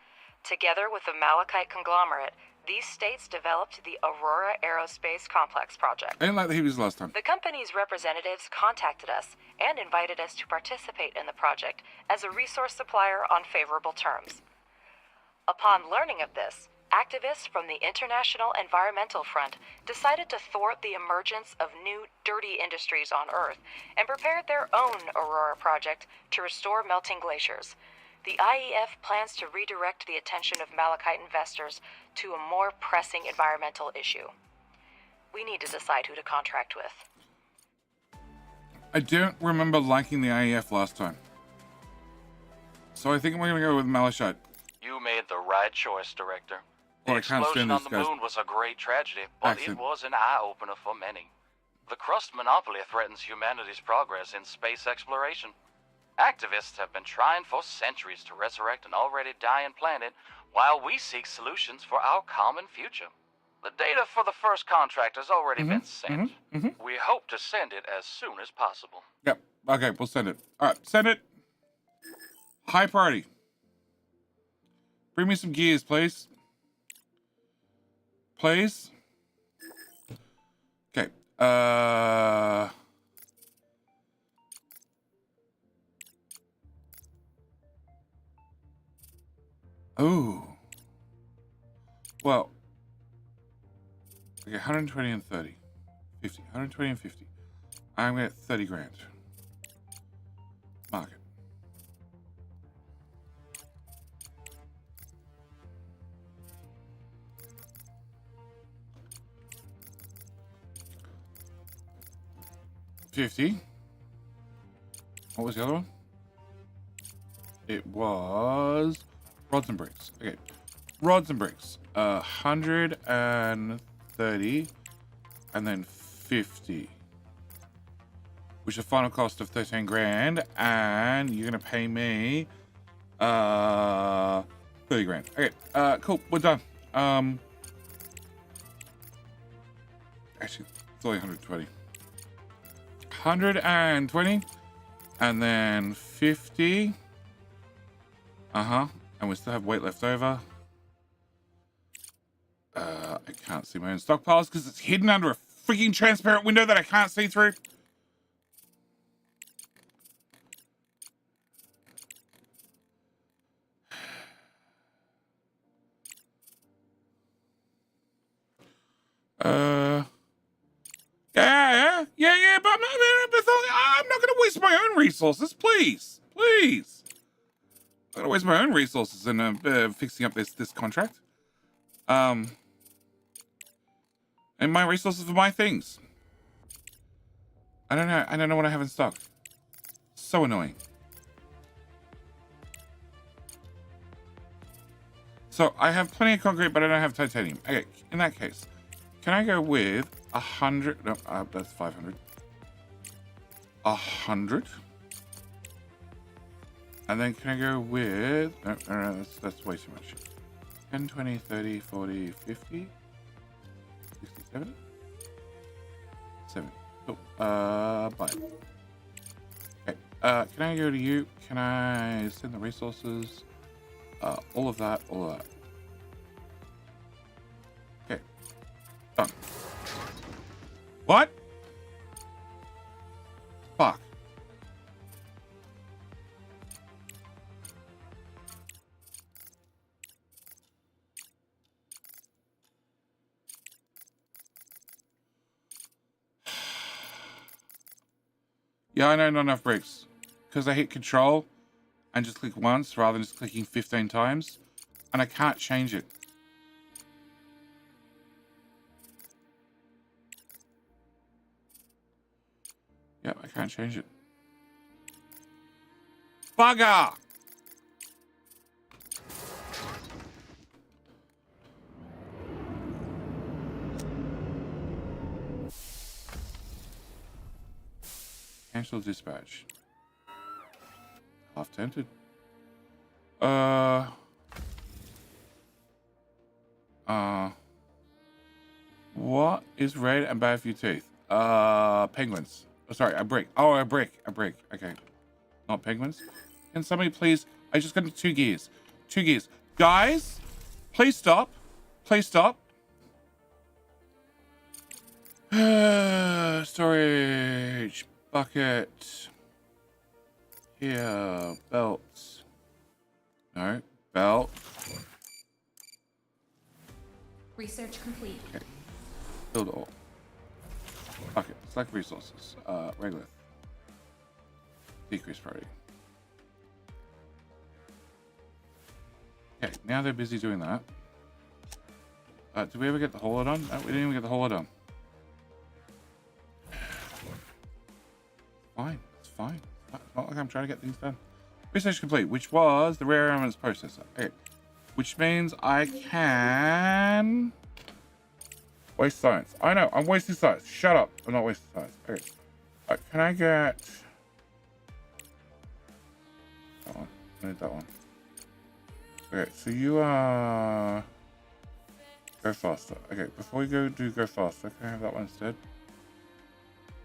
Together with the Malachite conglomerate, these states developed the Aurora Aerospace Complex project. I didn't like the Hebrews last time. The company's representatives contacted us and invited us to participate in the project as a resource supplier on favorable terms. Upon learning of this, activists from the International Environmental Front decided to thwart the emergence of new, dirty industries on Earth and prepared their own Aurora project to restore melting glaciers. The IEF plans to redirect the attention of Malachite investors to a more pressing environmental issue. We need to decide who to contract with. I don't remember liking the IEF last time. So I think we're going to go with Malachite. You made the right choice, Director. The Well, I can't explosion stand on these the guys. moon was a great tragedy, but Accent. it was an eye-opener for many. The Crust monopoly threatens humanity's progress in space exploration. Activists have been trying for centuries to resurrect an already dying planet while we seek solutions for our common future. The data for the first contract has already been sent. We hope to send it as soon as possible. Yep. Okay, we'll send it. All right, send it. High priority. Bring me some gears, please. Please. Okay. Oh. Well. Okay, 120 and 30. 50. 120 and 50. I'm at 30 grand. Market. $50. What was the other one? It was rods and bricks. Okay, rods and bricks. 130, and then 50, which is a final cost of 13 grand, and you're gonna pay me 30 grand. Okay, cool. We're done. Actually, it's only 120. 120, and then 50. And we still have weight left over. I can't see my own stockpiles because it's hidden under a freaking transparent window that I can't see through. resources, please. Please. I'm going to waste my own resources in fixing up this contract. And my resources for my things. I don't know what I have in stock. So annoying. So I have plenty of concrete, but I don't have titanium. Okay, in that case, can I go with 100? No, that's 500. 100. And then can I go with... No, that's way too much. 10, 20, 30, 40, 50, 67, 7. Oh, buy. Okay, can I go to you? Can I send the resources? All of that, all of that. Okay, done. What? Fuck. Yeah, I know, not enough bricks. Because I hit control and just click once rather than just clicking 15 times. And I can't change it. Yep, I can't change it. Bugger! Cancel dispatch. Half tempted. What is red and bad for your teeth? Penguins. Oh, sorry, a brick. Oh, a brick. Okay. Not penguins. Can somebody please... I just got 2 gears. 2 gears. Guys, please stop. Please stop. Storage. Bucket. Here. Belts. No. Belt. Research complete. Okay. Build all. Bucket. Select resources. Regolith. Decrease priority. Okay, now they're busy doing that. Did we ever get the hauler done? No, we didn't even get the hauler done. Fine, it's fine. It's not like I'm trying to get things done. Research complete, which was the rare elements processor. Okay, which means I can waste science. I know, I'm wasting science. Shut up, I'm not wasting science. Okay, can I get that one? I need that one. Okay, so you are go faster. Okay, before we go faster, can I have that one instead?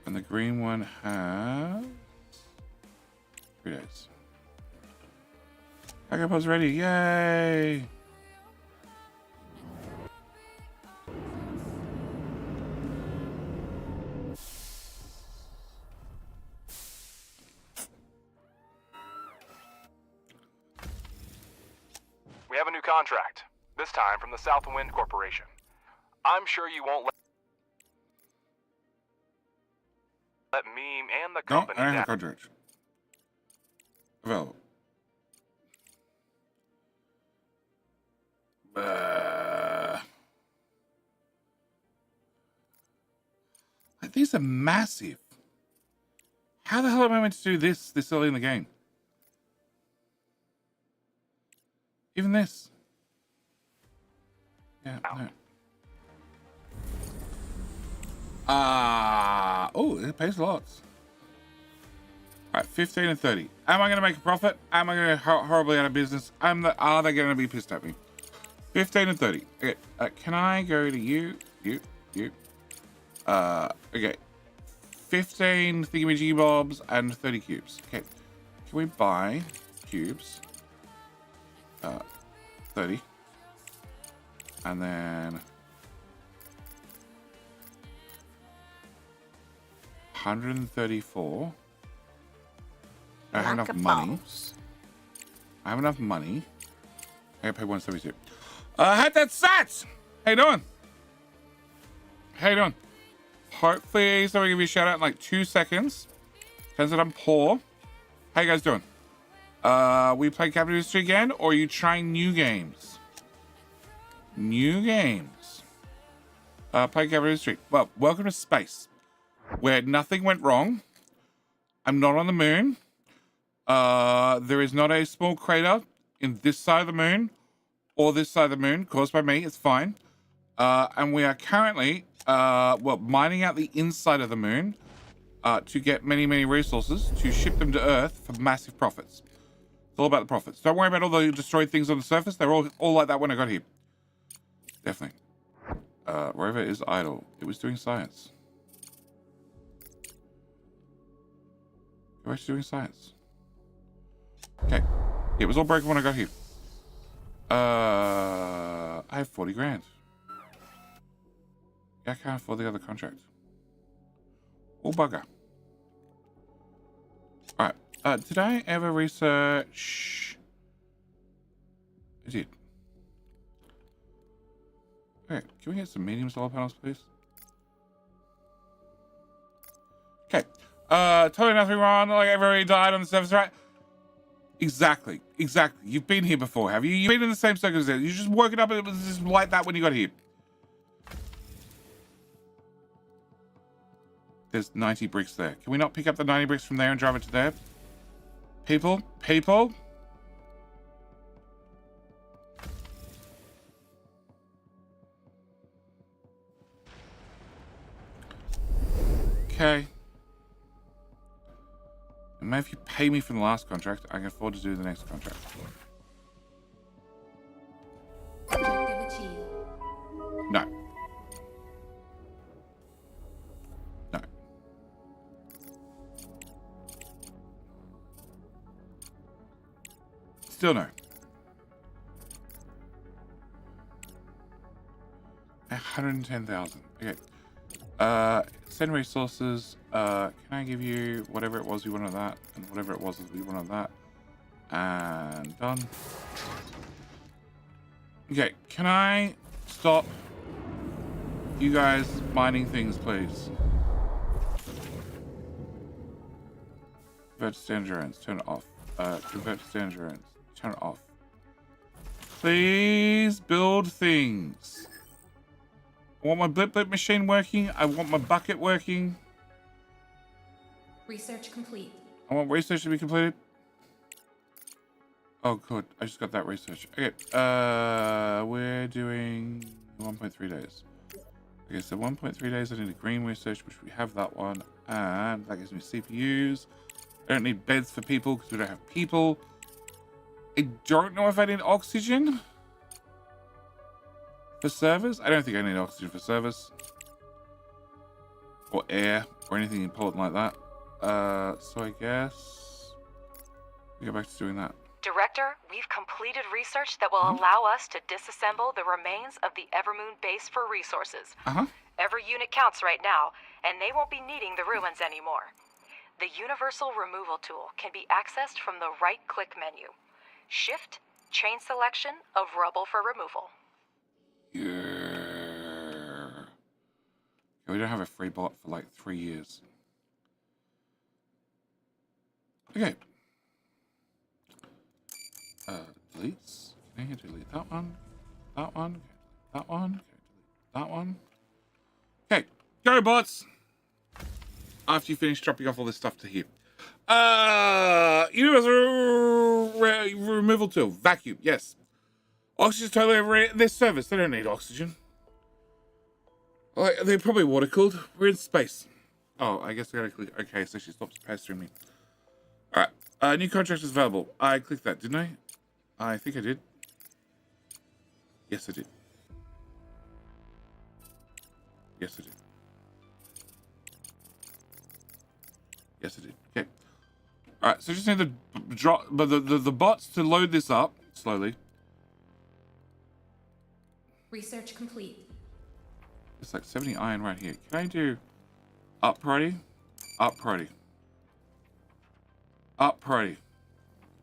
And the green one has 3 days. Backup was ready, yay! We have a new contract, this time from the South Wind Corporation. I'm sure you won't let me and the company No, I don't down. have a contract. Available. Like, these are massive. How the hell am I meant to do this early in the game? Even this. Yeah, no. Oh, it pays lots. All right, 15 and 30. Am I going to make a profit? Am I going to go horribly out of business? Are they going to be pissed at me? 15 and 30. Okay, can I go to you? Okay. 15 thingamajiggy bobs and 30 cubes. Okay. Can we buy cubes? 30. And then 134. I have enough money. I have enough money. I gotta pay 172. Had that sats! How you doing? How you doing? Hopefully somebody give me a shout out in like 2 seconds. Turns out I'm poor. How you guys doing? We play Capital History again, or are you trying new games? New games. Play Capital History. Well, welcome to space, where nothing went wrong. I'm not on the moon. There is not a small crater in this side of the moon, or this side of the moon, caused by me. It's fine. And we are currently, mining out the inside of the moon to get many, many resources to ship them to Earth for massive profits. It's all about the profits. Don't worry about all the destroyed things on the surface. They're all like that when I got here. Definitely. Rover is idle. It was doing science. It was doing science. Okay. It was all broken when I got here. I have 40 grand. Yeah, I can't afford the other contract. Oh, bugger. Alright. Did I ever research? I did. Okay, can we get some medium solar panels, please? Okay. Totally nothing wrong. Like everybody died on the surface, right? Exactly. Exactly. You've been here before, have you? You've been in the same circumstances. You just woke it up and it was just like that when you got here. There's 90 bricks there. Can we not pick up the 90 bricks from there and drive it to there? People? People? Okay. And maybe if you pay me for the last contract, I can afford to do the next contract. Objective achieved. No. No. Still no. 110,000. Okay. Send resources. Can I give you whatever it was you wanted that, and whatever it was you wanted that, and done. Okay. Can I stop you guys mining things, please? Convert to standard endurance. Turn it off. Convert to standard endurance. Turn it off. Please build things. I want my blip blip machine working. I want my bucket working. Research complete. I want research to be completed. Oh, good. I just got that research. Okay. We're doing 1.3 days. Okay, so 1.3 days. I need a green research, which we have that one. And that gives me CPUs. I don't need beds for people because we don't have people. I don't know if I need oxygen for servers. I don't think I need oxygen for servers. Or air. Or anything important like that. So I guess we go back to doing that. Director, we've completed research that will allow us to disassemble the remains of the Evermoon base for resources. Every unit counts right now, and they won't be needing the ruins anymore. The Universal Removal Tool can be accessed from the right-click menu. Shift, chain selection of rubble for removal. Yeah. We don't have a free bot for like 3 years. Okay. Deletes. Can I delete that one? That one? That one? That one? Okay. Go, bots! After you finish dropping off all this stuff to here. Universal removal tool. Vacuum. Yes. Oxygen's totally over this service. They don't need oxygen. Like, they're probably water cooled. We're in space. Oh, I guess I gotta click. Okay, so she stops pestering me. Alright. New contract is available. I clicked that, didn't I? I think I did. Yes, I did. Yes, I did. Yes, I did. Okay. Alright, so just need the drop, but the bots to load this up slowly. Research complete. It's like 70 iron right here. Can I do up priority? Up priority. Up priority.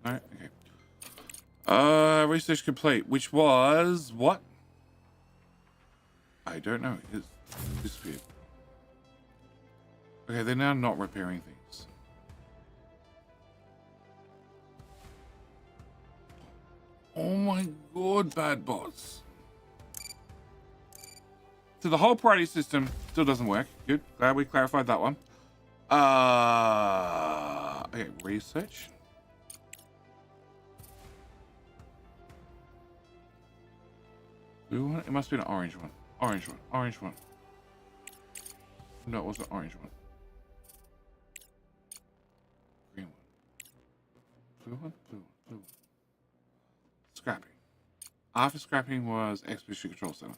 Alright, okay. Research complete, which was what? I don't know. It's disappeared. Okay, they're now not repairing things. Oh my god, bad bots. So the whole priority system still doesn't work. Good. Glad we clarified that one. Okay, research. Blue one? It must be an orange one. Orange one. Orange one. No, it was an orange one. Green one. Blue one? Blue one. Blue one. Scrapping. After scrapping was Expedition Control Center.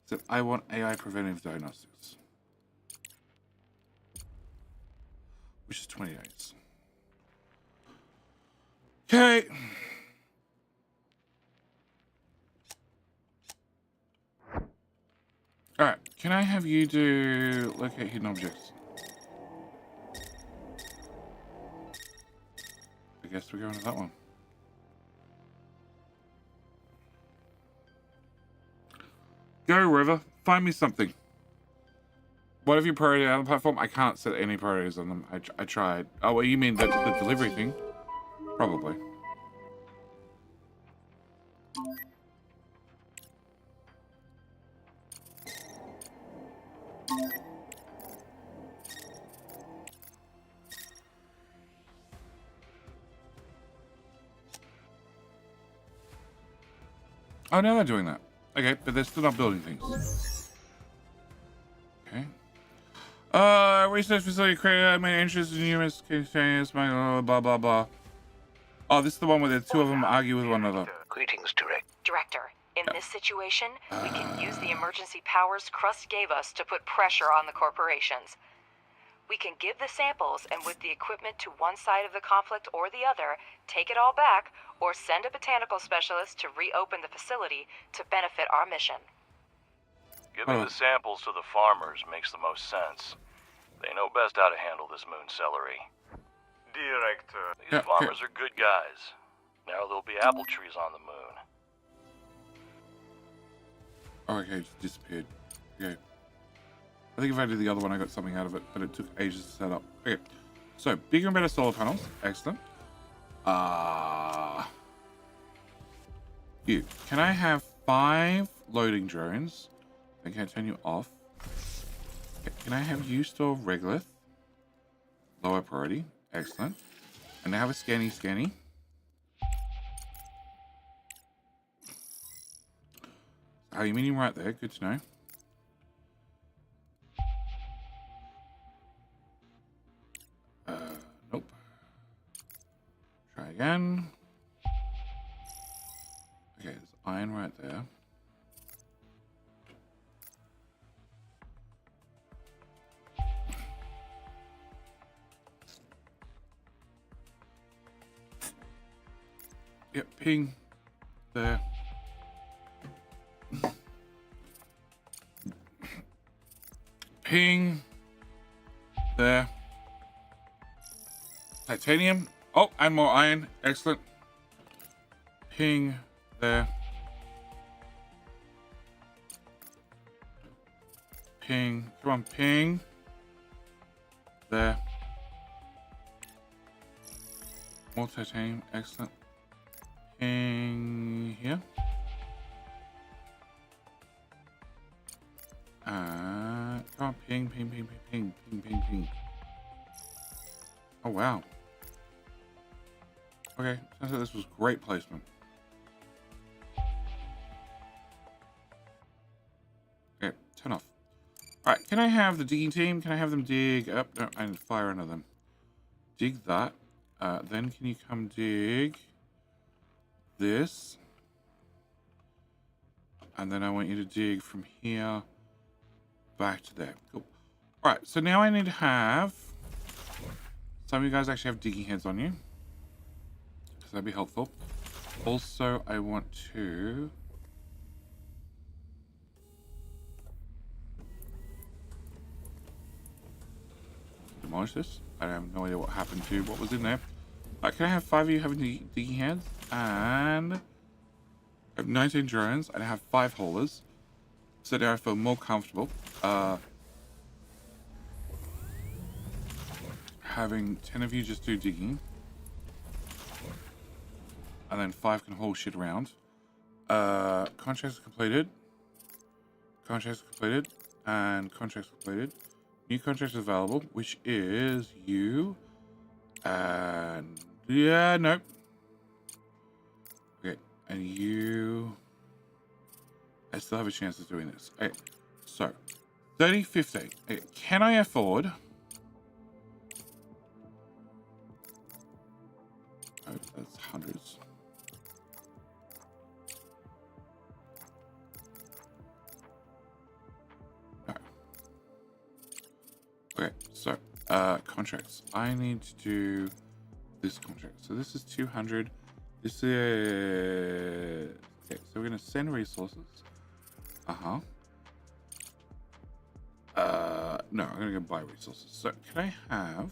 Said, I want AI preventive diagnostics. Which is 20 days. Okay. Alright, can I have you do locate hidden objects? I guess we're going to that one. Go, River. Find me something. What have you priority on the platform? I can't set any priorities on them. I tried. Oh, well, you mean the delivery thing? Probably. Oh, now they're doing that. Okay, but they're still not building things. Okay. Research facility created main interest in numerous containers, blah, blah, blah. Oh, this is the one where the two of them argue with one another. Greetings, Director, in this situation, we can use the emergency powers Crust gave us to put pressure on the corporations. We can give the samples and with the equipment to one side of the conflict or the other, take it all back, or send a botanical specialist to reopen the facility to benefit our mission. Giving the samples to the farmers makes the most sense. They know best how to handle this moon celery. Director. These farmers are good guys. Now there'll be apple trees on the moon. Oh, okay, it just disappeared. Okay. I think if I did the other one, I got something out of it, but it took ages to set up. Okay. So, bigger and better solar panels. Excellent. You. Can I have 5 loading drones? Then can I turn you off? Okay. Can I have you store regolith? Lower priority. Excellent. And I have a scanny. Aluminium right there. Good to know. Nope. Try again. Okay, there's iron right there. Yep, ping. There. Ping. There. Titanium. Oh, and more iron. Excellent. Ping. There. Ping. Come on, ping. There. More titanium. Excellent. Ping here. Come on, ping. Oh, wow. Okay, sounds like this was great placement. Okay, turn off. Alright, can I have the digging team? Can I have them dig up? No, I need to fire under them. Dig that. Then can you come dig this? And then I want you to dig from here back to there. Cool. Alright, so now I need to have... Some of you guys actually have digging heads on you. So that'd be helpful. Also, I want to... demolish this. I have no idea what happened to what was in there. Can I have 5 of you having digging heads? And... I have 19 drones, and I have 5 haulers. So now I feel more comfortable. Having 10 of you just do digging. and then 5 can haul shit around. Contracts completed. Contracts completed. And contracts completed. New contracts available, which is you. And yeah, nope. Okay, and you. I still have a chance of doing this. Okay, so 30, 50. Okay, can I afford? Oh, that's hundreds. No. Okay, so contracts. I need to do this contract. So this is 200. This is okay. So we're gonna send resources. No, I'm gonna go buy resources. So can I have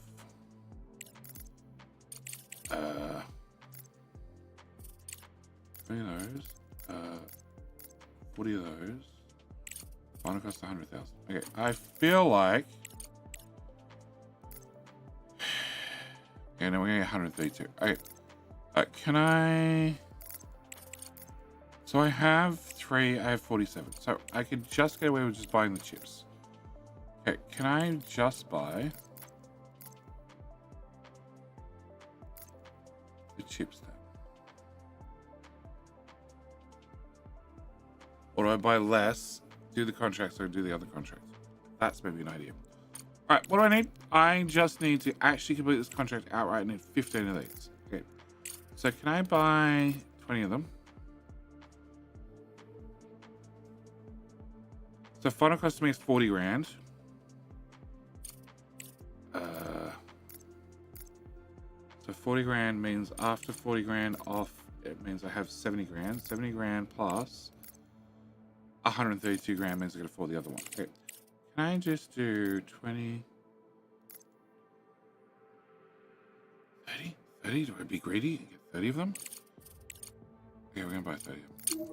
20 of those, 40 of those. Final cost 100,000. Okay, I feel like. Okay, now we're gonna get 132. Okay, can I? So I have 3. I have 47. So I could just get away with just buying the chips. Okay, can I just buy the chips then? Or do I buy less, do the contracts, or do the other contracts? That's maybe an idea. All right, what do I need? I just need to actually complete this contract outright. I need 15 of these. Okay, so can I buy 20 of them? So final cost to me is 40 grand. So 40 grand means after 40 grand off, it means I have 70 grand. 70 grand plus 132 grand means I can afford the other one. Okay. Can I just do 20? 30? 30? Do I be greedy and get 30 of them? Okay, we're gonna buy 30 of them.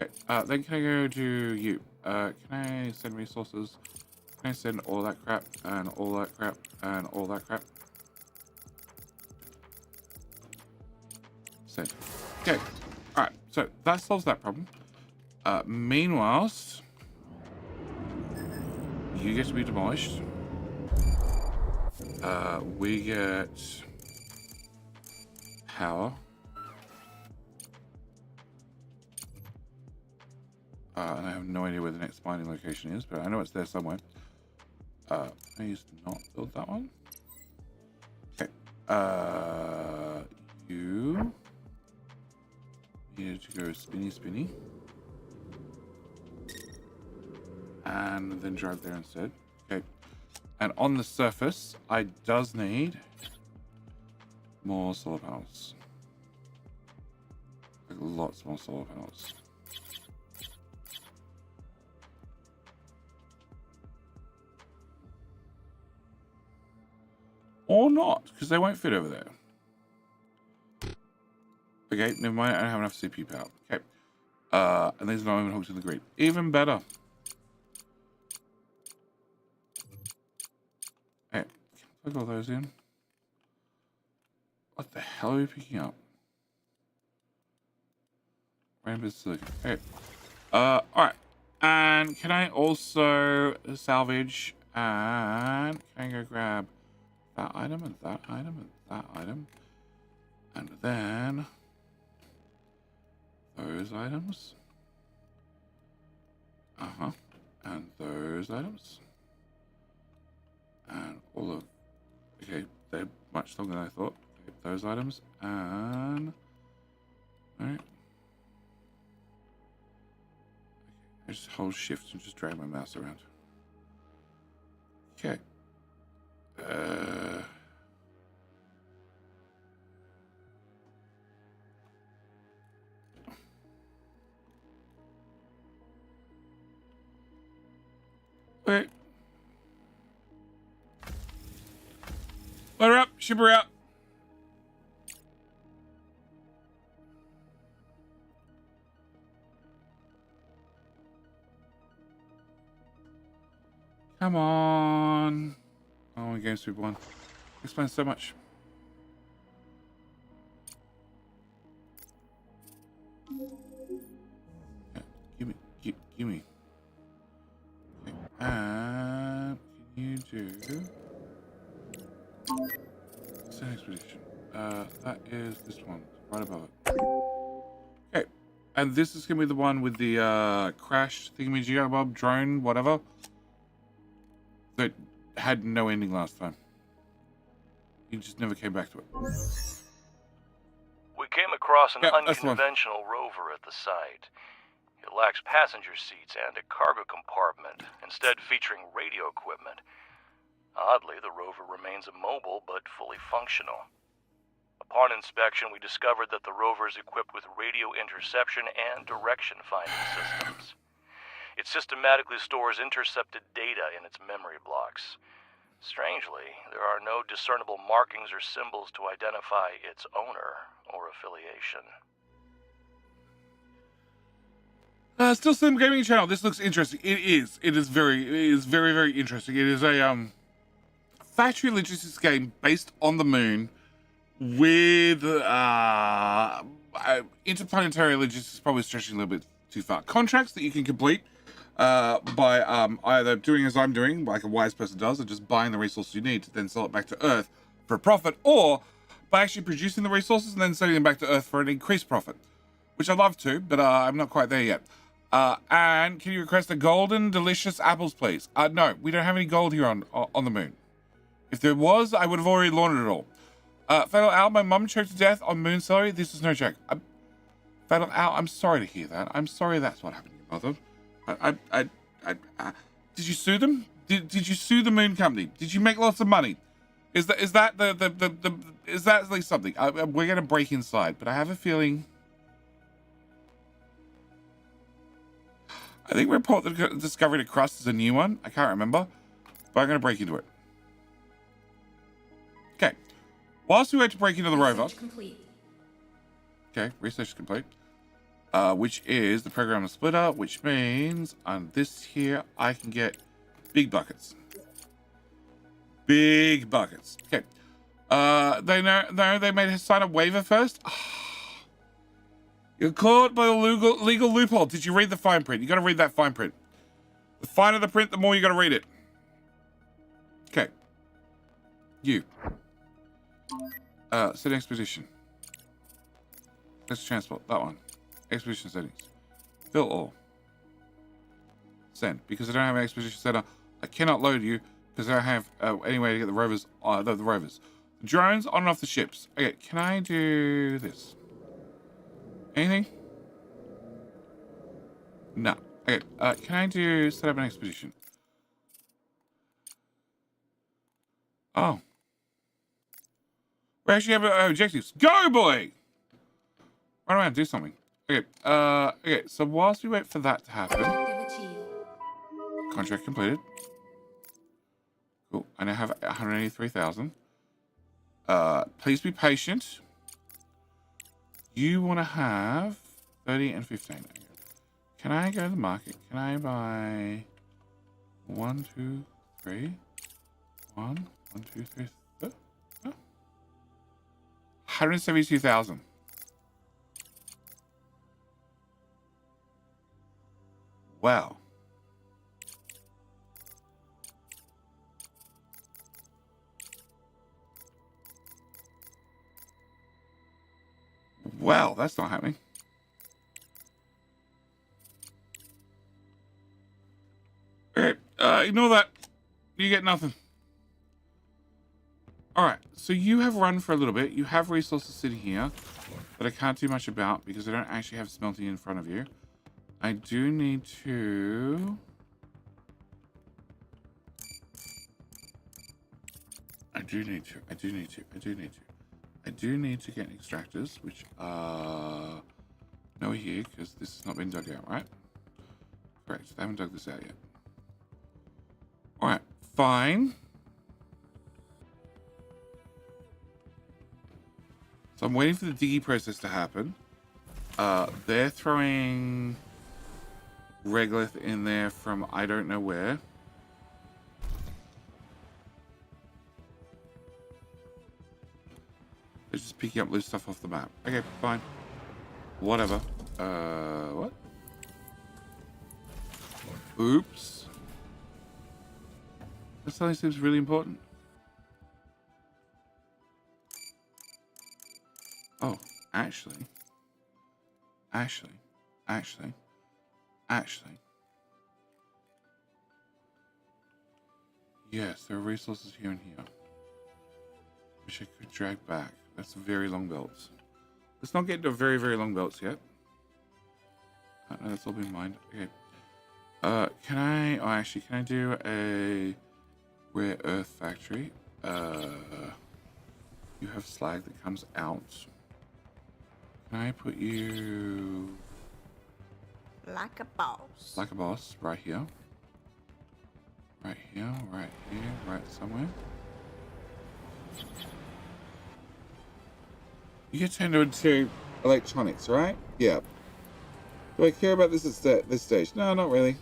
Okay, then can I go to you? Can I send resources? Can I send all that crap and all that crap and all that crap? Send. Okay, alright, so that solves that problem. Meanwhile, you get to be demolished. We get power. And I have no idea where the next mining location is, but I know it's there somewhere. I used to not build that one. Okay. You needed to go spinny spinny. And then drive there instead. Okay. And on the surface, I does need more solar panels. Like lots more solar panels. Or not, because they won't fit over there. Okay, never mind, I don't have enough CPU power. Okay. And these are not even hooked to the grid. Even better. Okay, plug all those in. What the hell are we picking up? Rainbow silicon. Okay. Alright. And can I also salvage and can I go grab that item and that item and that item, and then those items, and those items, and all of, okay, they're much longer than I thought. Okay, those items, and, alright, okay, I just hold shift and just drag my mouse around. Okay. Wait. Let her up. Ship her out. Come on. Oh, my game's 3-1. Explains so much. Yeah, give me. Okay. Can you do send expedition? That is this one, right above it. Okay, and this is gonna be the one with the crash thingamajigger drone, whatever. That had no ending last time. You just never came back to it. We came across an that's the one. unconventional rover at the site. It lacks passenger seats and a cargo compartment, instead featuring radio equipment. Oddly, the rover remains immobile but fully functional. Upon inspection, we discovered that the rover is equipped with radio interception and direction-finding systems. It systematically stores intercepted data in its memory blocks. Strangely, there are no discernible markings or symbols to identify its owner or affiliation. Still Slim Gaming Channel. This looks interesting. It is. It is very, very interesting. It is a factory logistics game based on the moon with interplanetary logistics, probably stretching a little bit too far. Contracts that you can complete by either doing as I'm doing, like a wise person does, or just buying the resources you need to then sell it back to Earth for a profit, or by actually producing the resources and then selling them back to Earth for an increased profit, which I'd love to, but I'm not quite there yet. And can you request a golden delicious apples, please? No, we don't have any gold here on the moon. If there was, I would have already laundered it all. Fatal Al, my mum choked to death on moon celery. This is no joke. Fatal Al, I'm sorry to hear that. I'm sorry that's what happened to your mother. Did you sue them? Did you sue the moon company? Did you make lots of money? Is that is that at least something? We're gonna break inside, but I have a feeling. I think we report the discovery of Crust is a new one. I can't remember, but I'm gonna break into it. Okay. Whilst we wait to break into the rover. Complete. Okay, research complete. Which is the program splitter, which means on this here I can get big buckets. Big buckets. Okay. They made us sign a waiver first. You're caught by a legal loophole. Did you read the fine print? You got to read that fine print. The finer the print, the more you got to read it. Okay. You. Set expedition. Let's transport that one. Expedition settings. Fill all. Send. Because I don't have an expedition center, I cannot load you because I don't have any way to get the rovers. The rovers. The drones on and off the ships. Okay, can I do this? Anything? No. Okay. Can I do set up an expedition? Oh. We actually have objectives. Go, boy! Run around, do something. Okay, okay, so whilst we wait for that to happen. Contract completed. Cool. I now have 183,000. Please be patient. You want to have 30 and 15. Okay. Can I go to the market? Can I buy 1, 2, 3? 1, 2, 3. 172,000. Wow. Wow, that's not happening. Okay, ignore that. You get nothing. Alright, so you have run for a little bit. You have resources sitting here that I can't do much about because I don't actually have smelting in front of you. I do need to... I do need to get extractors, which are nowhere here because this has not been dug out, right? Correct. They haven't dug this out yet. Alright, fine. So I'm waiting for the diggy process to happen. They're throwing regolith in there from I don't know where. They're just picking up loose stuff off the map. Okay, fine. Whatever. What? Oops. That suddenly seems really important. Oh, actually. Yes, there are resources here and here. Which I could drag back. That's very long belts. Let's not get into very, very long belts yet. No, that's all been mined. Okay. Can I... Oh, actually, can I do a rare earth factory? You have slag that comes out. Can I put you... Like a boss. Like a boss, right here. Right here, right here, right somewhere. You get turned into electronics, right? Yeah. Do I care about this at this stage? No, not really.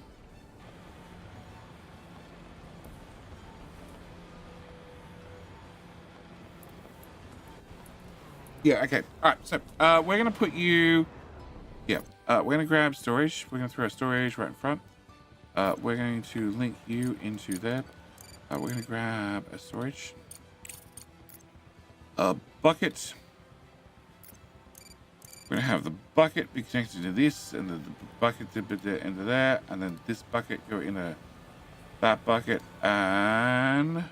Yeah, okay. Alright, so we're gonna put you... Yeah, we're gonna grab storage. We're gonna throw storage right in front. We're going to link you into there. We're gonna grab a storage. A bucket. We're gonna have the bucket be connected to this, and the bucket into there, and then this bucket go into that bucket, and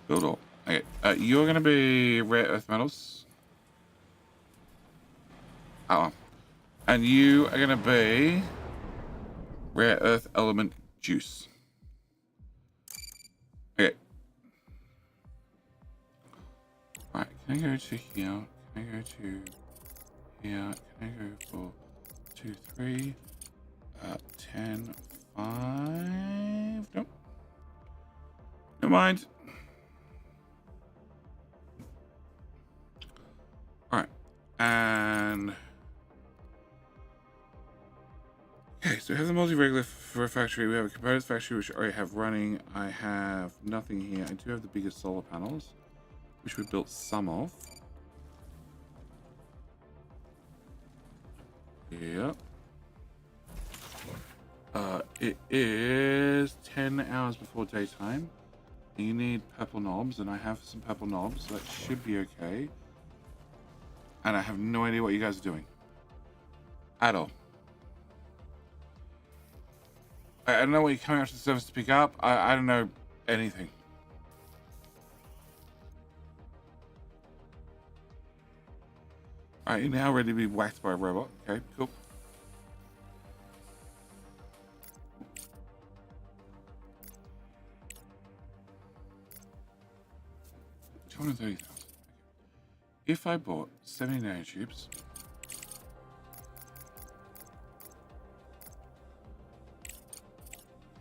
build all. Okay, you're gonna be rare earth metals. Oh, and you are gonna be rare earth element juice. Okay. All right, can I go to here? Can I go to here? Can I go for 2, 3, 10, 5? Nope. Never mind. All right, and okay, so we have the multi-regular for a factory. We have a components factory, which I already have running. I have nothing here. I do have the biggest solar panels, which we built some of. Yep. It is 10 hours before daytime. You need purple knobs, and I have some purple knobs, so that should be okay. And I have no idea what you guys are doing. At all. I don't know what you're coming out to the service to pick up. I don't know anything. Alright, you're now ready to be whacked by a robot. Okay, cool. $230,000. If I bought 70 nanotubes,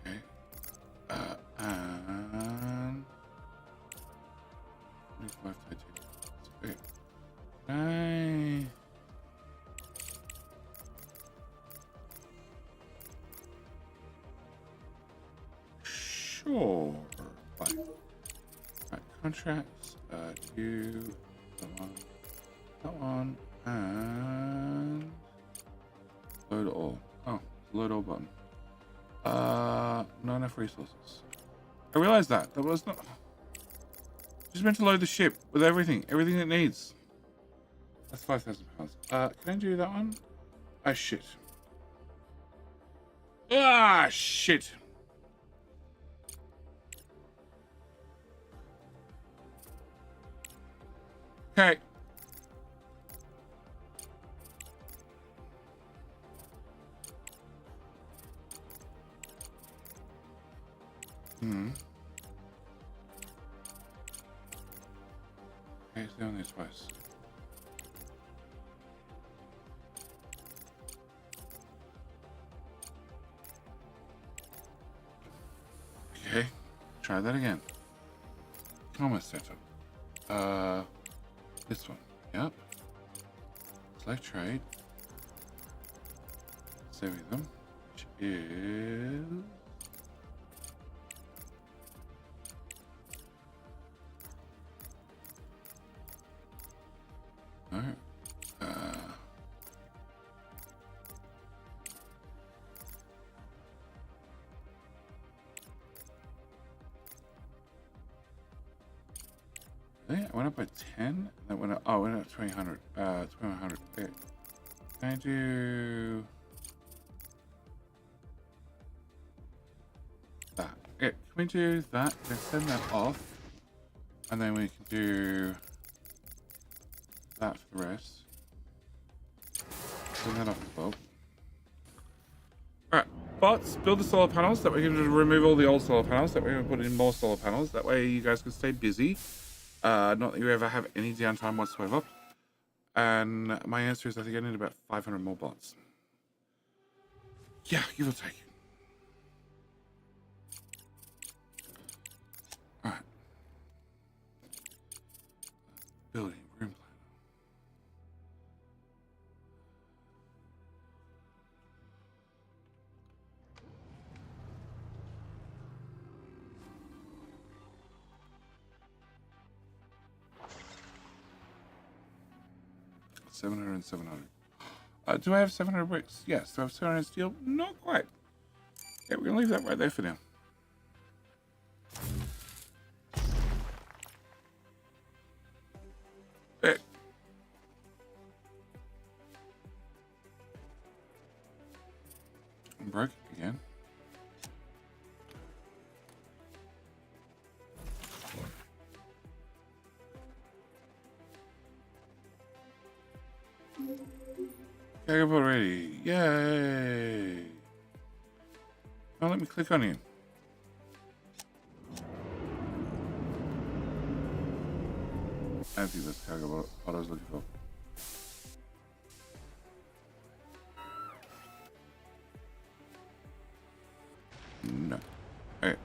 okay, and 25, 30. Okay. Sure. Fine. Right, contracts. You. That one, and load all. Oh, load all button. Not enough resources. I realized that was not. Just meant to load the ship with everything it needs. That's £5,000. Can I do that one? Ah, shit. Ah, shit. Okay. Okay, it's down this twice. Okay, try that again. Commerce setup. This one. Yep. Select trade. Saving them, which is went up by 10. That went up. Oh, it went up 2,100. 2,100. Okay. Can I do that? Okay. Can we do that? Let's send that off, and then we can do that for the rest. Send that off as well. Alright, bots, build the solar panels. That way we can just remove all the old solar panels. That way we can put in more solar panels. That way you guys can stay busy. Not that you ever have any downtime whatsoever. And my answer is I think I need about 500 more bots. Yeah, give or take. Alright. Building, room plan. $700 and $700. Do I have 700 bricks? Yes. Do I have 700 steel? Not quite. Okay, we're gonna leave that right there for now. Hey. I'm broke again. Okay, I've already. Yay! Now let me click on you. I think that's cargo what I was looking for. No. Okay.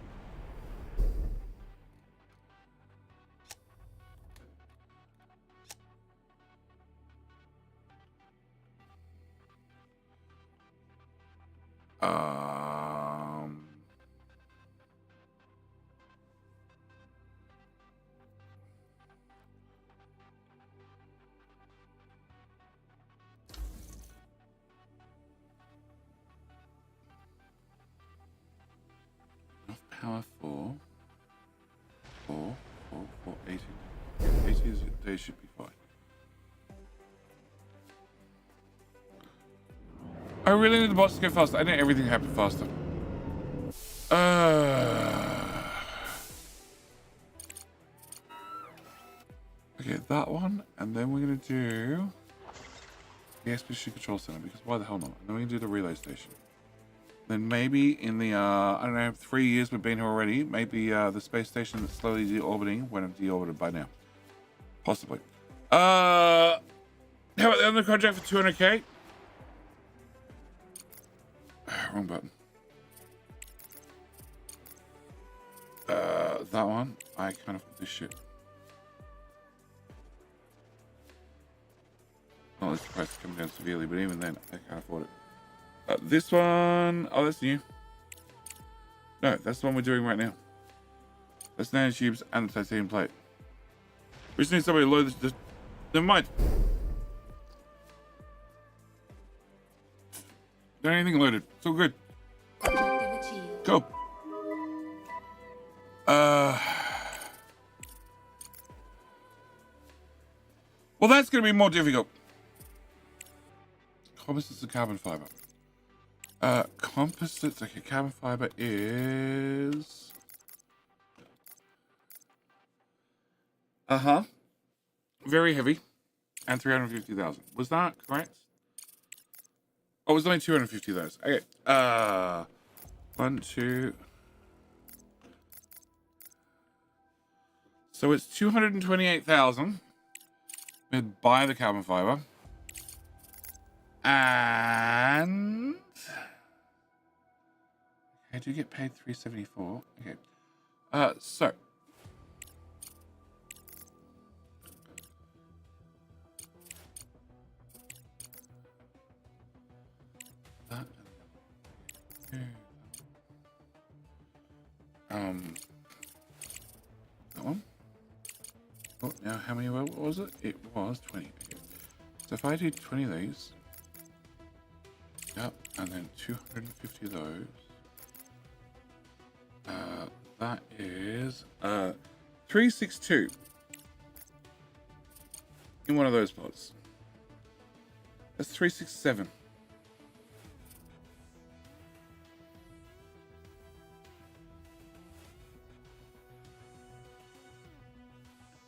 Power 4. 80. 80 is they should be fine. I really need the bots to go faster. I need everything to happen faster. Okay, that one, and then we're gonna do the Expedition Control Center because why the hell not? And then we can do the relay station. Then maybe in the I don't know, 3 years we've been here already. Maybe the space station that's slowly deorbiting when it's deorbited by now, possibly. How about the other contract for 200k? Wrong button. That one, I can't afford this shit. Well, this price is coming down severely, but even then, I can't afford it. This one, oh, that's new. No, that's the one we're doing right now. That's nanotubes and the titanium plate. We just need somebody to load this. Never mind. Got anything loaded? It's all good. Objective achieved. Go. Well, that's going to be more difficult. Composites and carbon fiber. Composites, okay, carbon fiber is... very heavy. And 350,000. Was that correct? Oh, it was only 250 of those. Okay. 1, 2... So it's 228,000. We'd buy the carbon fiber. And I do get paid 374. Okay. So that that one. Oh, now how many was it? It was 20. Okay. So if I do 20 of these. Yep, and then 250 of those. That is 362. in one of those pods. That's 367.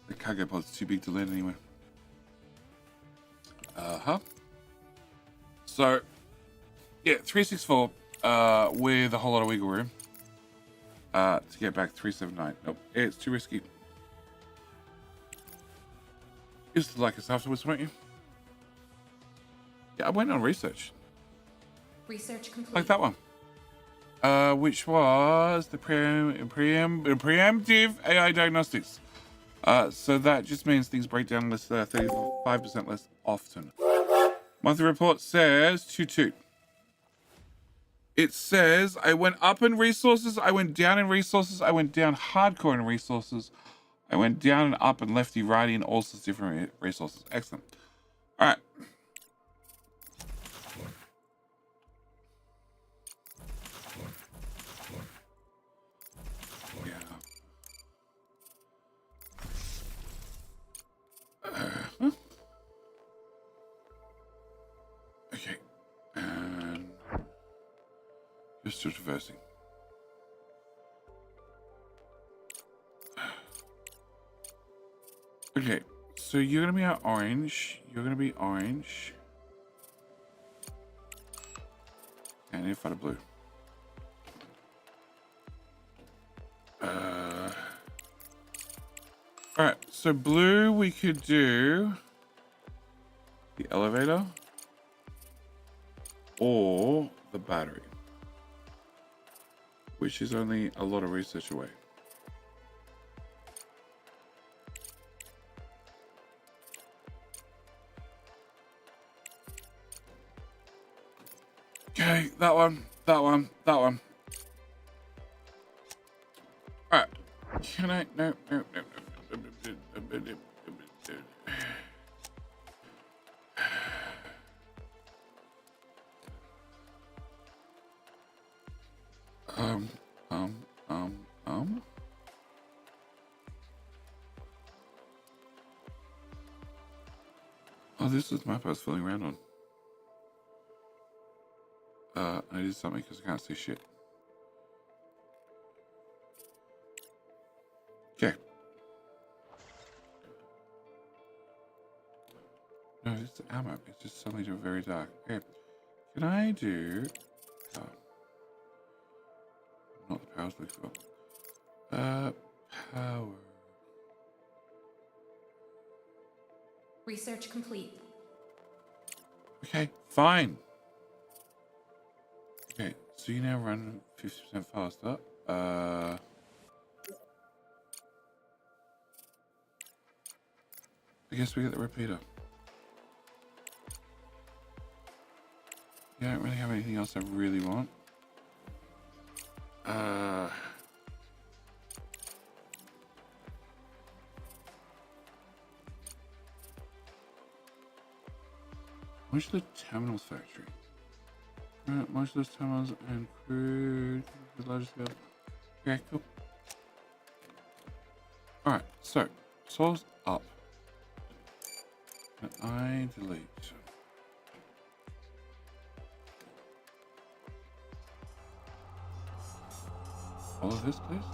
The cargo pod's too big to land anywhere. So, yeah, 364 with a whole lot of wiggle room to get back 379. Nope, it's too risky. Just like us afterwards, won't you? Yeah, I went on research. Research complete. Like that one. Which was the preemptive AI diagnostics. So that just means things break down less 35% less often. Monthly report says 2-2. It says I went up in resources, I went down in resources, I went down hardcore in resources, I went down and up and lefty righty in all sorts of different resources. Excellent. All right. Okay, and just traversing. Okay, so you're gonna be our orange. You're gonna be orange, and if out of blue. All right, so blue we could do the elevator or the battery, which is only a lot of research away. Okay, that one. All right. Can I? No. Oh, this is the map I was fooling around on. I did something because I can't see shit. Okay. No, it's the ammo. It's just suddenly very dark. Okay. Can I do... Oh. Not the power's looking for. Power. Research complete. Okay, fine. Okay, so you now run 50% faster. I guess we get the repeater. You don't really have anything else I really want. Most of the terminals factory. Most of those terminals and crude the larger scale. Okay, cool. Alright, so source up. And I delete. All of this, please.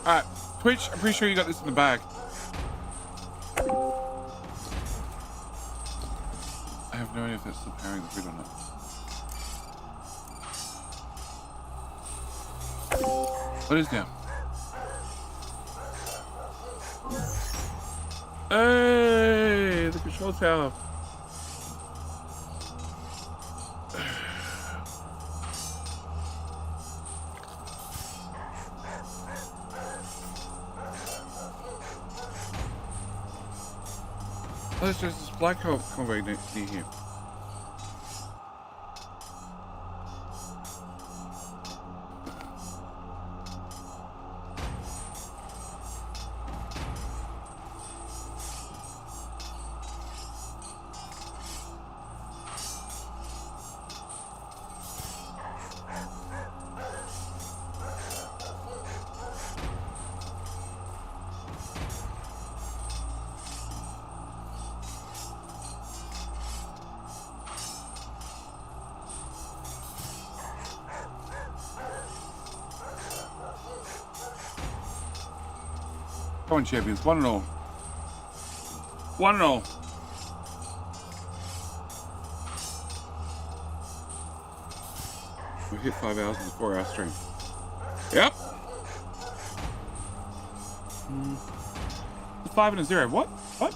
Alright, Twitch, I'm pretty sure you got this in the bag. I have no idea if that's still powering the grid or not. What is now? Hey, the control tower. There's just this black hole conveyor near here. Come on, champions. One and all. One and all. We hit 5 hours in the 4-hour stream. Yep. 5 and a 0. What? What?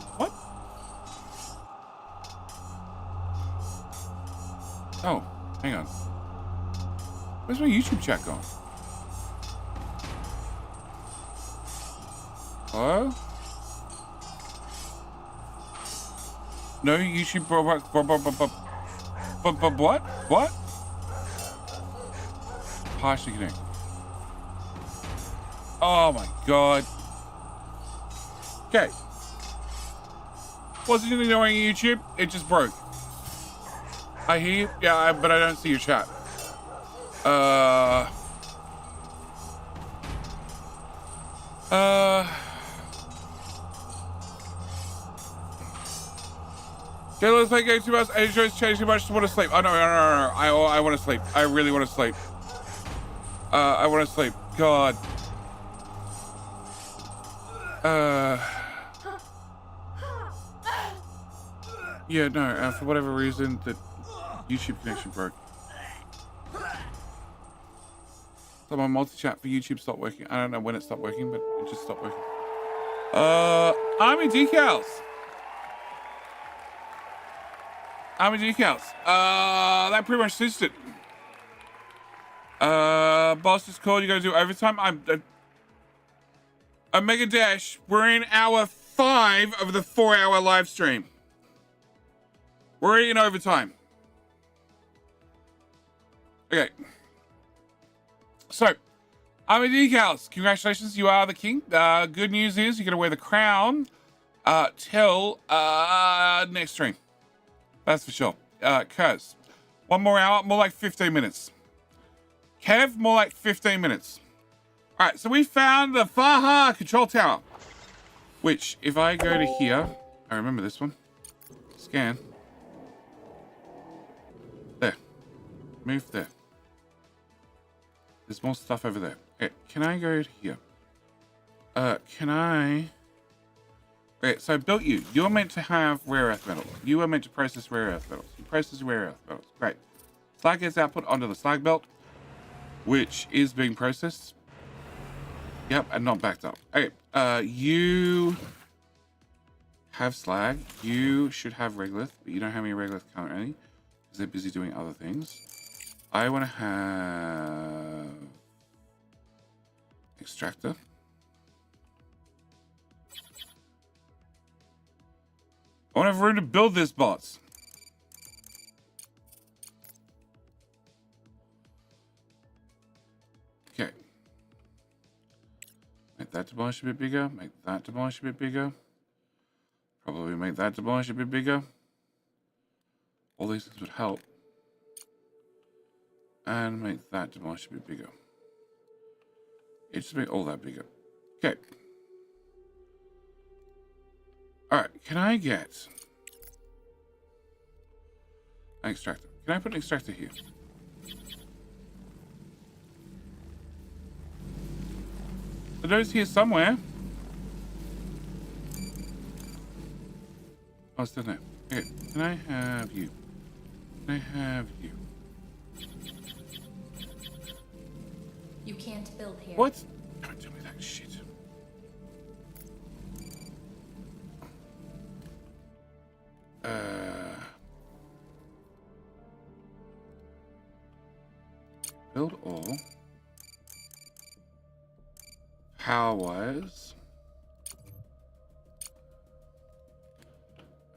Oh, hang on. Where's my YouTube chat gone? Hello? No YouTube. What? What? Partially connect. Oh my god. Okay. Wasn't annoying YouTube. It just broke. I hear you. Yeah, but I don't see your chat. Okay, let's play game too much. I enjoy changing too much. I want to sleep. Oh no. I want to sleep. I really want to sleep. I want to sleep. God. Yeah, no. For whatever reason, the YouTube connection broke. So my multi-chat for YouTube stopped working. I don't know when it stopped working, but it just stopped working. Army decals. Army decals. That pretty much cinched it. Boss just called. You gotta do overtime. I'm Mega Dash. We're in hour 5 of the 4-hour live stream. We're already in overtime. Okay. So, Army decals. Congratulations, you are the king. Good news is you're gonna wear the crown till next stream. That's for sure. Kuz, 1 more hour, more like 15 minutes. Kev, more like 15 minutes. All right, so we found the Faha control tower, which if I go to here, I remember this one. Scan. There. Move there. There's more stuff over there. Okay, can I go to here? Can I... Okay, so I built you. You're meant to have rare earth metals. You are meant to process rare earth metals. You process rare earth metals. Great. Slag gets output onto the slag belt, which is being processed. Yep, and not backed up. Okay, you have slag. You should have regolith, but you don't have any regolith currently because they're busy doing other things. I want to have extractor. I want to have room to build this bots. Okay. Make that demolish a bit bigger. Make that demolish a bit bigger. Probably make that demolish a bit bigger. All these things would help. And make that demolish a bit bigger. It just make all that bigger. Okay. Alright, can I get an extractor? Can I put an extractor here? The node's here somewhere. Oh, it's still there. Okay, can I have you? Can I have you? You can't build here. What? Don't tell me that shit. Build all. Power wires.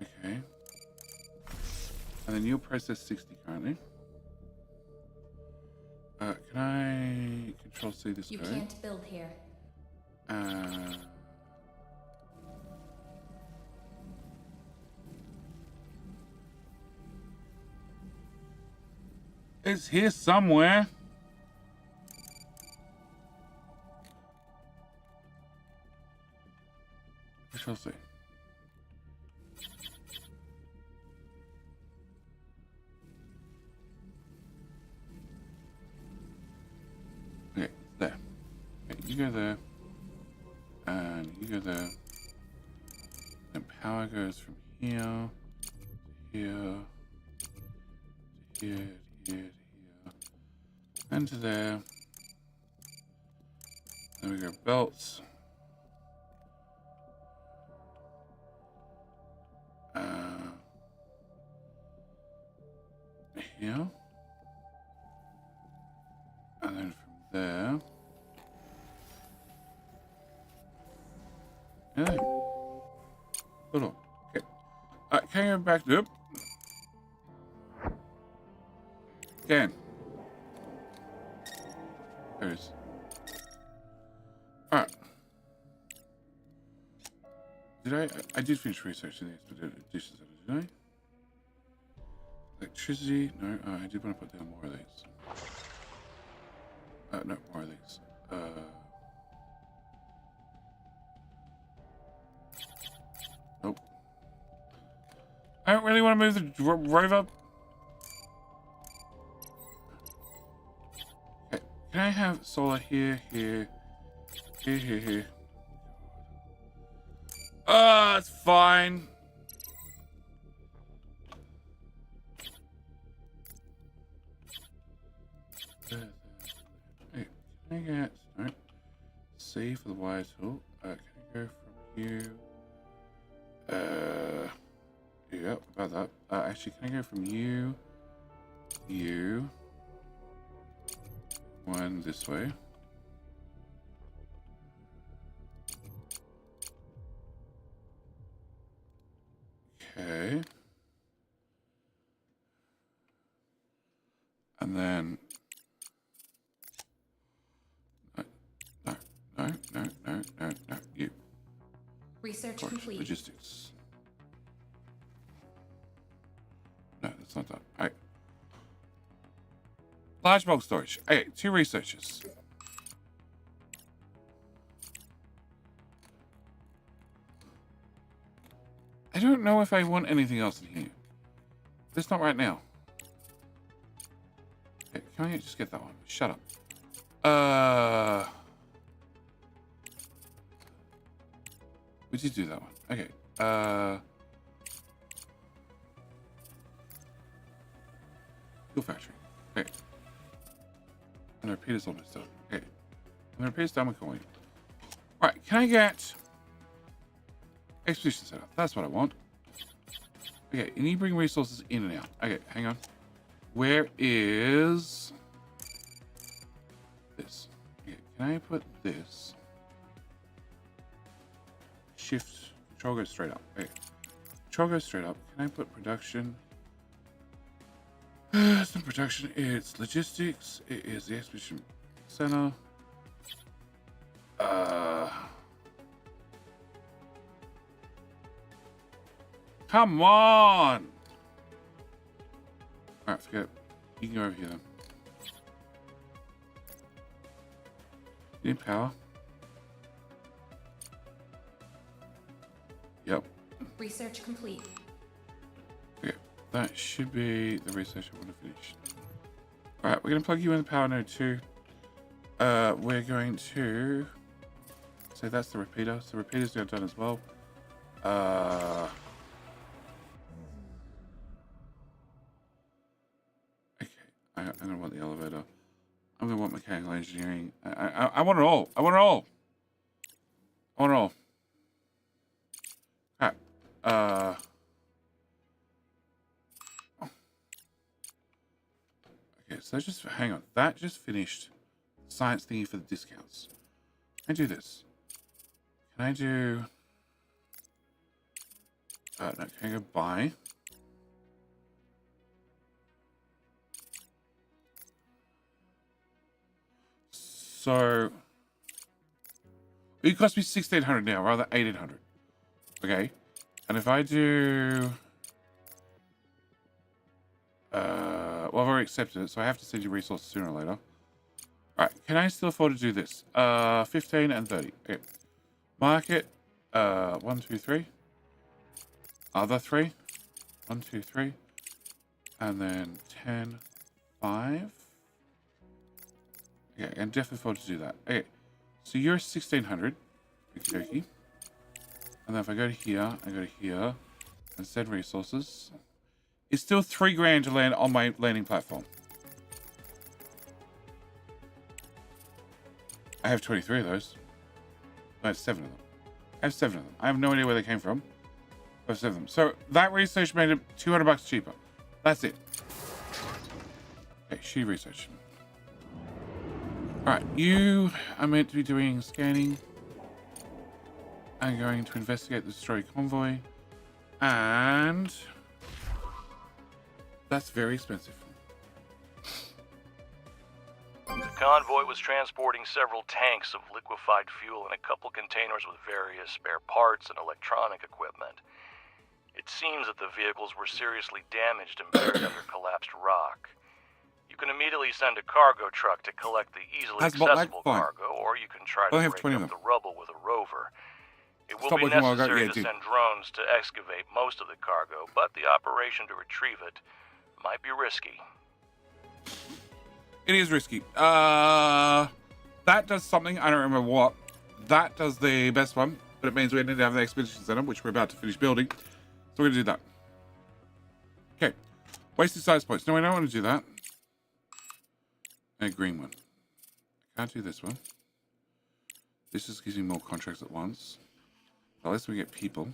Okay. And then you'll process 60 currently. Can I control C this You code? can't build here. It's here somewhere. Control C. Okay, there. Okay, you go there. And you go there. goes from here to here to here to here to here and to there. Then we go belts. Here. And then from there. Yeah. Hold on. Okay. Can you go back to it? Again. There it is. Alright. I did finish researching the expedition center, didn't I? Electricity? No, I did want to put down more of these. No, more of these. Nope. I don't really want to move the rover. Okay. Can I have solar here, here, here, here, here? It's fine. Hey, can I get no? C for the wire tool. Can I go from you? Yeah, about that. Actually, can I go from you? You. One this way. Okay. And then no, you. Research complete. Logistics. No, that's not that. Alright. Large bulk storage. Okay, 2 researchers. I don't know if I want anything else in here. Just not right now. Okay, can I just get that one? Shut up. We did do that one. Okay. Fuel factory. Okay. And the repeater's almost done. Okay. And the repeater's done with going. Right, can I get expedition setup? That's what I want. Okay, you need to bring resources in and out. Okay, hang on. Where is this? Okay, can I put this? Shift. Control goes straight up. Okay. Control goes straight up. Can I put production? It's not production. It's logistics. It is the expedition center. Come on! Alright, forget it. You can go over here then. You need power? Yep. Research complete. Okay, that should be the research I want to finish. Alright, we're going to plug you in the power node too. We're going to... So that's the repeater. So the repeater's now done as well. I don't want the elevator. I'm going to want mechanical engineering. I want it all. I want it all. I want it all. Alright. Okay, so just hang on. That just finished science thingy for the discounts. Can I do this? Can I do... no, can I go buy? So it costs me 1,600 now, rather than 1,800. Okay, and if I do, well, I've already accepted it, so I have to send you resources sooner or later. All right, can I still afford to do this? 15 and 30. Okay, market. 1, 2, 3. Other 3. 1, 2, 3, and then 10, 5. Okay, and definitely afford to do that. Okay, so you're 1,600. Okie dokie. And then if I go to here, and send resources. It's still $3,000 to land on my landing platform. I have 23 of those. I have 7 of them. I have no idea where they came from. I have 7 of them. So that research made it $200 cheaper. That's it. Okay, shitty research. Alright, you are meant to be doing scanning. I'm going to investigate the destroyed convoy. And that's very expensive. The convoy was transporting several tanks of liquefied fuel and a couple containers with various spare parts and electronic equipment. It seems that the vehicles were seriously damaged and buried under collapsed rock. You can immediately send a cargo truck to collect the easily accessible cargo, or you can try to break up the rubble with a rover. It will be necessary to send drones to excavate most of the cargo, but the operation to retrieve it might be risky. It is risky. That does something. I don't remember what. That does the best one, but it means we need to have the expedition center, which we're about to finish building. So we're going to do that. Okay. Wasted size points. No, I don't want to do that. And a green one. I can't do this one. This just gives me more contracts at once. Unless we get people.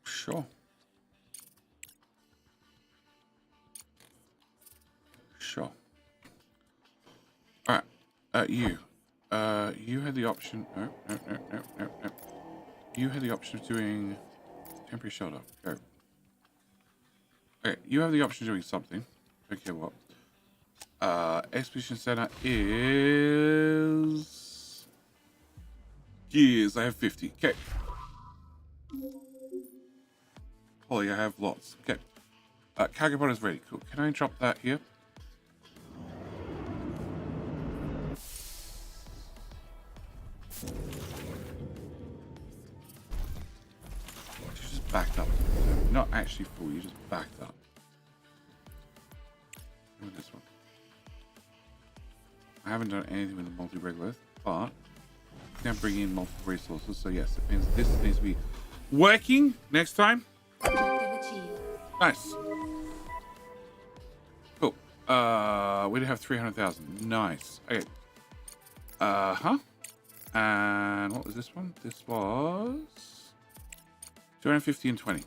Sure. Sure. All right. You had the option. No. You had the option of doing temporary shelter. Go. Okay, you have the option of doing something. Okay, what? Expedition center is gears. I have 50. Okay. Holy, I have lots. Okay. Cargo pod is ready. Cool. Can I drop that here? You just backed up. Not actually full, you just backed up. Look at this one. I haven't done anything with the multi-regolith, but now bring in multiple resources. So yes, it means this needs to be working next time. Nice. Cool. We do have 300,000. Nice. Okay. And what was this one? This was 250 and 20.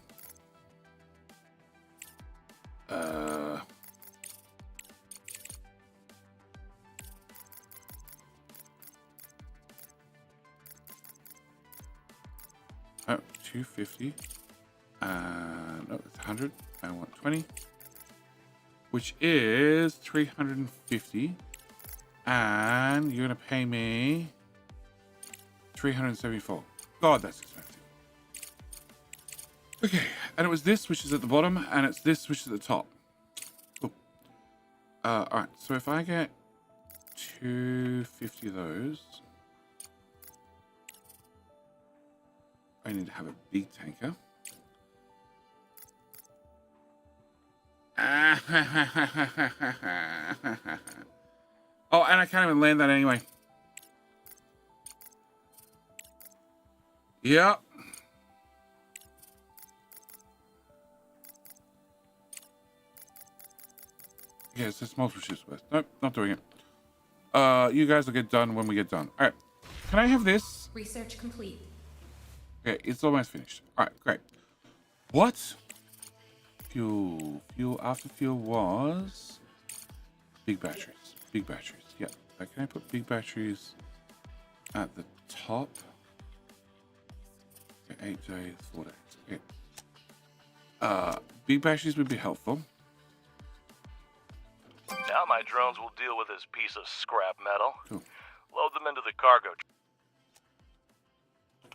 Oh, 250. No, it's 100. I want 20. Which is 350. And you're going to pay me 374. God, that's expensive. Okay, and it was this which is at the bottom, and it's this which is at the top. Cool. Alright, so if I get 250 of those, I need to have a big tanker. Oh, and I can't even land that anyway. Yep. Yeah, it's just multiple ships west. Nope, not doing it. You guys will get done when we get done. All right. Can I have this? Research complete. Okay, it's almost finished. All right, great. What? Fuel. Fuel after fuel was big batteries. Big batteries. Yeah. Can I put big batteries at the top? Okay, 8 days, 4 days. Okay. Big batteries would be helpful. Now my drones will deal with this piece of scrap metal. Cool. Load them into the cargo.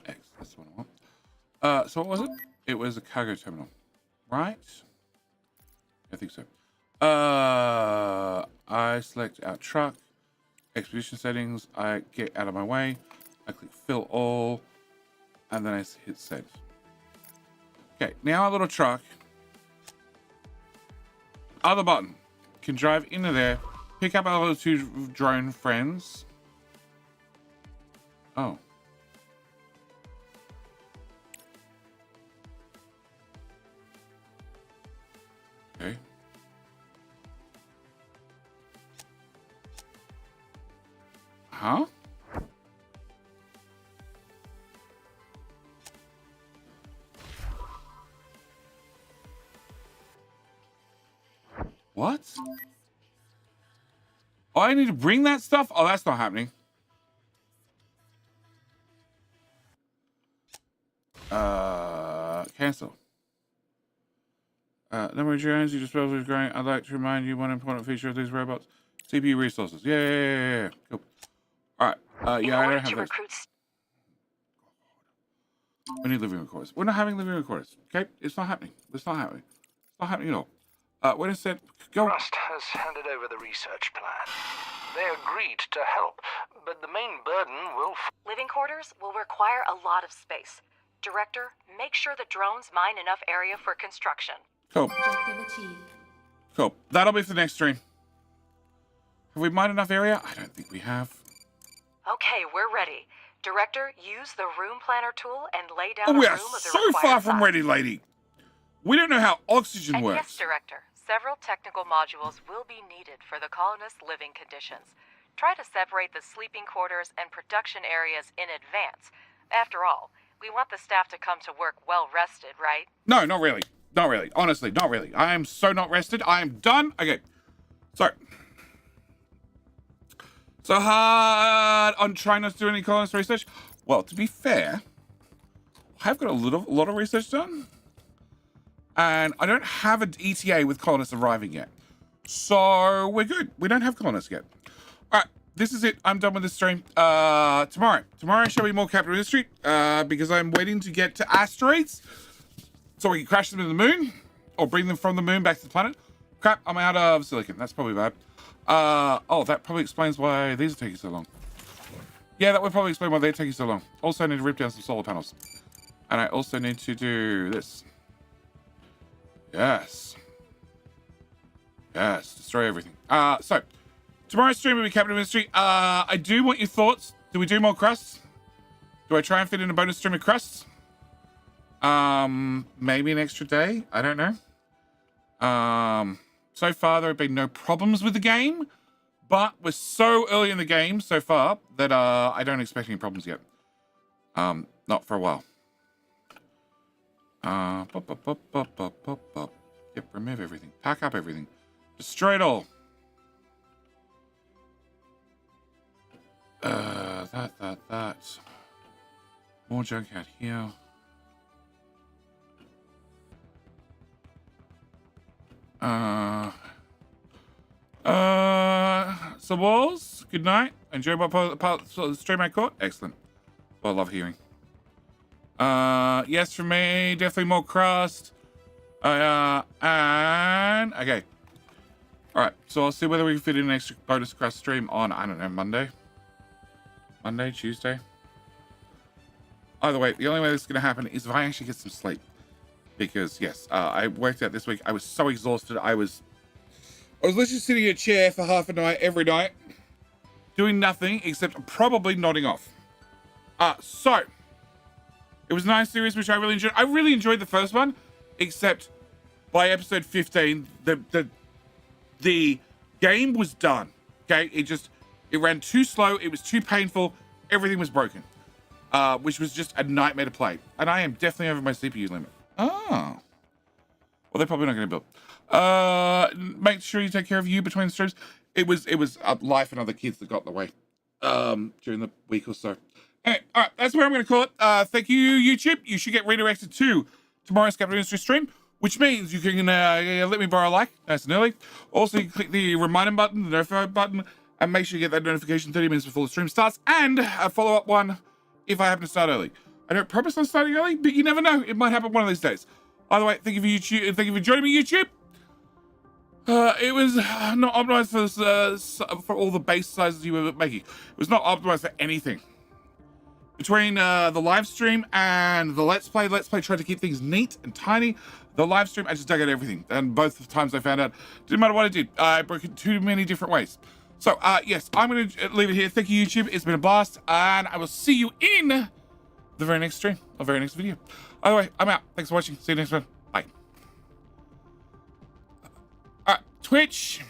X, that's what I want. So what was it? It was a cargo terminal, right? I think so. I select our truck, expedition settings. I get out of my way. I click fill all, and then I hit send. Okay, now our little truck. Other button. can drive into there, pick up our little 2 drone friends. Oh. Okay. Huh? What? Oh, I need to bring that stuff? Oh, that's not happening. Cancel. Number of drones you dispose is growing. I'd like to remind you one important feature of these robots. CPU resources. Yeah. Cool. Alright. Yeah, I don't have those. We need living recorders. We're not having living recorders. Okay? It's not happening. It's not happening. It's not happening at all. Wait a sec. Go. Crust has handed over the research plan. They agreed to help, but the main burden will... Living quarters will require a lot of space. Director, make sure the drones mine enough area for construction. Cool. Objective achieved. Cool. That'll be for the next stream. Have we mined enough area? I don't think we have. Okay, we're ready. Director, use the room planner tool and lay down Oh, a we room are of the so required far from size. ready, lady. We don't know how oxygen And works. yes, Director, several technical modules will be needed for the colonists' living conditions. Try to separate the sleeping quarters and production areas in advance. After all, we want the staff to come to work well rested, right? No, not really. Not really. Honestly, not really. I am so not rested. I am done. Okay. So hard on trying not to do any colonist research. Well, to be fair, I've got a lot of research done. And I don't have an ETA with colonists arriving yet. So we're good. We don't have colonists yet. All right. This is it. I'm done with this stream. Tomorrow shall be more capital industry, because I'm waiting to get to asteroids so we can crash them into the moon or bring them from the moon back to the planet. Crap, I'm out of silicon. That's probably bad. Oh, that probably explains why these are taking so long. Yeah, that would probably explain why they're taking so long. Also, I need to rip down some solar panels. And I also need to do this. Yes, destroy everything. So, tomorrow's stream will be capital industry. I do want your thoughts. Do we do more crusts? Do I try and fit in a bonus stream of crusts? Maybe an extra day. I don't know. So far there have been no problems with the game, but we're so early in the game so far that I don't expect any problems yet. Not for a while. Yep, remove everything. Pack up everything. Destroy it all. That. More junk out here. So walls, good night. Enjoy my part of the stream I caught. Excellent. Well, I love hearing. Yes for me, definitely more crust. And okay. Alright, so I'll see whether we can fit in an extra bonus crust stream on, I don't know, Monday, Tuesday. Either way, the only way this is going to happen is if I actually get some sleep. Because, yes, I worked out this week. I was so exhausted. I was literally sitting in a chair for half a night every night, doing nothing except probably nodding off. So, it was a nice series, which I really enjoyed. I really enjoyed the first one, except by episode 15, the game was done. Okay, it ran too slow. It was too painful. Everything was broken, which was just a nightmare to play. And I am definitely over my CPU limit. Oh, well, they're probably not going to build. Make sure you take care of you between the streams. It was life and other kids that got in the way during the week or so. Anyway, all right, that's where I'm going to call it. Thank you, YouTube. You should get redirected to tomorrow's Capital Industry stream, which means you can let me borrow a like nice and early. Also, you can click the reminder button, the notify button, and make sure you get that notification 30 minutes before the stream starts, and a follow-up one if I happen to start early. I don't promise I'm starting early, but you never know. It might happen one of these days. Either way, thank you for YouTube. Thank you for joining me, YouTube. It was not optimized for all the base sizes you were making. It was not optimized for anything. It between the live stream and the Let's Play. Let's Play tried to keep things neat and tiny. The live stream, I just dug out everything. And both times I found out, didn't matter what I did, I broke it too many different ways. So, yes, I'm going to leave it here. Thank you, YouTube. It's been a blast. And I will see you in the very next stream, or very next video. Either way, I'm out. Thanks for watching. See you next one. Bye. Twitch.